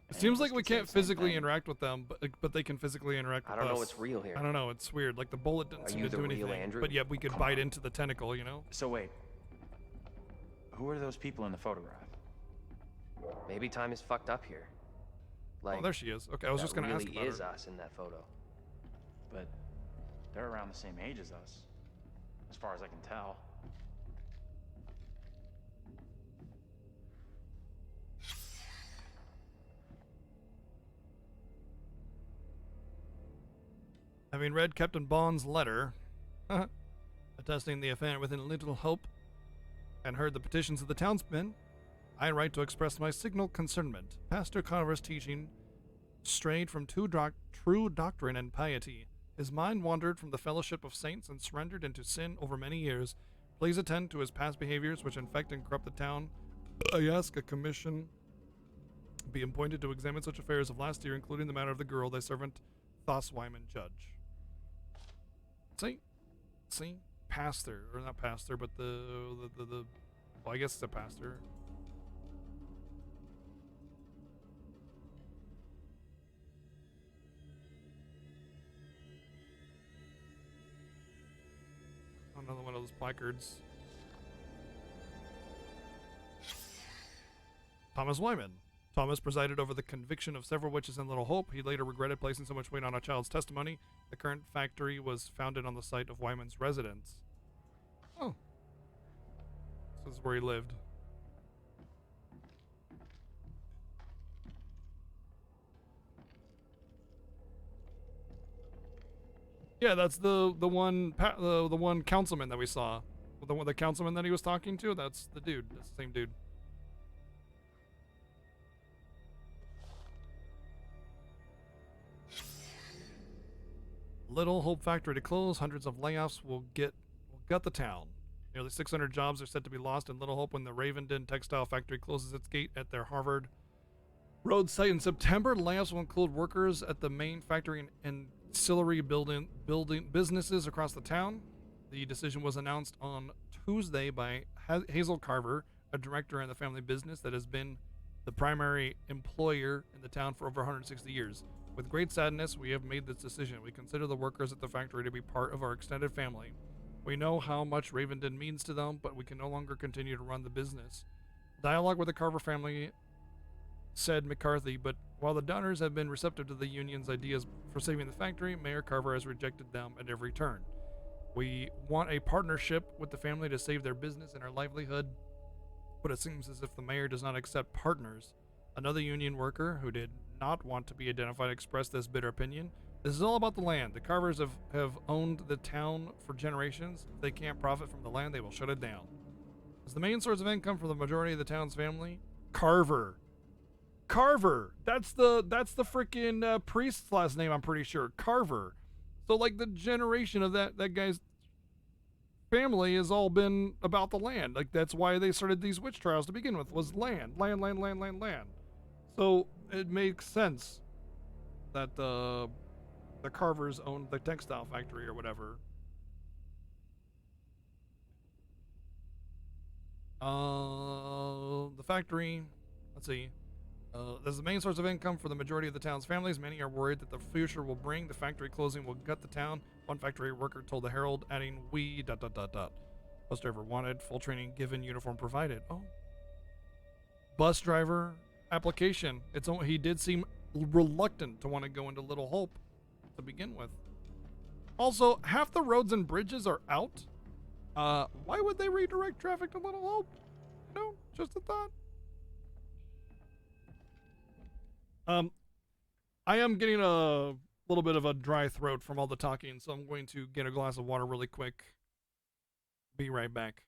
It seems like we can't physically interact with them, but they can physically interact with us. I don't know what's real here. I don't know, it's weird. Like the bullet didn't Are seem you to the do real anything, Andrew? but yet we could bite into the tentacle, you know? So wait. Who are those people in the photograph? Maybe time is fucked up here. Like, Oh, there she is. Okay, I was just gonna ask really about is her. us in that photo. But they're around the same age as us, as far as I can tell. Having read Captain Bond's letter, attesting the affair within Little Hope, and heard the petitions of the townsmen, I write to express my signal concernment. Pastor Carver's teaching strayed from true doctrine and piety. His mind wandered from the fellowship of saints and surrendered into sin over many years. Please attend to his past behaviors which infect and corrupt the town. I ask a commission be appointed to examine such affairs of last year, including the matter of the girl, thy servant Thoswyman judge. See, pastor, or not pastor, but the well, I guess it's a pastor. Another one of those placards. Thomas Wyman. Thomas presided over the conviction of several witches in Little Hope. He later regretted placing so much weight on a child's testimony. The current factory was founded on the site of Wyman's residence. Oh. This is where he lived. Yeah, that's the one councilman that we saw. The councilman that he was talking to, that's the dude. That's the same dude. Little Hope factory to close. Hundreds of layoffs will gut the town. Nearly 600 jobs are set to be lost in Little Hope when the Ravenden textile factory closes its gate at their Harvard Road site in September. Layoffs will include workers at the main factory and ancillary building businesses across the town. The decision was announced on Tuesday by Hazel Carver, a director in the family business that has been the primary employer in the town for over 160 years. With great sadness, we have made this decision. We consider the workers at the factory to be part of our extended family. We know how much Ravenden means to them, but we can no longer continue to run the business. Dialogue with the Carver family, said McCarthy, but while the Downers have been receptive to the union's ideas for saving the factory, Mayor Carver has rejected them at every turn. We want a partnership with the family to save their business and our livelihood, but it seems as if the mayor does not accept partners. Another union worker who did not want to be identified expressed this bitter opinion. This is all about the land. The Carvers have owned the town for generations. If they can't profit from the land, they will shut it down. As the main source of income for the majority of the town's family, Carver. Carver. That's the freaking priest's last name, I'm pretty sure. Carver. So like the generation of that guy's family has all been about the land. Like that's why they started these witch trials to begin with, was land. Land. So it makes sense that the Carvers owned the textile factory or whatever. The factory, let's see. As the main source of income for the majority of the town's families, many are worried that the future will bring the factory closing will gut the town. One factory worker told the Herald, adding, "We ... Bus driver wanted, full training given, uniform provided." Oh. Bus driver application. He did seem reluctant to want to go into Little Hope to begin with. Also, half the roads and bridges are out. Why would they redirect traffic to Little Hope? No, just a thought. I am getting a little bit of a dry throat from all the talking, so I'm going to get a glass of water really quick. Be right back.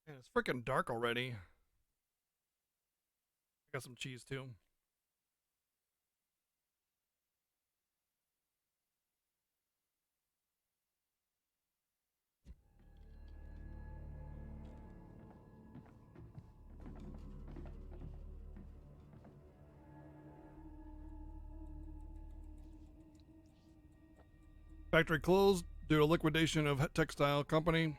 Man, it's freaking dark already. I got some cheese too. Factory closed due to liquidation of textile company.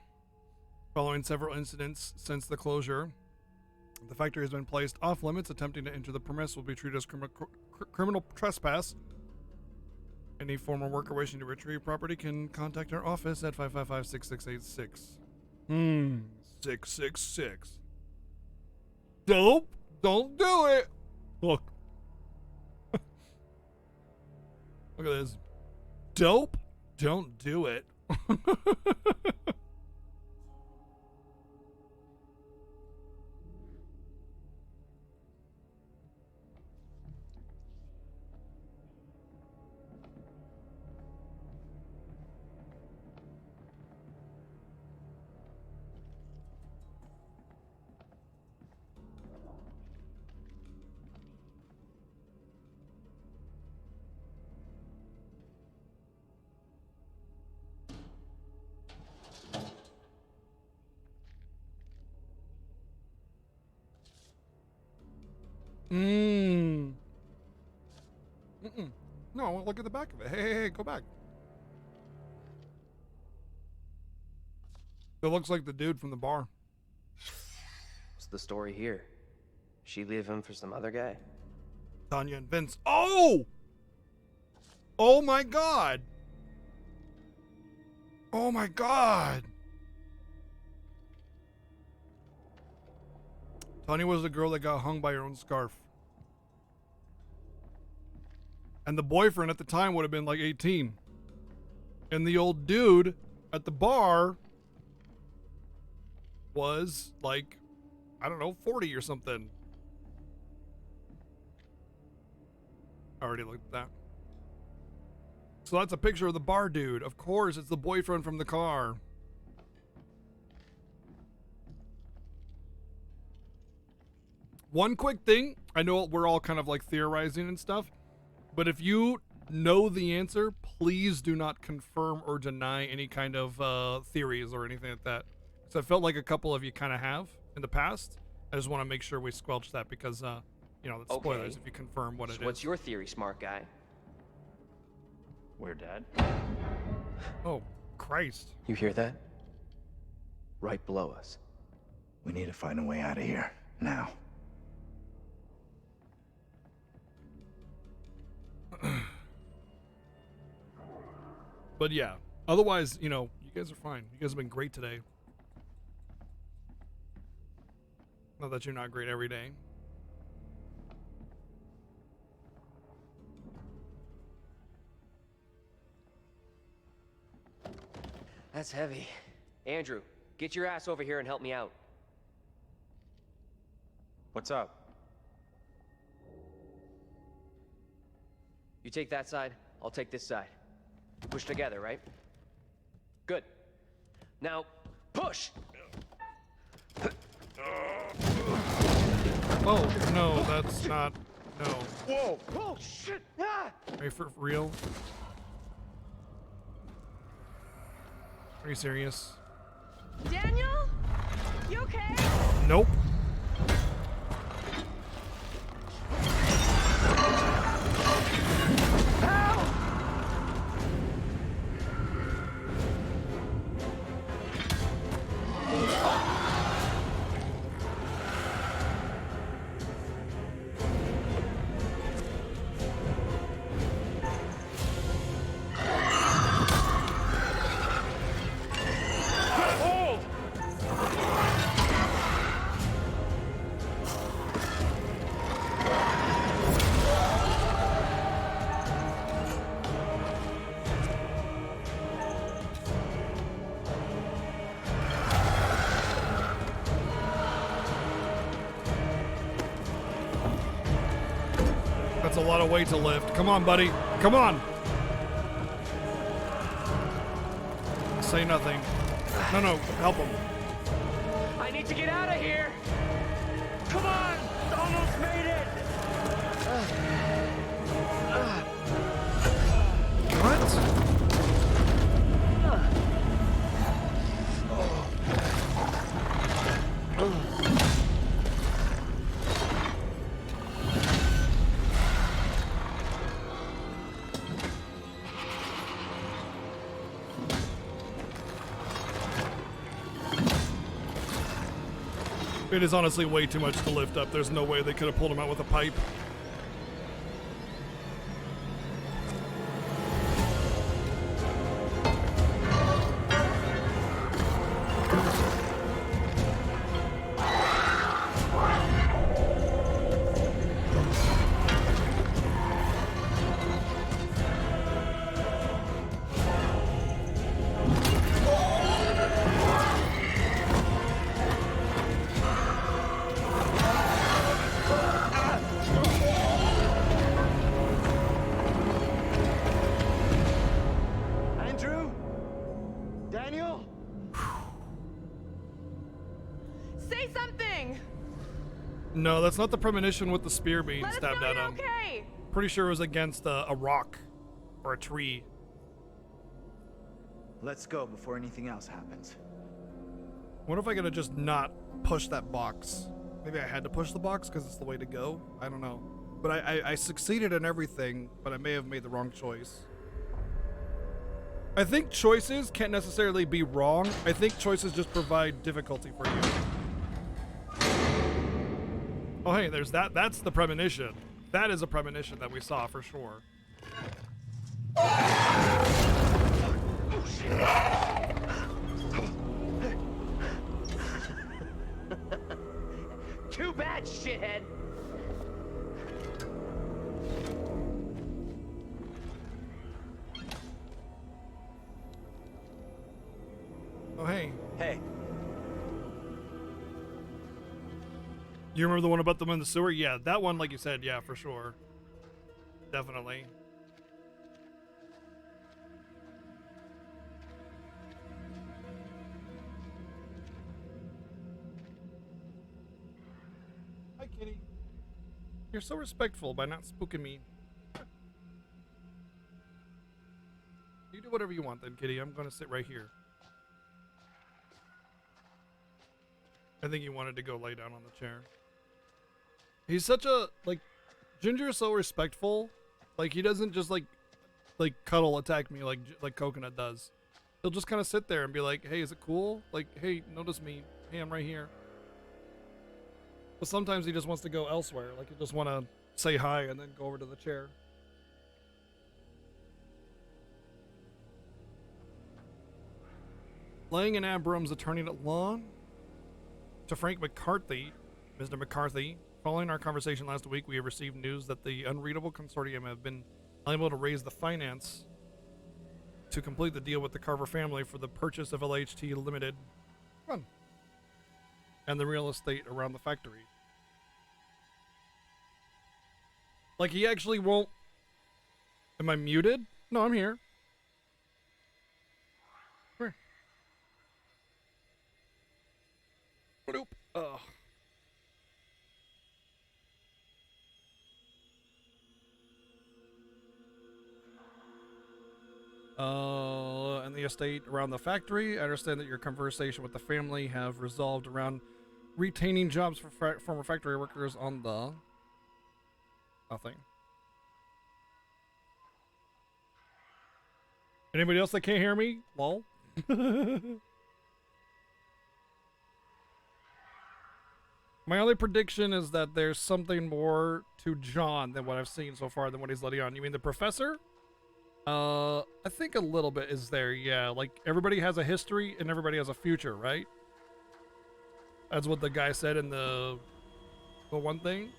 Following several incidents since the closure, the factory has been placed off limits. Attempting to enter the premise will be treated as criminal trespass. Any former worker wishing to retrieve property can contact our office at 555-6686. 666. Dope. Don't do it. Look. Look at this. Dope. Don't do it. No, look at the back of it. Hey, go back. It looks like the dude from the bar. the story here? She leave him for some other guy? Tanya and Vince. Oh! Oh my god! Oh my god! Tanya was the girl that got hung by her own scarf. And the boyfriend at the time would have been like 18. And the old dude at the bar was like, I don't know, 40 or something. I already looked at that. So that's a picture of the bar dude. Of course, it's the boyfriend from the car. One quick thing. I know we're all kind of like theorizing and stuff, but if you know the answer, please do not confirm or deny any kind of theories or anything like that. So I felt like a couple of you kind of have in the past. I just want to make sure we squelch that because, you know, that's spoilers if you confirm what it is. What's your theory, smart guy? We're dead. Oh, Christ. You hear that? Right below us. We need to find a way out of here, now. But yeah, otherwise, you know, you guys are fine. You guys have been great today. Not that you're not great every day. That's heavy. Andrew, get your ass over here and help me out. What's up? You take that side, I'll take this side. Push together, right? Good. Now, push! Oh, no, that's not... No. Whoa! Whoa, shit! Ah! Are you for real? Are you serious? Daniel? You okay? Nope. That's a lot of weight to lift. Come on, buddy. Come on. Say nothing. No, help him. I need to get out of here. Come on, almost made it. What? It is honestly way too much to lift up. There's no way they could have pulled him out with a pipe. Andrew? Daniel? Say something! No, that's not the premonition with the spear being Let us stabbed know at you're him. okay! Pretty sure it was against a rock or a tree. Let's go before anything else happens. What if I could have just not pushed that box? Maybe I had to push the box because it's the way to go? I don't know. But I succeeded in everything, but I may have made the wrong choice. I think choices can't necessarily be wrong. I think choices just provide difficulty for you. Oh, hey, there's that. That's the premonition. That is a premonition that we saw for sure. Oh, shit. Too bad, shithead. Oh, hey. Hey. You remember the one about them in the sewer? Yeah, that one, like you said, yeah, for sure. Definitely. Hi, kitty. You're so respectful by not spooking me. You do whatever you want then, kitty. I'm gonna sit right here. I think he wanted to go lay down on the chair. He's such a, like, Ginger is so respectful. Like, he doesn't just, like cuddle attack me like Coconut does. He'll just kind of sit there and be like, hey, is it cool? Like, hey, notice me. Hey, I'm right here. But sometimes he just wants to go elsewhere. Like, he just want to say hi and then go over to the chair. Laying in Abram's attorney at law to Frank McCarthy, Mr. McCarthy. Following our conversation last week, we have received news that the Unreadable Consortium have been unable to raise the finance to complete the deal with the Carver family for the purchase of LHT Limited Run and the real estate around the factory. Like, he actually won't... Am I muted? No, I'm here. Where? Bloop. Ugh. And the estate around the factory. I understand that your conversation with the family have resolved around retaining jobs for former factory workers on the... Nothing. Anybody else that can't hear me? Lol. My only prediction is that there's something more to John than what I've seen so far than what he's letting on. You mean the professor? I think a little bit is there, yeah. Like, everybody has a history and everybody has a future, right? That's what the guy said in the one thing.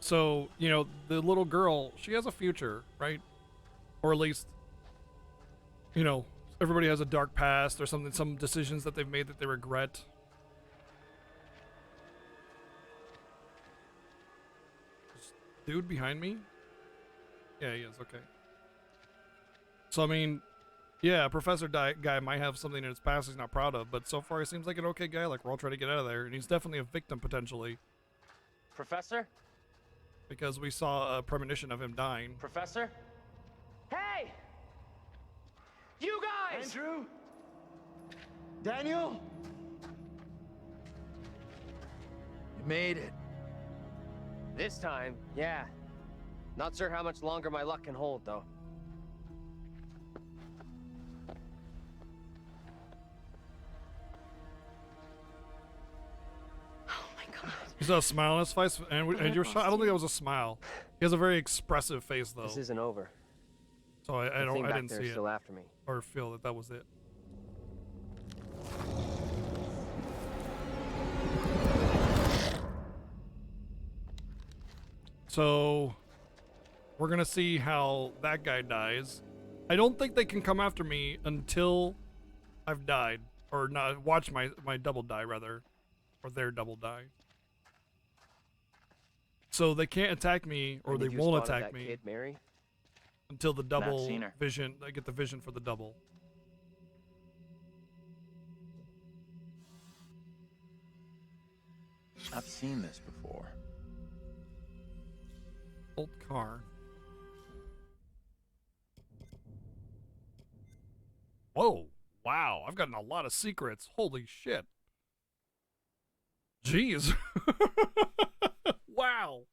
So, you know, the little girl, she has a future, right? Or at least, you know, everybody has a dark past or something, some decisions that they've made that they regret. This dude behind me? Yeah, he is, okay. So, I mean, yeah, Professor guy might have something in his past he's not proud of, but so far he seems like an okay guy. Like, we're all trying to get out of there, and he's definitely a victim, potentially. Professor? Because we saw a premonition of him dying. Professor? Hey! You guys! Andrew? Daniel? You made it. This time, yeah. Not sure how much longer my luck can hold, though. He saw a smile on his face, and you were shocked. I don't think it was a smile. He has a very expressive face, though. This isn't over. So I didn't see it, still after me. or feel that was it. So we're gonna see how that guy dies. I don't think they can come after me until I've died, or not. Watch my double die rather, or their double die. So they can't attack me, or they won't attack me kid, Mary? until the double seen her. vision. I get the vision for the double. I've seen this before. Old car. Whoa! Wow! I've gotten a lot of secrets. Holy shit! Jeez! Wow!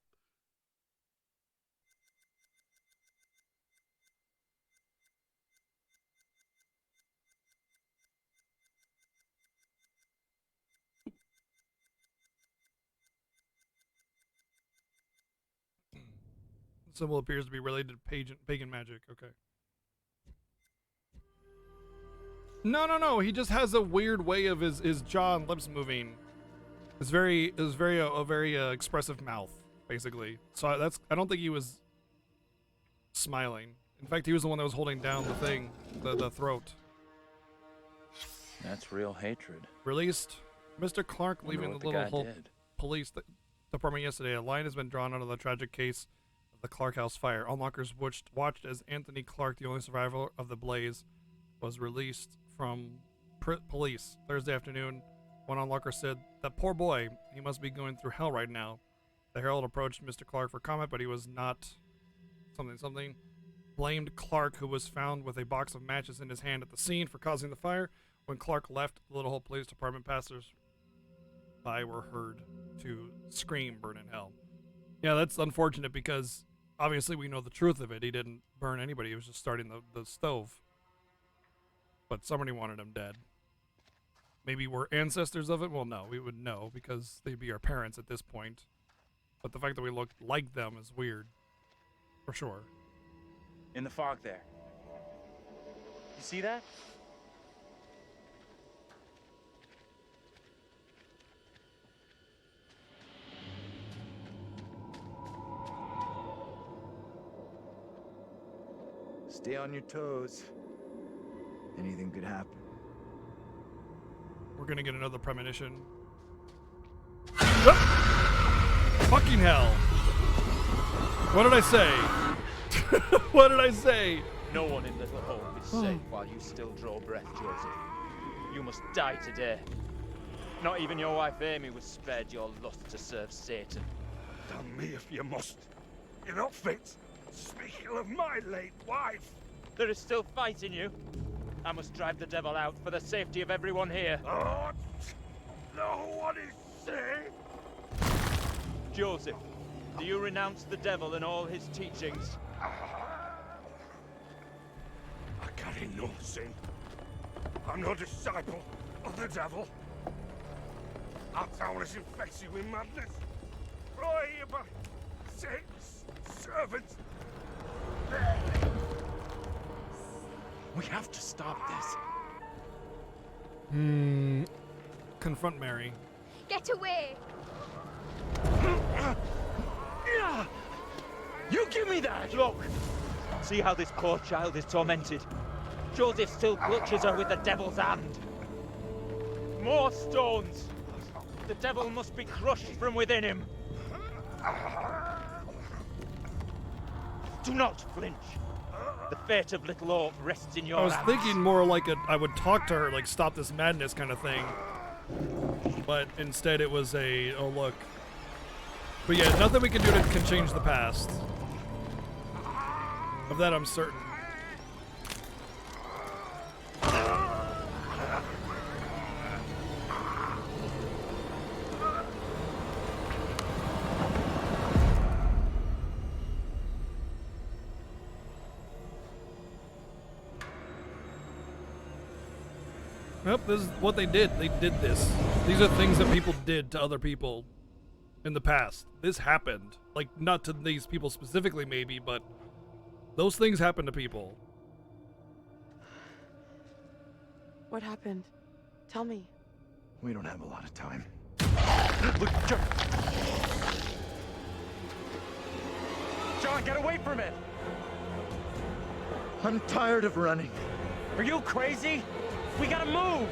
The symbol appears to be related to pagan magic. Okay. No. He just has a weird way of his jaw and lips moving. It's very expressive mouth, basically. So I don't think he was smiling. In fact, he was the one that was holding down the thing, the throat. That's real hatred. Released Mr. Clark leaving the Little Hope did. Police Department yesterday. A line has been drawn out of the tragic case of the Clark House fire. Onlookers watched as Anthony Clark, the only survivor of the blaze, was released from police Thursday afternoon. One onlooker said, "That poor boy, he must be going through hell right now." The Herald approached Mr. Clark for comment, but he was not something. Blamed Clark, who was found with a box of matches in his hand at the scene, for causing the fire. When Clark left the Little Hope Police Department, passers-by were heard to scream, "Burn in hell." Yeah, that's unfortunate because obviously we know the truth of it. He didn't burn anybody. He was just starting the stove. But somebody wanted him dead. Maybe we're ancestors of it? Well, no, we would know because they'd be our parents at this point. But the fact that we look like them is weird. For sure. In the fog there. You see that? Stay on your toes. Anything could happen. We're gonna get another premonition. Ah! Fucking hell! What did I say? What did I say? No one in Little Hope is safe while you still draw breath, Joseph. You must die today. Not even your wife Amy was spared your lust to serve Satan. Damn me if you must. You're not fit. Speak ill of my late wife. There is still fight in you. I must drive the devil out for the safety of everyone here. Oh, no one is safe. Joseph, do you renounce the devil and all his teachings? I carry no sin. I'm no disciple of the devil. Our town is infected with madness. Brought here by Satan's servants. We have to stop this. Confront Mary. Get away! You give me that! Look! See how this poor child is tormented. Joseph still clutches her with the devil's hand. More stones! The devil must be crushed from within him. Do not flinch. The fate of Little Hope rests in your hands. I was thinking more like I would talk to her, like stop this madness kind of thing. But instead it was a, oh look. But yeah, nothing we can do can change the past. Of that I'm certain. Yep, this is what they did. They did this. These are things that people did to other people in the past. This happened. Like, not to these people specifically, maybe, but those things happen to people. What happened? Tell me. We don't have a lot of time. Look, John, get away from it! I'm tired of running. Are you crazy? We gotta move!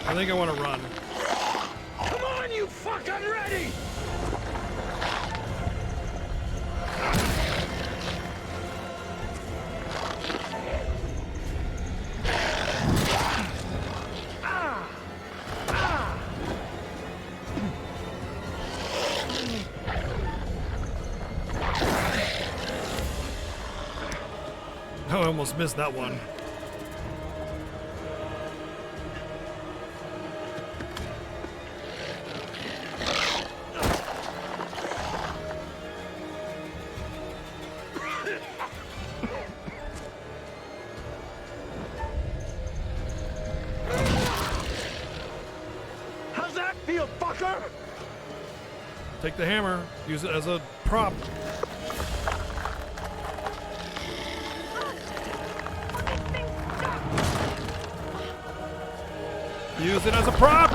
I think I want to run. Come on, you fuck! I'm ready! I almost missed that one. How's that feel, fucker? Take the hammer. Use it as a prop. Use it as a prop.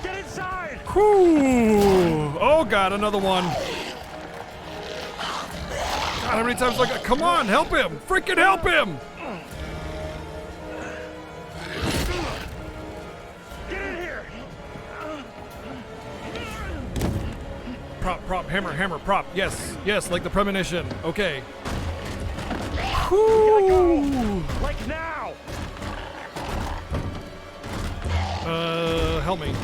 Get inside! Whew. Oh god, another one. God, how many times like, come on, help him! Freaking help him! Get in here! Prop, hammer, prop. Yes, like the premonition. Okay. Whew. Like now! Help me.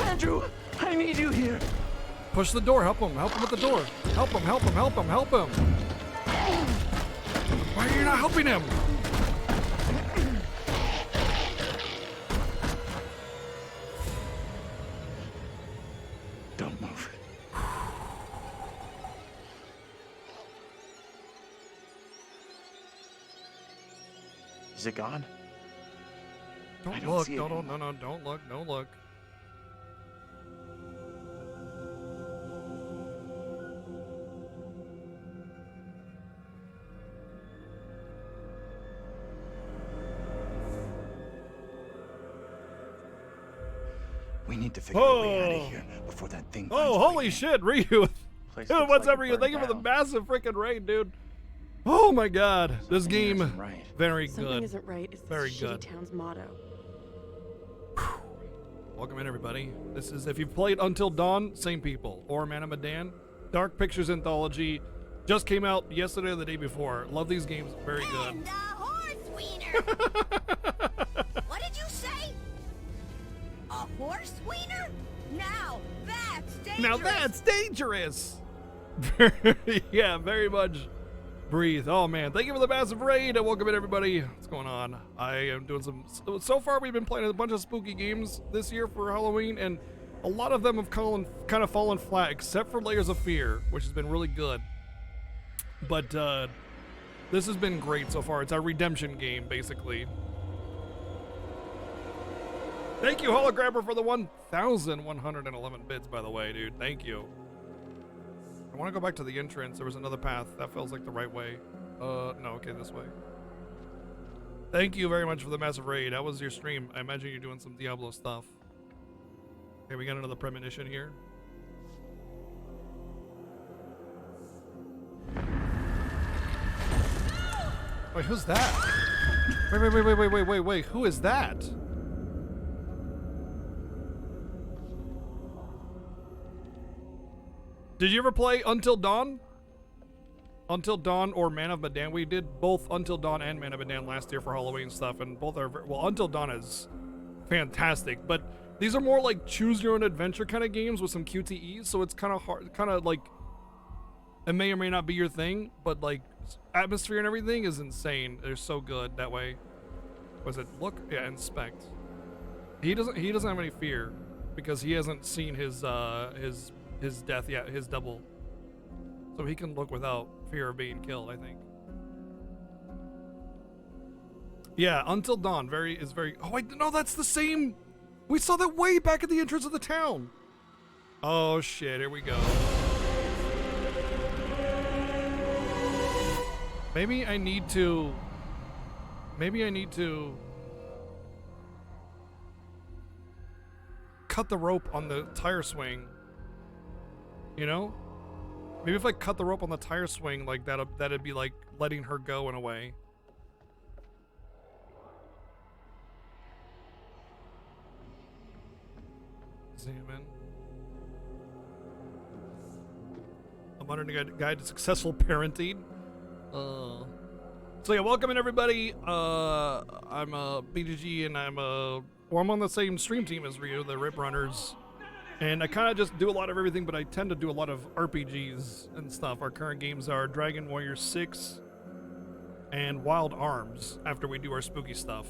Andrew, I need you here. Push the door, help him with the door. Help him. Why are you not helping him? Don't move. Is it gone? Don't look, don't look. We need to figure a way out of here before that thing. Oh, holy shit, Ryu. Dude, what's up, Ryu? Thank you for the massive freaking raid, dude. Oh my god, this game, very good. Something isn't right is very this good. shitty town's motto. Welcome in, everybody. This is, if you've played Until Dawn, same people, or Man of Medan. Dark Pictures Anthology just came out yesterday or the day before. Love these games, very good. And horse wiener. What did you say? A horse wiener? Now that's dangerous. Now that's dangerous. Yeah, very much. Breathe. Oh man, thank you for the massive raid and welcome in, everybody. What's going on? I am doing so far we've been playing a bunch of spooky games this year for Halloween, and a lot of them have kind of fallen flat except for Layers of Fear, which has been really good. But this has been great so far. It's our redemption game, basically. Thank you, Holograbber, for the 1,111 bits, by the way, dude. Thank you. I want to go back to the entrance. There was another path. That feels like the right way. No, okay, this way. Thank you very much for the massive raid. How was your stream? I imagine you're doing some Diablo stuff. Okay, we got another premonition here. Wait, who's that? Wait. Who is that? Did you ever play Until Dawn? Until Dawn or Man of Medan? We did both Until Dawn and Man of Medan last year for Halloween stuff, and both are, well, Until Dawn is fantastic, but these are more like choose your own adventure kind of games with some QTEs, so it's kind of hard, kind of like, it may or may not be your thing, but like, atmosphere and everything is insane. They're so good that way. Was it look? Yeah, inspect. He doesn't have any fear because he hasn't seen his death yet, his double. So he can look without fear of being killed, I think. Yeah, Until Dawn is very oh wait, no, that's the same. We saw that way back at the entrance of the town. Oh shit, here we go. Maybe I need to cut the rope on the tire swing. You know? Maybe if I cut the rope on the tire swing, like that'd be like letting her go in a way. Zoom in. A modern guide to successful parenting. So yeah, welcome in, everybody. I'm BGG, and I'm on the same stream team as Ryu, the Rip Runners. And I kind of just do a lot of everything, but I tend to do a lot of RPGs and stuff. Our current games are Dragon Warrior 6 and Wild Arms after we do our spooky stuff.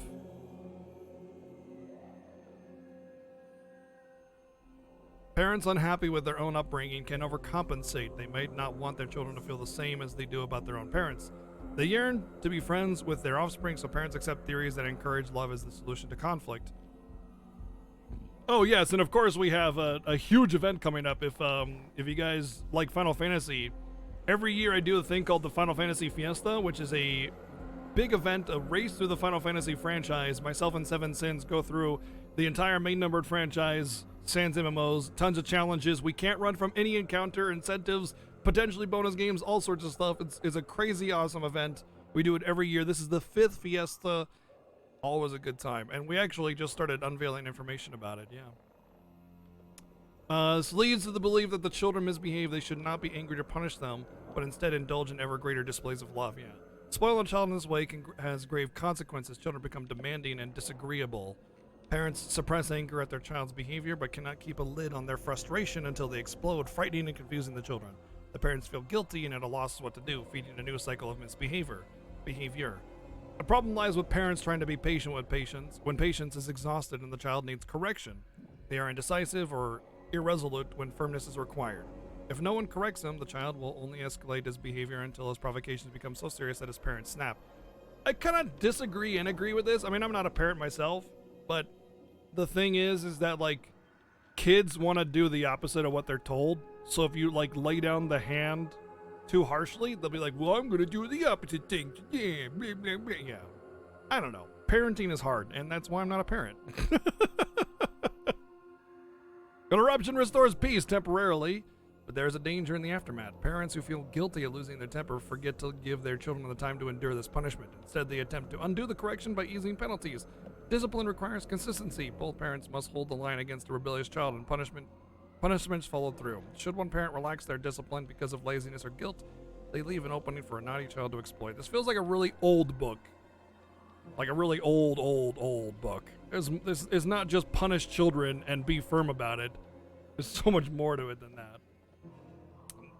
Parents unhappy with their own upbringing can overcompensate. They might not want their children to feel the same as they do about their own parents. They yearn to be friends with their offspring, so parents accept theories that encourage love as the solution to conflict. Oh yes, and of course we have a huge event coming up. If you guys like Final Fantasy, every year I do a thing called the Final Fantasy Fiesta, which is a big event, a race through the Final Fantasy franchise. Myself and Seven Sins go through the entire main numbered franchise, sans MMOs, tons of challenges. We can't run from any encounter, incentives, potentially bonus games, all sorts of stuff. It's a crazy awesome event. We do it every year. This is the 5th Fiesta. Always a good time. And we actually just started unveiling information about it, yeah. This leads to the belief that the children misbehave. They should not be angry to punish them, but instead indulge in ever greater displays of love, yeah. Spoiling a child in this way has grave consequences. Children become demanding and disagreeable. Parents suppress anger at their child's behavior, but cannot keep a lid on their frustration until they explode, frightening and confusing the children. The parents feel guilty and at a loss what to do, feeding a new cycle of misbehavior. The problem lies with parents trying to be patient with patience when patience is exhausted and the child needs correction. They are indecisive or irresolute when firmness is required. If no one corrects him, the child will only escalate his behavior until his provocations become so serious that his parents snap. I kind of disagree and agree with this. I mean, I'm not a parent myself, but the thing is that, like, kids want to do the opposite of what they're told. So if you, like, lay down the hand too harshly, they'll be like, well, I'm going to do the opposite thing. Yeah, blah, blah, blah. Yeah. I don't know. Parenting is hard, and that's why I'm not a parent. An eruption restores peace temporarily, but there's a danger in the aftermath. Parents who feel guilty at losing their temper forget to give their children the time to endure this punishment. Instead, they attempt to undo the correction by easing penalties. Discipline requires consistency. Both parents must hold the line against a rebellious child, and punishments followed through. Should one parent relax their discipline because of laziness or guilt, they leave an opening for a naughty child to exploit. This feels like a really old book. Like a really old book. This is not just punish children and be firm about it. There's so much more to it than that.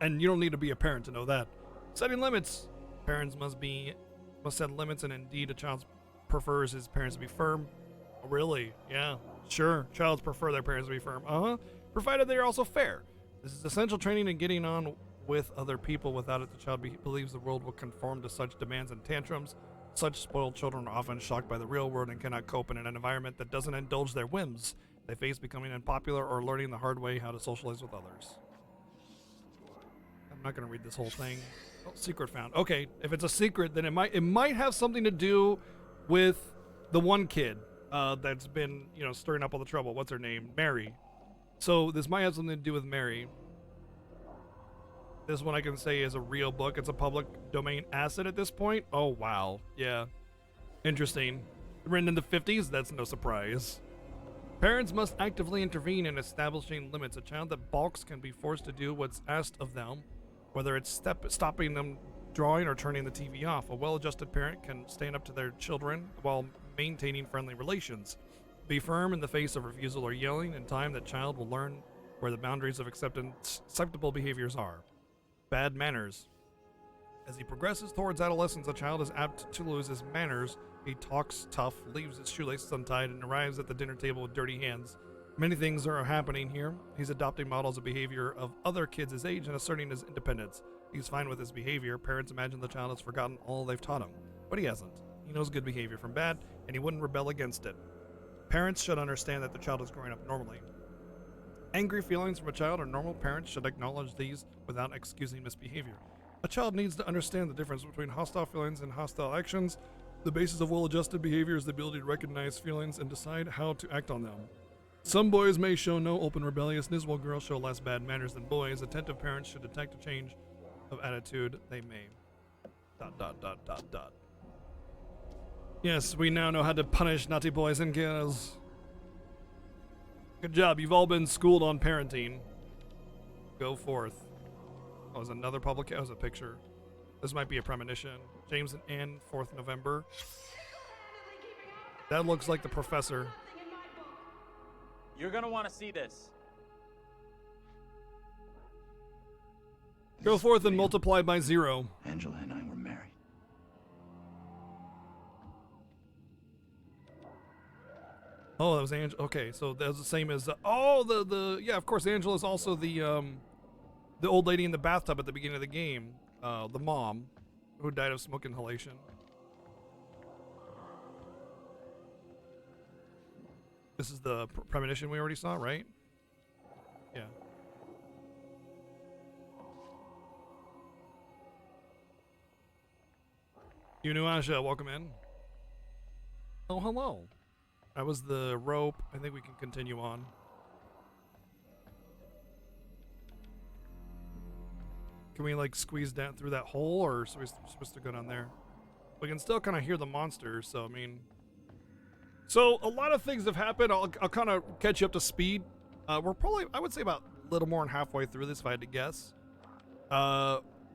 And you don't need to be a parent to know that. Setting limits. Parents must set limits, and indeed a child prefers his parents to be firm. Oh, really? Yeah. Sure. Childs prefer their parents to be firm. Provided they are also fair. This is essential training in getting on with other people. Without it, the child believes the world will conform to such demands and tantrums. Such spoiled children are often shocked by the real world and cannot cope in an environment that doesn't indulge their whims. They face becoming unpopular or learning the hard way how to socialize with others. I'm not going to read this whole thing. Oh, secret found. Okay, if it's a secret, then it might have something to do with the one kid that's been, stirring up all the trouble. What's her name? Mary. So this might have something to do with Mary. This one I can say is a real book. It's a public domain asset at this point. Oh, wow. Yeah. Interesting. Written in the 50s? That's no surprise. Parents must actively intervene in establishing limits. A child that balks can be forced to do what's asked of them, whether it's stopping them drawing or turning the TV off. A well-adjusted parent can stand up to their children while maintaining friendly relations. Be firm in the face of refusal or yelling. In time, the child will learn where the boundaries of acceptable behaviors are. Bad manners. As he progresses towards adolescence, a child is apt to lose his manners. He talks tough, leaves his shoelaces untied, and arrives at the dinner table with dirty hands. Many things are happening here. He's adopting models of behavior of other kids his age and asserting his independence. He's fine with his behavior. Parents imagine the child has forgotten all they've taught him, but he hasn't. He knows good behavior from bad, and he wouldn't rebel against it. Parents should understand that the child is growing up normally. Angry feelings from a child are normal. Parents should acknowledge these without excusing misbehavior. A child needs to understand the difference between hostile feelings and hostile actions. The basis of well-adjusted behavior is the ability to recognize feelings and decide how to act on them. Some boys may show no open rebelliousness, while girls show less bad manners than boys. Attentive parents should detect a change of attitude they may. ... Yes, we now know how to punish naughty boys and girls. Good job, you've all been schooled on parenting. Go forth. Oh, there's another publication. Oh, there's a picture. This might be a premonition. James and Anne, 4th November. That looks like the professor. You're gonna want to see this. Go forth and multiply by 0. Angela and I were married. Oh, that was Angela. Okay, so that was the same as yeah, of course, Angela's also the old lady in the bathtub at the beginning of the game, the mom who died of smoke inhalation. This is the premonition we already saw, right? Yeah. Yunuasha, welcome in. Oh, hello. That was the rope. I think we can continue on. Can we like squeeze down through that hole, or are we supposed to go down there? We can still kind of hear the monsters, so I mean. So a lot of things have happened. I'll kind of catch you up to speed. We're probably, I would say, about a little more than halfway through this, if I had to guess.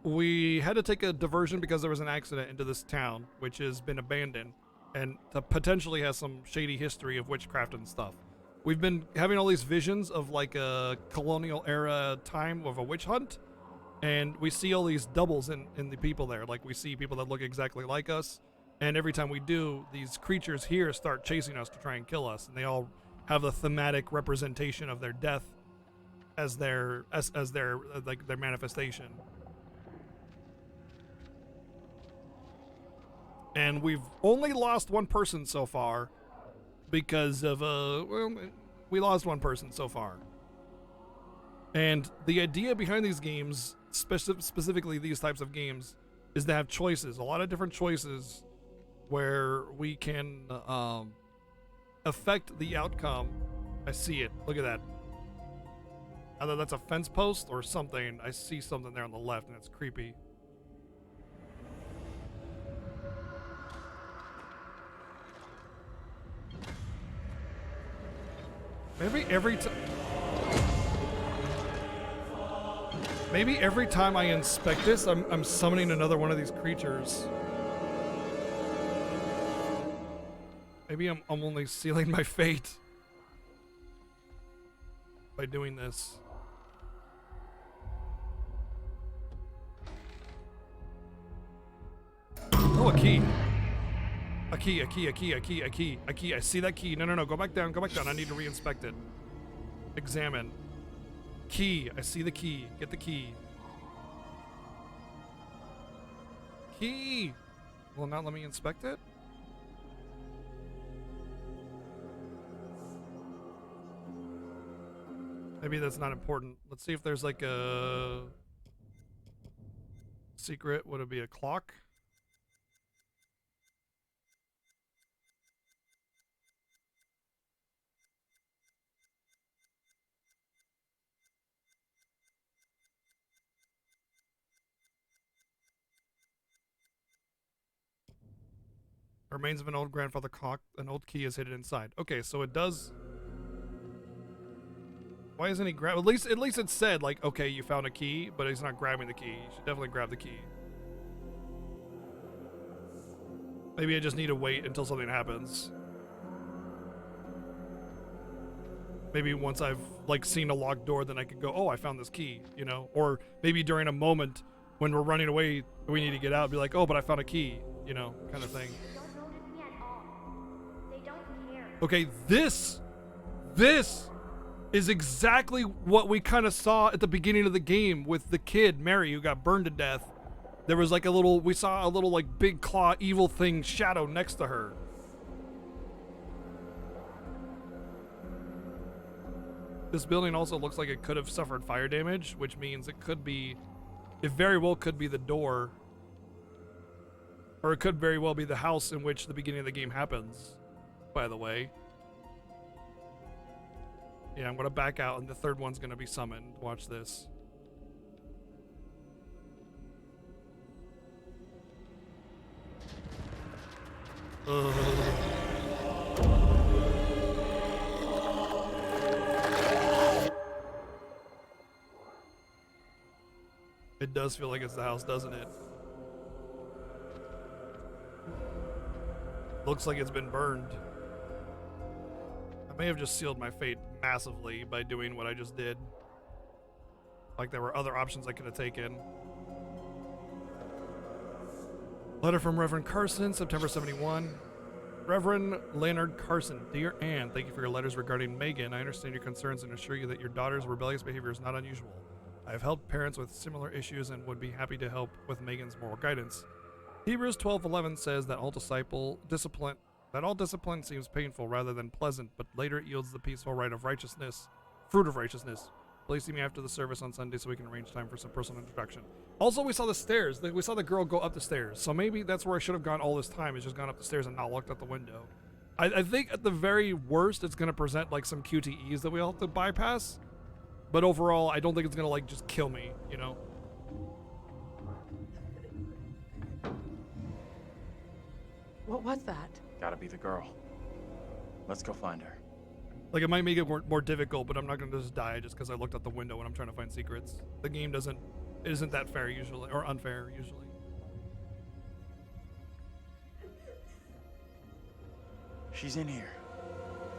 We had to take a diversion because there was an accident into this town, which has been abandoned, and potentially has some shady history of witchcraft and stuff. We've been having all these visions of like a colonial era time of a witch hunt, and we see all these doubles in the people there. Like we see people that look exactly like us, and every time we do, these creatures here start chasing us to try and kill us, and they all have the thematic representation of their death as their like their manifestation. And we've only lost one person so far because of well, we lost one person so far. And the idea behind these games, specifically these types of games, is to have choices, a lot of different choices where we can affect the outcome. I see it. Look at that. Either that's a fence post or something. I see something there on the left, and it's creepy. Maybe every time I inspect this, I'm summoning another one of these creatures. Maybe I'm only sealing my fate by doing this. Oh, a key. A key, a key, a key, a key, a key, a key. I see that key. No, go back down, go back down. I need to re-inspect it. Examine. Key. I see the key. Get the key. Key! Will not let me inspect it? Maybe that's not important. Let's see if there's like a secret. Would it be a clock? Remains of an old grandfather clock. An old key is hidden inside. Okay, so it does. Why isn't he grab? At least it said like, okay, you found a key, but he's not grabbing the key. You should definitely grab the key. Maybe I just need to wait until something happens. Maybe once I've like seen a locked door, then I could go, oh, I found this key, you know? Or maybe during a moment when we're running away, we need to get out, be like, oh, but I found a key, you know, kind of thing. Okay, this is exactly what we kind of saw at the beginning of the game with the kid, Mary, who got burned to death. There was like we saw a little like big claw evil thing shadow next to her. This building also looks like it could have suffered fire damage, which means it very well could be the door. Or it could very well be the house in which the beginning of the game happens, by the way. Yeah, I'm gonna back out and the third one's gonna be summoned. Watch this. It does feel like it's the house, doesn't it? Looks like it's been burned. I may have just sealed my fate massively by doing what I just did. Like there were other options I could have taken. Letter from Reverend Carson, September 71. Reverend Leonard Carson, dear Anne, thank you for your letters regarding Megan. I understand your concerns and assure you that your daughter's rebellious behavior is not unusual. I have helped parents with similar issues and would be happy to help with Megan's moral guidance. Hebrews 12:11 says that all discipline That all discipline seems painful rather than pleasant, but later it yields the peaceful fruit of righteousness. Please see me after the service on Sunday so we can arrange time for some personal introduction. Also, we saw the stairs. We saw the girl go up the stairs. So maybe that's where I should have gone all this time, is just gone up the stairs and not looked out the window. I think at the very worst, it's going to present like some QTEs that we all have to bypass. But overall, I don't think it's going to like just kill me, you know? What was that? Gotta be the girl. Let's go find her. Like, it might make it more difficult, but I'm not going to just die just because I looked out the window when I'm trying to find secrets. The game isn't that fair usually, or unfair usually. She's in here.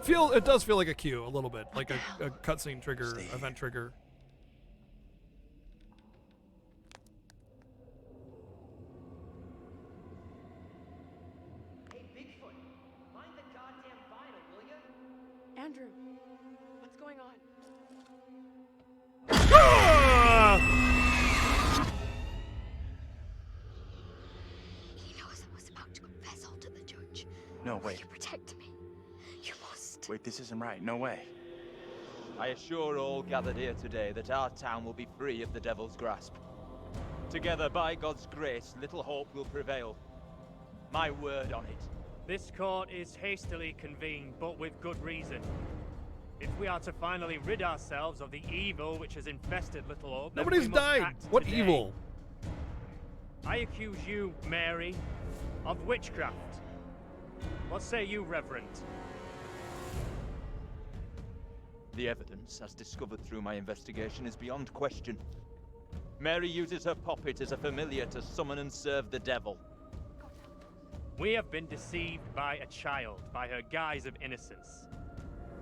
It does feel like a queue a little bit, like a cutscene trigger, event trigger. Hey, Bigfoot, mind the goddamn vinyl, will ya? Andrew, what's going on? He knows I was about to confess all to the judge. No, Will wait. you protect me? You must. Wait, this isn't right. No way. I assure all gathered here today that our town will be free of the devil's grasp. Together, by God's grace, little hope will prevail. My word on it. This court is hastily convened, but with good reason. If we are to finally rid ourselves of the evil which has infested Little Hope, then Nobody's we must died. act What today. evil? I accuse you, Mary, of witchcraft. What say you, Reverend? The evidence, as discovered through my investigation, is beyond question. Mary uses her puppet as a familiar to summon and serve the devil. We have been deceived by a child, by her guise of innocence.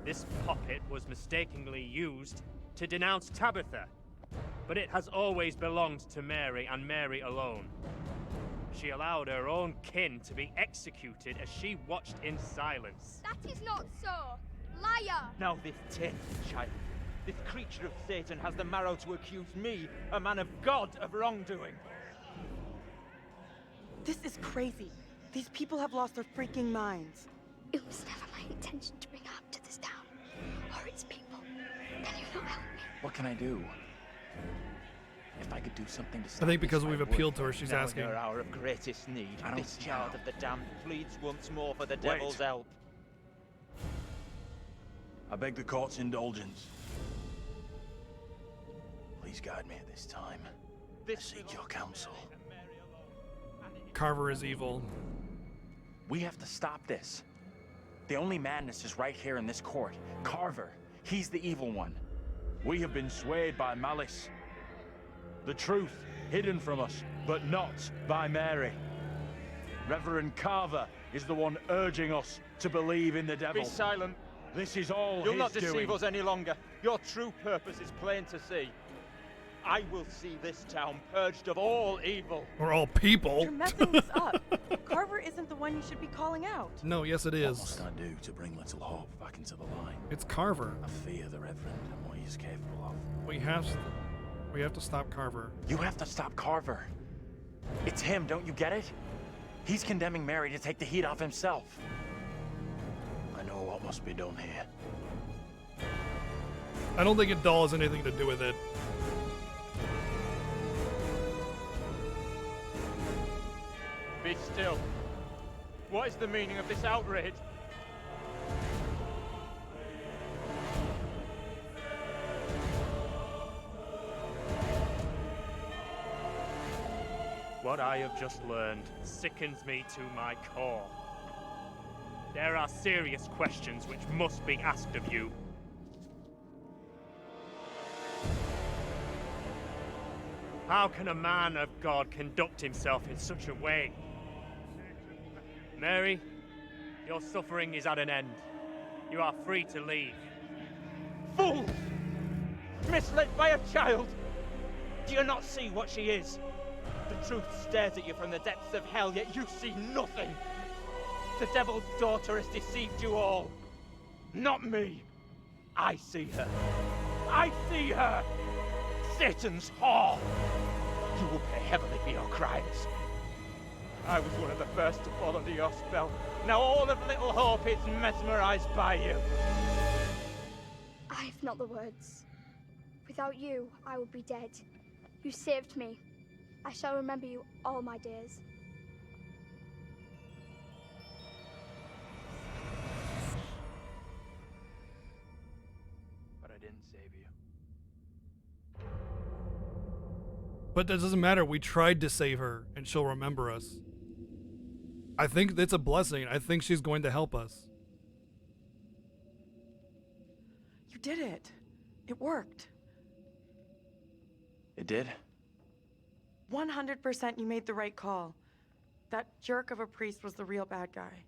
This puppet was mistakenly used to denounce Tabitha, but it has always belonged to Mary and Mary alone. She allowed her own kin to be executed as she watched in silence. That is not so. Liar! Now this tainted child, this creature of Satan has the marrow to accuse me, a man of God, of wrongdoing. This is crazy. These people have lost their freaking minds. It was never my intention to bring harm to this town or its people. Can you not help me? What can I do? If I could do something to stop I think because this, we've I would. appealed to her, she's Now asking. in her hour of greatest need, I don't this see child how. of the damned pleads once more for the devil's help. I beg the court's indulgence. Please guide me at this time. I seek your counsel. Carver is evil. We have to stop this. The only madness is right here in this court. Carver, he's the evil one. We have been swayed by malice. The truth hidden from us, but not by Mary. Reverend Carver is the one urging us to believe in the devil. Be silent. This is all You'll his not deceive doing. us any longer. Your true purpose is plain to see. I will see this town purged of all evil. Or all people. You're messing this up. Carver isn't the one you should be calling out. No, yes it What is. must I do to bring Little Hope back into the line? It's Carver. I fear the Reverend and what he is capable of. We have to stop Carver. You have to stop Carver. It's him, don't you get it? He's condemning Mary to take the heat off himself. I know what must be done here. I don't think Adal has anything to do with it. Be still. What is the meaning of this outrage? What I have just learned sickens me to my core. There are serious questions which must be asked of you. How can a man of God conduct himself in such a way? Mary, your suffering is at an end. You are free to leave. Fool! Misled by a child! Do you not see what she is? The truth stares at you from the depths of hell, yet you see nothing! The devil's daughter has deceived you all! Not me! I see her! I see her! Satan's whore! You will pay heavily for your crimes! I was one of the first to fall under your spell. Now all of Little Hope is mesmerized by you. I have not the words. Without you, I would be dead. You saved me. I shall remember you all my days. But I didn't save you. But that doesn't matter. We tried to save her, and she'll remember us. I think it's a blessing. I think she's going to help us. You did it. It worked. It did? 100% you made the right call. That jerk of a priest was the real bad guy.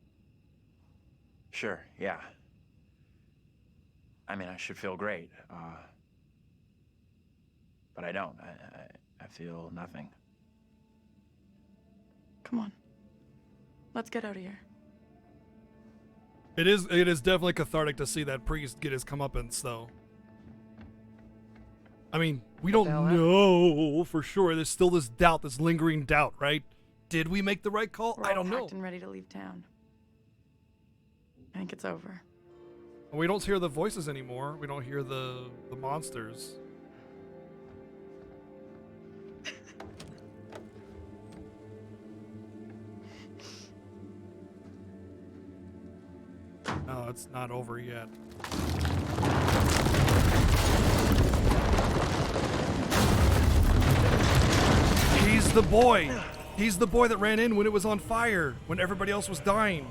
Sure, yeah. I mean, I should feel great. But I don't. I feel nothing. Come on. Let's get out of here. It is definitely cathartic to see that priest get his comeuppance, though. I mean, we don't know for sure. There's still this doubt, this lingering doubt, right? Did we make the right call? We're I don't all know. packed and ready to leave town. I think it's over. We don't hear the voices anymore. We don't hear the monsters. No, it's not over yet. He's the boy. He's the boy that ran in when it was on fire, when everybody else was dying.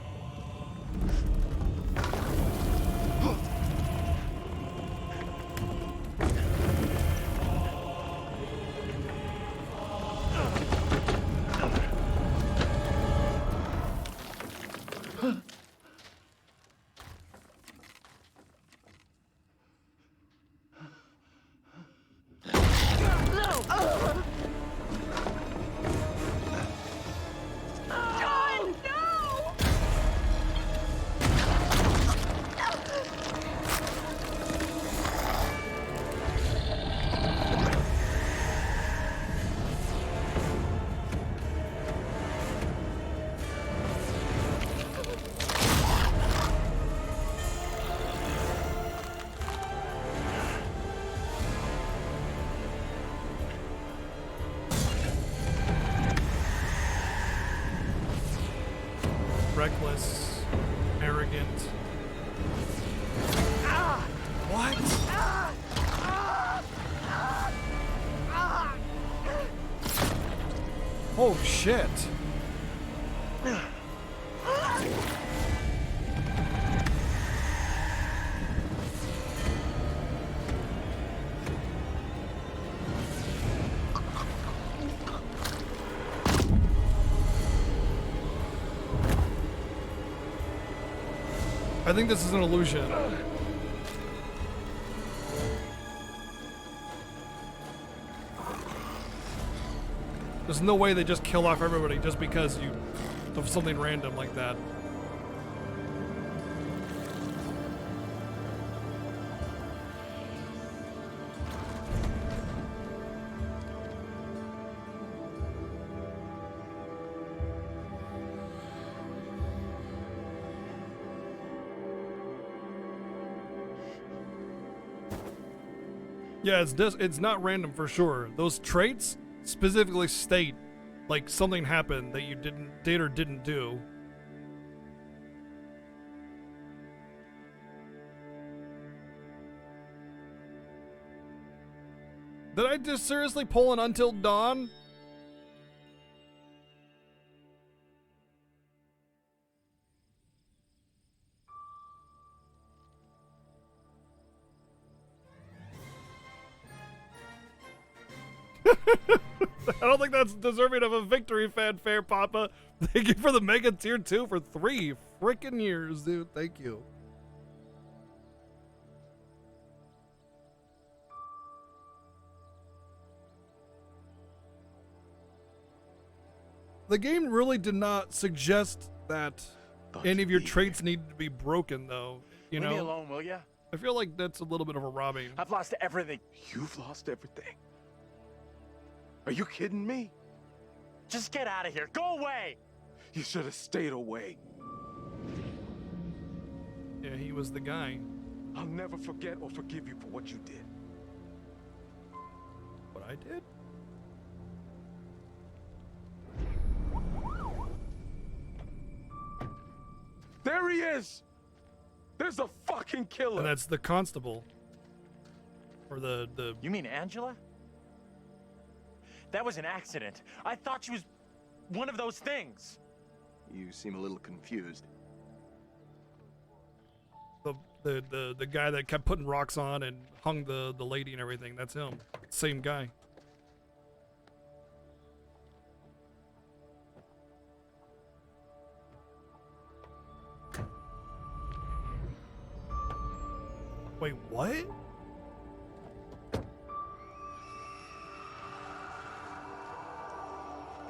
Reckless, arrogant. What? Oh shit. I think this is an illusion. There's no way they just kill off everybody just because of something random like that. Yeah, it's not random for sure. Those traits specifically state like something happened that you did or didn't do. Did I just seriously pull an Until Dawn? I don't think that's deserving of a victory fanfare, Papa. Thank you for the Mega Tier 2 for 3 freaking years, dude. Thank you. The game really did not suggest that any of your traits need to be broken, though. You know? Leave me alone, will ya? I feel like that's a little bit of a robbing. I've lost everything. You've lost everything. Are you kidding me? Just get out of here. Go away. You should have stayed away. Yeah, he was the guy. I'll never forget or forgive you for what you did. What I did? There he is! There's a fucking killer! And that's the constable. Or the... You mean Angela? That was an accident. I thought she was one of those things. You seem a little confused. The guy that kept putting rocks on and hung the lady and everything. That's him. Same guy. Wait, what?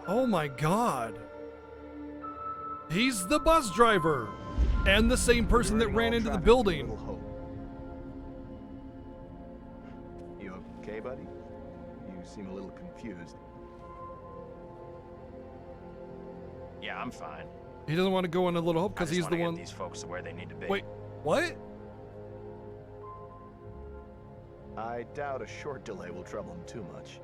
Oh my god. He's the bus driver. And the same person that ran into the building. You okay, buddy? You seem a little confused. Yeah, I'm fine. He doesn't want to go in a Little Hope because I just he's the wanna one. get these folks to where they need to be. Wait, what? I doubt a short delay will trouble him too much.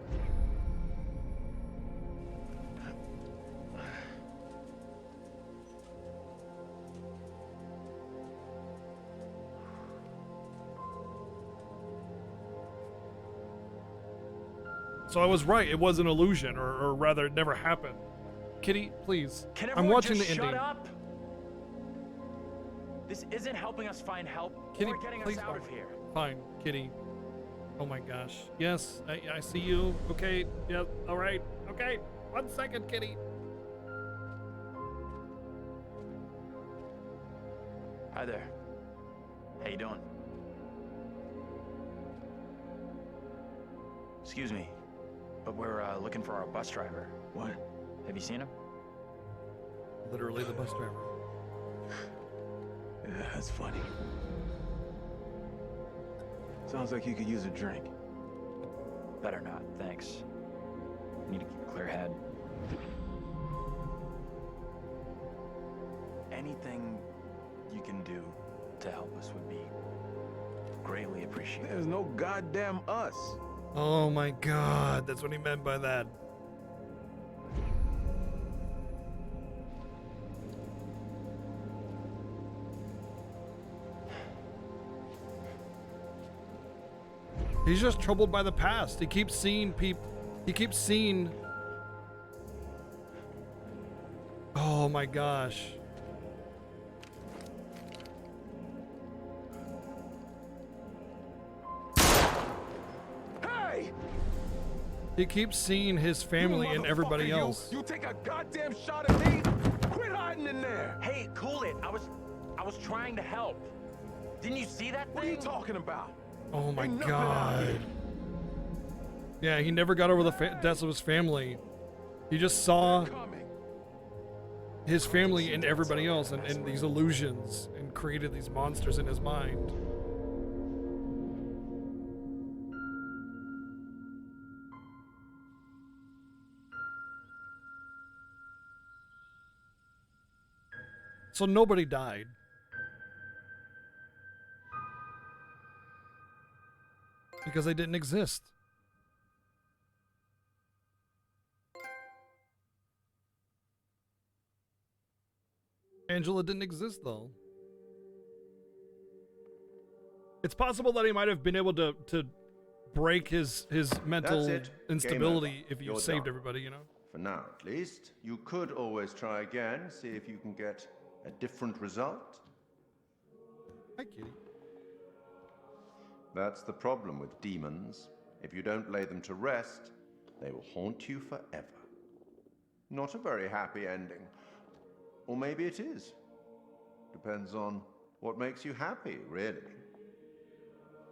So I was right. It was an illusion, or rather, it never happened. Kitty, please. Can I'm everyone watching just the ending. shut up? This isn't helping us find help Kitty, or getting please. us out of here. Fine, Kitty. Oh my gosh. Yes, I see you. Okay. Yep. All right. Okay. 1 second, Kitty. Hi there. How you doing? Excuse me, but we're looking for our bus driver. What? Have you seen him? Literally the bus driver. Yeah, that's funny. Sounds like you could use a drink. Better not, thanks. Need to keep a clear head. Anything you can do to help us would be greatly appreciated. There's no goddamn us. Oh my god, that's what he meant by that. He's just troubled by the past. He keeps seeing people. He keeps seeing. Oh my gosh. Hey! He keeps seeing his family You and everybody motherfucker, else. You take a goddamn shot at me? Quit hiding in there! Hey, cool it. I was trying to help. Didn't you see that thing? What are you talking about? Oh my Ain't nothing out here. god. Yeah, he never got over the deaths of his family. He just saw his family and everybody else and these illusions and created these monsters in his mind. So nobody died. Because they didn't exist. Angela didn't exist, though. It's possible that he might have been able to break his mental That's it. instability Game over. if you You're saved done. everybody, you know? For now, at least. You could always try again, see if you can get a different result. Hi, Kitty. That's the problem with demons. If you don't lay them to rest, they will haunt you forever. Not a very happy ending. Or maybe it is. Depends on what makes you happy, really.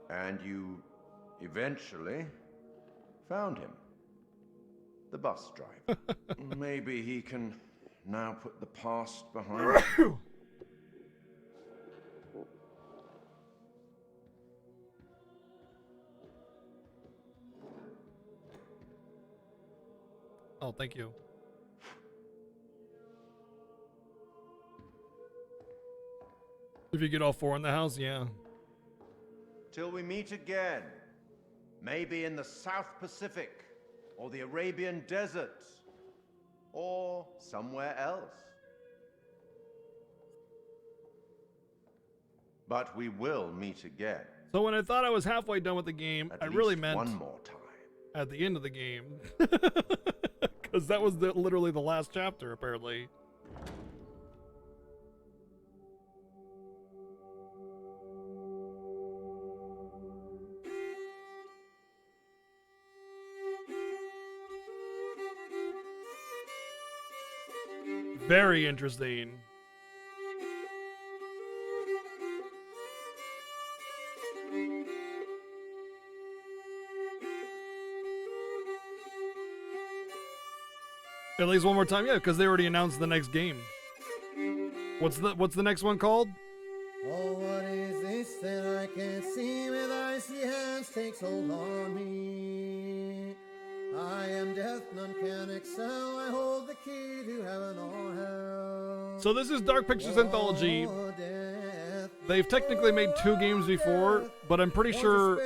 And you eventually found him. The bus driver. Maybe he can now put the past behind him. Oh, thank you. If you get all 4 in the house, yeah. Till we meet again. Maybe in the South Pacific, or the Arabian Desert, or somewhere else. But we will meet again. So when I thought I was halfway done with the game, I really meant one more time. At the end of the game. Because that was literally the last chapter, apparently. Very interesting. At least one more time, yeah, because they already announced the next game. What's the next one called? Oh, what is this that I can't see with icy hands takes hold on me? I am death, none can excel. I hold the key to heaven or hell. So this is Dark Pictures Anthology. They've technically made 2 games before, but I'm pretty sure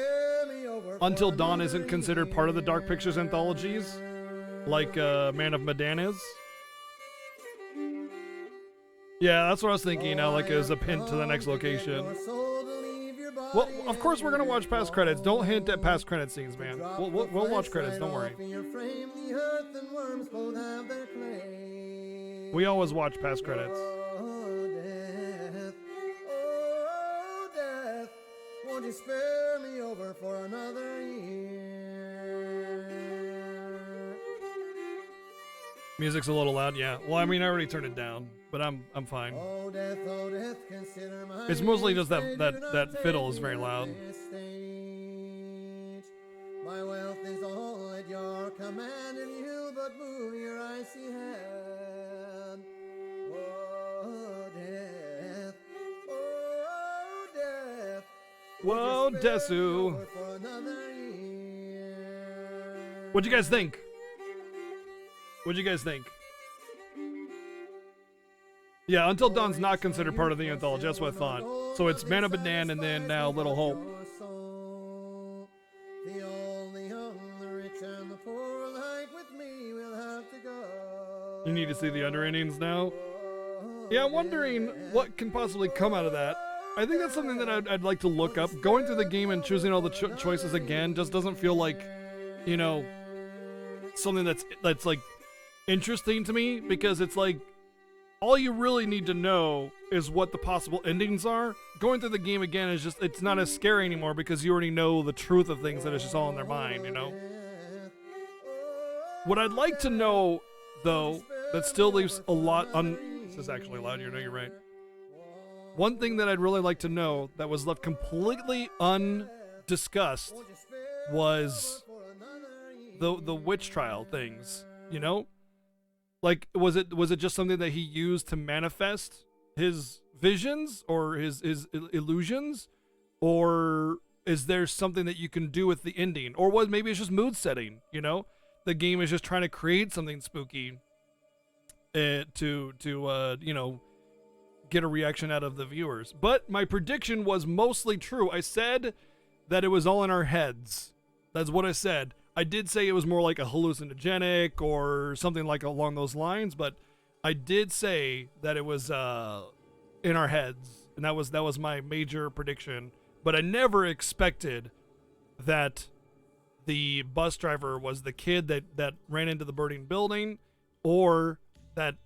Until Dawn isn't considered part of the Dark Pictures Anthologies, like Man of Medan is. Yeah, that's what I was thinking, you know, like as a hint to the next location. Well, of course we're gonna watch past credits. Don't hint at past credit scenes, man. We'll watch credits, don't worry. We always watch past credits. Won't you spare me over for another year? Music's a little loud, yeah. Well, I mean, I already turned it down, but I'm fine. Oh, death, consider my It's mostly just that fiddle is very loud. My wealth is all at your command, and you but move your icy hand. Oh, death. Oh, death. Whoa, Desu. What'd you guys think? What'd you guys think? Yeah, Until Dawn's not considered part of the anthology. That's what I thought. So it's Man of Medan and then now Little Hope. The old, the young, the rich, and the poor alike with me will have to go. You need to see the under innings now. Yeah, I'm wondering what can possibly come out of that. I think that's something that I'd like to look up. Going through the game and choosing all the choices again just doesn't feel like, you know, something that's like interesting to me, because it's like all you really need to know is what the possible endings are. Going through the game again is just, it's not as scary anymore because you already know the truth of things, that it's just all in their mind, you know? What I'd like to know, though, that still leaves a lot This is actually loud here, no, you're right. One thing that I'd really like to know that was left completely undiscussed was the witch trial things, you know? Like, was it just something that he used to manifest his visions or his illusions? Or is there something that you can do with the ending? Or maybe it's just mood setting, you know? The game is just trying to create something spooky to you know, get a reaction out of the viewers. But my prediction was mostly true. I said that it was all in our heads. That's what I said. I did say it was more like a hallucinogenic or something like along those lines, but I did say that it was in our heads, and that was my major prediction. But I never expected that the bus driver was the kid that ran into the burning building, or that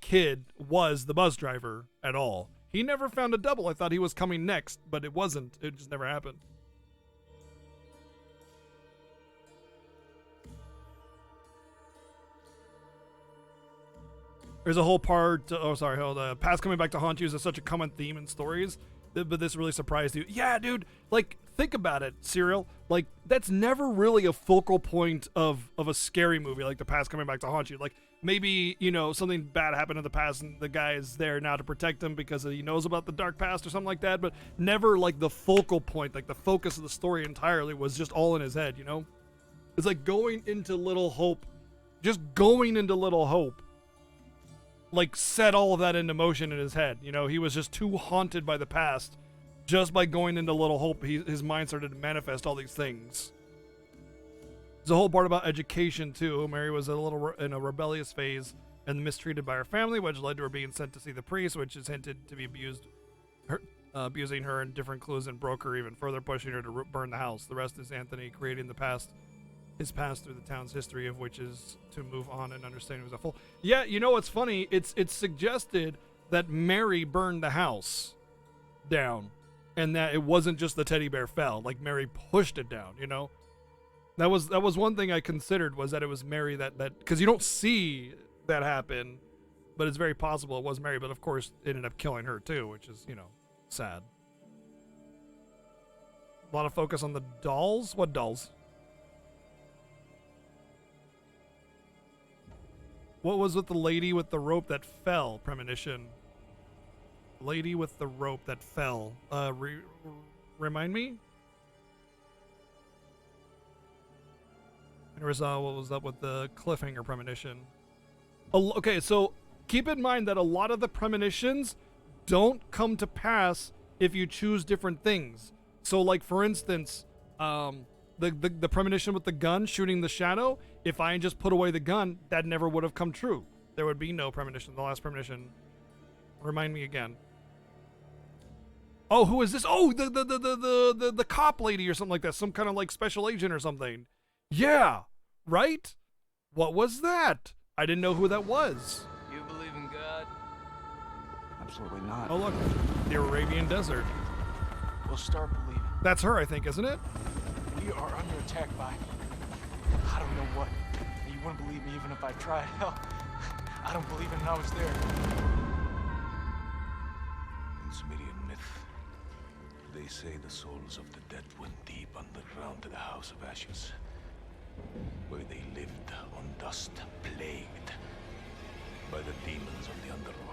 kid was the bus driver at all. He never found a double. I thought he was coming next, but it wasn't. It just never happened. There's a whole part, past coming back to haunt you is such a common theme in stories, but this really surprised you. Yeah, dude, like, think about it, Serial. Like, that's never really a focal point of a scary movie, like the past coming back to haunt you. Like, maybe, you know, something bad happened in the past and the guy is there now to protect him because he knows about the dark past or something like that, but never like the focal point, like the focus of the story entirely was just all in his head, you know? It's like going into Little Hope, just going into Little Hope like set all of that into motion in his head. You know, he was just too haunted by the past. Just by going into Little Hope, his mind started to manifest all these things. There's a whole part about education too. Mary was in a rebellious phase and mistreated by her family, which led to her being sent to see the priest, which is hinted to be abusing her in different clues and broke her even further, pushing her to burn the house. The rest is Anthony creating his past through the town's history, of which is to move on and understand it was a full. Yeah, you know what's funny? It's suggested that Mary burned the house down, and that it wasn't just the teddy bear fell. Like Mary pushed it down. You know, that was one thing I considered, was that it was Mary that because you don't see that happen, but it's very possible it was Mary. But of course, it ended up killing her too, which is, you know, sad. A lot of focus on the dolls. What dolls? What was with the lady with the rope that fell? Premonition. Lady with the rope that fell. Remind me? There was, what was up with the cliffhanger premonition? Okay, so keep in mind that a lot of the premonitions don't come to pass if you choose different things. So, like, for instance, the premonition with the gun shooting the shadow, if I just put away the gun, that never would have come true. There would be no premonition. The last premonition. Remind me again. Oh, who is this? Oh, the cop lady or something like that. Some kind of like special agent or something. Yeah, right? What was that? I didn't know who that was. You believe in God? Absolutely not. Oh, look. The Arabian Desert. We'll start believing. That's her, I think, isn't it? We are under attack by... I don't know what. You wouldn't believe me even if I tried. Hell, I don't believe it and I was there. In Sumerian myth, they say the souls of the dead went deep underground to the House of Ashes, where they lived on dust, plagued by the demons of the underworld.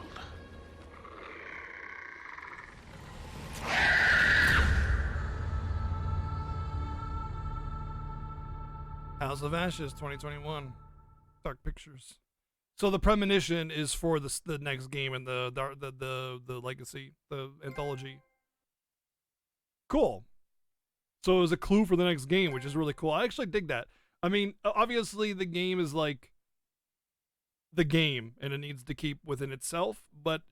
House of Ashes 2021. Dark Pictures. So the premonition is for the next game in the legacy, the anthology. Cool. So it was a clue for the next game, which is really cool. I actually dig that. I mean, obviously the game is like the game and it needs to keep within itself, but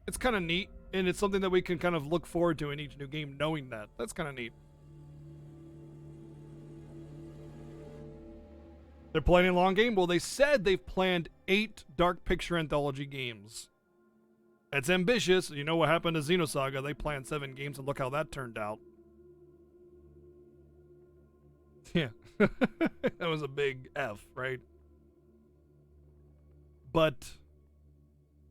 it's kind of neat, and it's something that we can kind of look forward to in each new game, knowing that. That's kind of neat. They're planning a long game? Well, they said they've planned 8 Dark Picture Anthology games. That's ambitious. You know what happened to Xenosaga? They planned 7 games, and look how that turned out. Yeah. That was a big F, right? But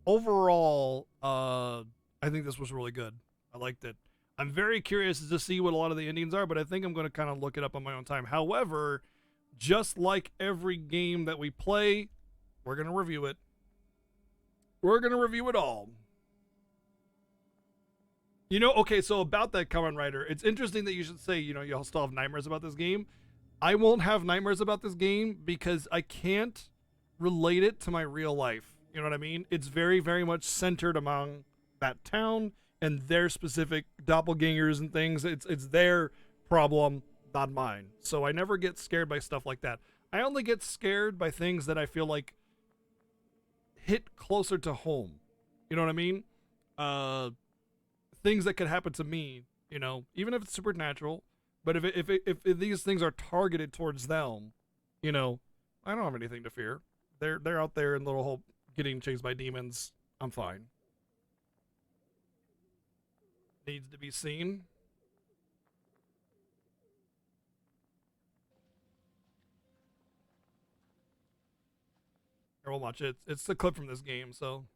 overall, I think this was really good. I liked it. I'm very curious to see what a lot of the endings are, but I think I'm going to kind of look it up on my own time. However, just like every game that we play, we're going to review it. We're going to review it all. You know, okay, so about that, Kamen Rider, it's interesting that you should say, you know, you'll still have nightmares about this game. I won't have nightmares about this game because I can't relate it to my real life. You know what I mean? It's very, very much centered among that town and their specific doppelgangers and things. It's their problem, not mine. So I never get scared by stuff like that. I only get scared by things that I feel like hit closer to home. You know what I mean? Things that could happen to me, you know, even if it's supernatural. But if these things are targeted towards them, you know, I don't have anything to fear. They're out there in Little Hope getting chased by demons. I'm fine. Needs to be seen. Here, we'll watch it. It's the clip from this game, so.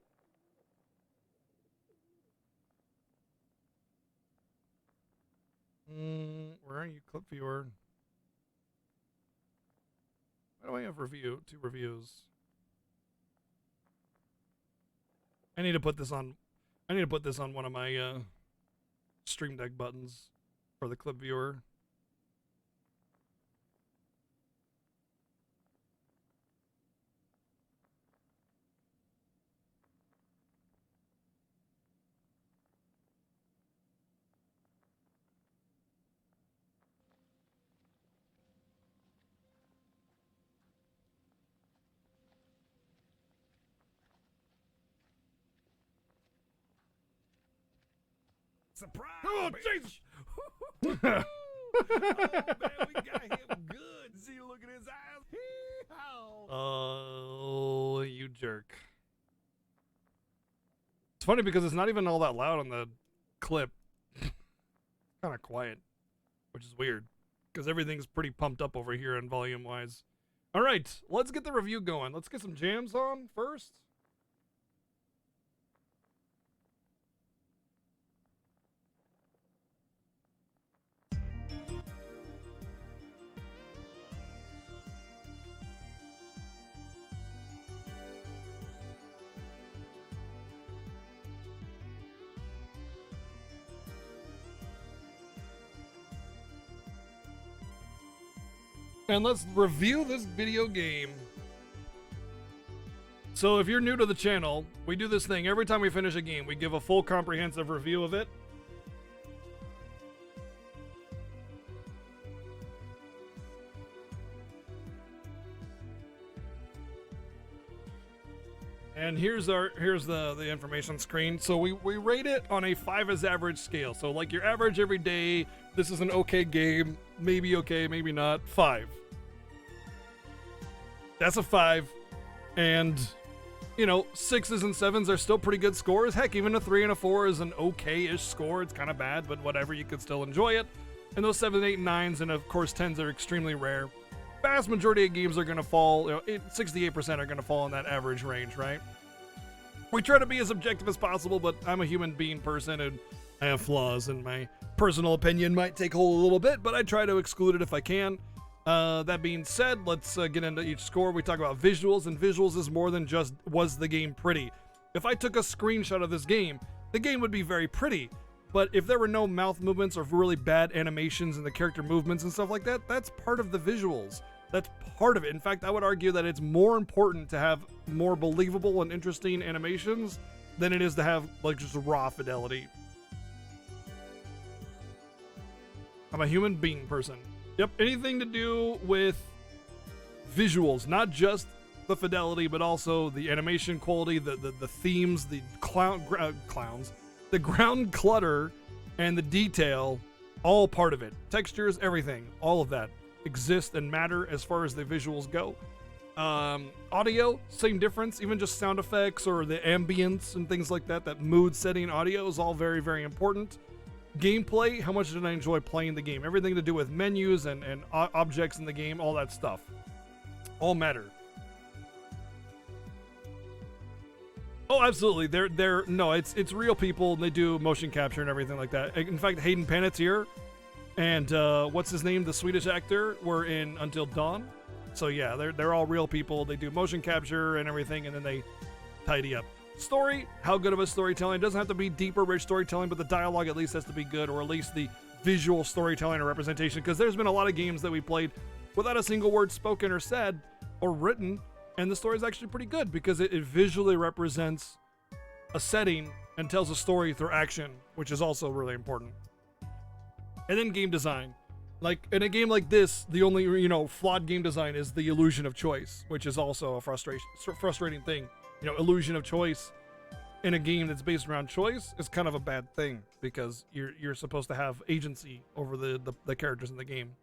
Where are you, clip viewer? Why do I have 2 reviews? I need to put this on. I need to put this on one of my Stream Deck buttons for the clip viewer. surprise. Oh, bitch. Jesus. Oh, man, we got him good. See, look at his eyes. Hee-haw. Oh, you jerk. It's funny because it's not even all that loud on the clip. Kind of quiet, which is weird because everything's pretty pumped up over here in volume wise. All right, let's get the review going. Let's get some jams on first. And let's review this video game. So if you're new to the channel, we do this thing every time we finish a game. We give a full comprehensive review of it. And here's the information screen. So we rate it on a 5 as average scale. So like your average every day, this is an okay game, maybe okay, maybe not. 5. That's a 5. And you know, 6s and 7s are still pretty good scores. Heck, even a 3 and a 4 is an okay-ish score. It's kind of bad, but whatever, you could still enjoy it. And those 7, 8, and 9s, and of course 10s are extremely rare. Vast majority of games are going to fall, 68% are going to fall in that average range, right? We try to be as objective as possible, but I'm a human being person and I have flaws, and my personal opinion might take hold a little bit, but I try to exclude it if I can. That being said, let's get into each score. We talk about visuals, and visuals is more than just was the game pretty. If I took a screenshot of this game, the game would be very pretty. But if there were no mouth movements or really bad animations and the character movements and stuff like that, that's part of the visuals. That's part of it. In fact, I would argue that it's more important to have more believable and interesting animations than it is to have like just raw fidelity. I'm a human being person. Yep, anything to do with visuals, not just the fidelity, but also the animation quality, the themes, the clowns, the ground clutter, and the detail, all part of it. Textures, everything, all of that exist and matter as far as the visuals go. Audio, same difference, even just sound effects or the ambience and things like that, that mood setting audio is all very, very important. Gameplay, how much did I enjoy playing the game? Everything to do with menus and objects in the game, all that stuff. All matter. Oh, absolutely. It's real people, and they do motion capture and everything like that. In fact, Hayden Panettiere and what's his name, the Swedish actor, were in Until Dawn. So yeah, they're all real people. They do motion capture and everything, and then they tidy up. Story, how good of a storytelling? It doesn't have to be deep or rich storytelling, but the dialogue at least has to be good, or at least the visual storytelling or representation, because there's been a lot of games that we played without a single word spoken or said or written, and the story is actually pretty good because it visually represents a setting and tells a story through action, which is also really important. And then game design. Like in a game like this, the only flawed game design is the illusion of choice, which is also a frustrating thing. Illusion of choice in a game that's based around choice is kind of a bad thing because you're supposed to have agency over the characters in the game.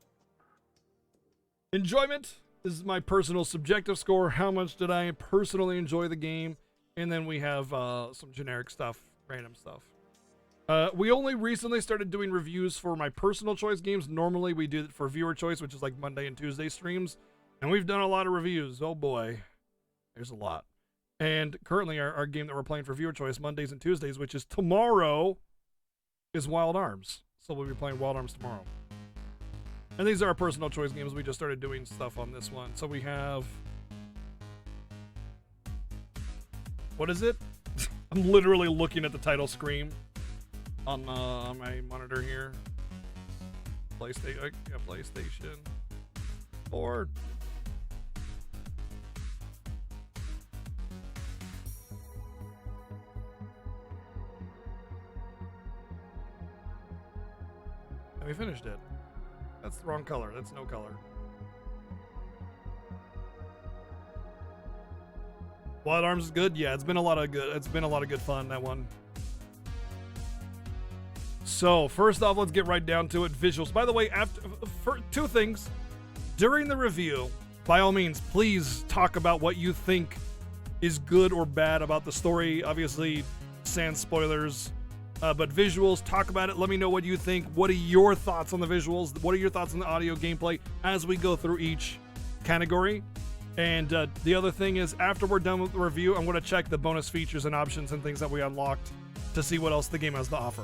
Enjoyment. This is my personal subjective score. How much did I personally enjoy the game? And then we have some generic stuff, random stuff. We only recently started doing reviews for my personal choice games. Normally we do it for viewer choice, which is like Monday and Tuesday streams. And we've done a lot of reviews. Oh boy, there's a lot. And currently our game that we're playing for viewer choice Mondays and Tuesdays, which is tomorrow, is Wild Arms. So we'll be playing Wild Arms tomorrow. And these are our personal choice games. We just started doing stuff on this one. So we have... What is it? I'm literally looking at the title screen on my monitor here. PlayStation 4. We finished it. That's the wrong color. That's no color. Wild Arms is good. Yeah, it's been a lot of good fun, that one. So, first off, let's get right down to it. Visuals. By the way, for two things. During the review, by all means, please talk about what you think is good or bad about the story. Obviously, sans spoilers. But visuals, talk about it. Let me know what you think. What are your thoughts on the visuals? What are your thoughts on the audio gameplay as we go through each category? And the other thing is, after we're done with the review, I'm going to check the bonus features and options and things that we unlocked to see what else the game has to offer.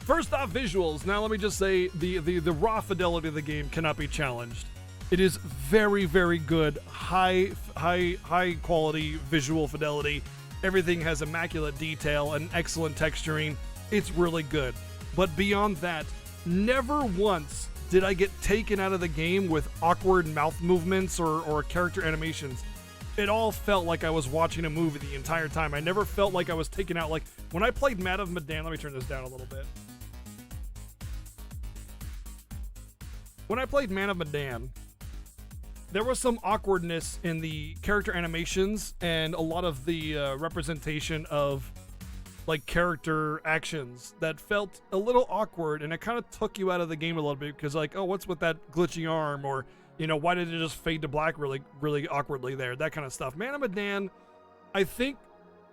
First off, visuals. Now, let me just say the raw fidelity of the game cannot be challenged. It is very, very good, high quality visual fidelity. Everything has immaculate detail and excellent texturing. It's really good. But beyond that, never once did I get taken out of the game with awkward mouth movements or character animations. It all felt like I was watching a movie the entire time. I never felt like I was taken out. Like, when I played Man of Medan, let me turn this down a little bit. When I played Man of Medan, there was some awkwardness in the character animations and a lot of the representation of like character actions that felt a little awkward, and it kind of took you out of the game a little bit because like, oh, what's with that glitchy arm, or you know, why did it just fade to black really awkwardly there, that kind of stuff. Man of Medan, I think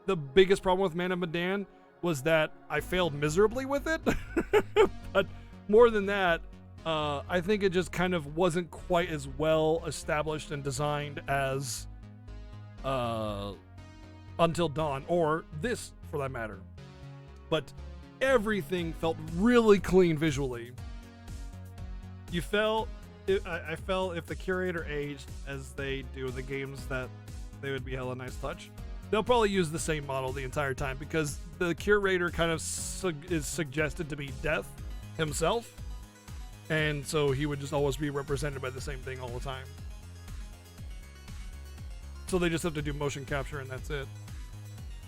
the biggest problem with Man of Medan was that I failed miserably with it. But more than that, I think it just kind of wasn't quite as well established and designed as Until Dawn, or this for that matter. But everything felt really clean visually. I felt if the curator aged as they do the games, that they would be hella nice touch. They'll probably use the same model the entire time because the curator kind of is suggested to be Death himself. And so he would just always be represented by the same thing all the time. So they just have to do motion capture and that's it.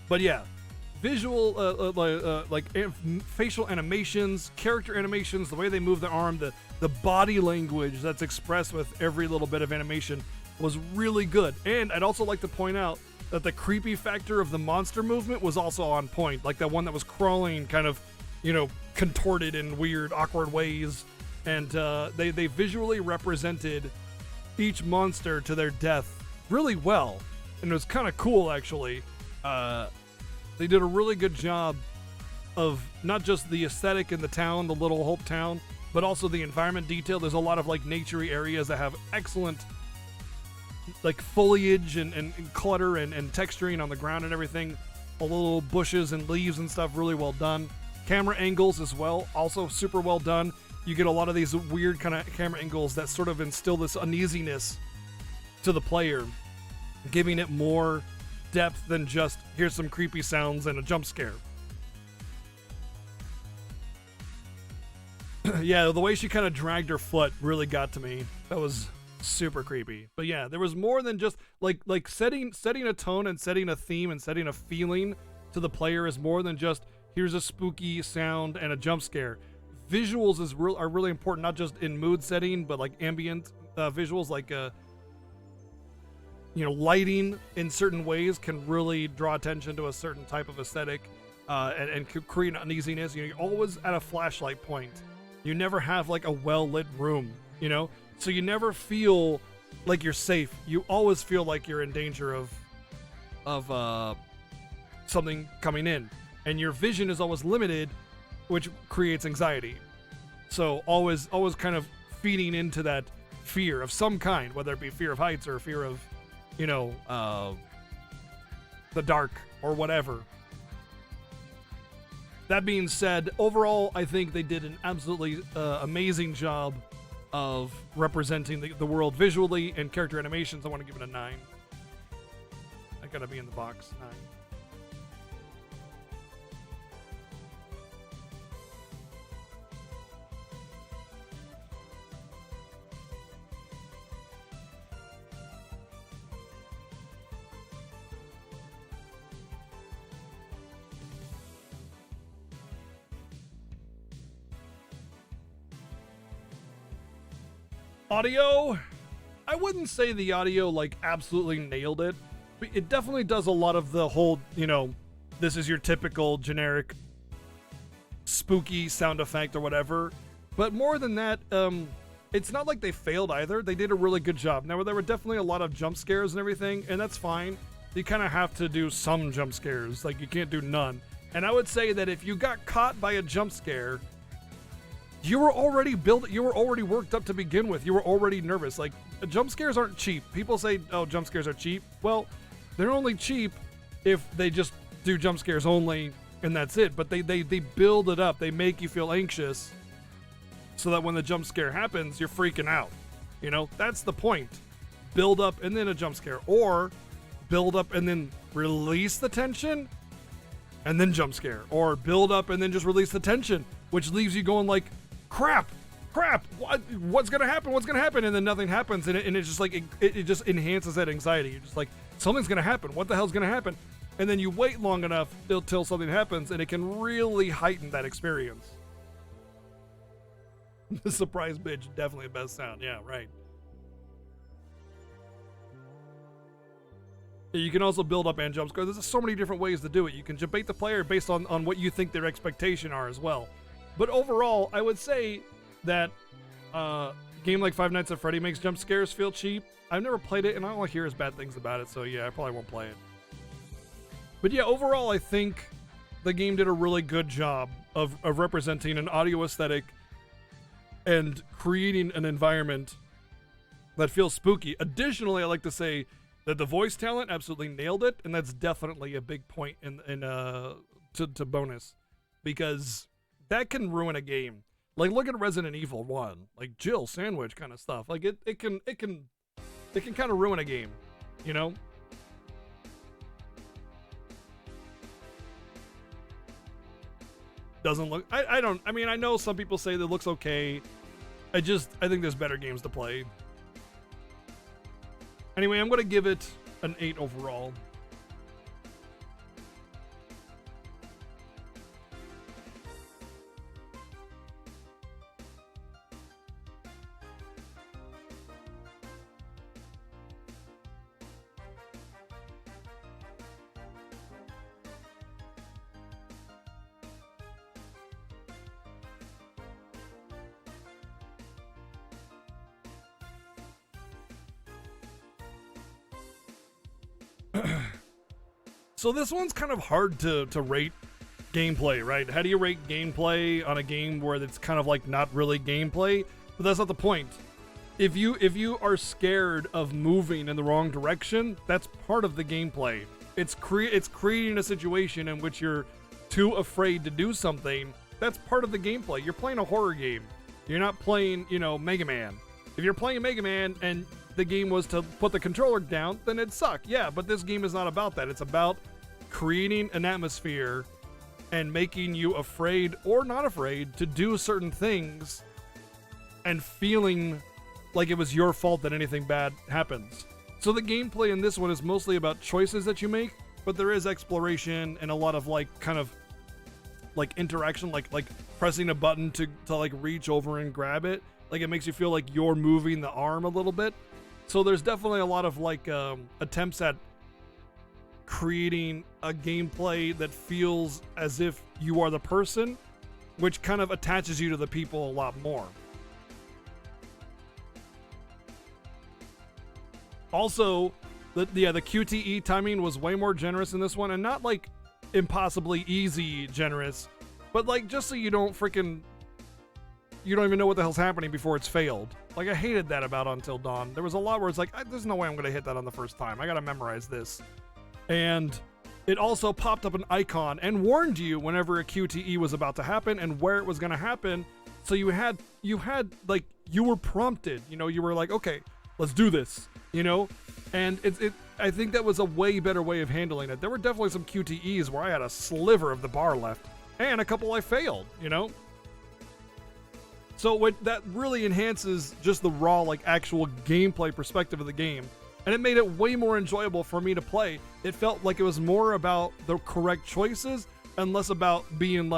But yeah, visual, facial animations, character animations, the way they move their arm, the body language that's expressed with every little bit of animation was really good. And I'd also like to point out that the creepy factor of the monster movement was also on point. Like that one that was crawling kind of, you know, contorted in weird, awkward ways. And they visually represented each monster to their death really well. And it was kind of cool, actually. They did a really good job of not just the aesthetic in the town, the little Hope town, but also the environment detail. There's a lot of like naturey areas that have excellent like foliage and clutter and texturing on the ground and everything. All the little bushes and leaves and stuff, really well done. Camera angles as well, also super well done. You get a lot of these weird kind of camera angles that sort of instill this uneasiness to the player, giving it more depth than just here's some creepy sounds and a jump scare. Yeah, the way she kind of dragged her foot really got to me. That was super creepy. But yeah, there was more than just like setting a tone and setting a theme and setting a feeling to the player is more than just here's a spooky sound and a jump scare. Visuals are really important, not just in mood setting, but like ambient visuals, like lighting in certain ways can really draw attention to a certain type of aesthetic and create uneasiness. You're always at a flashlight point. You never have like a well-lit room, so you never feel like you're safe. You always feel like you're in danger of something coming in, and your vision is always limited, which creates anxiety. So always kind of feeding into that fear of some kind, whether it be fear of heights or fear of, the dark or whatever. That being said, overall, I think they did an absolutely amazing job of representing the world visually and character animations. I want to give it a 9. I gotta be in the box. 9. Audio, I wouldn't say the audio like absolutely nailed it, but it definitely does a lot of the whole, this is your typical generic spooky sound effect or whatever. But more than that, it's not like they failed either. They did a really good job. Now, there were definitely a lot of jump scares and everything, and that's fine. You kind of have to do some jump scares. Like, you can't do none. And I would say that if you got caught by a jump scare, you were already worked up to begin with. You were already nervous. Like, jump scares aren't cheap. People say, oh, jump scares are cheap. Well, they're only cheap if they just do jump scares only and that's it. But they build it up. They make you feel anxious so that when the jump scare happens, you're freaking out. You know, that's the point. Build up and then a jump scare. Or build up and then release the tension and then jump scare. Or build up and then just release the tension, which leaves you going like, crap, what's gonna happen, and then nothing happens, and it's just like it just enhances that anxiety. You're just like, something's gonna happen, what the hell's gonna happen? And then you wait long enough till something happens, and it can really heighten that experience. The surprise bitch, definitely the best sound. Yeah, right. You can also build up and jump scare. There's so many different ways to do it. You can debate the player based on what you think their expectation are as well. But overall, I would say that game like Five Nights at Freddy makes jump scares feel cheap. I've never played it, and I only hear bad things about it, so yeah, I probably won't play it. But yeah, overall, I think the game did a really good job of representing an audio aesthetic and creating an environment that feels spooky. Additionally, I like to say that the voice talent absolutely nailed it, and that's definitely a big point to bonus, because that can ruin a game. Like, look at Resident Evil 1, like Jill Sandwich kind of stuff. Like it can kind of ruin a game, you know? Doesn't look, I mean, I know some people say that it looks okay. I think there's better games to play. Anyway, I'm gonna give it an 8 overall. So this one's kind of hard to rate gameplay, right? How do you rate gameplay on a game where it's kind of like not really gameplay? But that's not the point. If you are scared of moving in the wrong direction, that's part of the gameplay. It's creating a situation in which you're too afraid to do something. That's part of the gameplay. You're playing a horror game. You're not playing, Mega Man. If you're playing Mega Man and the game was to put the controller down, then it'd suck. Yeah, but this game is not about that. It's about creating an atmosphere and making you afraid or not afraid to do certain things and feeling like it was your fault that anything bad happens. So the gameplay in this one is mostly about choices that you make, but there is exploration and a lot of kind of interaction, like pressing a button to reach over and grab it. Like, it makes you feel like you're moving the arm a little bit. So there's definitely a lot of attempts at creating a gameplay that feels as if you are the person, which kind of attaches you to the people a lot more. Also, the QTE timing was way more generous in this one, and not like impossibly easy generous, but just so you don't even know what the hell's happening before it's failed. Like, I hated that about Until Dawn. There was a lot where it's like, there's no way I'm going to hit that on the first time. I got to memorize this. And it also popped up an icon and warned you whenever a QTE was about to happen and where it was going to happen. So you were prompted, you were like, okay, let's do this, and I think that was a way better way of handling it. There were definitely some QTEs where I had a sliver of the bar left and a couple I failed, So that really enhances just the raw, actual gameplay perspective of the game. And it made it way more enjoyable for me to play. It felt like it was more about the correct choices and less about being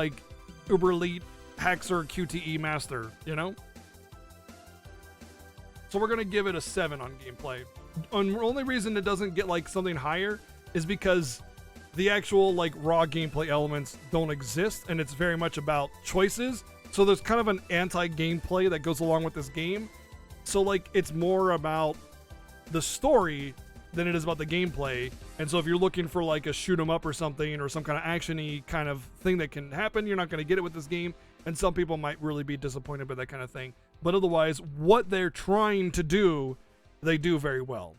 uber elite Haxor QTE master, So we're going to give it a 7 on gameplay. And the only reason it doesn't get something higher is because the actual like raw gameplay elements don't exist, and it's very much about choices. So there's kind of an anti-gameplay that goes along with this game. So like it's more about the story than it is about the gameplay. And so if you're looking for like a shoot 'em up or something, or some kind of action-y kind of thing that can happen, you're not going to get it with this game. And some people might really be disappointed by that kind of thing. But otherwise, what they're trying to do, they do very well.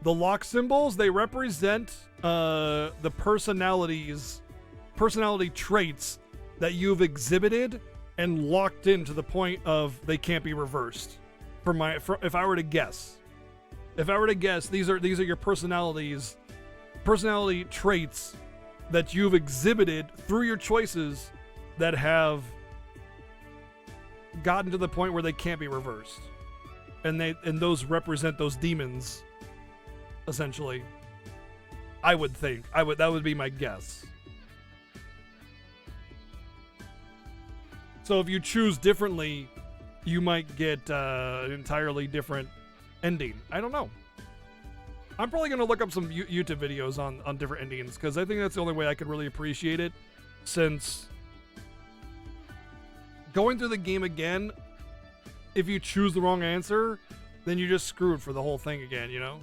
The lock symbols, they represent the personality traits that you've exhibited and locked in to the point of they can't be reversed. If I were to guess, these are your personality traits that you've exhibited through your choices that have gotten to the point where they can't be reversed, and those represent those demons. Essentially, I would think. That would be my guess. So if you choose differently, you might get an entirely different ending. I don't know. I'm probably going to look up some YouTube videos on different endings, because I think that's the only way I could really appreciate it, since going through the game again, if you choose the wrong answer, then you're just screwed for the whole thing again, you know?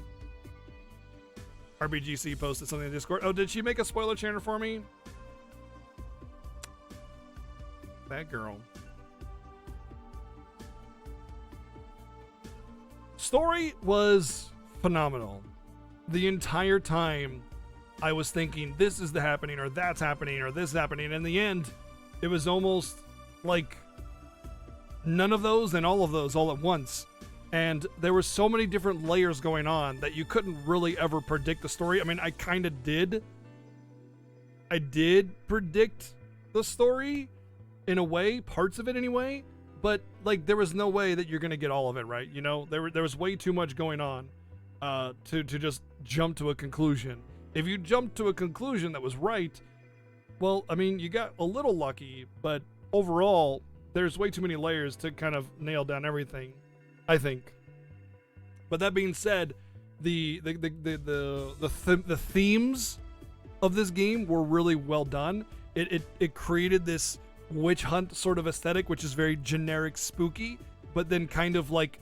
RBGC posted something in Discord. Oh, did she make a spoiler channel for me? That girl. Story was phenomenal. The entire time I was thinking this is the happening, or that's happening, or this is happening. In the end, it was almost like none of those and all of those all at once. And there were so many different layers going on that you couldn't really ever predict the story. I mean, I kind of did. I did predict the story in a way, parts of it anyway, but like there was no way that you're going to get all of it right, you know? There was way too much going on to just jump to a conclusion. If you jumped to a conclusion that was right, well, I mean, you got a little lucky, but overall, there's way too many layers to kind of nail down everything, I think. But that being said, the themes of this game were really well done. It created this witch hunt sort of aesthetic, which is very generic, spooky, but then kind of like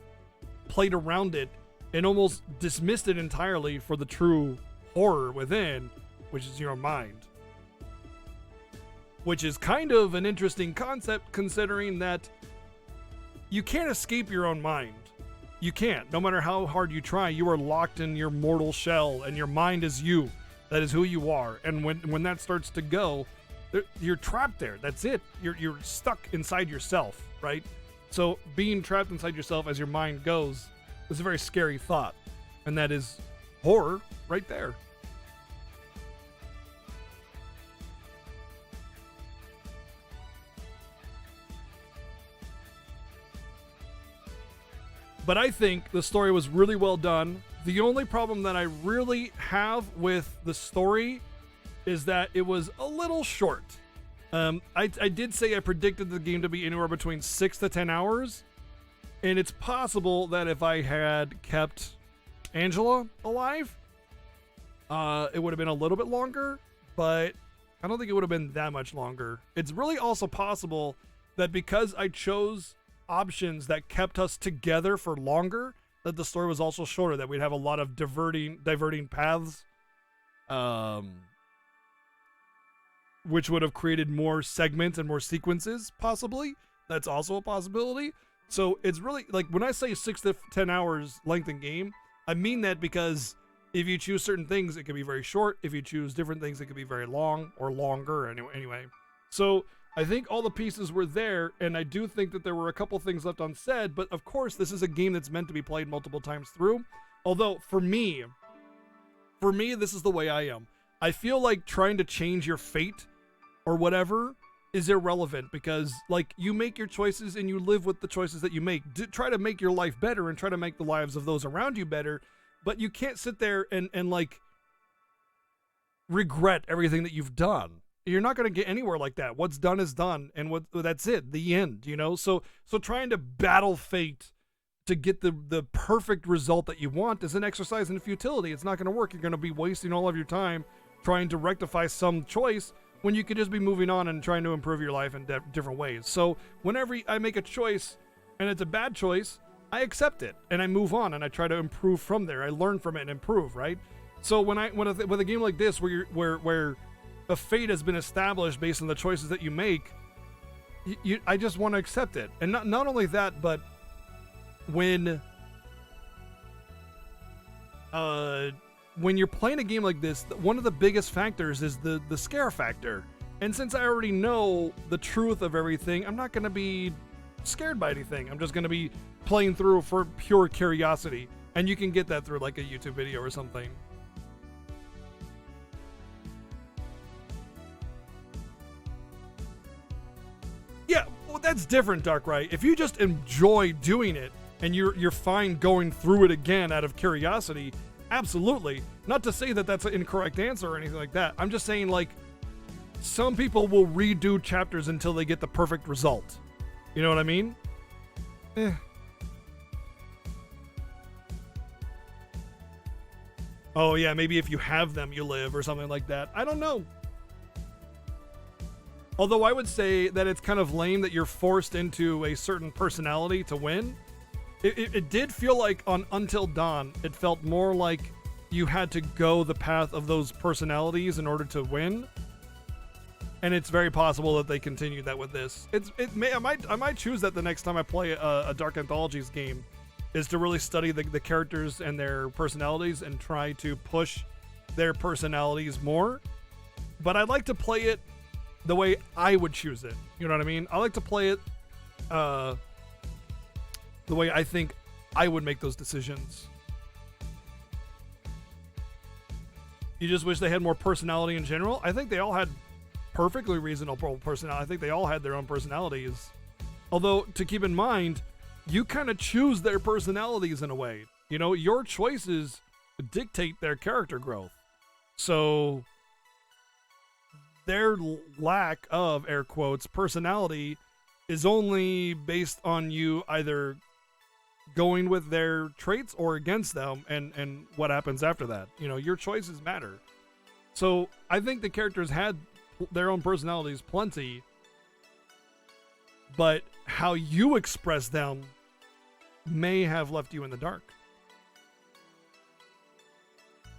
played around it and almost dismissed it entirely for the true horror within, which is your mind. Which is kind of an interesting concept, considering that you can't escape your own mind. You can't. No matter how hard you try, you are locked in your mortal shell, and your mind is you. That is who you are. And when that starts to go, you're trapped there. That's it. You're stuck inside yourself, right? So being trapped inside yourself as your mind goes is a very scary thought. And that is horror right there. But I think the story was really well done. The only problem that I really have with the story is that it was a little short. I did say I predicted the game to be anywhere between 6 to 10 hours. And it's possible that if I had kept Angela alive, it would have been a little bit longer. But I don't think it would have been that much longer. It's really also possible that because I chose options that kept us together for longer, that the story was also shorter, that we'd have a lot of diverting paths, which would have created more segments and more sequences, possibly. That's also a possibility. So it's really, like, when I say 6 to 10 hours length in game, I mean that because if you choose certain things, it can be very short. If you choose different things, it could be very long or longer anyway. So I think all the pieces were there, and I do think that there were a couple things left unsaid, but of course this is a game that's meant to be played multiple times through. Although for me, this is the way I am. I feel like trying to change your fate or whatever is irrelevant because, like, you make your choices and you live with the choices that you make. Try to make your life better and try to make the lives of those around you better, but you can't sit there and like, regret everything that you've done. You're not going to get anywhere like that. What's done is done, and that's it, the end, you know? So trying to battle fate to get the perfect result that you want is an exercise in futility. It's not going to work. You're going to be wasting all of your time trying to rectify some choice when you could just be moving on and trying to improve your life in different ways. So whenever I make a choice and it's a bad choice, I accept it and I move on and I try to improve from there. I learn from it and improve, right? So with a game like this where a fate has been established based on the choices that you make, I just want to accept it. And not only that, but when you're playing a game like this, one of the biggest factors is the scare factor. And since I already know the truth of everything, I'm not going to be scared by anything. I'm just going to be playing through for pure curiosity. And you can get that through like a YouTube video or something. Yeah, well, that's different, Darkrai. If you just enjoy doing it and you're fine going through it again out of curiosity, absolutely. Not to say that that's an incorrect answer or anything like that. I'm just saying, like, some people will redo chapters until they get the perfect result. You know what I mean? Oh, yeah, maybe if you have them, you live or something like that. I don't know. Although I would say that it's kind of lame that you're forced into a certain personality to win. It did feel like on Until Dawn, it felt more like you had to go the path of those personalities in order to win. And it's very possible that they continued that with this. I might choose that the next time I play a Dark Anthologies game, is to really study the characters and their personalities and try to push their personalities more. But I'd like to play it the way I would choose it. You know what I mean? I like to play it the way I think I would make those decisions. You just wish they had more personality in general? I think they all had perfectly reasonable personality. I think they all had their own personalities. Although, to keep in mind, you kind of choose their personalities in a way. You know, your choices dictate their character growth. So their lack of, air quotes, personality is only based on you either going with their traits or against them, and what happens after that. You know, your choices matter. So I think the characters had their own personalities plenty, but how you express them may have left you in the dark.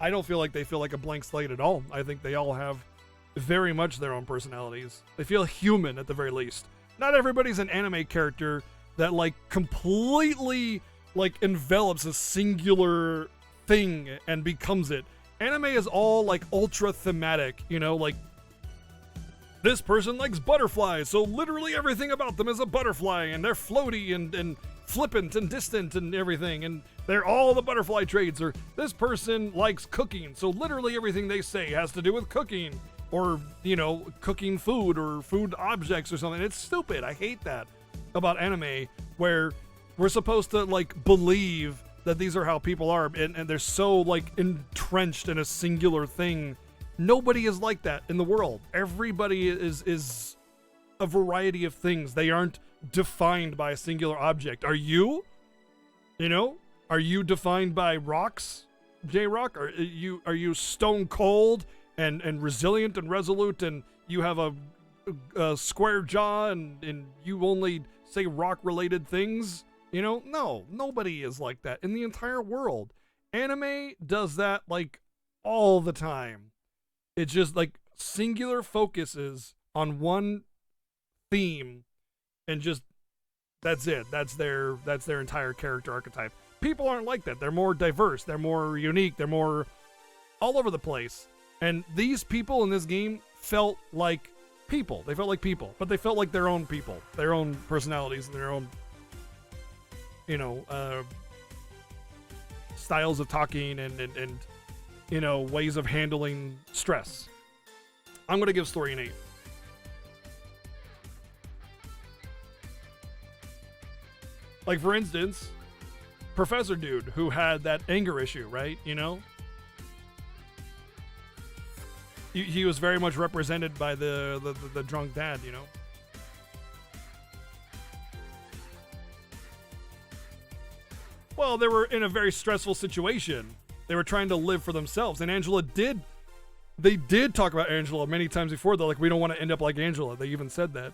I don't feel like they feel like a blank slate at all. I think they all have very much their own personalities. They feel human at the very least. Not everybody's an anime character that like completely like envelops a singular thing and becomes it. Anime is all like ultra thematic, you know, like this person likes butterflies, so literally everything about them is a butterfly, and they're floaty and flippant and distant and everything, and they're all the butterfly traits. Or this person likes cooking, so literally everything they say has to do with cooking, or, you know, cooking food or food objects or something. It's stupid. I hate that about anime, where we're supposed to like believe that these are how people are, and they're so like entrenched in a singular thing. Nobody is like that in the world. Everybody is a variety of things. They aren't defined by a singular object. Are you? You know? Are you defined by rocks, J-Rock? Are you stone cold and resilient and resolute, and you have a square jaw and you only say rock-related things? You know? No, nobody is like that in the entire world. Anime does that like all the time. It's just like singular focuses on one theme, and just that's it. That's their entire character archetype. People aren't like that. They're more diverse. They're more unique. They're more all over the place. And these people in this game felt like people. They felt like people, but they felt like their own people, their own personalities, and their own, you know, styles of talking and you know, ways of handling stress. I'm going to give story an 8. Like, for instance, Professor Dude, who had that anger issue, right? You know? He was very much represented by the drunk dad, you know? Well, they were in a very stressful situation. They were trying to live for themselves, and Angela did. They did talk about Angela many times before. They're like, we don't want to end up like Angela. They even said that.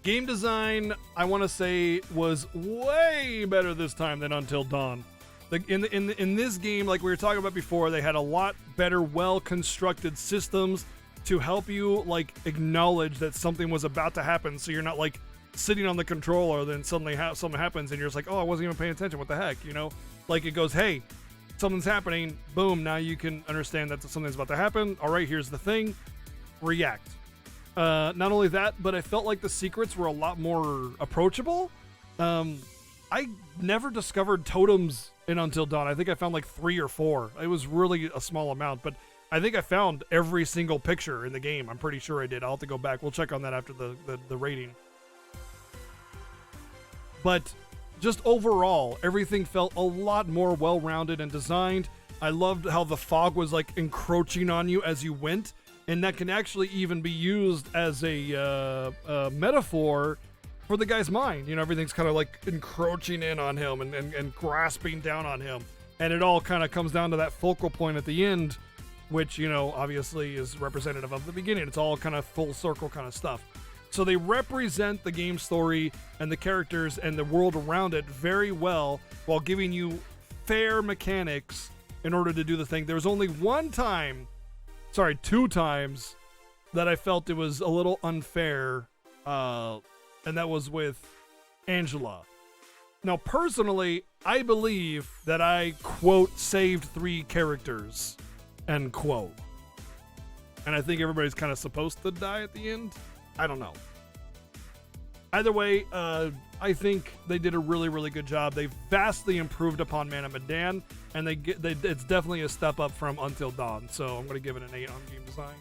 Game design, I want to say, was way better this time than Until Dawn. In this game, like we were talking about before, they had a lot better, well-constructed systems to help you, like, acknowledge that something was about to happen, so you're not, like, sitting on the controller, then suddenly something happens, and you're just like, oh, I wasn't even paying attention, what the heck, you know? Like, it goes, hey, something's happening, boom, now you can understand that something's about to happen, all right, here's the thing, react. Not only that, but I felt like the secrets were a lot more approachable. I never discovered totems in Until Dawn. I think I found like 3 or 4. It was really a small amount, but I think I found every single picture in the game. I'm pretty sure I did. I'll have to go back. We'll check on that after the rating. But just overall, everything felt a lot more well-rounded and designed. I loved how the fog was like encroaching on you as you went. And that can actually even be used as a metaphor for the guy's mind. You know, everything's kind of like encroaching in on him and grasping down on him. And it all kind of comes down to that focal point at the end, which, you know, obviously is representative of the beginning. It's all kind of full circle kind of stuff. So they represent the game story and the characters and the world around it very well while giving you fair mechanics in order to do the thing. There was only two times that I felt it was a little unfair, and that was with Angela. Now, personally, I believe that I, quote, saved 3 characters, end quote. And I think everybody's kind of supposed to die at the end. I don't know. Either way, I think they did a really, really good job. They vastly improved upon Man of Medan, and it's definitely a step up from Until Dawn. So I'm going to give it an 8 on game design.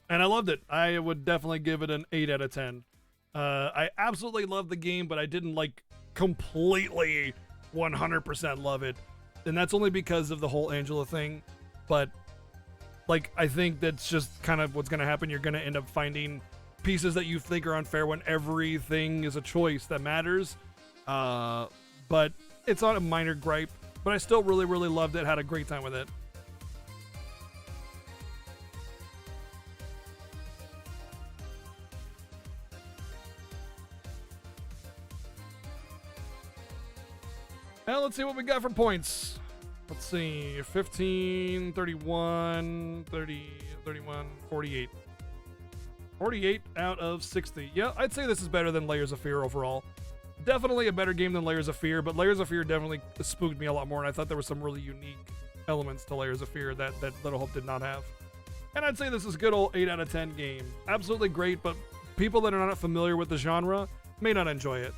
And I loved it. I would definitely give it an 8 out of 10. I absolutely loved the game, but I didn't like completely 100% love it. And that's only because of the whole Angela thing. But like, I think that's just kind of what's going to happen. You're going to end up finding pieces that you think are unfair when everything is a choice that matters. But it's not a minor gripe, but I still really, really loved it. Had a great time with it. Well, let's see what we got for points. Let's see, 15, 31, 30, 31, 48. 48 out of 60. Yeah, I'd say this is better than Layers of Fear overall. Definitely a better game than Layers of Fear, but Layers of Fear definitely spooked me a lot more, and I thought there were some really unique elements to Layers of Fear that Little Hope did not have. And I'd say this is a good old 8 out of 10 game. Absolutely great, but people that are not familiar with the genre may not enjoy it.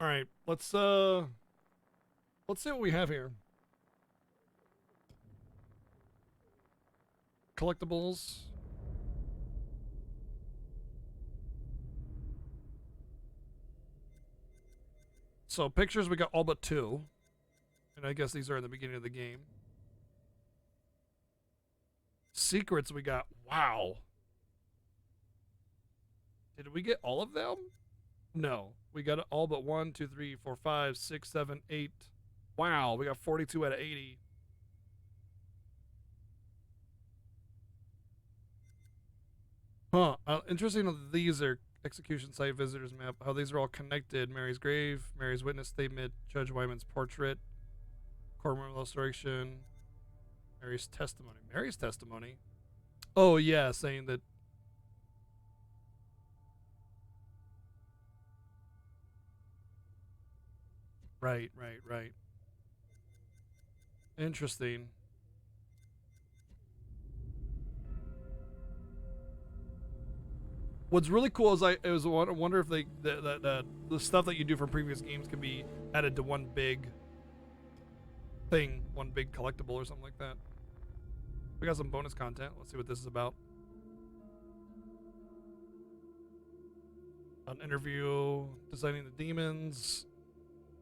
All right, let's see what we have here. Collectibles. So pictures, we got all but 2. And I guess these are in the beginning of the game. Secrets, we got, wow. Did we get all of them? No, we got all but 1, 2, 3, 4, 5, 6, 7, 8. Wow, we got 42 out of 80. Huh. Interesting that these are execution site visitors map. How these are all connected. Mary's grave, Mary's witness statement, Judge Wyman's portrait, courtroom illustration, Mary's testimony. Mary's testimony? Oh, yeah, saying that. Right. Interesting. What's really cool is I wonder if the stuff that you do from previous games can be added to one big thing, one big collectible or something like that. We got some bonus content. Let's see what this is about. An interview, designing the demons,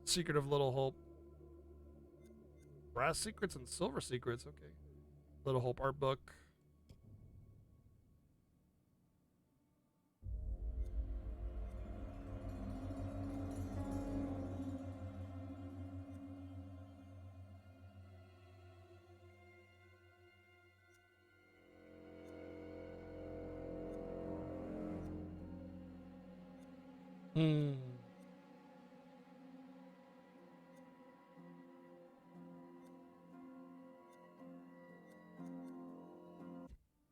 secret of Little Hope, brass secrets and silver secrets. Okay, Little Hope art book.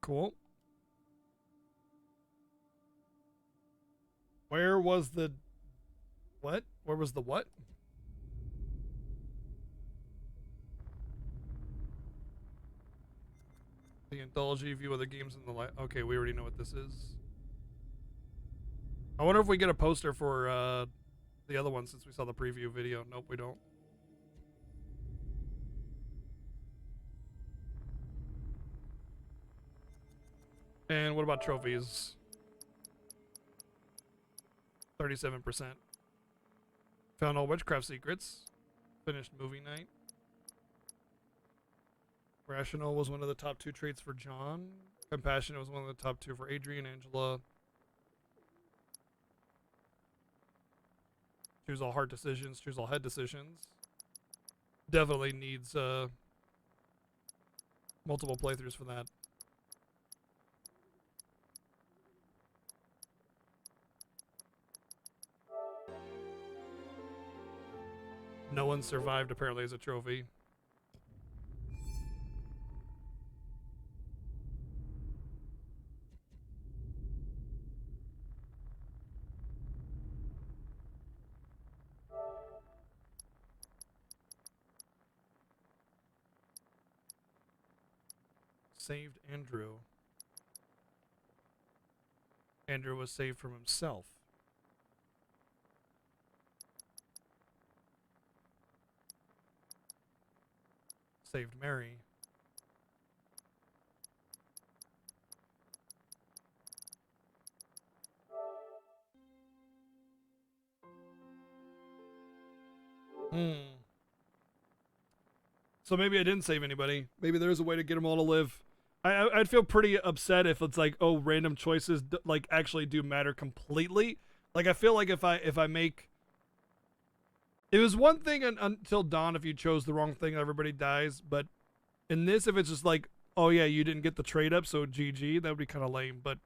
Cool. Where was the what? Where was the what? The Anthology, view other games in the light. Okay, we already know what this is. I wonder if we get a poster for the other one since we saw the preview video. Nope, we don't. And what about trophies? 37%. Found all witchcraft secrets. Finished movie night. Rational was one of the top 2 traits for John. Compassionate was one of the top 2 for Adrian, Angela. Choose all hard decisions. Choose all head decisions. Definitely needs multiple playthroughs for that. No one survived apparently as a trophy. Saved Andrew. Andrew was saved from himself. Saved Mary. So maybe I didn't save anybody. Maybe there's a way to get them all to live. I'd feel pretty upset if it's like, oh, random choices like actually do matter completely. Like I feel like if I make, it was one thing until dawn if you chose the wrong thing, everybody dies. But in this, if it's just like, oh yeah, you didn't get the trade up, so GG, that would be kind of lame. But